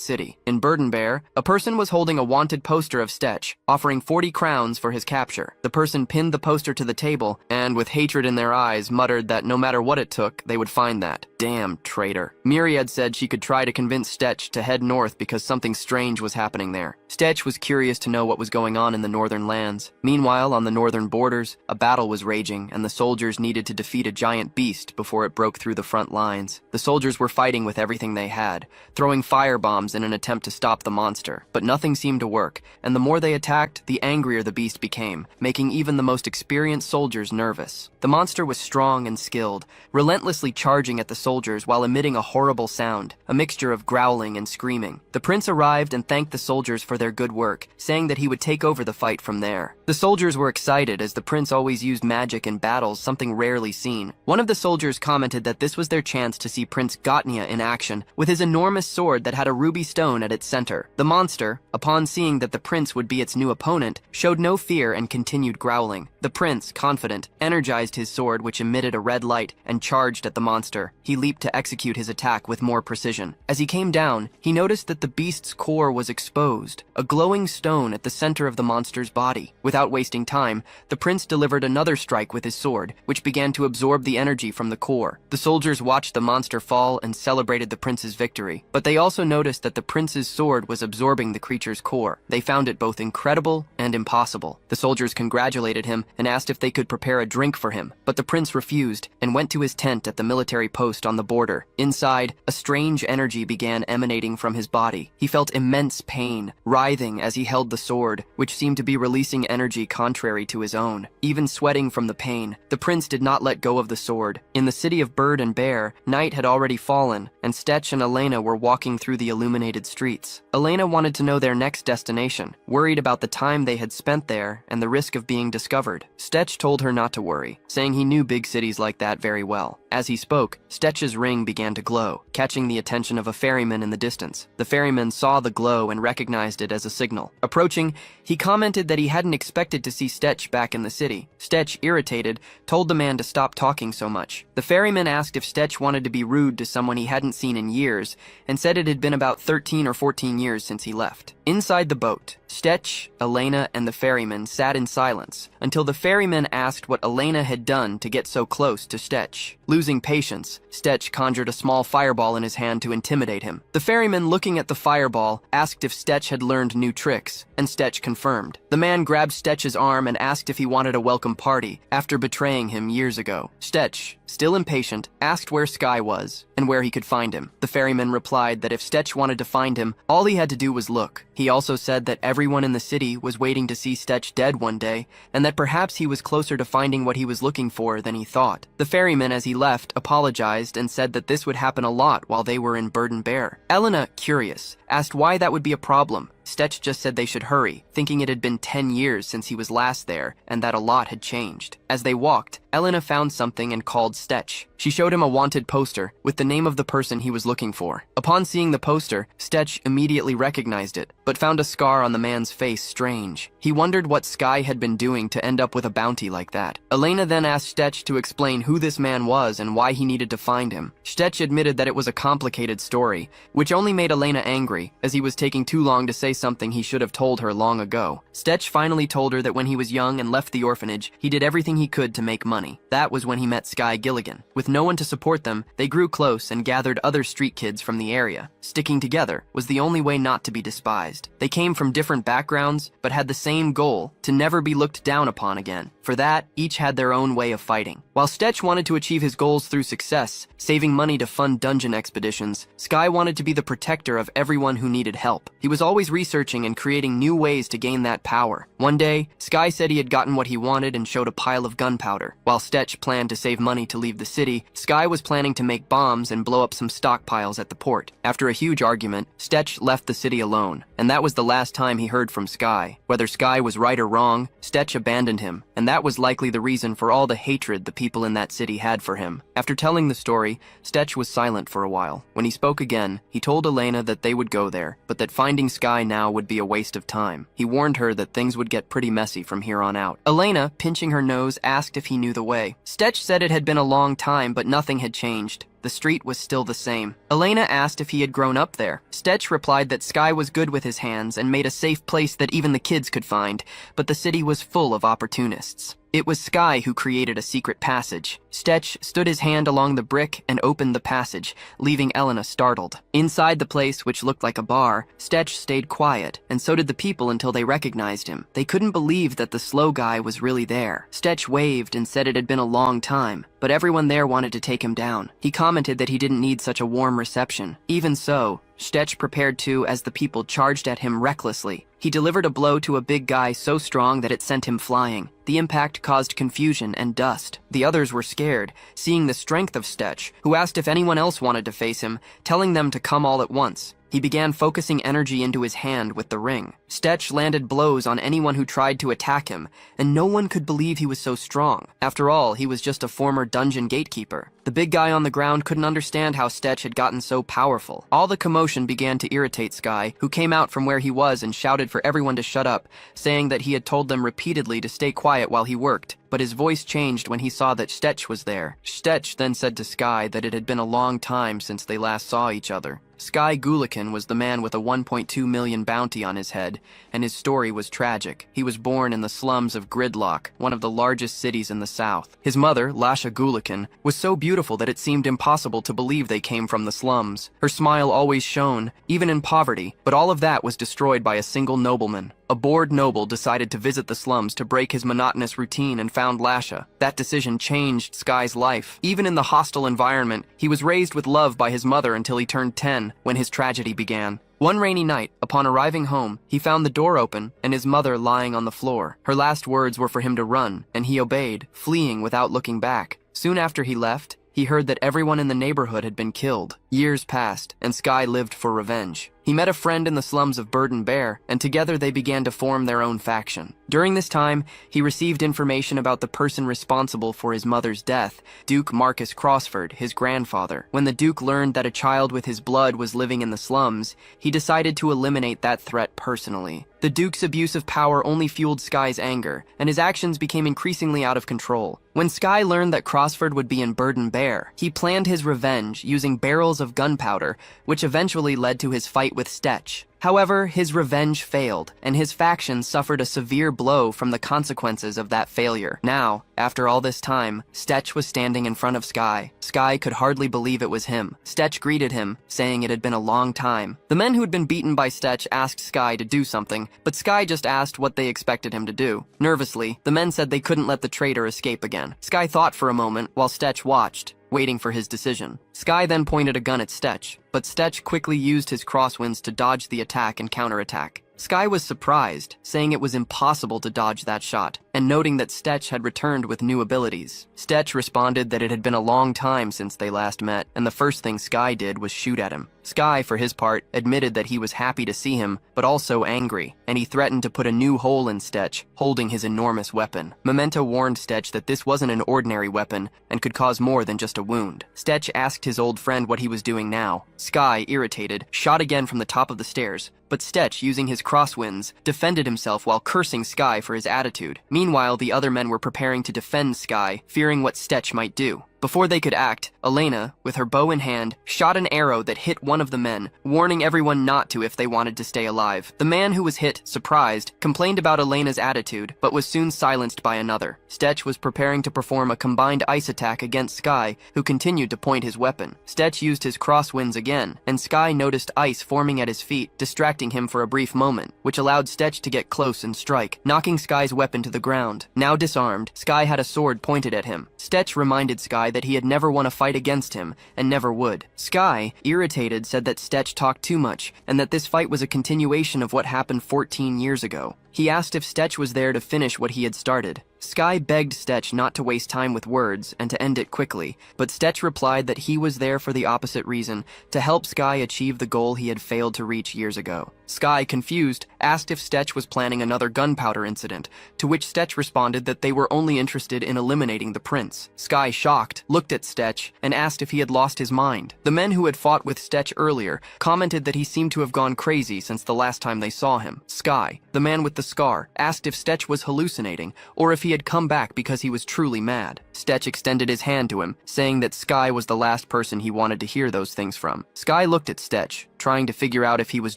city. In Burden Bear, a person was holding a wanted poster of Stetch, offering 40 crowns for his capture. The person pinned the poster to the table, and with hatred in their eyes, muttered that no matter what it took, they would find that. Damn traitor. Myriad said she could try to convince Stetch to head north because something strange was happening there. Stetch was curious to know what was going on in the northern lands. Meanwhile, on the northern borders, a battle was raging, and the soldiers needed to defeat a giant beast before it broke through the front lines. The soldiers were fighting with everything they had, throwing firebombs in an attempt to stop the monster, but nothing seemed to work, and the more they attacked, the angrier the beast became, making even the most experienced soldiers nervous. The monster was strong and skilled, relentlessly charging at the soldiers while emitting a horrible sound, a mixture of growling and screaming. The prince arrived and thanked the soldiers for their good work, saying that he would take over the fight from there. The soldiers were excited as the prince always used magic in battles, something rarely seen. One of the soldiers commented that this was their chance to see Prince Gotnia in action with his enormous sword that had a ruby stone at its center. The monster, upon seeing that the prince would be its new opponent, showed no fear and continued growling. The prince, confident, energized his sword, which emitted a red light, and charged at the monster. He leaped to execute his attack with more precision. As he came down, he noticed that the beast's core was exposed, a glowing stone at the center of the monster's body. Without wasting time, the prince delivered another strike with his sword, which began to absorb the energy from the core. The soldiers watched the monster fall and celebrated the prince's victory, but they also noticed that the prince's sword was absorbing the creature's core. They found it both incredible and impossible. The soldiers congratulated him and asked if they could prepare a drink for him, but the prince refused and went to his tent at the military post on the border. Inside, a strange energy began emanating from his body. He felt immense pain, writhing as he held the sword, which seemed to be releasing energy contrary to his own. Even sweating from the pain, the prince did not let go of the sword. In the city of Bird and Bear, night had already fallen, and Stetch and Elena were walking through the illuminated streets. Elena wanted to know their next destination, worried about the time they had spent there and the risk of being discovered. Stetch told her not to worry, saying he knew big cities like that very well. As he spoke, Stetch's ring began to glow, catching the attention of a ferryman in the distance. The ferryman saw the glow and recognized it as a signal. Approaching, he commented that he hadn't expected to see Stetch back in the city. Stetch, irritated, told the man to stop talking so much. The ferryman asked if Stetch wanted to be rude to someone he hadn't seen in years, and said it had been about 13 or 14 years since he left. Inside the boat, Stetch, Elena, and the ferryman sat in silence until the ferryman asked what Elena had done to get so close to Stetch. Losing patience, Stetch conjured a small fireball in his hand to intimidate him. The ferryman, looking at the fireball, asked if Stetch had learned new tricks, and Stetch confirmed. The man grabbed Stetch's arm and asked if he wanted a welcome party after betraying him years ago. Stetch, still impatient, asked where Sky was and where he could find him. The ferryman replied that if Stetch wanted to find him, all he had to do was look. He also said that everyone in the city was waiting to see Stetch dead one day, and that perhaps he was closer to finding what he was looking for than he thought. The ferryman, as he left, apologized and said that this would happen a lot while they were in Bird and Bear. Elena, curious, asked why that would be a problem. Stetch just said they should hurry, thinking it had been 10 years since he was last there and that a lot had changed. As they walked, Elena found something and called Stetch. She showed him a wanted poster with the name of the person he was looking for. Upon seeing the poster, Stetch immediately recognized it, but found a scar on the man's face strange. He wondered what Sky had been doing to end up with a bounty like that. Elena then asked Stetch to explain who this man was and why he needed to find him. Stetch admitted that it was a complicated story, which only made Elena angry, as he was taking too long to say something he should have told her long ago. Stetch finally told her that when he was young and left the orphanage, he did everything he could to make money. That was when he met Sky Gilligan. With no one to support them, they grew close and gathered other street kids from the area. Sticking together was the only way not to be despised. They came from different backgrounds, but had the same goal, to never be looked down upon again. For that, each had their own way of fighting. While Stetch wanted to achieve his goals through success, saving money to fund dungeon expeditions, Sky wanted to be the protector of everyone who needed help. He was always researching and creating new ways to gain that power. One day, Sky said he had gotten what he wanted and showed a pile of gunpowder. While Stetch planned to save money to leave the city, Sky was planning to make bombs and blow up some stockpiles at the port. After a huge argument, Stetch left the city alone, and that was the last time he heard from Sky. Whether Sky was right or wrong, Stetch abandoned him, and that was likely the reason for all the hatred the people in that city had for him. After telling the story, Stetch was silent for a while. When he spoke again, he told Elena that they would go there, but that finding Sky now would be a waste of time. He warned her that things would get pretty messy from here on out. Elena, pinching her nose, asked if he knew the way. Stetch said it had been a long time, but nothing had changed. The street was still the same. Elena asked if he had grown up there. Stetch replied that Sky was good with his hands and made a safe place that even the kids could find, but the city was full of opportunists. It was Sky who created a secret passage. Stetch stood his hand along the brick and opened the passage, leaving Elena startled. Inside the place, which looked like a bar, Stetch stayed quiet, and so did the people until they recognized him. They couldn't believe that the slow guy was really there. Stetch waved and said it had been a long time, but everyone there wanted to take him down. He commented that he didn't need such a warm reception. Even so, Stetch prepared too as the people charged at him recklessly. He delivered a blow to a big guy so strong that it sent him flying. The impact caused confusion and dust. The others were scared, seeing the strength of Stetch, who asked if anyone else wanted to face him, telling them to come all at once. He began focusing energy into his hand with the ring. Stetch landed blows on anyone who tried to attack him, and no one could believe he was so strong. After all, he was just a former dungeon gatekeeper. The big guy on the ground couldn't understand how Stetch had gotten so powerful. All the commotion began to irritate Sky, who came out from where he was and shouted for everyone to shut up, saying that he had told them repeatedly to stay quiet while he worked. But his voice changed when he saw that Stetch was there. Stetch then said to Sky that it had been a long time since they last saw each other. Sky Gulikin was the man with a 1.2 million bounty on his head, and his story was tragic. He was born in the slums of Gridlock, one of the largest cities in the south. His mother, Lasha Gulikin, was so beautiful that it seemed impossible to believe they came from the slums. Her smile always shone, even in poverty, but all of that was destroyed by a single nobleman. A bored noble decided to visit the slums to break his monotonous routine and found Lasha. That decision changed Sky's life. Even in the hostile environment, he was raised with love by his mother until he turned 10, when his tragedy began. One rainy night, upon arriving home, he found the door open and his mother lying on the floor. Her last words were for him to run, and he obeyed, fleeing without looking back. Soon after he left, he heard that everyone in the neighborhood had been killed. Years passed, and Sky lived for revenge. He met a friend in the slums of Burden Bear, and together they began to form their own faction. During this time, he received information about the person responsible for his mother's death, Duke Marcus Crossford, his grandfather. When the Duke learned that a child with his blood was living in the slums, he decided to eliminate that threat personally. The Duke's abuse of power only fueled Sky's anger, and his actions became increasingly out of control. When Sky learned that Crossford would be in Burden Bear, he planned his revenge using barrels of gunpowder, which eventually led to his fight with Stetch. However, his revenge failed, and his faction suffered a severe blow from the consequences of that failure. Now, after all this time, Stetch was standing in front of Sky. Sky could hardly believe it was him. Stetch greeted him, saying it had been a long time. The men who had been beaten by Stetch asked Sky to do something, but Sky just asked what they expected him to do. Nervously, the men said they couldn't let the traitor escape again. Sky thought for a moment while Stetch watched, waiting for his decision. Sky then pointed a gun at Stetch, but Stetch quickly used his crosswinds to dodge the attack and counterattack. Sky was surprised, saying it was impossible to dodge that shot, and noting that Stetch had returned with new abilities. Stetch responded that it had been a long time since they last met, and the first thing Sky did was shoot at him. Sky, for his part, admitted that he was happy to see him, but also angry, and he threatened to put a new hole in Stetch, holding his enormous weapon. Memento warned Stetch that this wasn't an ordinary weapon, and could cause more than just a wound. Stetch asked his old friend what he was doing now. Sky, irritated, shot again from the top of the stairs, but Stetch, using his crosswinds, defended himself while cursing Sky for his attitude. Meanwhile, the other men were preparing to defend Sky, fearing what Stetch might do. Before they could act, Elena, with her bow in hand, shot an arrow that hit one of the men, warning everyone not to if they wanted to stay alive. The man who was hit, surprised, complained about Elena's attitude, but was soon silenced by another. Stetch was preparing to perform a combined ice attack against Sky, who continued to point his weapon. Stetch used his crosswinds again, and Sky noticed ice forming at his feet, distracting him for a brief moment, which allowed Stetch to get close and strike, knocking Sky's weapon to the ground. Now disarmed, Sky had a sword pointed at him. Stetch reminded Sky that he had never won a fight against him, and never would. Sky, irritated, said that Stetch talked too much, and that this fight was a continuation of what happened 14 years ago. He asked if Stetch was there to finish what he had started. Sky begged Stetch not to waste time with words and to end it quickly, but Stetch replied that he was there for the opposite reason, to help Sky achieve the goal he had failed to reach years ago. Sky, confused, asked if Stetch was planning another gunpowder incident, to which Stetch responded that they were only interested in eliminating the prince. Sky, shocked, looked at Stetch and asked if he had lost his mind. The men who had fought with Stetch earlier commented that he seemed to have gone crazy since the last time they saw him. Sky, the man with the scar, asked if Stetch was hallucinating, or if he had come back because he was truly mad. Stetch extended his hand to him, saying that Sky was the last person he wanted to hear those things from. Sky looked at Stetch, trying to figure out if he was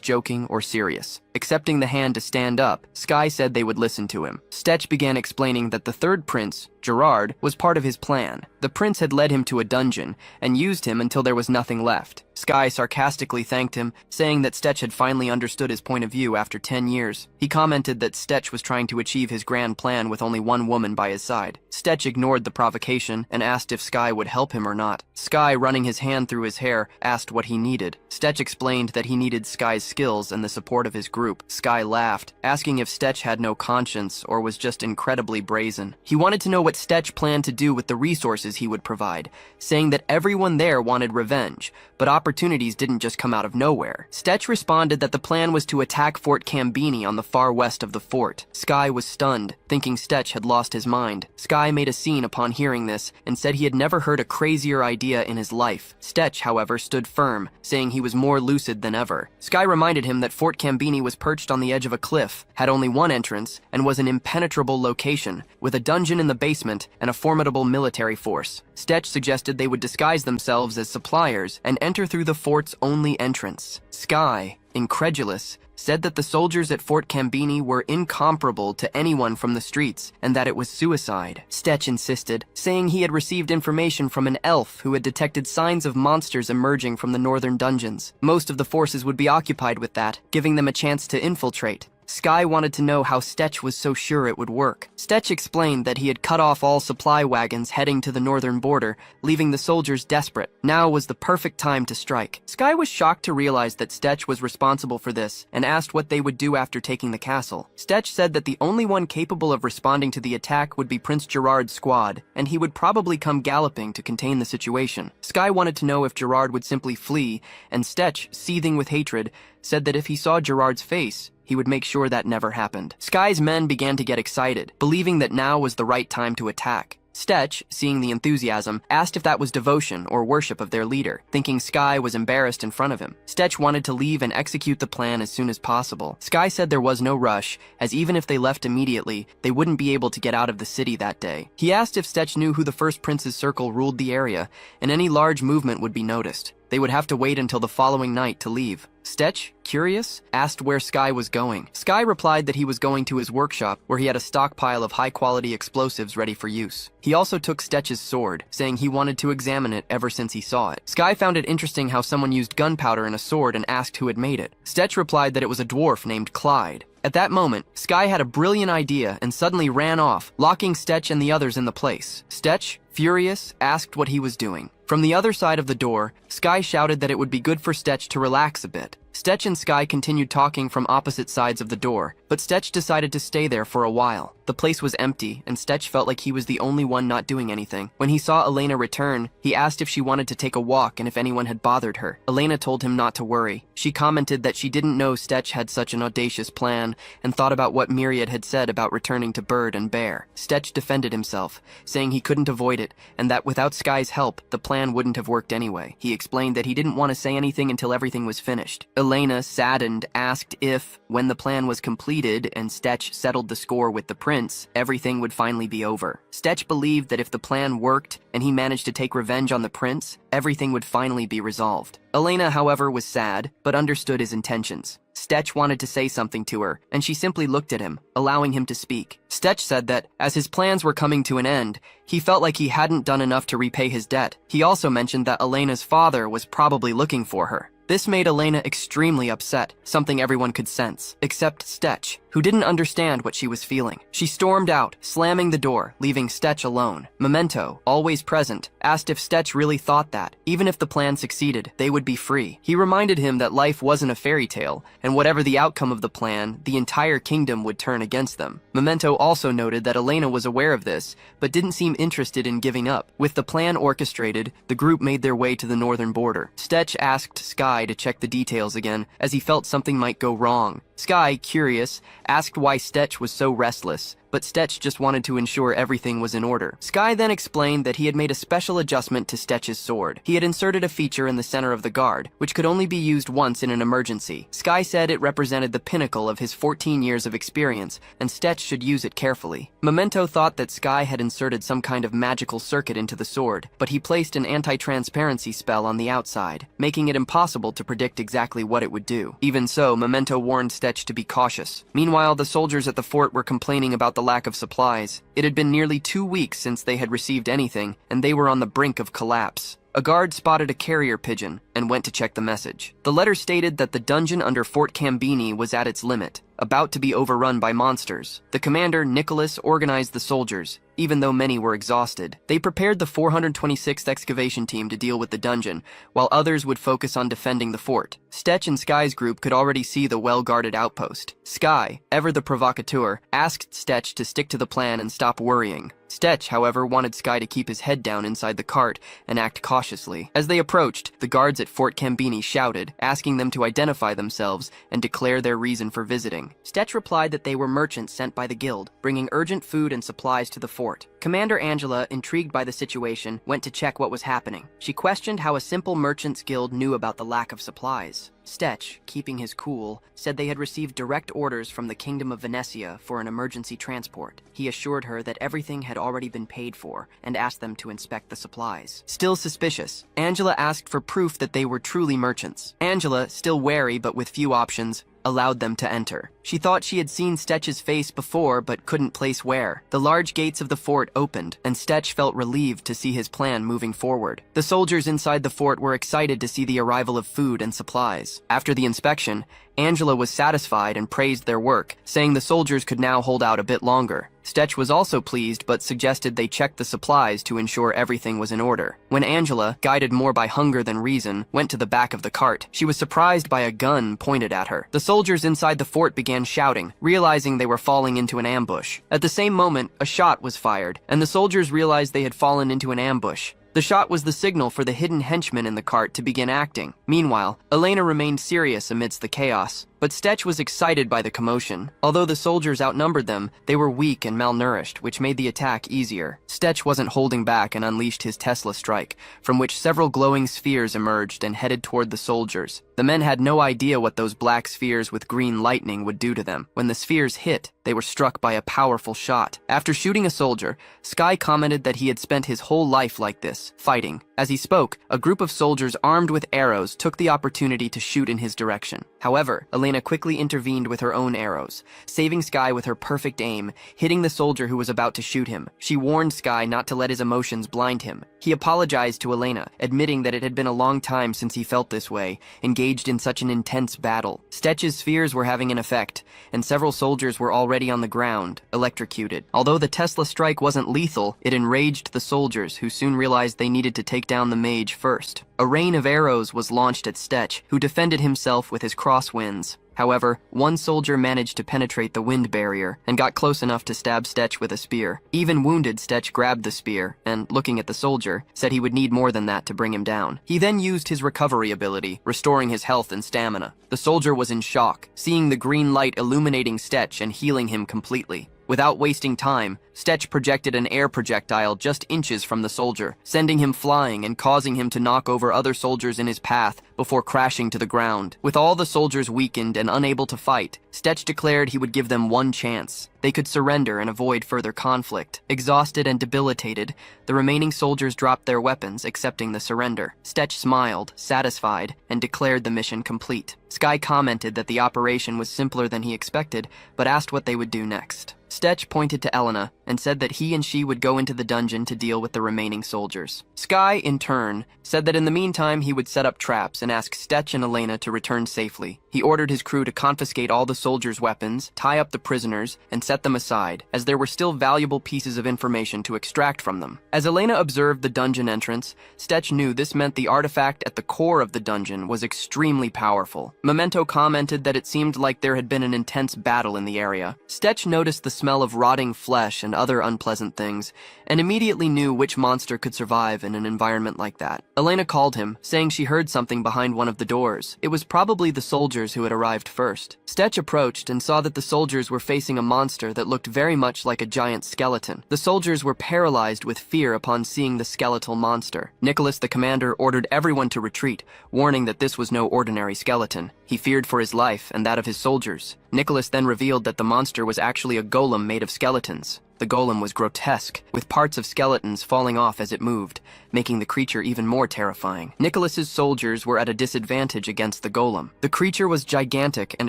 joking or serious. Accepting the hand to stand up, Sky said they would listen to him. Stetch began explaining that the third prince, Gerard, was part of his plan. The prince had led him to a dungeon and used him until there was nothing left. Sky sarcastically thanked him, saying that Stetch had finally understood his point of view after 10 years. He commented that Stetch was trying to achieve his grand plan with only one woman by his side. Stetch ignored the provocation and asked if Sky would help him or not. Sky, running his hand through his hair, asked what he needed. Stetch explained explained that he needed Sky's skills and the support of his group. Sky laughed, asking if Stetch had no conscience or was just incredibly brazen. He wanted to know what Stetch planned to do with the resources he would provide, saying that everyone there wanted revenge, but opportunities didn't just come out of nowhere. Stetch responded that the plan was to attack Fort Cambini on the far west of the fort. Sky was stunned, thinking Stetch had lost his mind. Sky made a scene upon hearing this and said he had never heard a crazier idea in his life. Stetch, however, stood firm, saying he was more lucid than ever. Sky reminded him that Fort Cambini was perched on the edge of a cliff, had only one entrance, and was an impenetrable location, with a dungeon in the basement and a formidable military force. Stetch suggested they would disguise themselves as suppliers and enter through the fort's only entrance. Sky, incredulous, said that the soldiers at Fort Cambini were incomparable to anyone from the streets and that it was suicide. Stetch insisted, saying he had received information from an elf who had detected signs of monsters emerging from the northern dungeons. Most of the forces would be occupied with that, giving them a chance to infiltrate. Sky wanted to know how Stetch was so sure it would work. Stetch explained that he had cut off all supply wagons heading to the northern border, leaving the soldiers desperate. Now was the perfect time to strike. Sky was shocked to realize that Stetch was responsible for this and asked what they would do after taking the castle. Stetch said that the only one capable of responding to the attack would be Prince Gerard's squad, and he would probably come galloping to contain the situation. Sky wanted to know if Gerard would simply flee, and Stetch, seething with hatred, said that if he saw Gerard's face, he would make sure that never happened. Sky's men began to get excited, believing that now was the right time to attack. Stetch, seeing the enthusiasm, asked if that was devotion or worship of their leader, thinking Sky was embarrassed in front of him. Stetch wanted to leave and execute the plan as soon as possible. Sky said there was no rush, as even if they left immediately, they wouldn't be able to get out of the city that day. He asked if Stetch knew who the first prince's circle ruled the area, and any large movement would be noticed. They would have to wait until the following night to leave. Stetch, curious, asked where Sky was going. Sky replied that he was going to his workshop, where he had a stockpile of high-quality explosives ready for use. He also took Stetch's sword, saying he wanted to examine it ever since he saw it. Sky found it interesting how someone used gunpowder in a sword and asked who had made it. Stetch replied that it was a dwarf named Clyde. At that moment, Sky had a brilliant idea and suddenly ran off, locking Stetch and the others in the place. Stetch, furious, asked what he was doing. From the other side of the door, Sky shouted that it would be good for Stetch to relax a bit. Stetch and Sky continued talking from opposite sides of the door, but Stetch decided to stay there for a while. The place was empty, and Stetch felt like he was the only one not doing anything. When he saw Elena return, he asked if she wanted to take a walk and if anyone had bothered her. Elena told him not to worry. She commented that she didn't know Stetch had such an audacious plan and thought about what Myriad had said about returning to Bird and Bear. Stetch defended himself, saying he couldn't avoid it and that without Sky's help, the plan wouldn't have worked anyway. He explained that he didn't want to say anything until everything was finished. Elena, saddened, asked if, when the plan was completed and Stetch settled the score with the prince, everything would finally be over. Stetch believed that if the plan worked and he managed to take revenge on the prince, everything would finally be resolved. Elena, however, was sad, but understood his intentions. Stetch wanted to say something to her, and she simply looked at him, allowing him to speak. Stetch said that, as his plans were coming to an end, he felt like he hadn't done enough to repay his debt. He also mentioned that Elena's father was probably looking for her. This made Elena extremely upset, something everyone could sense, except Stetch, who didn't understand what she was feeling. She stormed out, slamming the door, leaving Stetch alone. Memento, always present, asked if Stetch really thought that, even if the plan succeeded, they would be free. He reminded him that life wasn't a fairy tale, and whatever the outcome of the plan, the entire kingdom would turn against them. Memento also noted that Elena was aware of this, but didn't seem interested in giving up. With the plan orchestrated, the group made their way to the northern border. Stetch asked Sky to check the details again, as he felt something might go wrong. Sky, curious, asked why Stetch was so restless, but Stetch just wanted to ensure everything was in order. Sky then explained that he had made a special adjustment to Stetch's sword. He had inserted a feature in the center of the guard, which could only be used once in an emergency. Sky said it represented the pinnacle of his 14 years of experience, and Stetch should use it carefully. Memento thought that Sky had inserted some kind of magical circuit into the sword, but he placed an anti-transparency spell on the outside, making it impossible to predict exactly what it would do. Even so, Memento warned Stetch to be cautious. Meanwhile, the soldiers at the fort were complaining about the lack of supplies. It had been nearly 2 weeks since they had received anything, and they were on the brink of collapse. A guard spotted a carrier pigeon and went to check the message. The letter stated that the dungeon under Fort Cambini was at its limit, about to be overrun by monsters. The commander, Nicholas, organized the soldiers. Even though many were exhausted, they prepared the 426th excavation team to deal with the dungeon, while others would focus on defending the fort. Stetch and Sky's group could already see the well-guarded outpost. Sky, ever the provocateur, asked Stetch to stick to the plan and stop worrying. Stetch, however, wanted Sky to keep his head down inside the cart and act cautiously. As they approached, the guards at Fort Cambini shouted, asking them to identify themselves and declare their reason for visiting. Stetch replied that they were merchants sent by the guild, bringing urgent food and supplies to the fort. Commander Angela, intrigued by the situation, went to check what was happening. She questioned how a simple merchants guild knew about the lack of supplies. Stetch, keeping his cool, said they had received direct orders from the Kingdom of Venetia for an emergency transport. He assured her that everything had already been paid for and asked them to inspect the supplies. Still suspicious, Angela asked for proof that they were truly merchants. Angela, still wary but with few options, allowed them to enter. She thought she had seen Stetch's face before but couldn't place where. The large gates of the fort opened, and Stetch felt relieved to see his plan moving forward. The soldiers inside the fort were excited to see the arrival of food and supplies. After the inspection, Angela was satisfied and praised their work, saying the soldiers could now hold out a bit longer. Stetch was also pleased but suggested they check the supplies to ensure everything was in order. When Angela, guided more by hunger than reason, went to the back of the cart, she was surprised by a gun pointed at her. The soldiers inside the fort began shouting, realizing they were falling into an ambush. At the same moment, a shot was fired, and the soldiers realized they had fallen into an ambush. The shot was the signal for the hidden henchman in the cart to begin acting. Meanwhile, Elena remained serious amidst the chaos, but Stetch was excited by the commotion. Although the soldiers outnumbered them, they were weak and malnourished, which made the attack easier. Stetch wasn't holding back and unleashed his Tesla strike, from which several glowing spheres emerged and headed toward the soldiers. The men had no idea what those black spheres with green lightning would do to them. When the spheres hit, they were struck by a powerful shot. After shooting a soldier, Sky commented that he had spent his whole life like this, fighting. As he spoke, a group of soldiers armed with arrows took the opportunity to shoot in his direction. However, Elena quickly intervened with her own arrows, saving Sky with her perfect aim, hitting the soldier who was about to shoot him. She warned Sky not to let his emotions blind him. He apologized to Elena, admitting that it had been a long time since he felt this way, engaged in such an intense battle. Stetch's fears were having an effect, and several soldiers were already on the ground, electrocuted. Although the Tesla strike wasn't lethal, it enraged the soldiers, who soon realized they needed to take down the mage first. A rain of arrows was launched at Stetch, who defended himself with his crosswinds. However, one soldier managed to penetrate the wind barrier and got close enough to stab Stetch with a spear. Even wounded, Stetch grabbed the spear and, looking at the soldier, said he would need more than that to bring him down. He then used his recovery ability, restoring his health and stamina. The soldier was in shock, seeing the green light illuminating Stetch and healing him completely. Without wasting time, Stetch projected an air projectile just inches from the soldier, sending him flying and causing him to knock over other soldiers in his path before crashing to the ground. With all the soldiers weakened and unable to fight, Stetch declared he would give them one chance. They could surrender and avoid further conflict. Exhausted and debilitated, the remaining soldiers dropped their weapons, accepting the surrender. Stetch smiled, satisfied, and declared the mission complete. Sky commented that the operation was simpler than he expected, but asked what they would do next. Stetch pointed to Elena and said that he and she would go into the dungeon to deal with the remaining soldiers. Sky, in turn, said that in the meantime he would set up traps and ask Stetch and Elena to return safely. He ordered his crew to confiscate all the soldiers' weapons, tie up the prisoners, and set them aside, as there were still valuable pieces of information to extract from them. As Elena observed the dungeon entrance, Stetch knew this meant the artifact at the core of the dungeon was extremely powerful. Memento commented that it seemed like there had been an intense battle in the area. Stetch noticed the smell of rotting flesh and other unpleasant things, and immediately knew which monster could survive in an environment like that. Elena called him, saying she heard something behind one of the doors. It was probably the soldiers who had arrived first. Stetch approached and saw that the soldiers were facing a monster that looked very much like a giant skeleton. The soldiers were paralyzed with fear upon seeing the skeletal monster. Nicholas, the commander, ordered everyone to retreat, warning that this was no ordinary skeleton. He feared for his life and that of his soldiers. Nicholas then revealed that the monster was actually a golem made of skeletons. The golem was grotesque, with parts of skeletons falling off as it moved, making the creature even more terrifying. Nicholas's soldiers were at a disadvantage against the golem. The creature was gigantic and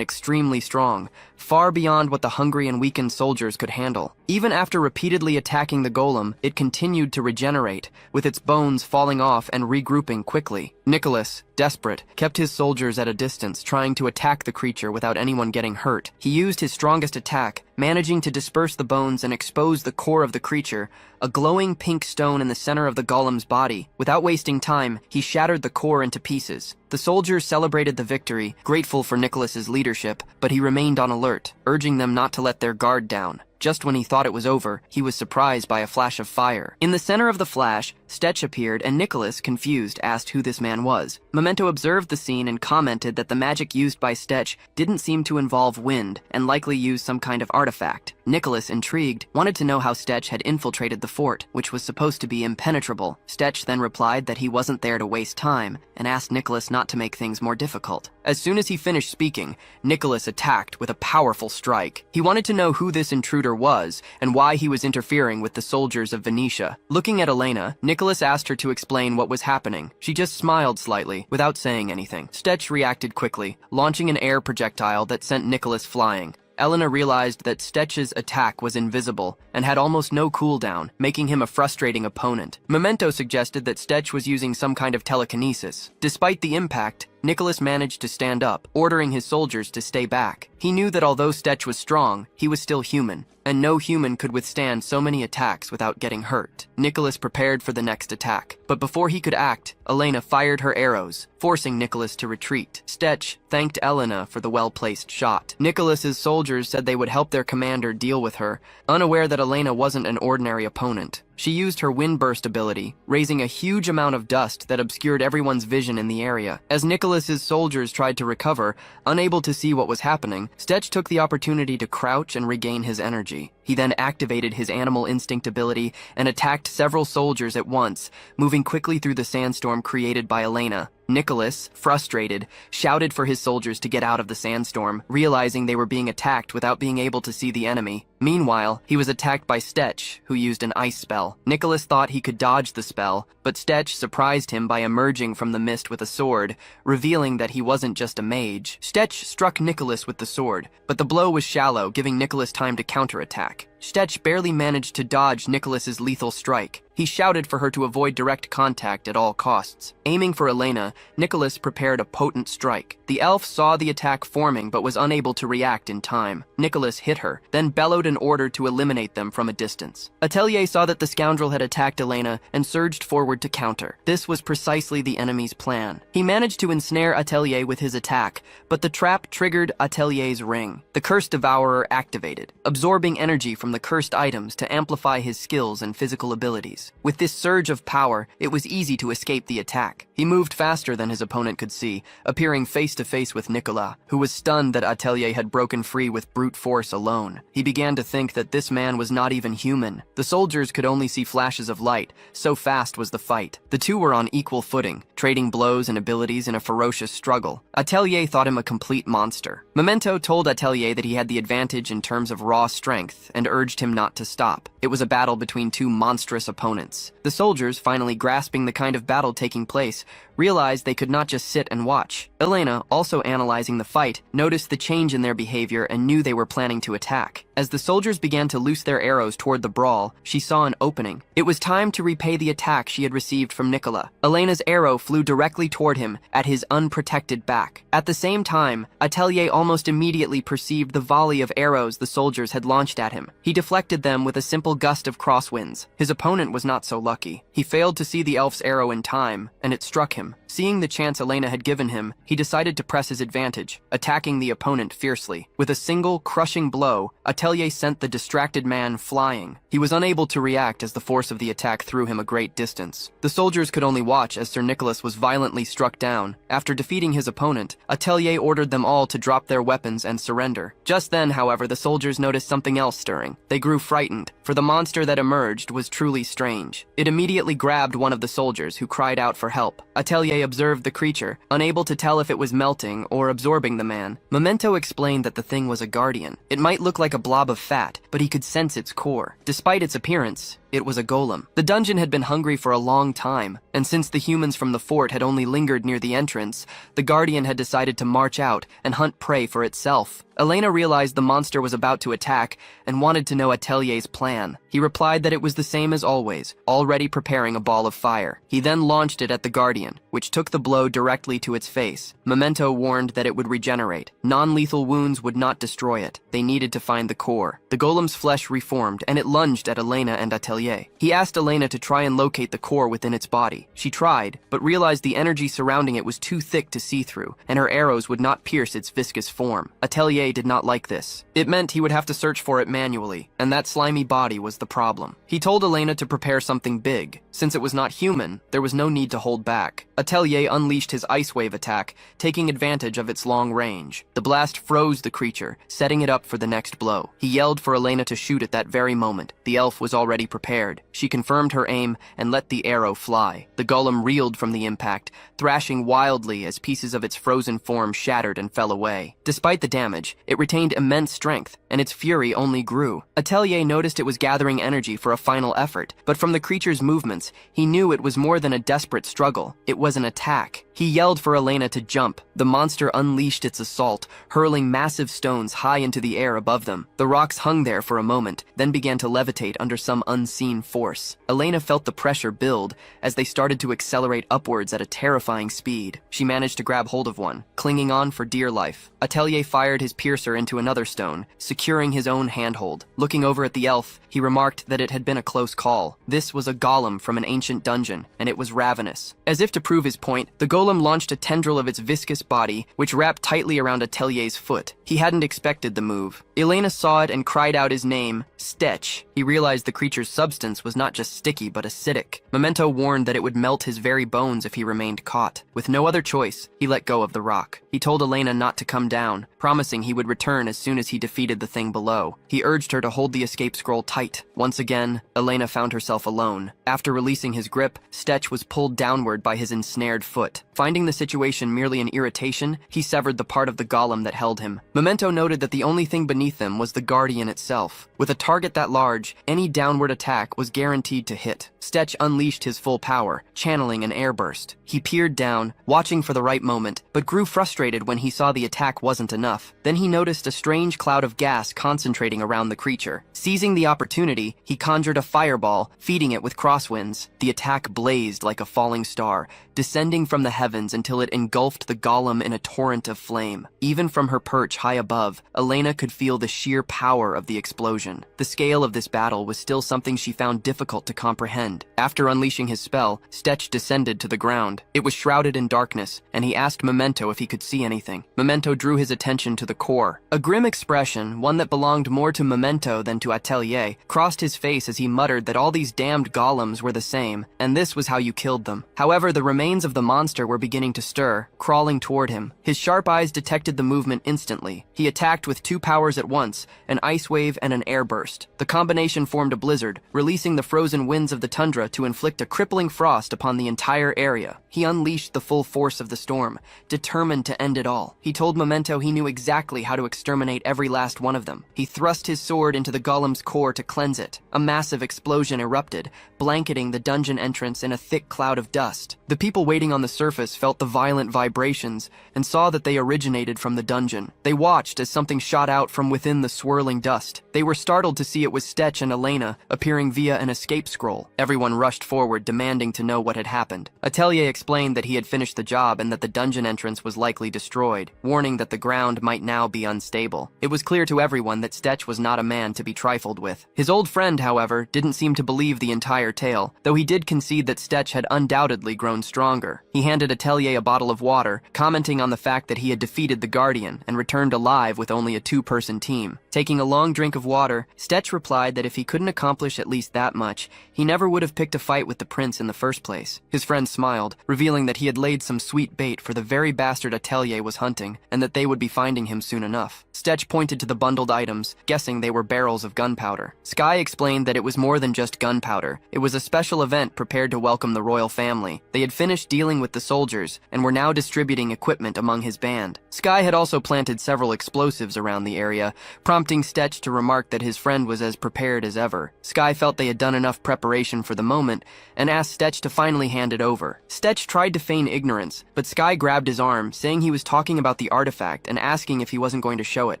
extremely strong, far beyond what the hungry and weakened soldiers could handle. Even after repeatedly attacking the golem, it continued to regenerate, with its bones falling off and regrouping quickly. Nicholas, desperate, kept his soldiers at a distance, trying to attack the creature without anyone getting hurt. He used his strongest attack, managing to disperse the bones and expose the core of the creature, a glowing pink stone in the center of the golem's body. Without wasting time, he shattered the core into pieces. The soldiers celebrated the victory, grateful for Nicholas's leadership, but he remained on alert, urging them not to let their guard down. Just when he thought it was over, he was surprised by a flash of fire. In the center of the flash, Stetch appeared, and Nicholas, confused, asked who this man was. Memento observed the scene and commented that the magic used by Stetch didn't seem to involve wind, and likely used some kind of artifact. Nicholas, intrigued, wanted to know how Stetch had infiltrated the fort, which was supposed to be impenetrable. Stetch then replied that he wasn't there to waste time, and asked Nicholas not to make things more difficult. As soon as he finished speaking, Nicholas attacked with a powerful strike. He wanted to know who this intruder was, and why he was interfering with the soldiers of Venetia. Looking at Elena, Nicholas asked her to explain what was happening. She just smiled slightly, without saying anything. Stetch reacted quickly, launching an air projectile that sent Nicholas flying. Elena realized that Stetch's attack was invisible and had almost no cooldown, making him a frustrating opponent. Memento suggested that Stetch was using some kind of telekinesis. Despite the impact, Nicholas managed to stand up, ordering his soldiers to stay back. He knew that although Stetch was strong, he was still human, and no human could withstand so many attacks without getting hurt. Nicholas prepared for the next attack, but before he could act, Elena fired her arrows, forcing Nicholas to retreat. Stetch thanked Elena for the well-placed shot. Nicholas's soldiers said they would help their commander deal with her, unaware that Elena wasn't an ordinary opponent. She used her windburst ability, raising a huge amount of dust that obscured everyone's vision in the area. As Nicholas's soldiers tried to recover, unable to see what was happening, Stetch took the opportunity to crouch and regain his energy. He then activated his animal instinct ability and attacked several soldiers at once, moving quickly through the sandstorm created by Elena. Nicholas, frustrated, shouted for his soldiers to get out of the sandstorm, realizing they were being attacked without being able to see the enemy. Meanwhile, he was attacked by Stetch, who used an ice spell. Nicholas thought he could dodge the spell, but Stetch surprised him by emerging from the mist with a sword, revealing that he wasn't just a mage. Stetch struck Nicholas with the sword, but the blow was shallow, giving Nicholas time to counterattack. Stetch barely managed to dodge Nicholas's lethal strike. He shouted for her to avoid direct contact at all costs. Aiming for Elena, Nicholas prepared a potent strike. The elf saw the attack forming but was unable to react in time. Nicholas hit her, then bellowed an order to eliminate them from a distance. Atelier saw that the scoundrel had attacked Elena and surged forward to counter. This was precisely the enemy's plan. He managed to ensnare Atelier with his attack, but the trap triggered Atelier's ring. The Cursed Devourer activated, absorbing energy from the cursed items to amplify his skills and physical abilities. With this surge of power, it was easy to escape the attack. He moved faster than his opponent could see, appearing face to face with Nicolas, who was stunned that Atelier had broken free with brute force alone. He began to think that this man was not even human. The soldiers could only see flashes of light, so fast was the fight. The two were on equal footing, trading blows and abilities in a ferocious struggle. Atelier thought him a complete monster. Memento told Atelier that he had the advantage in terms of raw strength and urged him not to stop. It was a battle between two monstrous opponents. The soldiers, finally grasping the kind of battle taking place, realized they could not just sit and watch. Elena, also analyzing the fight, noticed the change in their behavior and knew they were planning to attack. As the soldiers began to loose their arrows toward the brawl, she saw an opening. It was time to repay the attack she had received from Nicolas. Elena's arrow flew directly toward him at his unprotected back. At the same time, Atelier almost immediately perceived the volley of arrows the soldiers had launched at him. He deflected them with a simple gust of crosswinds. His opponent was not so lucky. He failed to see the elf's arrow in time, and it struck him. Seeing the chance Elena had given him, he decided to press his advantage, attacking the opponent fiercely. With a single, crushing blow, Atelier sent the distracted man flying. He was unable to react as the force of the attack threw him a great distance. The soldiers could only watch as Sir Nicholas was violently struck down. After defeating his opponent, Atelier ordered them all to drop their weapons and surrender. Just then, however, the soldiers noticed something else stirring. They grew frightened, for the monster that emerged was truly strange. It immediately grabbed one of the soldiers, who cried out for help. Atelier observed the creature, unable to tell if it was melting or absorbing the man. Memento explained that the thing was a guardian. It might look like a blob of fat, but he could sense its core. Despite its appearance, it was a golem. The dungeon had been hungry for a long time, and since the humans from the fort had only lingered near the entrance, the guardian had decided to march out and hunt prey for itself. Elena realized the monster was about to attack and wanted to know Atelier's plan. He replied that it was the same as always, already preparing a ball of fire. He then launched it at the guardian, which took the blow directly to its face. Memento warned that it would regenerate. Non-lethal wounds would not destroy it. They needed to find the core. The golem's flesh reformed, and it lunged at Elena and Atelier. He asked Elena to try and locate the core within its body. She tried, but realized the energy surrounding it was too thick to see through, and her arrows would not pierce its viscous form. Atelier did not like this. It meant he would have to search for it manually, and that slimy body was the problem. He told Elena to prepare something big. Since it was not human, there was no need to hold back. Atelier unleashed his ice wave attack, taking advantage of its long range. The blast froze the creature, setting it up for the next blow. He yelled for Elena to shoot at that very moment. The elf was already prepared. She confirmed her aim and let the arrow fly. The golem reeled from the impact, thrashing wildly as pieces of its frozen form shattered and fell away. Despite the damage, it retained immense strength, and its fury only grew. Atelier noticed it was gathering energy for a final effort, but from the creature's movements, he knew it was more than a desperate struggle. It was an attack. He yelled for Elena to jump. The monster unleashed its assault, hurling massive stones high into the air above them. The rocks hung there for a moment, then began to levitate under some unseen force. Elena felt the pressure build as they started to accelerate upwards at a terrifying speed. She managed to grab hold of one, clinging on for dear life. Atelier fired his piercer into another stone, securing his own handhold. Looking over at the elf, he remarked that it had been a close call. This was a golem from an ancient dungeon, and it was ravenous. As if to prove his point, the golem launched a tendril of its viscous body, which wrapped tightly around Atelier's foot. He hadn't expected the move. Elena saw it and cried out his name, Stetch. He realized the creature's substance was not just sticky but acidic. Memento warned that it would melt his very bones if he remained caught. With no other choice, he let go of the rock. He told Elena not to come down, promising he would return as soon as he defeated the thing below. He urged her to hold the escape scroll tight. Once again, Elena found herself alone. After releasing his grip, Stetch was pulled downward by his ensnared foot. Finding the situation merely an irritation, he severed the part of the golem that held him. Memento noted that the only thing beneath them was the guardian itself. With a target that large, any downward attack was guaranteed to hit. Stetch unleashed his full power, channeling an airburst. He peered down, watching for the right moment, but grew frustrated when he saw the attack wasn't enough. Then he noticed a strange cloud of gas concentrating around the creature. Seizing the opportunity, he conjured a fireball, feeding it with crosswinds. The attack blazed like a falling star, descending from the heavens until it engulfed the golem in a torrent of flame. Even from her perch high above, Elena could feel the sheer power of the explosion. The scale of this battle was still something she found difficult to comprehend. After unleashing his spell, Stetch descended to the ground. It was shrouded in darkness, and he asked Memento if he could see anything. Memento drew his attention to the core. A grim expression, one that belonged more to Memento than to Atelier, crossed his face as he muttered that all these damned golems were the same, and this was how you killed them. However, the remains of the monster were beginning to stir, crawling toward him. His sharp eyes detected the movement instantly. He attacked with two powers at once, an ice wave and an air burst. The combination formed a blizzard, releasing the frozen winds of the tundra to inflict a crippling frost upon the entire area. He unleashed the full force of the storm, determined to end it all. He told Memento he knew exactly how to exterminate every last one of them. He thrust his sword into the golem's core to cleanse it. A massive explosion erupted, blanketing the dungeon entrance in a thick cloud of dust. The people waiting on the surface felt the violent vibrations and saw that they originated from the dungeon. They watched as something shot out from within the swirling dust. They were startled to see it was Stetch and Elena, appearing via an escape scroll. Everyone rushed forward, demanding to know what had happened. Atelier explained that he had finished the job and that the dungeon entrance was likely destroyed, warning that the ground might now be unstable. It was clear to everyone that Stetch was not a man to be trifled with. His old friend, however, didn't seem to believe the entire tale, though he did concede that Stetch had undoubtedly grown stronger. He handed Atelier a bottle of water, commenting on the fact that he had defeated the Guardian and returned alive with only a two-person team. Taking a long drink of water, Stetch replied that if he couldn't accomplish at least that much, he never would have picked a fight with the prince in the first place. His friend smiled, revealing that he had laid some sweet bait for the very bastard Atelier was hunting, and that they would be finding him soon enough. Stetch pointed to the bundled items, guessing they were barrels of gunpowder. Sky explained that it was more than just gunpowder. It was a special event prepared to welcome the royal family. They had finished finished dealing with the soldiers and were now distributing equipment among his band. Sky had also planted several explosives around the area, prompting Stetch to remark that his friend was as prepared as ever. Sky felt they had done enough preparation for the moment and asked Stetch to finally hand it over. Stetch tried to feign ignorance, but Sky grabbed his arm, saying he was talking about the artifact and asking if he wasn't going to show it.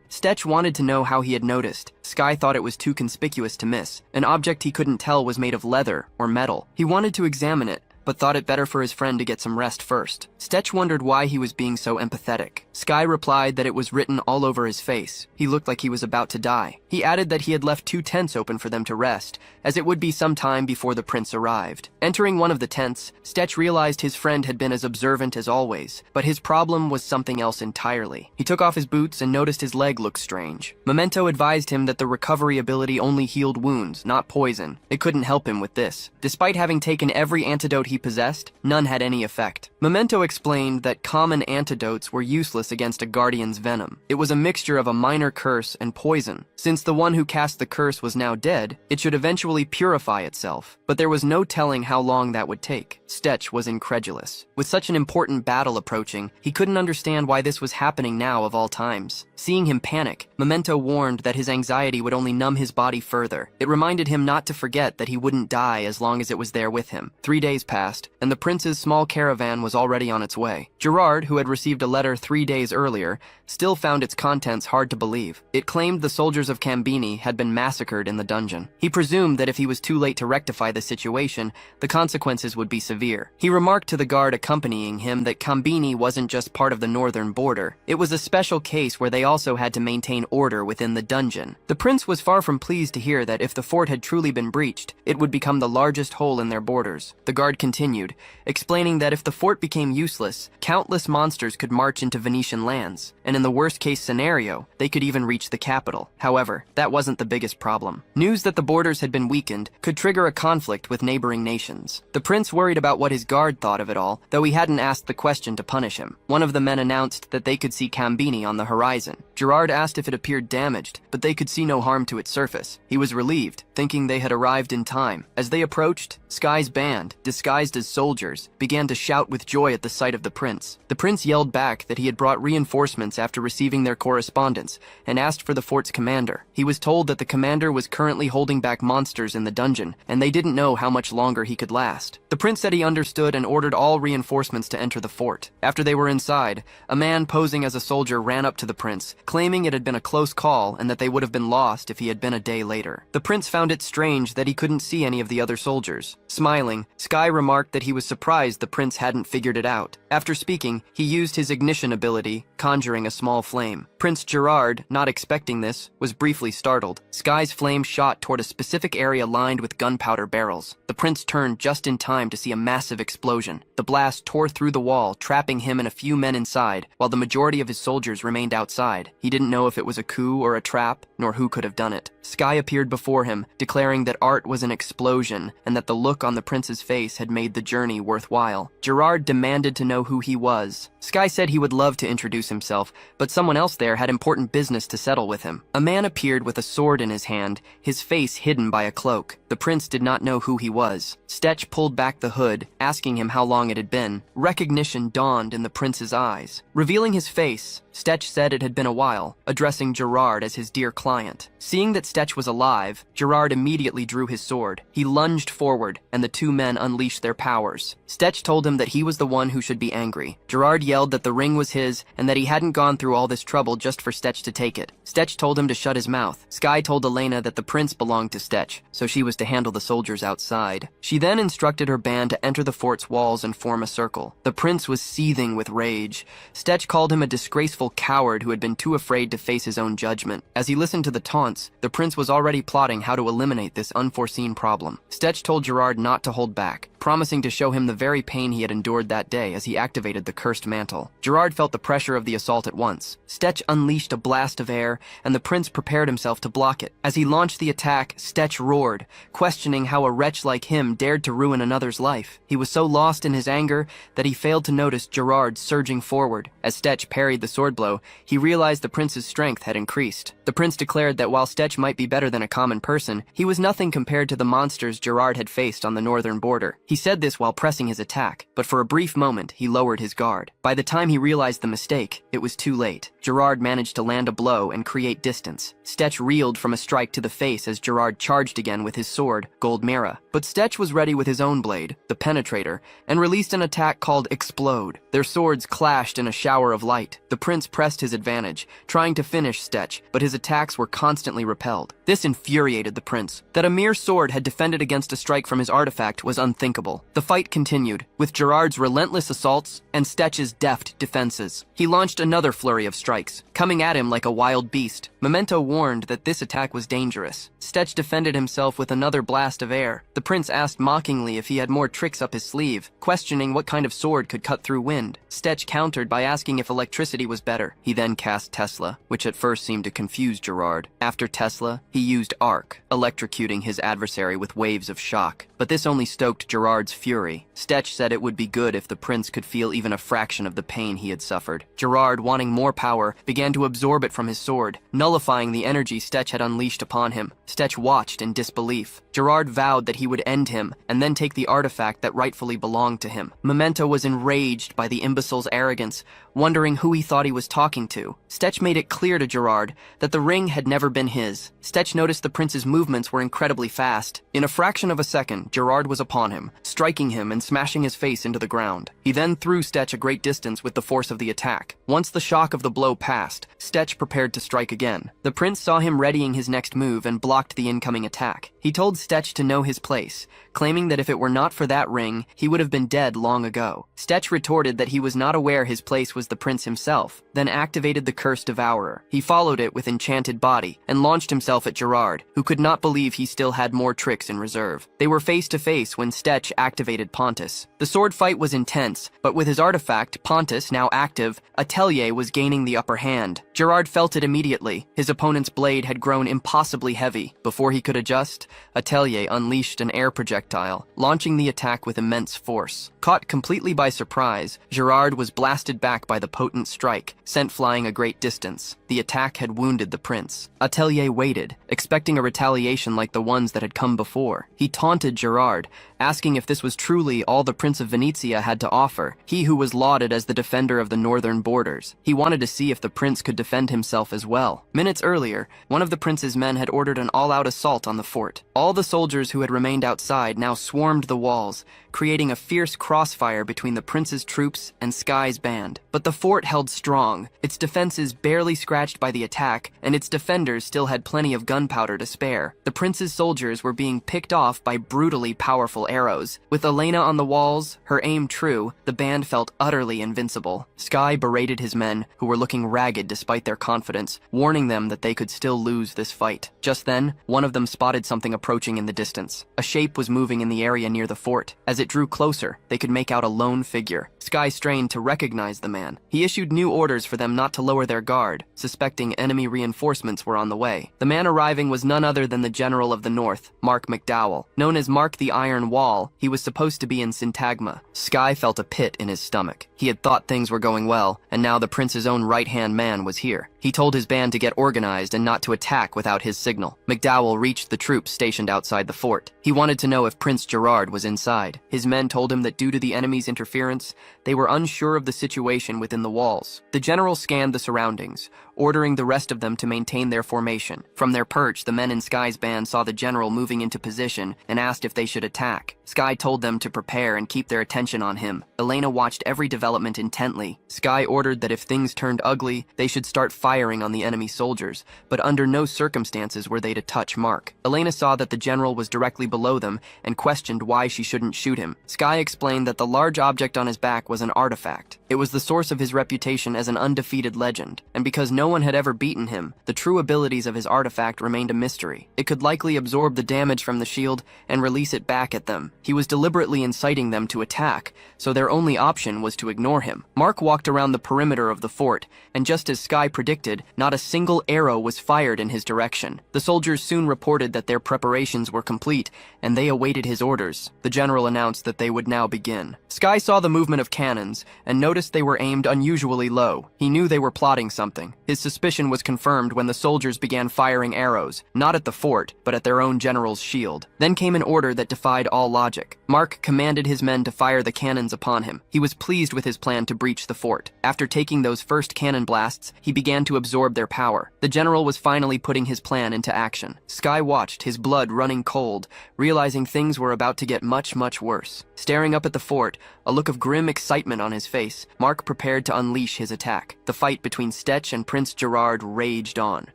Stetch wanted to know how he had noticed. Sky thought it was too conspicuous to miss. An object he couldn't tell was made of leather or metal. He wanted to examine it, but thought it better for his friend to get some rest first. Stetch wondered why he was being so empathetic. Sky replied that it was written all over his face. He looked like he was about to die. He added that he had left 2 tents open for them to rest, as it would be some time before the prince arrived. Entering one of the tents, Stetch realized his friend had been as observant as always, but his problem was something else entirely. He took off his boots and noticed his leg looked strange. Memento advised him that the recovery ability only healed wounds, not poison. It couldn't help him with this. Despite having taken every antidote he possessed, none had any effect. Memento explained that common antidotes were useless against a guardian's venom. It was a mixture of a minor curse and poison. Since the one who cast the curse was now dead, it should eventually purify itself, but there was no telling how long that would take. Stetch was incredulous. With such an important battle approaching, he couldn't understand why this was happening now of all times. Seeing him panic, Memento warned that his anxiety would only numb his body further. It reminded him not to forget that he wouldn't die as long as it was there with him. 3 days passed, and the prince's small caravan was already on its way. Gerard, who had received a letter 3 days earlier, still found its contents hard to believe. It claimed the soldiers of Cambini had been massacred in the dungeon. He presumed that if he was too late to rectify the situation, the consequences would be severe. He remarked to the guard accompanying him that Cambini wasn't just part of the northern border. It was a special case where they also had to maintain order within the dungeon. The prince was far from pleased to hear that if the fort had truly been breached, it would become the largest hole in their borders. The guard continued, explaining that if the fort became useless, countless monsters could march into Venetian lands, and in the worst-case scenario, they could even reach the capital. However, that wasn't the biggest problem. News that the borders had been weakened could trigger a conflict with neighboring nations. The prince worried about what his guard thought of it all, though he hadn't asked the question to punish him. One of the men announced that they could see Cambini on the horizon. Gerard asked if it appeared damaged, but they could see no harm to its surface. He was relieved, thinking they had arrived in time. As they approached, Sky's band, disguised as soldiers, began to shout with joy at the sight of the prince. The prince yelled back that he had brought reinforcements after receiving their correspondence, and asked for the fort's commander. He was told that the commander was currently holding back monsters in the dungeon, and they didn't know how much longer he could last. The prince said he understood and ordered all reinforcements to enter the fort. After they were inside, a man posing as a soldier ran up to the prince, claiming it had been a close call and that they would have been lost if he had been a day later. The prince found it strange that he couldn't see any of the other soldiers. Smiling, Sky remarked that he was surprised the prince hadn't figured it out. After speaking, he used his ignition ability, conjuring a small flame. Prince Gerard, not expecting this, was briefly startled. Sky's flame shot toward a specific area lined with gunpowder barrels. The prince turned just in time to see a massive explosion. The blast tore through the wall, trapping him and a few men inside, while the majority of his soldiers remained outside. He didn't know if it was a coup or a trap, nor who could have done it. Sky appeared before him, declaring that art was an explosion, and that the look on the prince's face had made the journey worthwhile. Gerard demanded to know who he was. Sky said he would love to introduce himself, but someone else there had important business to settle with him. A man appeared with a sword in his hand, his face hidden by a cloak. The prince did not know who he was. Stetch pulled back the hood, asking him how long it had been. Recognition dawned in the prince's eyes. Revealing his face, Stetch said it had been a while, addressing Gerard as his dear client. Seeing that Stetch was alive, Gerard immediately drew his sword. He lunged forward, and the two men unleashed their powers. Stetch told him that he was the one who should be angry. Gerard yelled that the ring was his, and that he hadn't gone through all this trouble just for Stetch to take it. Stetch told him to shut his mouth. Sky told Elena that the prince belonged to Stetch, so she was to handle the soldiers outside. She then instructed her band to enter the fort's walls and form a circle. The prince was seething with rage. Stetch called him a disgraceful coward who had been too afraid to face his own judgment. As he listened to the taunts, the prince was already plotting how to eliminate this unforeseen problem. Stetch told Gerard not to hold back, promising to show him the very pain he had endured that day as he activated the cursed mantle. Gerard felt the pressure of the assault at once. Stetch unleashed a blast of air, and the prince prepared himself to block it. As he launched the attack, Stetch roared, questioning how a wretch like him dared to ruin another's life. He was so lost in his anger that he failed to notice Gerard surging forward. As Stetch parried the sword blow, he realized the prince's strength had increased. The prince declared that while Stetch might be better than a common person, he was nothing compared to the monsters Gerard had faced on the northern border. He He said this while pressing his attack, but for a brief moment, he lowered his guard. By the time he realized the mistake, it was too late. Gerard managed to land a blow and create distance. Stetch reeled from a strike to the face as Gerard charged again with his sword, Gold Mira. But Stetch was ready with his own blade, the Penetrator, and released an attack called Explode. Their swords clashed in a shower of light. The prince pressed his advantage, trying to finish Stetch, but his attacks were constantly repelled. This infuriated the prince. That a mere sword had defended against a strike from his artifact was unthinkable. The fight continued, with Gerard's relentless assaults and Stetch's deft defenses. He launched another flurry of strikes, coming at him like a wild beast. Memento warned that this attack was dangerous. Stetch defended himself with another blast of air. The prince asked mockingly if he had more tricks up his sleeve, questioning what kind of sword could cut through wind. Stetch countered by asking if electricity was better. He then cast Tesla, which at first seemed to confuse Gerard. After Tesla, he used Arc, electrocuting his adversary with waves of shock. But this only stoked Gerard's fury. Stetch said it would be good if the prince could feel even a fraction of the pain he had suffered. Gerard, wanting more power, began to absorb it from his sword, nullifying the energy Stetch had unleashed upon him. Stetch watched in disbelief. Gerard vowed that he would end him, and then take the artifact that rightfully belonged to him. Memento was enraged by the imbecile's arrogance, wondering who he thought he was talking to. Stetch made it clear to Gerard that the ring had never been his. Stetch noticed the prince's movements were incredibly fast. In a fraction of a second, Gerard was upon him, striking him and smashing his face into the ground. He then threw Stetch a great distance with the force of the attack. Once the shock of the blow passed, Stetch prepared to strike again. The prince saw him readying his next move and blocked the incoming attack. He told Stetch to know his place, claiming that if it were not for that ring, he would have been dead long ago. Stetch retorted that he was not aware his place was the prince himself, then activated the Cursed Devourer. He followed it with Enchanted Body and launched himself at Gerard, who could not believe he still had more tricks in reserve. They were face to face when Stetch activated Pontus. The sword fight was intense, but with his artifact, Pontus, now active, Atelier was gaining the upper hand. Gerard felt it immediately. His opponent's blade had grown impossibly heavy. Before he could adjust, Atelier unleashed an air projectile, launching the attack with immense force. Caught completely by surprise, Gerard was blasted back by the potent strike, sent flying a great distance. The attack had wounded the prince. Atelier waited, expecting a retaliation like the ones that had come before. He taunted Gerard, asking if this was truly all the Prince of Venezia had to offer, he who was lauded as the defender of the northern borders. He wanted to see if the prince could defend himself as well. Minutes earlier, one of the prince's men had ordered an all-out assault on the fort. All the soldiers who had remained outside now swarmed the walls, creating a fierce crossfire between the prince's troops and Sky's band. But the fort held strong, its defenses barely scratched by the attack, and its defenders still had plenty of gunpowder to spare. The prince's soldiers were being picked off by brutally powerful arrows. With Elena on the walls, her aim true, the band felt utterly invincible. Sky berated his men, who were looking ragged despite their confidence, warning them that they could still lose this fight. Just then, one of them spotted something approaching in the distance. A shape was moving in the area near the fort. As it drew closer, they could make out a lone figure. Sky strained to recognize the man. He issued new orders for them not to lower their guard, suspecting enemy reinforcements were on the way. The man arriving was none other than the General of the North, Mark McDowell. Known as Mark the Iron Wall, he was supposed to be in Syntagma. Sky felt a pit in his stomach. He had thought things were going well, and now the prince's own right-hand man was here. He told his band to get organized and not to attack without his signal. McDowell reached the troops stationed outside the fort. He wanted to know if Prince Gerard was inside. His men told him that due to the enemy's interference, they were unsure of the situation within the walls. The general scanned the surroundings, ordering the rest of them to maintain their formation. From their perch, the men in Sky's band saw the general moving into position and asked if they should attack. Sky told them to prepare and keep their attention on him. Elena watched every development intently. Sky ordered that if things turned ugly, they should start firing on the enemy soldiers, but under no circumstances were they to touch Mark. Elena saw that the general was directly below them and questioned why she shouldn't shoot him. Sky explained that the large object on his back was an artifact. It was the source of his reputation as an undefeated legend, and because no one had ever beaten him, the true abilities of his artifact remained a mystery. It could likely absorb the damage from the shield and release it back at them. He was deliberately inciting them to attack, so their only option was to ignore him. Mark walked around the perimeter of the fort, and just as Sky predicted, not a single arrow was fired in his direction. The soldiers soon reported that their preparations were complete, and they awaited his orders. The general announced that they would now begin. Sky saw the movement of cannons, and noticed they were aimed unusually low. He knew they were plotting something. His suspicion was confirmed when the soldiers began firing arrows, not at the fort, but at their own general's shield. Then came an order that defied all logic. magic. Mark commanded his men to fire the cannons upon him. He was pleased with his plan to breach the fort. After taking those first cannon blasts, he began to absorb their power. The general was finally putting his plan into action. Sky watched, his blood running cold, realizing things were about to get much, much worse. Staring up at the fort, a look of grim excitement on his face, Mark prepared to unleash his attack. The fight between Stetch and Prince Gerard raged on.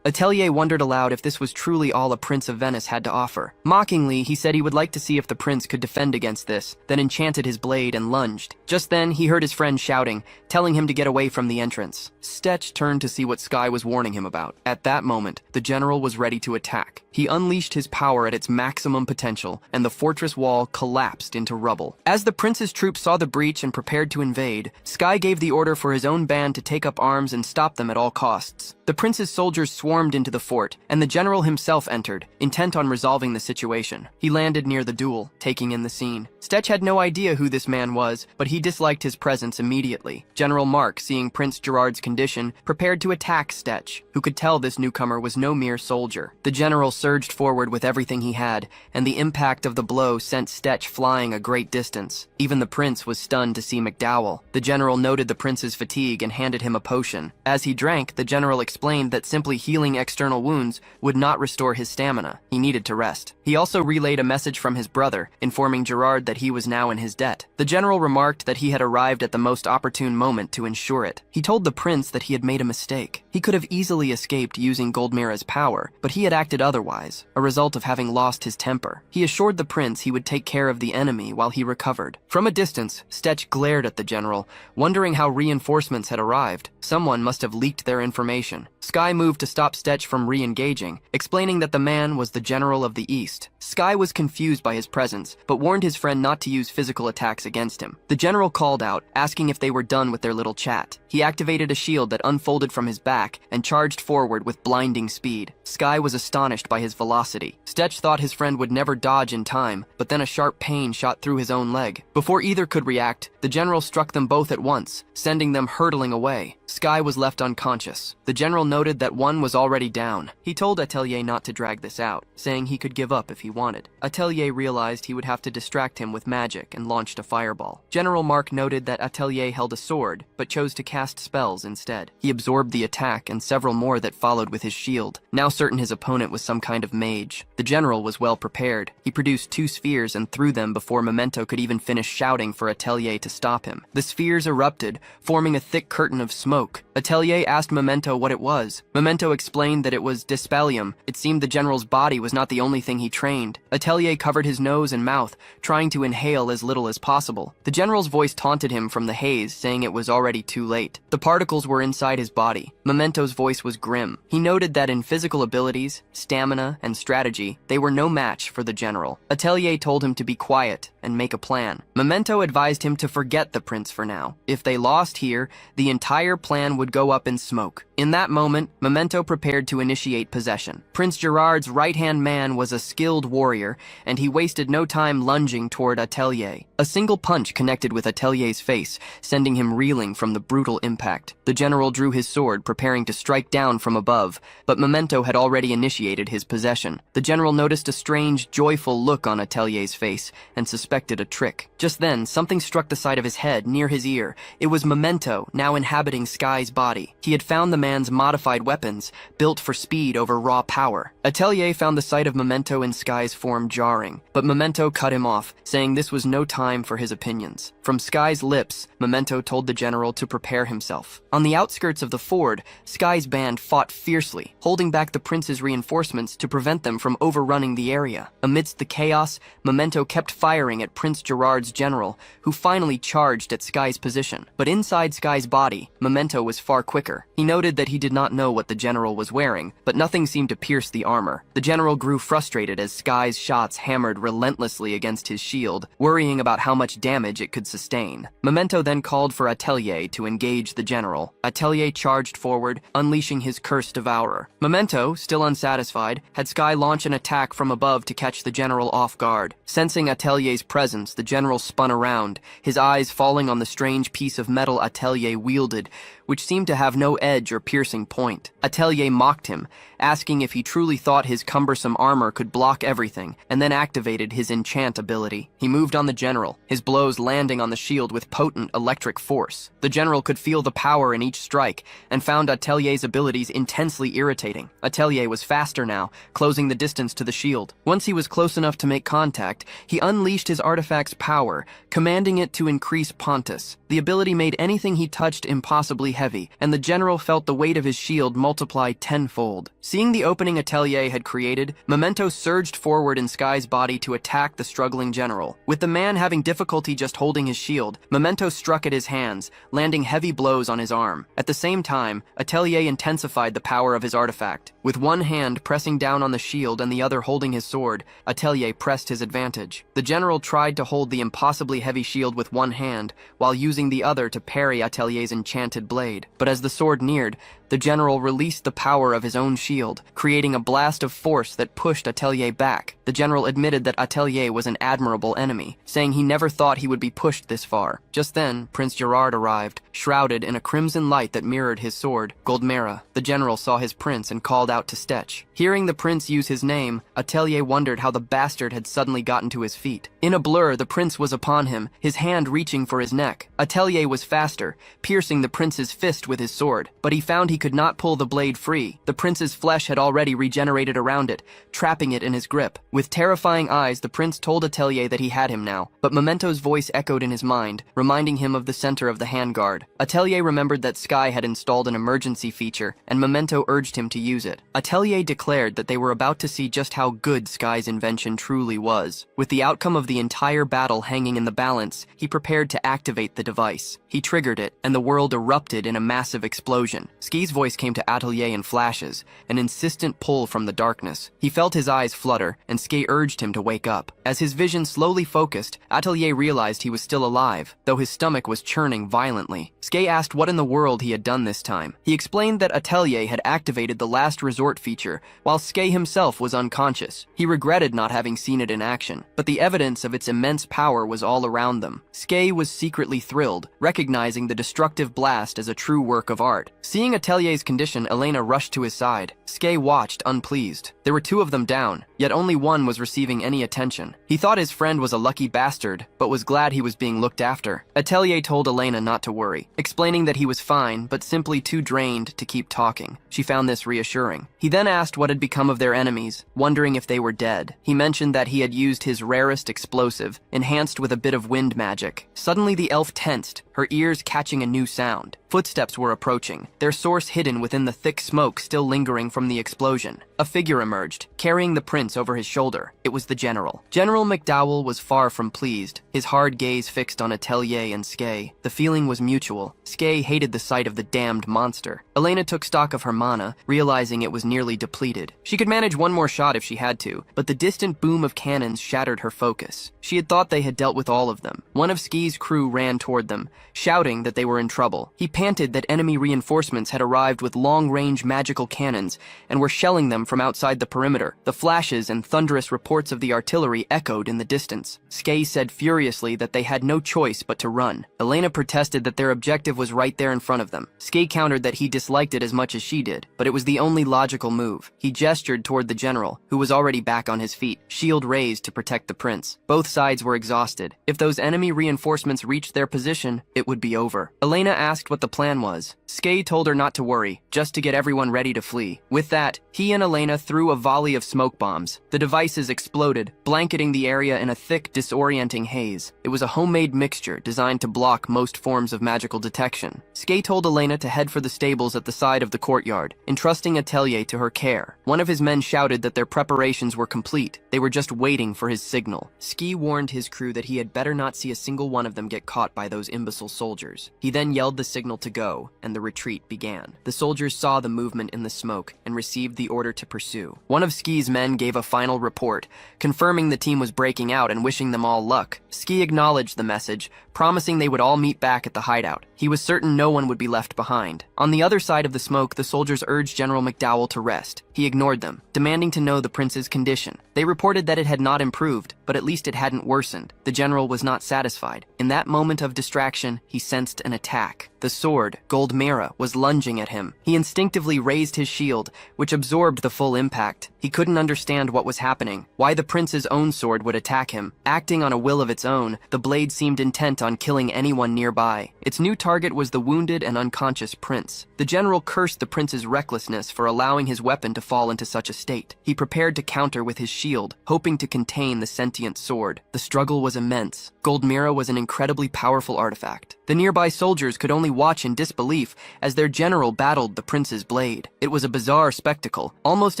Atelier wondered aloud if this was truly all a Prince of Venice had to offer. Mockingly, he said he would like to see if the prince could defend against this, then enchanted his blade and lunged. Just then, he heard his friend shouting, telling him to get away from the entrance. Stetch turned to see what Sky was warning him about. At that moment, the general was ready to attack. He unleashed his power at its maximum potential, and the fortress wall collapsed into rubble. As the prince's troops saw the breach and prepared to invade, Sky gave the order for his own band to take up arms and stop them at all costs. The prince's soldiers swarmed into the fort, and the general himself entered, intent on resolving the situation. He landed near the duel, taking in the scene. Stetch had no idea who this man was, but he disliked his presence immediately. General Mark, seeing Prince Gerard's condition, prepared to attack Stetch, who could tell this newcomer was no mere soldier. The general surged forward with everything he had, and the impact of the blow sent Stetch flying a great distance. Even the prince was stunned to see McDowell. The general noted the prince's fatigue and handed him a potion. As he drank, the general explained that simply healing external wounds would not restore his stamina. He needed to rest. He also relayed a message from his brother, informing Gerard that he was now in his debt. The general remarked that he had arrived at the most opportune moment to ensure it. He told the prince that he had made a mistake. He could have easily escaped using Goldmira's power, but he had acted otherwise, a result of having lost his temper. He assured the prince he would take care of the enemy while he recovered. From a distance, Stetch glared at the general, wondering how reinforcements had arrived. Someone must have leaked their information. Sky moved to stop Stetch from re-engaging, explaining that the man was the general of the East. Sky was confused by his presence, but warned his friend not to use physical attacks against him. The general called out, asking if they were done with their little chat. He activated a shield that unfolded from his back and charged forward with blinding speed. Sky was astonished by his velocity. Stetch thought his friend would never dodge in time, but then a sharp pain shot through his own leg. Before either could react, the general struck them both at once, sending them hurtling away. Sky was left unconscious. The general noted that one was already down. He told Atelier not to drag this out, saying he could give up if he wanted. Atelier realized he would have to distract him with magic and launched a fireball. General Mark noted that Atelier held a sword, but chose to cast spells instead. He absorbed the attack and several more that followed with his shield, now certain his opponent was some kind of mage. The general was well prepared. He produced 2 spheres and threw them before Memento could even finish shouting for Atelier to stop him. The spheres erupted, forming a thick curtain of smoke. Atelier asked Memento what it was. Memento explained that it was Dispellium. It seemed the general's body was not the only thing he trained. Atelier covered his nose and mouth, trying to inhale as little as possible. The general's voice taunted him from the haze, saying it was already too late. The particles were inside his body. Memento's voice was grim. He noted that in physical abilities, stamina, and strategy, they were no match for the general. Atelier told him to be quiet and make a plan. Memento advised him to forget the prince for now. If they lost here, the entire plan would go up in smoke. In that moment, Memento prepared to initiate possession. Prince Gerard's right-hand man was a skilled warrior, and he wasted no time lunging toward Atelier. A single punch connected with Atelier's face, sending him reeling from the brutal impact. The general drew his sword, preparing to strike down from above, but Memento had already initiated his possession. The general noticed a strange, joyful look on Atelier's face, and suspected a trick. Just then, something struck the side of his head, near his ear. It was Memento, now inhabiting Sky's body. He had found the man's modified weapons, built for speed over raw power. Atelier found the sight of Memento in Sky's form jarring, but Memento cut him off, saying this was no time for his opinions. From Sky's lips, Memento told the general to prepare himself. On the outskirts of the ford, Sky's band fought fiercely, holding back the prince's reinforcements to prevent them from overrunning the area. Amidst the chaos, Memento kept firing at Prince Gerard's general, who finally charged at Sky's position. But inside Sky's body, Memento was far quicker. He noted that he did not know what the general was wearing, but nothing seemed to pierce the armor. The general grew frustrated as Sky's shots hammered relentlessly against his shield, worrying about how much damage it could sustain. Memento then called for Atelier to engage the general. Atelier charged forward, unleashing his curse devourer. Memento, still unsatisfied, had Sky launch an attack from above to catch the general off guard. Sensing Atelier's presence, the general spun around, his eyes falling on the strange piece of metal Atelier wielded, which seemed to have no edge or piercing point. Atelier mocked him, asking if he truly thought his cumbersome armor could block everything, and then activated his enchant ability. He moved on the general, his blows landing on the shield with potent electric force. The general could feel the power in each strike, and found Atelier's abilities intensely irritating. Atelier was faster now, closing the distance to the shield. Once he was close enough to make contact, he unleashed his artifact's power, commanding it to increase Pontus. The ability made anything he touched impossibly heavy, and the general felt the weight of his shield multiply tenfold. Seeing the opening Atelier had created, Memento surged forward in Sky's body to attack the struggling general. With the man having difficulty just holding his shield, Memento struck at his hands, landing heavy blows on his arm. At the same time, Atelier intensified the power of his artifact. With one hand pressing down on the shield and the other holding his sword, Atelier pressed his advantage. The general tried to hold the impossibly heavy shield with one hand, while using the other to parry Atelier's enchanted blade. But as the sword neared, the general released the power of his own shield, creating a blast of force that pushed Atelier back. The general admitted that Atelier was an admirable enemy, saying he never thought he would be pushed this far. Just then, Prince Gerard arrived, shrouded in a crimson light that mirrored his sword, Goldmera. The general saw his prince and called out to Stetch. Hearing the prince use his name, Atelier wondered how the bastard had suddenly gotten to his feet. In a blur, the prince was upon him, his hand reaching for his neck. Atelier was faster, piercing the prince's fist with his sword, but he found he could not pull the blade free. The prince's flesh had already regenerated around it, trapping it in his grip. With terrifying eyes, the prince told Atelier that he had him now, but Memento's voice echoed in his mind, reminding him of the center of the handguard. Atelier remembered that Sky had installed an emergency feature, and Memento urged him to use it. Atelier declared that they were about to see just how good Sky's invention truly was. With the outcome of the entire battle hanging in the balance, he prepared to activate the device. He triggered it, and the world erupted in a massive explosion. Sky's voice came to Atelier in flashes, an insistent pull from the darkness. He felt his eyes flutter, and Sky urged him to wake up. As his vision slowly focused, Atelier realized he was still alive, though his stomach was churning violently. Sky asked what in the world he had done this time. He explained that Atelier had activated the last resort feature, while Sky himself was unconscious. He regretted not having seen it in action, but the evidence of its immense power was all around them. Sky was secretly thrilled, recognizing the destructive blast as a true work of art. Seeing Atelier's condition, Elena rushed to his side. Sky watched, unpleased. There were two of them down, yet only one was receiving any attention. He thought his friend was a lucky bastard, but was glad he was being looked after. Atelier told Elena not to worry, explaining that he was fine, but simply too drained to keep talking. She found this reassuring. He then asked what had become of their enemies, wondering if they were dead. He mentioned that he had used his rarest explosive, enhanced with a bit of wind magic. Suddenly the elf tensed, her ears catching a new sound. Footsteps were approaching, their source hidden within the thick smoke still lingering from the explosion. A figure emerged, carrying the prince over his shoulder. It was the general. General McDowell was far from pleased, his hard gaze fixed on Atelier and Sky. The feeling was mutual. Sky hated the sight of the damned monster. Elena took stock of her mana, realizing it was nearly depleted. She could manage one more shot if she had to, but the distant boom of cannons shattered her focus. She had thought they had dealt with all of them. One of Sky's crew ran toward them, shouting that they were in trouble. He panted that enemy reinforcements had arrived with long-range magical cannons and were shelling them from outside the perimeter. The flashes and thunderous reports of the artillery echoed in the distance. Sky said furiously that they had no choice but to run. Elena protested that their objective was right there in front of them. Sky countered that he disliked it as much as she did, but it was the only logical move. He gestured toward the general, who was already back on his feet, shield raised to protect the prince. Both sides were exhausted. If those enemy reinforcements reached their position, it would be over. Elena asked what the plan was. Sky told her not to worry, just to get everyone ready to flee. With that, he and Elena threw a volley of smoke bombs. The devices exploded, blanketing the area in a thick, disorienting haze. It was a homemade mixture designed to block most forms of magical detection. Sky told Elena to head for the stables at the side of the courtyard, entrusting Atelier to her care. One of his men shouted that their preparations were complete. They were just waiting for his signal. Sky warned his crew that he had better not see a single one of them get caught by those imbecile soldiers. He then yelled the signal to go, and the retreat began. The soldiers saw the movement in the smoke and received the order to pursue. One of Sky's men gave a final report, confirming the team was breaking out and wishing them all luck. Sky acknowledged the message, promising they would all meet back at the hideout. He was certain no one would be left behind. On the other side of the smoke, the soldiers urged General McDowell to rest. He ignored them, demanding to know the prince's condition. They reported that it had not improved, but at least it hadn't worsened. The general was not satisfied. In that moment of distraction, he sensed an attack. The sword, Gold Mira, was lunging at him. He instinctively raised his shield, which absorbed the full impact. He couldn't understand what was happening, why the prince's own sword would attack him. Acting on a will of its own, the blade seemed intent on killing anyone nearby. Its new target was the wounded and unconscious prince. The general cursed the prince's recklessness for allowing his weapon to fall into such a state. He prepared to counter with his shield, hoping to contain the sentient sword. The struggle was immense. Gold Mira was an incredibly powerful artifact. The nearby soldiers could only watch in disbelief as their general battled the prince's blade. It was a bizarre spectacle, almost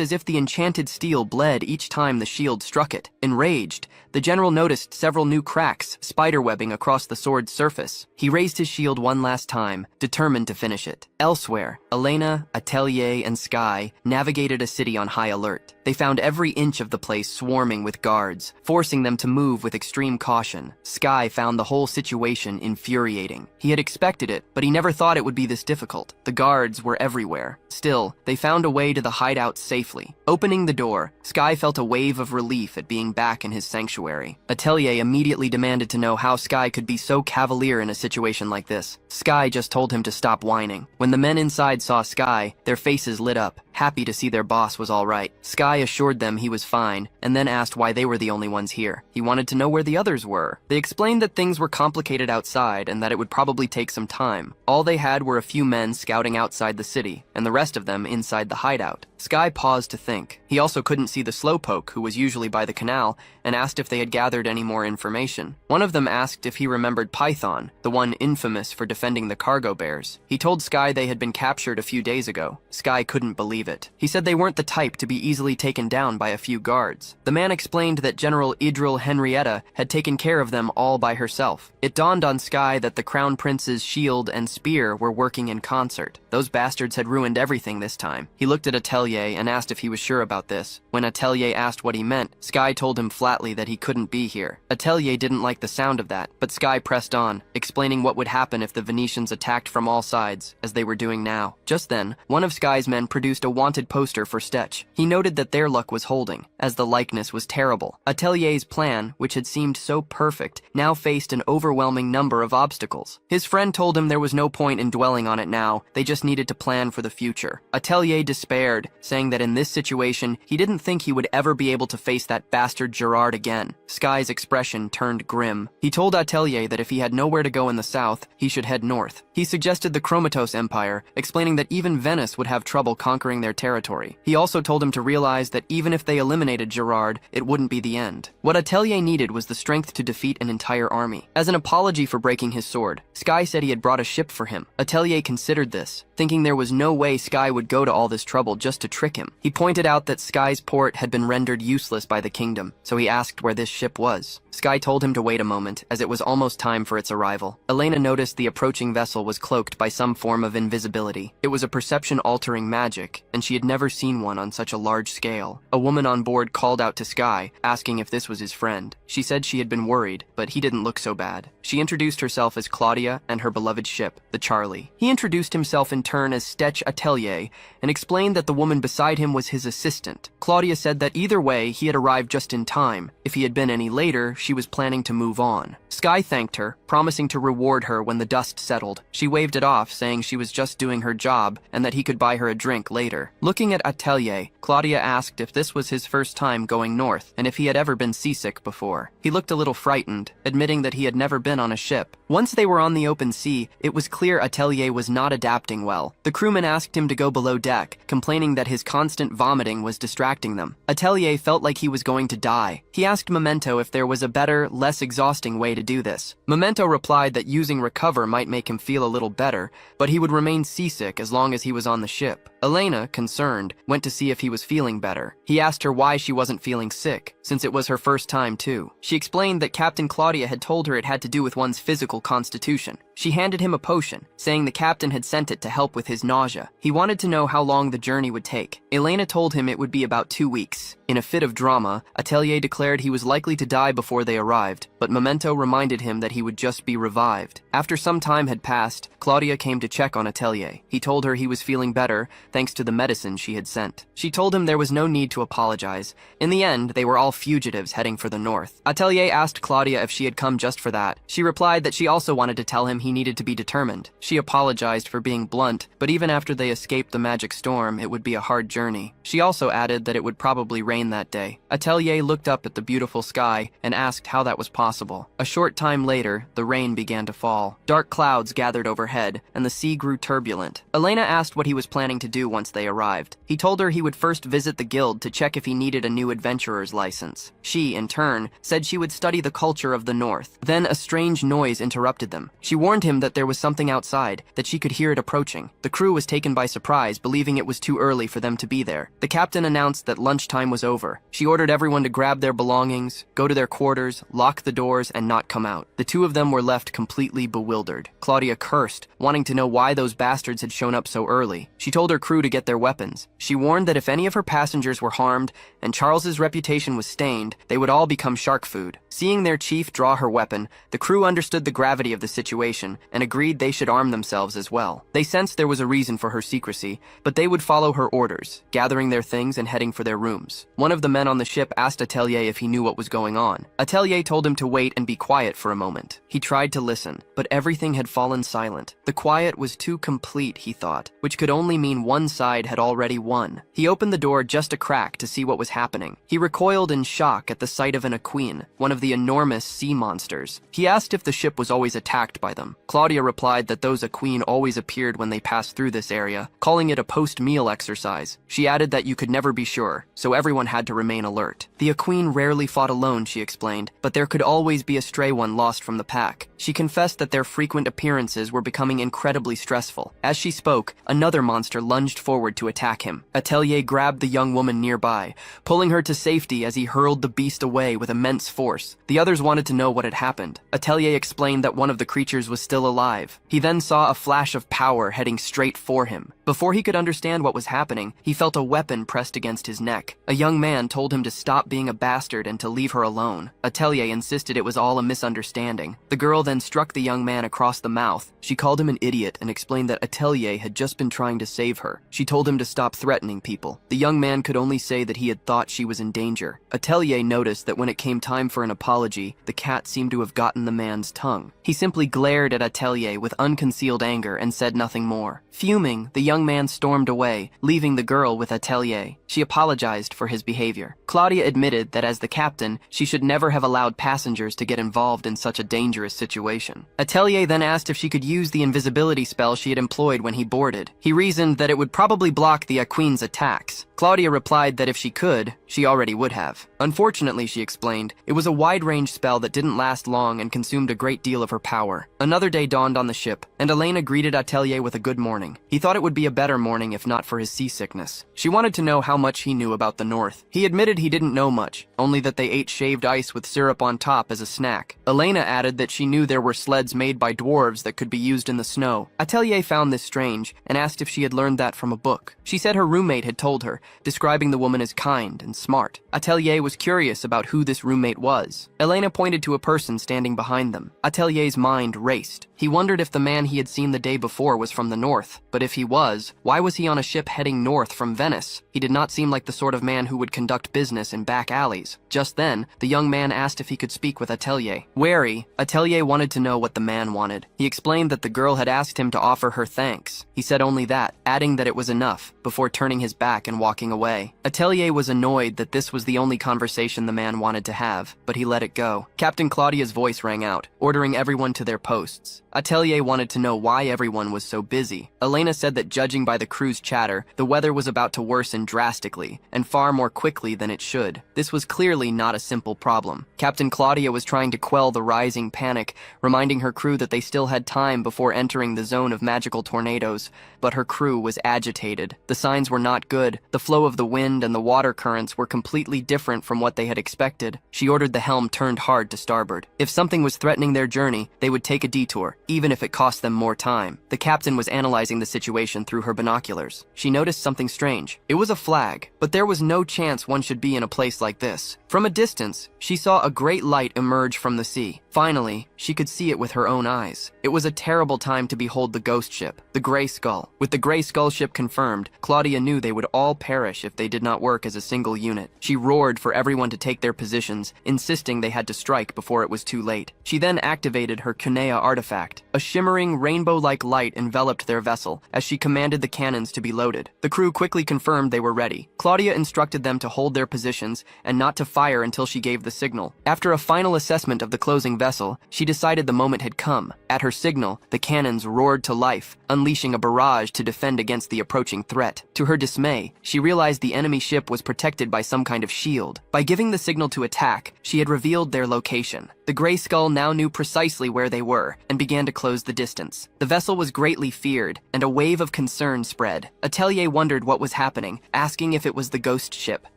as if the enchanted steel bled each time the shield struck it. Enraged, the general noticed several new cracks spiderwebbing across the sword's surface. He raised his shield one last time, determined to finish it. Elsewhere, Elena, Atelier, and Sky navigated a city on high alert. They found every inch of the place swarming with guards, forcing them to move with extreme caution. Sky found the whole situation infuriating. He had expected it, but he never thought it would be this difficult. The guards were everywhere. Still, they found a way to the hideout safely. Opening the door, Sky felt a wave of relief at being back in his sanctuary. Atelier immediately demanded to know how Sky could be so cavalier in a situation like this. Sky just told him to stop whining. When the men inside saw Sky, their faces lit up, happy to see their boss was all right. Sky assured them he was fine, and then asked why they were the only ones here. He wanted to know where the others were. They explained that things were complicated outside and that it would probably take some time. All they had were a few men scouting outside the city, and the rest of them inside the hideout. Sky paused to think. He also couldn't see the slowpoke, who was usually by the canal, and asked if they had gathered any more information. One of them asked if he remembered Python, the one infamous for defending the cargo bears. He told Sky they had been captured a few days ago. Sky couldn't believe it. He said they weren't the type to be easily taken down by a few guards. The man explained that General Idril Henrietta had taken care of them all by herself. It dawned on Sky that the Crown Prince's shield and spear were working in concert. Those bastards had ruined everything this time. He looked at Atelier and asked if he was sure about this. When Atelier asked what he meant, Sky told him flatly that he couldn't be here. Atelier didn't like the sound of that, but Sky pressed on, explaining what would happen if the Venetians attacked from all sides, as they were doing now. Just then, one of Sky's men produced a wanted poster for Stetch. He noted that their luck was holding, as the likeness was terrible. Atelier's plan, which had seemed so perfect, now faced an overwhelming number of obstacles. His friend told him there was no point in dwelling on it now, they just needed to plan for the future. Atelier despaired, saying that in this situation, he didn't think he would ever be able to face that bastard Gerard again. Sky's expression turned grim. He told Atelier that if he had nowhere to go in the south, he should head north. He suggested the Chromatos Empire, explaining that even Venice would have trouble conquering their territory. He also told him to realize that even if they eliminated Gerard, it wouldn't be the end. What Atelier needed was the strength to defeat an entire army. As an apology for breaking his sword, Sky said he had brought a ship for him. Atelier considered this, thinking there was no way Sky would go to all this trouble just to trick him. He pointed out that Sky's port had been rendered useless by the kingdom, so he asked where this ship was. Sky told him to wait a moment, as it was almost time for its arrival. Elena noticed the approaching vessel was cloaked by some form of invisibility. It was a perception-altering magic, and she had never seen one on such a large scale. A woman on board called out to Sky, asking if this was his friend. She said she had been worried, but he didn't look so bad. She introduced herself as Claudia and her beloved ship, the Charlie. He introduced himself in turn as Stetch Atelier, and explained that the woman beside him was his assistant. Claudia said that either way, he had arrived just in time. If he had been any later, she was planning to move on. Sky thanked her, promising to reward her when the dust settled. She waved it off, saying she was just doing her job and that he could buy her a drink later. Looking at Atelier, Claudia asked if this was his first time going north and if he had ever been seasick before. He looked a little frightened, admitting that he had never been on a ship. Once they were on the open sea, it was clear Atelier was not adapting well. The crewman asked him to go below deck, complaining that his constant vomiting was distracting them. Atelier felt like he was going to die. He asked Memento if there was a better, less exhausting way to do this. Memento replied that using Recover might make him feel a little better, but he would remain seasick as long as he was on the ship. Elena, concerned, went to see if he was feeling better. He asked her why she wasn't feeling sick, since it was her first time too. She explained that Captain Claudia had told her it had to do with one's physical constitution. She handed him a potion, saying the captain had sent it to help with his nausea. He wanted to know how long the journey would take. Elena told him it would be about 2 weeks. In a fit of drama, Atelier declared he was likely to die before they arrived, but Memento reminded him that he would just be revived. After some time had passed, Claudia came to check on Atelier. He told her he was feeling better, thanks to the medicine she had sent. She told him there was no need to apologize. In the end, they were all fugitives heading for the north. Atelier asked Claudia if she had come just for that. She replied that she also wanted to tell him he needed to be determined. She apologized for being blunt, but even after they escaped the magic storm, it would be a hard journey. She also added that it would probably rain that day. Atelier looked up at the beautiful sky and asked how that was possible. A short time later, the rain began to fall. Dark clouds gathered overhead, and the sea grew turbulent. Elena asked what he was planning to do once they arrived. He told her he would first visit the guild to check if he needed a new adventurer's license. She, in turn, said she would study the culture of the north. Then a strange noise interrupted them. She warned him that there was something outside, that she could hear it approaching. The crew was taken by surprise, believing it was too early for them to be there. The captain announced that lunchtime was over. She ordered everyone to grab their belongings, go to their quarters, lock the doors, and not come out. The two of them were left completely bewildered. Claudia cursed, wanting to know why those bastards had shown up so early. She told her crew to get their weapons. She warned that if any of her passengers were harmed and Charles's reputation was stained, they would all become shark food. Seeing their chief draw her weapon, the crew understood the gravity of the situation and agreed they should arm themselves as well. They sensed there was a reason for her secrecy, but they would follow her orders, gathering their things and heading for their rooms. One of the men on the ship asked Atelier if he knew what was going on. Atelier told him to wait and be quiet for a moment. He tried to listen, but everything had fallen silent. The quiet was too complete, he thought, which could only mean one side had already won. He opened the door just a crack to see what was happening. He recoiled in shock at the sight of an Aquene, one of the enormous sea monsters. He asked if the ship was always attacked by them. Claudia replied that those Aquene always appeared when they passed through this area, calling it a post-meal exercise. She added that you could never be sure, so everyone had to remain alert. The Aquene rarely fought alone, she explained, but there could always be a stray one lost from the pack. She confessed that their frequent appearances were becoming incredibly stressful. As she spoke, another monster lunged forward to attack him. Atelier grabbed the young woman nearby, pulling her to safety as he hurled the beast away with immense force. The others wanted to know what had happened. Atelier explained that one of the creatures was still alive. He then saw a flash of power heading straight for him. Before he could understand what was happening, he felt a weapon pressed against his neck. A young man told him to stop being a bastard and to leave her alone. Atelier insisted it was all a misunderstanding. The girl then struck the young man across the mouth. She called him an idiot and explained that Atelier had just been trying to save her. She told him to stop threatening people. The young man could only say that he had thought she was in danger. Atelier noticed that when it came time for an apology, the cat seemed to have gotten the man's tongue. He simply glared at Atelier with unconcealed anger and said nothing more. Fuming, the young man stormed away, leaving the girl with Atelier. She apologized for his behavior. Claudia admitted that as the captain, she should never have allowed passengers to get involved in such a dangerous situation. Atelier then asked if she could use the invisibility spell she had employed when he boarded. He reasoned that it would probably block the Aquene's attacks. Claudia replied that if she could, she already would have. Unfortunately, she explained, it was a wide-range spell that didn't last long and consumed a great deal of her power. Another day dawned on the ship, and Elena greeted Atelier with a good morning. He thought it would be a better morning if not for his seasickness. She wanted to know how much he knew about the north. He admitted he didn't know much, only that they ate shaved ice with syrup on top as a snack. Elena added that she knew there were sleds made by dwarves that could be used in the snow. Atelier found this strange and asked if she had learned that from a book. She said her roommate had told her, describing the woman as kind and smart. Atelier was curious about who this roommate was. Elena pointed to a person standing behind them. Atelier's mind raced. He wondered if the man he had seen the day before was from the north, but if he was, why was he on a ship heading north from Venice? He did not seem like the sort of man who would conduct business in back alleys. Just then, the young man asked if he could speak with Atelier. Wary, Atelier wanted to know what the man wanted. He explained that the girl had asked him to offer her thanks. He said only that, adding that it was enough, before turning his back and walking away. Atelier was annoyed that this was the only conversation the man wanted to have, but he let it go. Captain Claudia's voice rang out, ordering everyone to their posts. Atelier wanted to know why everyone was so busy. Elena said that judging by the crew's chatter, the weather was about to worsen drastically, and far more quickly than it should. This was clearly not a simple problem. Captain Claudia was trying to quell the rising panic, reminding her crew that they still had time before entering the zone of magical tornadoes, but her crew was agitated. The signs were not good. The flow of the wind and the water currents were completely different from what they had expected. She ordered the helm turned hard to starboard. If something was threatening their journey, they would take a detour. even if it cost them more time. The captain was analyzing the situation through her binoculars. She noticed something strange. It was a flag, but there was no chance one should be in a place like this. From a distance, she saw a great light emerge from the sea. Finally, she could see it with her own eyes. It was a terrible time to behold the ghost ship, the Gray Skull. With the Gray Skull ship confirmed, Claudia knew they would all perish if they did not work as a single unit. She roared for everyone to take their positions, insisting they had to strike before it was too late. She then activated her Kunea artifact. A shimmering, rainbow-like light enveloped their vessel as she commanded the cannons to be loaded. The crew quickly confirmed they were ready. Claudia instructed them to hold their positions and not to fire until she gave the signal. After a final assessment of the closing vessel, she decided the moment had come. At her signal, the cannons roared to life, unleashing a barrage to defend against the approaching threat. To her dismay, she realized the enemy ship was protected by some kind of shield. By giving the signal to attack, she had revealed their location. The Gray Skull now knew precisely where they were and began to close the distance. The vessel was greatly feared, and a wave of concern spread. Atelier wondered what was happening, asking if it was the ghost ship.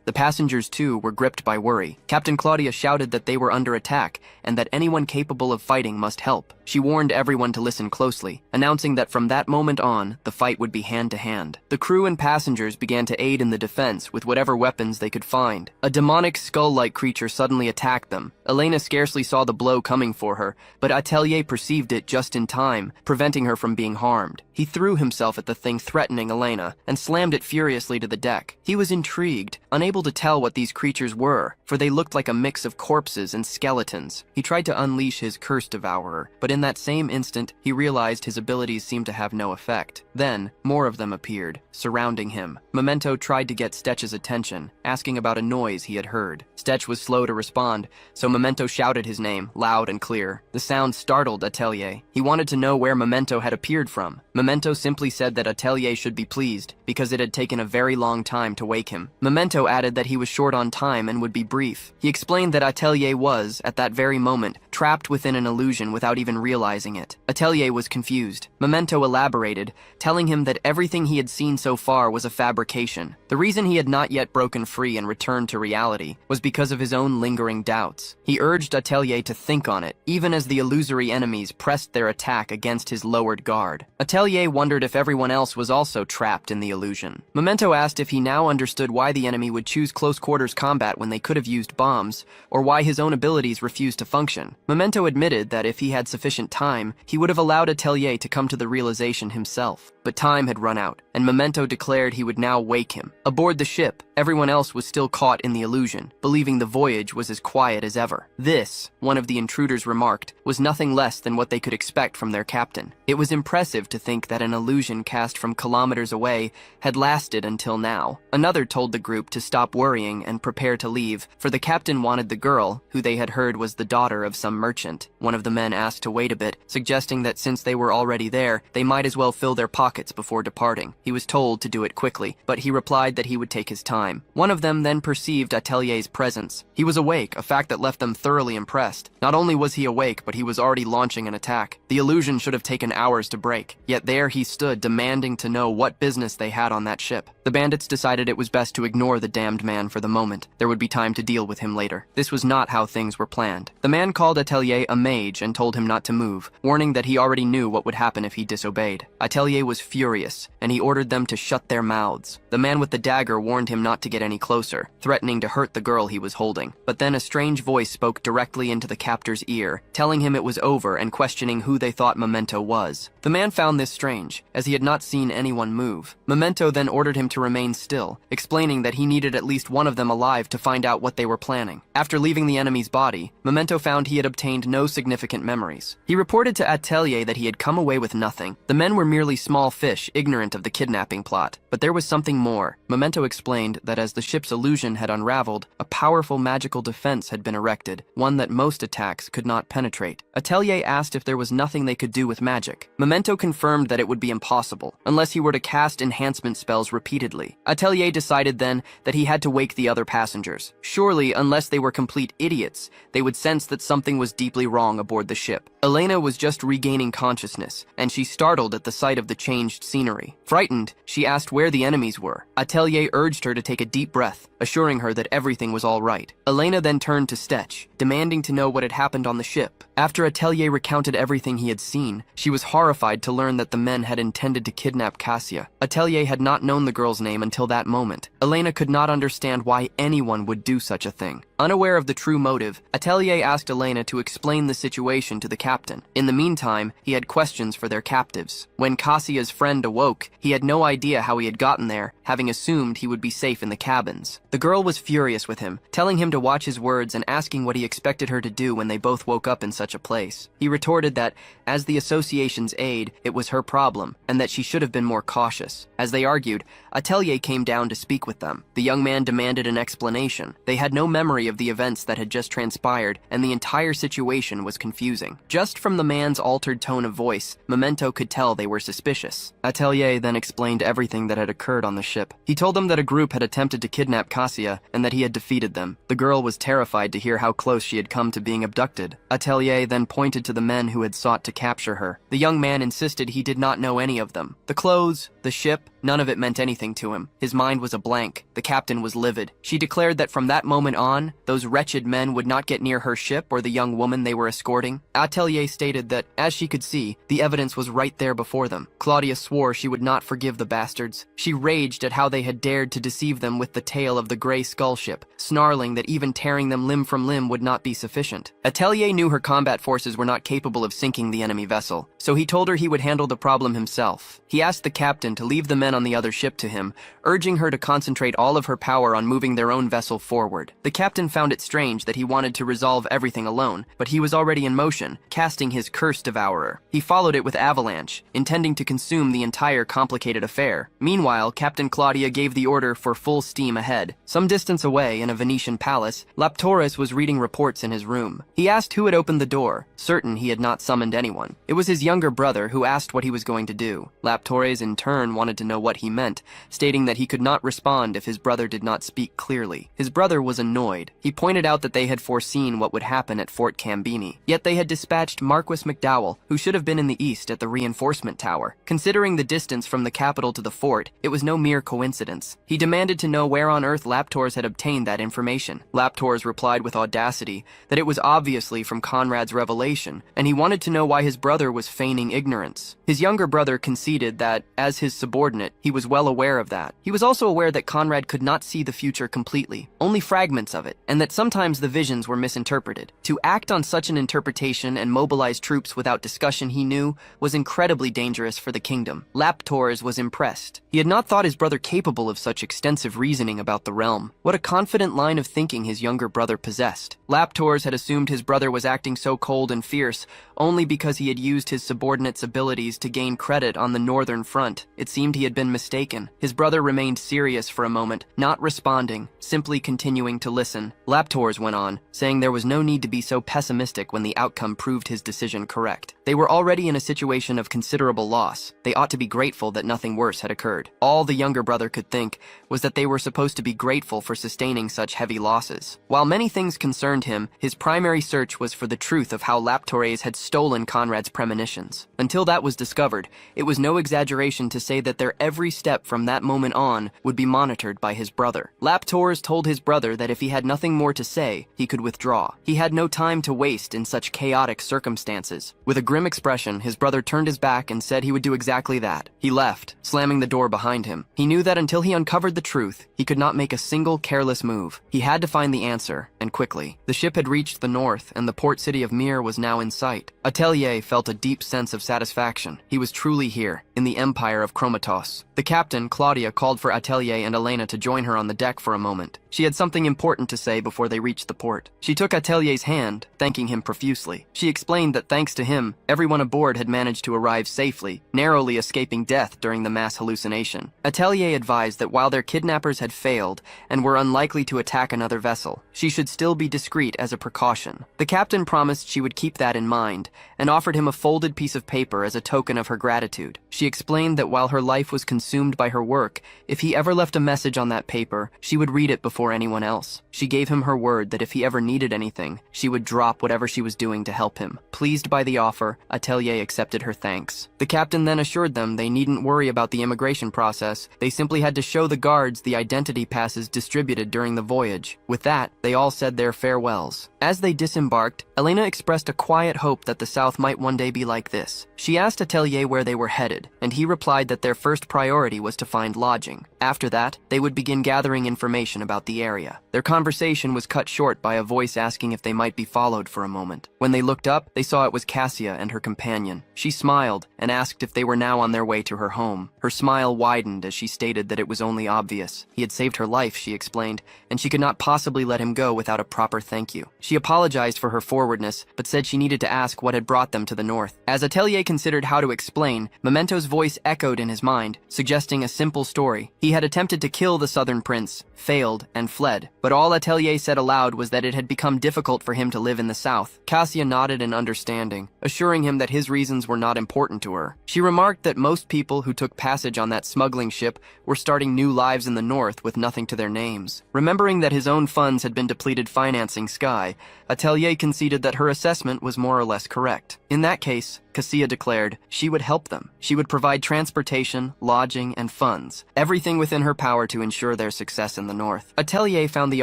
The passengers, too, were gripped by worry. Captain Claudia shouted that they were under attack and that anyone capable of fighting must help. She warned everyone to listen closely, announcing that from that moment on, the fight would be hand-to-hand. The crew and passengers began to aid in the defense with whatever weapons they could find. A demonic skull-like creature suddenly attacked them. Elena scarcely saw the blow coming for her, but Atelier perceived it just in time, preventing her from being harmed. He threw himself at the thing threatening Elena and slammed it furiously to the deck. He was intrigued, unable to tell what these creatures were, for they looked like a mix of corpses and skeletons. He tried to unleash his curse devourer, but in that same instant, he realized his abilities seemed to have no effect. Then, more of them appeared, surrounding him. Memento tried to get Stetch's attention, asking about a noise he had heard. Stetch was slow to respond, so Memento shouted his name, loud and clear. The sound startled Atelier. He wanted to know where Memento had appeared from. Memento simply said that Atelier should be pleased, because it had taken a very long time to wake him. Memento added that he was short on time and would be brief. He explained that Atelier was, at that very moment, trapped within an illusion without even realizing it. Atelier was confused. Memento elaborated, telling him that everything he had seen so far was a fabrication. The reason he had not yet broken free and returned to reality was because of his own lingering doubts. He urged Atelier to think on it, even as the illusory enemies pressed their attack against his lowered guard. Atelier wondered if everyone else was also trapped in the illusion. Memento asked if he now understood why the enemy would choose close-quarters combat when they could have used bombs, or why his own abilities refused to function. Memento admitted that if he had sufficient time, he would have allowed Atelier to come to the realization himself. But time had run out, and Memento declared he would now wake him. Aboard the ship, everyone else was still caught in the illusion, believing the voyage was as quiet as ever. This, one of the intruders remarked, was nothing less than what they could expect from their captain. It was impressive to think that an illusion cast from kilometers away had lasted until now. Another told the group to stop worrying and prepare to leave, for the captain wanted the girl, who they had heard was the daughter of some merchant. One of the men asked to wait a bit, suggesting that since they were already there, they might as well fill their pockets before departing. He was told to do it quickly, but he replied that he would take his time. One of them then perceived Atelier's presence. He was awake, a fact that left them thoroughly impressed. Not only was he awake, but he was already launching an attack. The illusion should have taken hours to break, yet there he stood demanding to know what business they had on that ship. The bandits decided it was best to ignore the damned man for the moment. There would be time to deal with him later. This was not how things were planned. The man called Atelier a mage and told him not to move, warning that he already knew what would happen if he disobeyed. Atelier was furious, and he ordered them to shut their mouths. The man with the dagger warned him not to get any closer, threatening to hurt the girl he was holding. But then a strange voice spoke directly into the captor's ear, telling him it was over and questioning who they thought Memento was. The man found this strange, as he had not seen anyone move. Memento then ordered him to remain still, explaining that he needed at least one of them alive to find out what they were planning. After leaving the enemy's body, Memento found he had obtained no significant memories. He reported to Atelier that he had come away with nothing. The men were merely small fish, ignorant of the kidnapping plot. But there was something more. Memento explained that as the ship's illusion had unraveled, a powerful magical defense had been erected, one that most attacks could not penetrate. Atelier asked if there was nothing they could do with magic. Memento Memento confirmed that it would be impossible, unless he were to cast enhancement spells repeatedly. Atelier decided then that he had to wake the other passengers. Surely, unless they were complete idiots, they would sense that something was deeply wrong aboard the ship. Elena was just regaining consciousness, and she startled at the sight of the changed scenery. Frightened, she asked where the enemies were. Atelier urged her to take a deep breath, assuring her that everything was all right. Elena then turned to Stetch, demanding to know what had happened on the ship. After Atelier recounted everything he had seen, she was horrified to learn that the men had intended to kidnap Cassia. Atelier had not known the girl's name until that moment. Elena could not understand why anyone would do such a thing. Unaware of the true motive, Atelier asked Elena to explain the situation to the captain. In the meantime, he had questions for their captives. When Cassia's friend awoke, he had no idea how he had gotten there, having assumed he would be safe in the cabins. The girl was furious with him, telling him to watch his words and asking what he expected her to do when they both woke up in such a place. He retorted that, as the association's aide, it was her problem, and that she should have been more cautious. As they argued, Atelier came down to speak with them. The young man demanded an explanation. They had no memory of the events that had just transpired, and the entire situation was confusing. Just from the man's altered tone of voice, Memento could tell they were suspicious. Atelier then explained everything that had occurred on the ship. He told them that a group had attempted to kidnap Cassia, and that he had defeated them. The girl was terrified to hear how close she had come to being abducted. Atelier then pointed to the men who had sought to capture her. The young man insisted he did not know any of them. The clothes, the ship, none of it meant anything to him. His mind was a blank. The captain was livid. She declared that from that moment on, those wretched men would not get near her ship or the young woman they were escorting. Atelier stated that, as she could see, the evidence was right there before them. Claudia swore she would not forgive the bastards. She raged at how they had dared to deceive them with the tale of the Grey Skull ship, snarling that even tearing them limb from limb would not be sufficient. Atelier knew her combat forces were not capable of sinking the enemy vessel, so he told her he would handle the problem himself. He asked the captain to leave the men on the other ship to him, urging her to concentrate all of her power on moving their own vessel forward. The captain found it strange that he wanted to resolve everything alone, but he was already in motion, casting his Curse Devourer. He followed it with Avalanche, intending to consume the entire complicated affair. Meanwhile, Captain Claudia gave the order for full steam ahead. Some distance away, in a Venetian palace, Laptorus was reading reports in his room. He asked who had opened the door, certain he had not summoned anyone. It was his younger brother who asked what he was going to do. Laptorus in turn wanted to know what he meant, stating that he could not respond if his brother did not speak clearly. His brother was annoyed. He pointed out that they had foreseen what would happen at Fort Cambini, yet they had dispatched Marquis McDowell, who should have been in the east at the reinforcement tower. Considering the distance from the capital to the fort, it was no mere coincidence. He demanded to know where on earth Laptorus had obtained that information. Laptorus replied with audacity that it was obviously from Conrad's revelation, and he wanted to know why his brother was feigning ignorance. His younger brother conceded that, as his subordinate, he was well aware of that. He was also aware that Conrad could not see the future completely, only fragments of it, and that sometimes the visions were misinterpreted. To act on such an interpretation and mobilize troops without discussion, he knew, was incredibly dangerous for the kingdom. Laptorus was impressed. He had not thought his brother capable of such extensive reasoning about the realm. What a confident line of thinking his younger brother possessed. Laptorus had assumed his brother was acting so cold and fierce only because he had used his subordinate's abilities to gain credit on the northern front. It seemed he had been mistaken. His brother remained serious for a moment, not responding, simply continuing to listen. Laptorus went on, saying there was no need to be so pessimistic when the outcome proved his decision correct. They were already in a situation of considerable loss. They ought to be grateful that nothing worse had occurred. All the younger brother could think was that they were supposed to be grateful for sustaining such heavy losses. While many things concerned him, his primary search was for the truth of how Laptorus had stolen Conrad's premonitions. Until that was discovered, it was no exaggeration to say that their every step from that moment on would be monitored by his brother. Laptorus told his brother that if he had nothing more to say, he could withdraw. He had no time to waste in such chaotic circumstances. With a grim expression, his brother turned his back and said he would do exactly that. He left, slamming the door behind him. He knew that until he uncovered the truth, he could not make a single careless move. He had to find the answer, and quickly. The ship had reached the north, and the port city of Mir was now in sight. Atelier felt a deep sense of satisfaction. He was truly here, in the empire of Chromatos. The captain, Claudia, called for Atelier and Elena to join her on the deck for a moment. She had something important to say before they reached the port. She took Atelier's hand, thanking him profusely. She explained that thanks to him, Everyone aboard had managed to arrive safely, narrowly escaping death during the mass hallucination. Atelier advised that while their kidnappers had failed and were unlikely to attack another vessel, she should still be discreet as a precaution. The captain promised she would keep that in mind and offered him a folded piece of paper as a token of her gratitude. She explained that while her life was consumed by her work, if he ever left a message on that paper, she would read it before anyone else. She gave him her word that if he ever needed anything, she would drop whatever she was doing to help him. Pleased by the offer, Atelier accepted her thanks. The captain then assured them they needn't worry about the immigration process. They simply had to show the guards the identity passes distributed during the voyage. With that, they all said their farewells. As they disembarked, Elena expressed a quiet hope that the South might one day be like this. She asked Atelier where they were headed, and he replied that their first priority was to find lodging. After that, they would begin gathering information about the area. Their conversation was cut short by a voice asking if they might be followed for a moment. When they looked up, they saw it was Cassia and her companion. She smiled and asked if they were now on their way to her home. Her smile widened as she stated that it was only obvious. He had saved her life, she explained, and she could not possibly let him go without a proper thank you. She apologized for her forwardness, but said she needed to ask what had brought them to the north. As Atelier considered how to explain, Memento's voice echoed in his mind, suggesting a simple story. He had attempted to kill the southern prince, failed, and fled, but all Atelier said aloud was that it had become difficult for him to live in the south. Cassia nodded in understanding, assuring him that his reasons were not important to her. She remarked that most people who took passage on that smuggling ship were starting new lives in the north with nothing to their names. Remembering that his own funds had been depleted financing Sky, Atelier conceded that her assessment was more or less correct. In that case, Cassia declared she would help them. She would provide transportation, lodging, and funds, everything within her power to ensure their success in the north. Atelier found the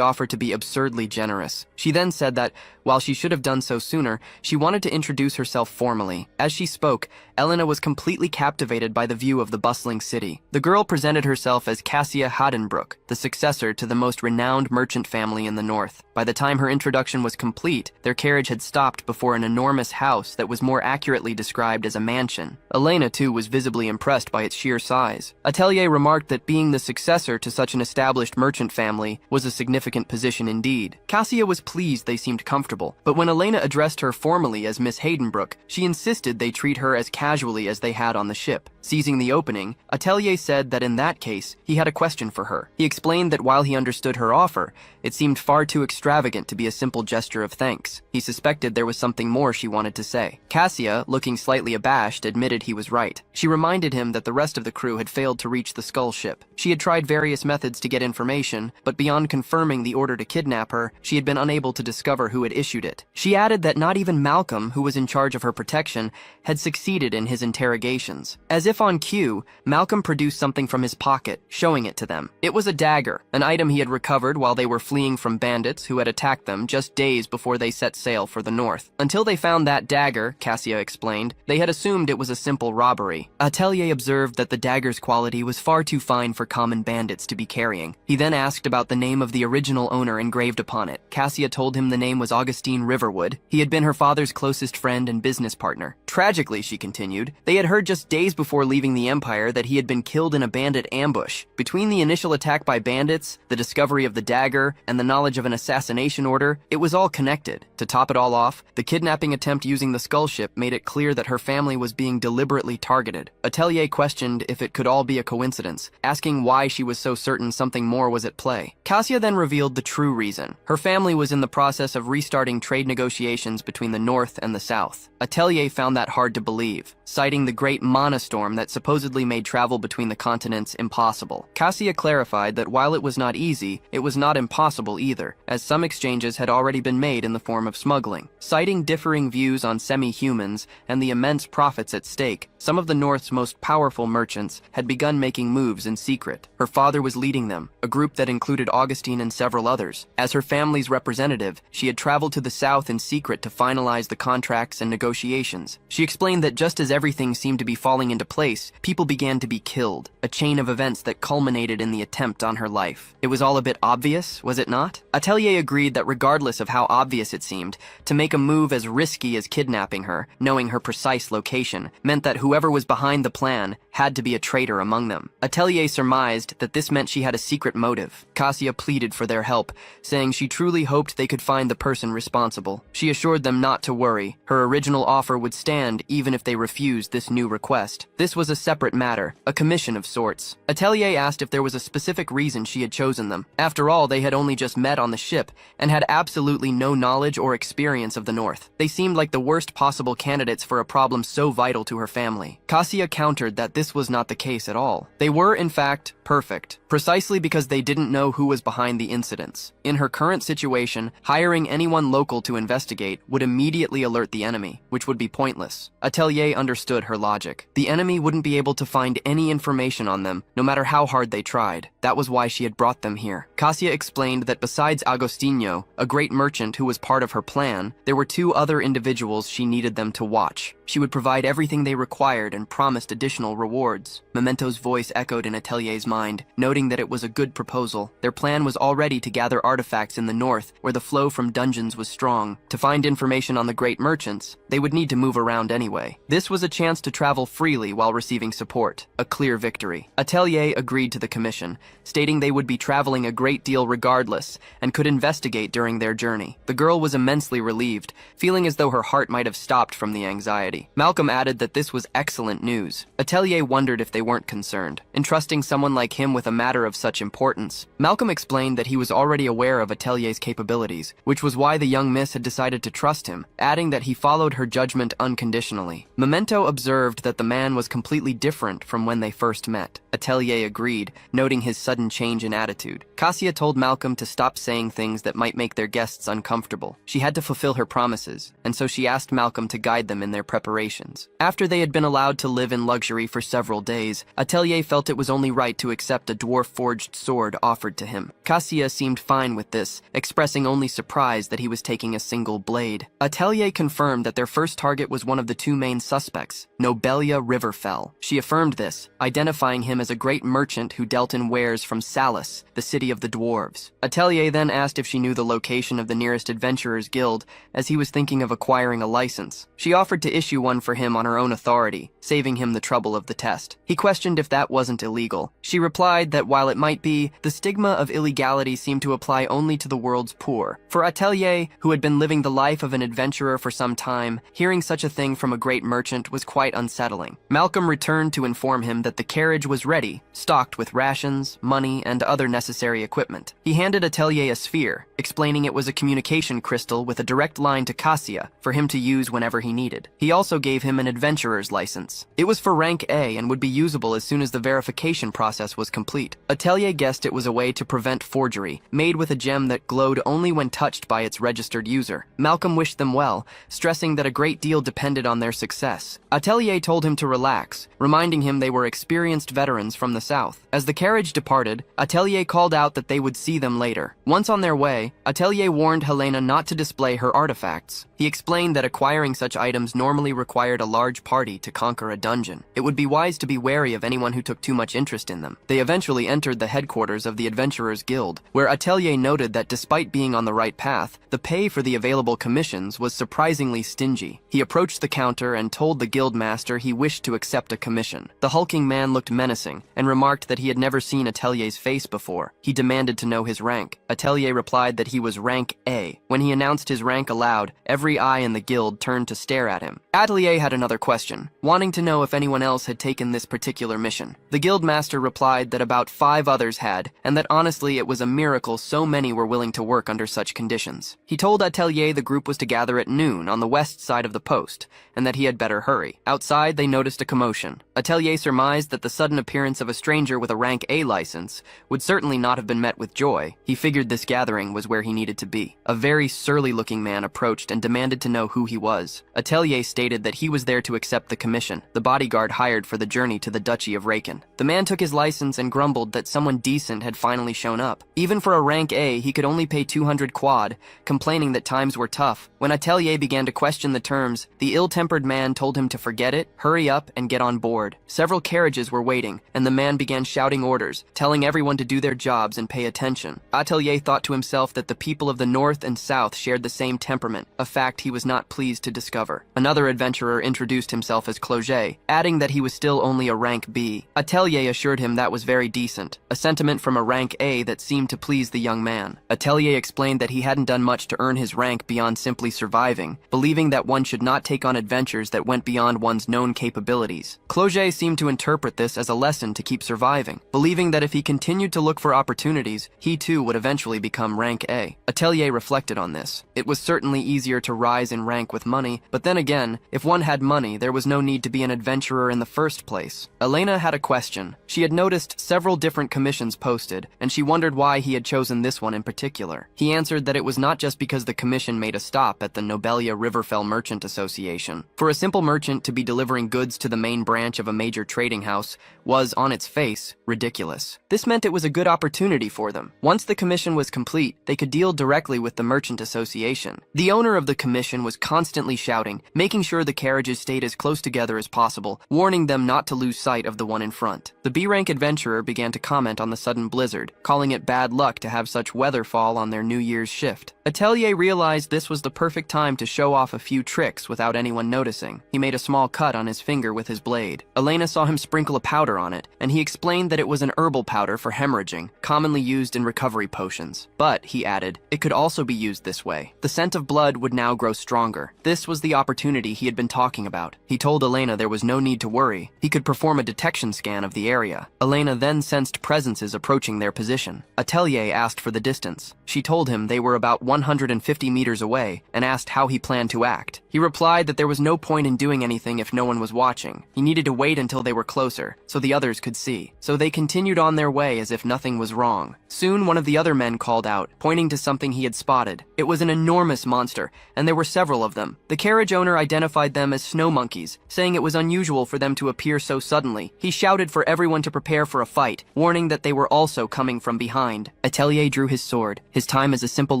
offer to be absurdly generous. She then said that, while she should have done so sooner, she wanted to introduce herself formally. As she spoke, Elena was completely captivated by the view of the bustling city. The girl presented herself as Cassia Hadenbrook, the successor to the most renowned merchant family in the north. By the time her introduction was complete, their carriage had stopped before an enormous house that was more accurately described as a mansion. Elena, too, was visibly impressed by its sheer size. Atelier remarked that being the successor to such an established merchant family was a significant position indeed. Cassia was pleased they seemed comfortable, but when Elena addressed her formally as Miss Hadenbrook, she insisted they treat her as casually as they had on the ship. Seizing the opening, Atelier said that in that case, he had a question for her. He explained that while he understood her offer, it seemed far too extravagant to be a simple gesture of thanks. He suspected there was something more she wanted to say. Cassia, looking slightly abashed, admitted he was right. She reminded him that the rest of the crew had failed to reach the Skull ship. She had tried various methods to get information, but beyond confirming the order to kidnap her, she had been unable to discover who had issued it. She added that not even Malcolm, who was in charge of her protection, had succeeded in his interrogations. As if on cue, Malcolm produced something from his pocket, showing it to them. It was a dagger, an item he had recovered while they were fleeing from bandits who had attacked them just days before they set sail for the north. Until they found that dagger, Cassia explained, they had assumed it was a simple robbery. Atelier observed that the dagger's quality was far too fine for common bandits to be carrying. He then asked about the name of the original owner engraved upon it. Cassia told him the name was Augustine Riverwood. He had been her father's closest friend and business partner. Tragically, she continued, they had heard just days before leaving the Empire that he had been killed in a bandit ambush. Between the initial attack by bandits, the discovery of the dagger, and the knowledge of an assassination order, it was all connected. To top it all off, the kidnapping attempt using the Skull ship made it clear that her family was being deliberately targeted. Atelier questioned if it could all be a coincidence, asking why she was so certain something more was at play. Cassia then revealed the true reason. Her family was in the process of restarting trade negotiations between the North and the South. Atelier found that hard to believe, citing the great Monostorm that supposedly made travel between the continents impossible. Cassia clarified that while it was not easy, it was not impossible either, as some exchanges had already been made in the form of smuggling. Citing differing views on semi-humans and the immense profits at stake, some of the North's most powerful merchants had begun making moves in secret. Her father was leading them, a group that included Augustine and several others. As her family's representative, she had traveled to the South in secret to finalize the contracts and negotiations. She explained that just as everything seemed to be falling into place, people began to be killed, a chain of events that culminated in the attempt on her life. It was all a bit obvious, was it not? Atelier agreed that regardless of how obvious it seemed, to make a move as risky as kidnapping her, knowing her precise location, meant that whoever was behind the plan had to be a traitor among them. Atelier surmised that this meant she had a secret motive. Kasia pleaded for their help, saying she truly hoped they could find the person responsible. She assured them not to worry. Her original offer would stand even if they refused this new request. This was a separate matter, a commission of sorts. Atelier asked if there was a specific reason she had chosen them. After all, they had only just met on the ship and had absolutely no knowledge or experience of the North. They seemed like the worst possible candidates for a problem so vital to her family. Kasia countered that this was not the case at all. They were, in fact, perfect, precisely because they didn't know who was behind the incidents. In her current situation, hiring anyone local to investigate would immediately alert the enemy, which would be pointless. Atelier understood her logic. The enemy wouldn't be able to find any information on them, no matter how hard they tried. That was why she had brought them here. Kasia explained that besides Agostinho, a great merchant who was part of her plan, there were 2 other individuals she needed them to watch. She would provide everything they required and promised additional rewards. Memento's voice echoed in Atelier's mind, noting that it was a good proposal. Their plan was already to gather artifacts in the north, where the flow from dungeons was strong. To find information on the great merchants, they would need to move around anyway. This was a chance to travel freely while receiving support, a clear victory. Atelier agreed to the commission, stating they would be traveling a great deal regardless and could investigate during their journey. The girl was immensely relieved, feeling as though her heart might have stopped from the anxiety. Malcolm added that this was excellent news. Atelier wondered if they weren't concerned, entrusting someone like him with a matter of such importance. Malcolm explained that he was already aware of Atelier's capabilities, which was why the young miss had decided to trust him, adding that he followed her judgment unconditionally. Memento observed that the man was completely different from when they first met. Atelier agreed, noting his sudden change in attitude. Kasia told Malcolm to stop saying things that might make their guests uncomfortable. She had to fulfill her promises, and so she asked Malcolm to guide them in their preparations. After they had been allowed to live in luxury for several days, Atelier felt it was only right to accept a dwarf-forged sword offered to him. Kasia seemed fine with this, expressing only surprise that he was taking a single blade. Atelier confirmed that their first target was one of the 2 main suspects, Nobelia Riverfell. She affirmed this, identifying him as a great merchant who dealt in wares from Salis, the city of the dwarves. Atelier then asked if she knew the location of the nearest adventurers guild, as he was thinking of acquiring a license. She offered to issue one for him on her own authority, saving him the trouble of the test. He questioned if that wasn't illegal. She replied that while it might be, the stigma of illegality seemed to apply only to the world's poor. For Atelier, who had been living the life of an adventurer for some time, hearing such a thing from a great merchant was quite unsettling. Malcolm returned to inform him that the carriage was ready, stocked with rations, money, and other necessary equipment. He handed Atelier a sphere, explaining it was a communication crystal with a direct line to Kasia for him to use whenever he needed. He also gave him an adventurer's license. It was for rank A and would be usable as soon as the verification process was complete. Atelier guessed it was a way to prevent forgery, made with a gem that glowed only when touched by its registered user. Malcolm wished them well, stressing that a great deal depended on their success. Atelier told him to relax, reminding him they were experienced veterans from the south. As the carriage departed, Atelier called out that they would see them later. Once on their way, Atelier warned Helena not to display her artifacts. He explained that acquiring such items normally required a large party to conquer a dungeon. It would be wise to be wary of anyone who took too much interest in them. They eventually entered the headquarters of the Adventurers Guild, where Atelier noted that despite being on the right path, the pay for the available commissions was surprisingly stingy. He approached the counter and told the guild master he wished to accept a commission. The hulking man looked menacing and remarked that he had never seen Atelier's face before. He demanded to know his rank. Atelier replied that he was rank A. When he announced his rank aloud, every eye in the guild turned to stare at him. Atelier had another question, wanting to know if anyone else had taken this particular mission. The guild master replied that about 5 others had, and that honestly it was a miracle so many were willing to work under such conditions. He told Atelier the group was to gather at noon on the west side of the post, and that he had better hurry. Outside, they noticed a commotion. Atelier surmised that the sudden appearance of a stranger with a rank A license would certainly not have been met with joy. He figured this gathering was where he needed to be. A very surly-looking man approached and demanded to know who he was. Atelier stated that he was there to accept the commission, the bodyguard hired for the journey to the Duchy of Raken. The man took his license and grumbled that someone decent had finally shown up. Even for a rank A, he could only pay 200 quad, complaining that times were tough. When Atelier began to question the terms, the ill-tempered man told him to forget it, hurry up, and get on board. Several carriages were waiting, and the man began shouting orders, telling everyone to do their jobs and pay attention. Atelier thought to himself that the people of the north and south shared the same temperament, a fact he was not pleased to discover. Another adventurer introduced himself as Cloget, adding that he was still still only a rank B. Atelier assured him that was very decent, a sentiment from a rank A that seemed to please the young man. Atelier explained that he hadn't done much to earn his rank beyond simply surviving, believing that one should not take on adventures that went beyond one's known capabilities. Cloget seemed to interpret this as a lesson to keep surviving, believing that if he continued to look for opportunities, he too would eventually become rank A. Atelier reflected on this. It was certainly easier to rise in rank with money, but then again, if one had money, there was no need to be an adventurer in the first place. Elena had a question. She had noticed several different commissions posted, and she wondered why he had chosen this one in particular. He answered that it was not just because the commission made a stop at the Nobelia Riverfell Merchant Association. For a simple merchant to be delivering goods to the main branch of a major trading house was, on its face, ridiculous. This meant it was a good opportunity for them. Once the commission was complete, they could deal directly with the Merchant Association. The owner of the commission was constantly shouting, making sure the carriages stayed as close together as possible, warning them not to lose sight of the one in front. The B-rank adventurer began to comment on the sudden blizzard, calling it bad luck to have such weather fall on their New Year's shift. Atelier realized this was the perfect time to show off a few tricks without anyone noticing. He made a small cut on his finger with his blade. Elena saw him sprinkle a powder on it, and he explained that it was an herbal powder for hemorrhaging, commonly used in recovery potions. But, he added, it could also be used this way. The scent of blood would now grow stronger. This was the opportunity he had been talking about. He told Elena there was no need to worry. He could perform a detection scan of the area. Elena then sensed presences approaching their position. Atelier asked for the distance. She told him they were about 150 meters away and asked how he planned to act. He replied that there was no point in doing anything if no one was watching. He needed to wait until they were closer, so the others could see. So they continued on their way as if nothing was wrong. Soon one of the other men called out, pointing to something he had spotted. It was an enormous monster, and there were several of them. The carriage owner identified them as snow monkeys, saying it was unusual for them to appear so suddenly. He shouted for everyone to prepare for a fight, warning that they were also coming from behind. Atelier drew his sword, his time as a simple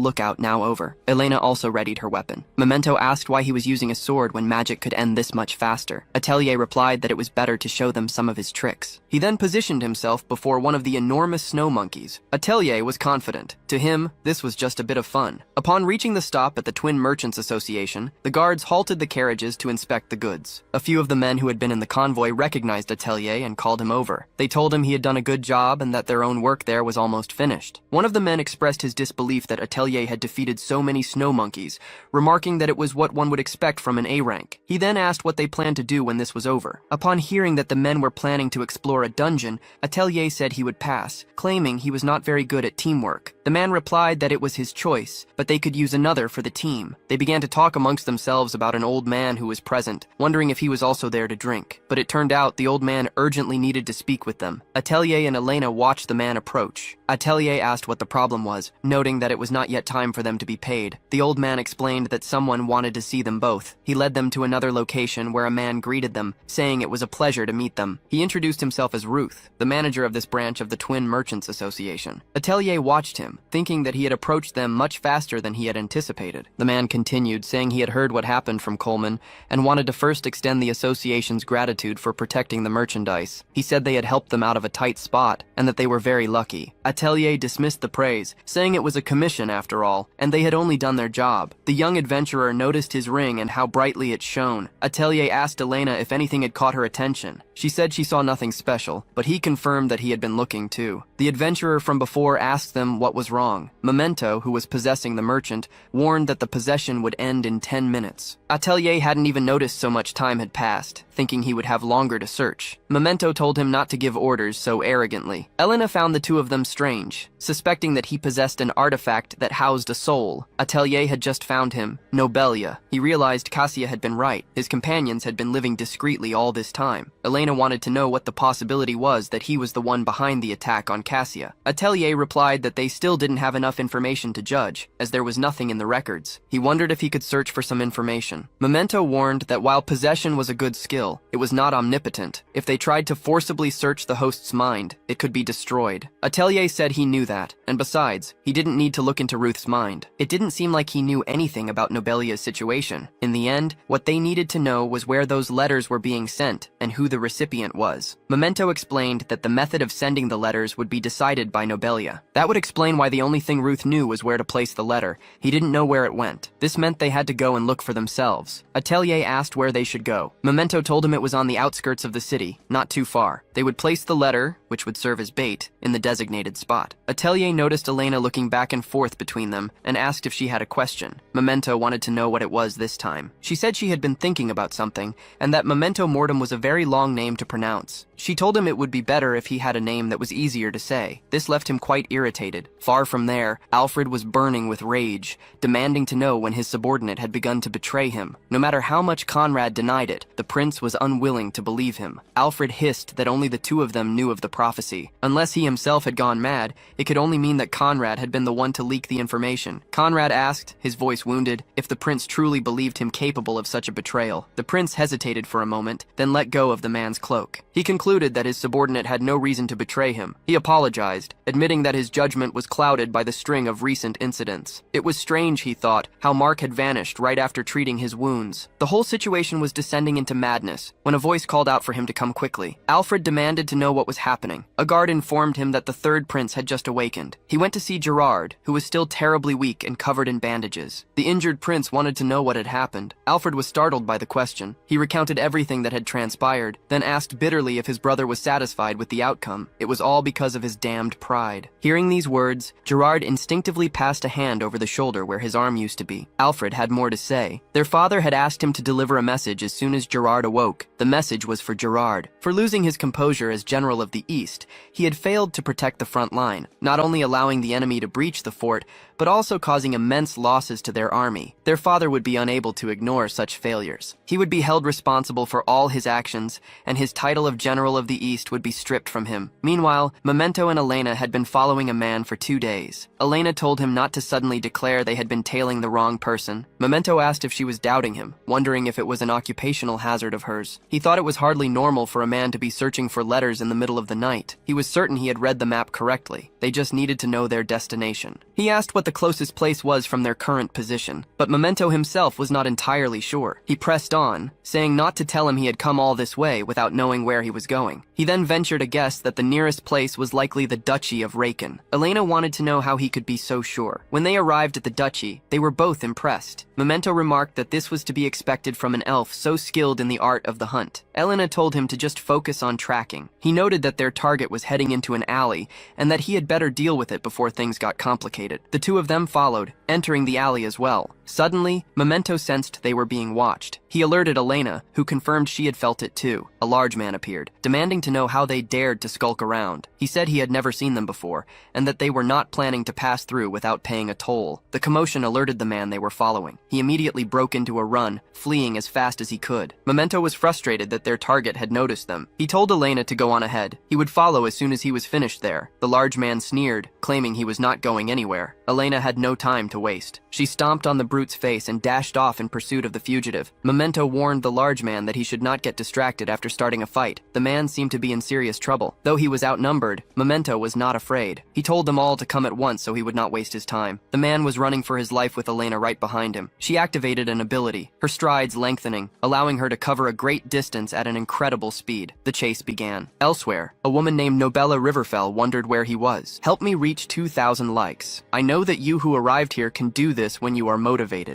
lookout now over. Elena also readied her weapon. Memento asked why he was using a sword when magic could end this much faster. Atelier replied that it was better to show them some of his tricks. He then positioned himself before one of the enormous snow monkeys. Atelier was confident. To him, this was just a bit of fun. Upon reaching the stop at the Twin Merchants Association, the guards halted the carriages to inspect the goods. A few of the men who had been in the convoy recognized Atelier and called him over. They told him he had done a good job and that their own work there was almost finished. One of the men expressed his disbelief that Atelier had defeated so many snow monkeys, remarking that it was what one would expect from an A rank. He then asked what they planned to do when this was over. Upon hearing that the men were planning to explore a dungeon, Atelier said he would pass, claiming he was not very good at teamwork. The man replied that it was his choice, but they could use another for the team. They began to talk amongst themselves about an old man who was present, wondering if he was also there to drink. But it turned out the old man urgently needed to speak with them. Atelier and Elena watched the man approach. Atelier asked what the problem was, noting that it was not yet time for them to be paid. The old man explained that someone wanted to see them both. He led them to another location where a man greeted them, saying it was a pleasure to meet them. He introduced himself as Ruth, the manager of this branch of the Twin Merchants Association. Atelier watched him, thinking that he had approached them much faster than he had anticipated. The man continued, saying he had heard what happened from Coleman and wanted to first extend the association's gratitude for protecting the merchandise. He said they had helped them out of a tight spot and that they were very lucky. Atelier dismissed the praise, saying it was a commission after all, and they had only done their job. The young adventurer noticed his ring and how brightly it shone. Atelier asked Elena if anything had caught her attention. She said she saw nothing special, but he confirmed that he had been looking too. The adventurer from before asked them what was wrong. Memento, who was possessing the merchant, warned that the possession would end in 10 minutes. Atelier hadn't even noticed so much time had passed, thinking he would have longer to search. Memento told him not to give orders so arrogantly. Elena found the two of them strange, suspecting that he possessed an artifact that housed a soul. Atelier had just found him, Nobelia. He realized Cassia had been right. His companions had been living discreetly all this time. Elena wanted to know what the possibility was that he was the one behind the attack on Cassia. Atelier replied that they still didn't have enough information to judge, as there was nothing in the records. He wondered if he could search for some information. Memento warned that while possession was a good skill, it was not omnipotent. If they tried to forcibly search the host's mind, it could be destroyed. Atelier said he knew that, and besides, he didn't need to look into Ruth's mind. It didn't seem like he knew anything about Nobelia's situation. In the end, what they needed to know was where those letters were being sent, and who the the recipient was. Memento explained that the method of sending the letters would be decided by Nobelia. That would explain why the only thing Ruth knew was where to place the letter. He didn't know where it went. This meant they had to go and look for themselves. Atelier asked where they should go. Memento told him it was on the outskirts of the city, not too far. They would place the letter, which would serve as bait, in the designated spot. Atelier noticed Elena looking back and forth between them and asked if she had a question. Memento wanted to know what it was this time. She said she had been thinking about something, and that Memento Mortem was a very long name to pronounce. She told him it would be better if he had a name that was easier to say. This left him quite irritated. Far from there, Alfred was burning with rage, demanding to know when his subordinate had begun to betray him. No matter how much Conrad denied it, the prince was unwilling to believe him. Alfred hissed that only the two of them knew of the prophecy. Unless he himself had gone mad, it could only mean that Conrad had been the one to leak the information. Conrad asked, his voice wounded, if the prince truly believed him capable of such a betrayal. The prince hesitated for a moment, then let go of the man's cloak. He concluded that his subordinate had no reason to betray him. He apologized, admitting that his judgment was clouded by the string of recent incidents. It was strange, he thought, how Mark had vanished right after treating his wounds. The whole situation was descending into madness when a voice called out for him to come quickly. Alfred demanded to know what was happening. A guard informed him that the third prince had just awakened. He went to see Gerard, who was still terribly weak and covered in bandages. The injured prince wanted to know what had happened. Alfred was startled by the question. He recounted everything that had transpired, then asked bitterly if his brother was satisfied with the outcome. It was all because of his damned pride. Hearing these words, Gerard instinctively passed a hand over the shoulder where his arm used to be. Alfred had more to say. Their father had asked him to deliver a message as soon as Gerard awoke. The message was for Gerard. For losing his composure as General of the East, he had failed to protect the front line, not only allowing the enemy to breach the fort, but also causing immense losses to their army. Their father would be unable to ignore such failures. He would be held responsible for all his actions, and his title of General of the East would be stripped from him. Meanwhile, Memento and Elena had been following a man for 2 days. Elena told him not to suddenly declare they had been tailing the wrong person. Memento asked if she was doubting him, wondering if it was an occupational hazard of hers. He thought it was hardly normal for a man to be searching for letters in the middle of the night. He was certain he had read the map correctly. They just needed to know their destination. He asked what the closest place was from their current position, but Memento himself was not entirely sure. He pressed on, saying not to tell him he had come all this way without knowing where he was going. He then ventured a guess that the nearest place was likely the Duchy of Raken. Elena wanted to know how he could be so sure. When they arrived at the Duchy, they were both impressed. Memento remarked that this was to be expected from an elf so skilled in the art of the hunt. Elena told him to just focus on tracking. He noted that their target was heading into an alley, and that he had better deal with it before things got complicated. The two of them followed, entering the alley as well. Suddenly, Memento sensed they were being watched. He alerted Elena, who confirmed she had felt it too. A large man appeared, demanding to know how they dared to skulk around. He said he had never seen them before, and that they were not planning to pass through without paying a toll. The commotion alerted the man they were following. He immediately broke into a run, fleeing as fast as he could. Memento was frustrated that their target had noticed them. He told Elena to go on ahead. He would follow as soon as he was finished there. The large man sneered, claiming he was not going anywhere. Elena had no time to waste. She stomped on the brute's face and dashed off in pursuit of the fugitive. Memento warned the large man that he should not get distracted after starting a fight. The man seemed to be in serious trouble. Though he was outnumbered, Memento was not afraid. He told them all to come at once so he would not waste his time. The man was running for his life with Elena right behind him. She activated an ability, her strides lengthening, allowing her to cover a great distance at an incredible speed. The chase began. Elsewhere, a woman named Nobella Riverfell wondered where he was. Help me reach 2,000 likes. I know that you who arrived here can do this when you are motivated.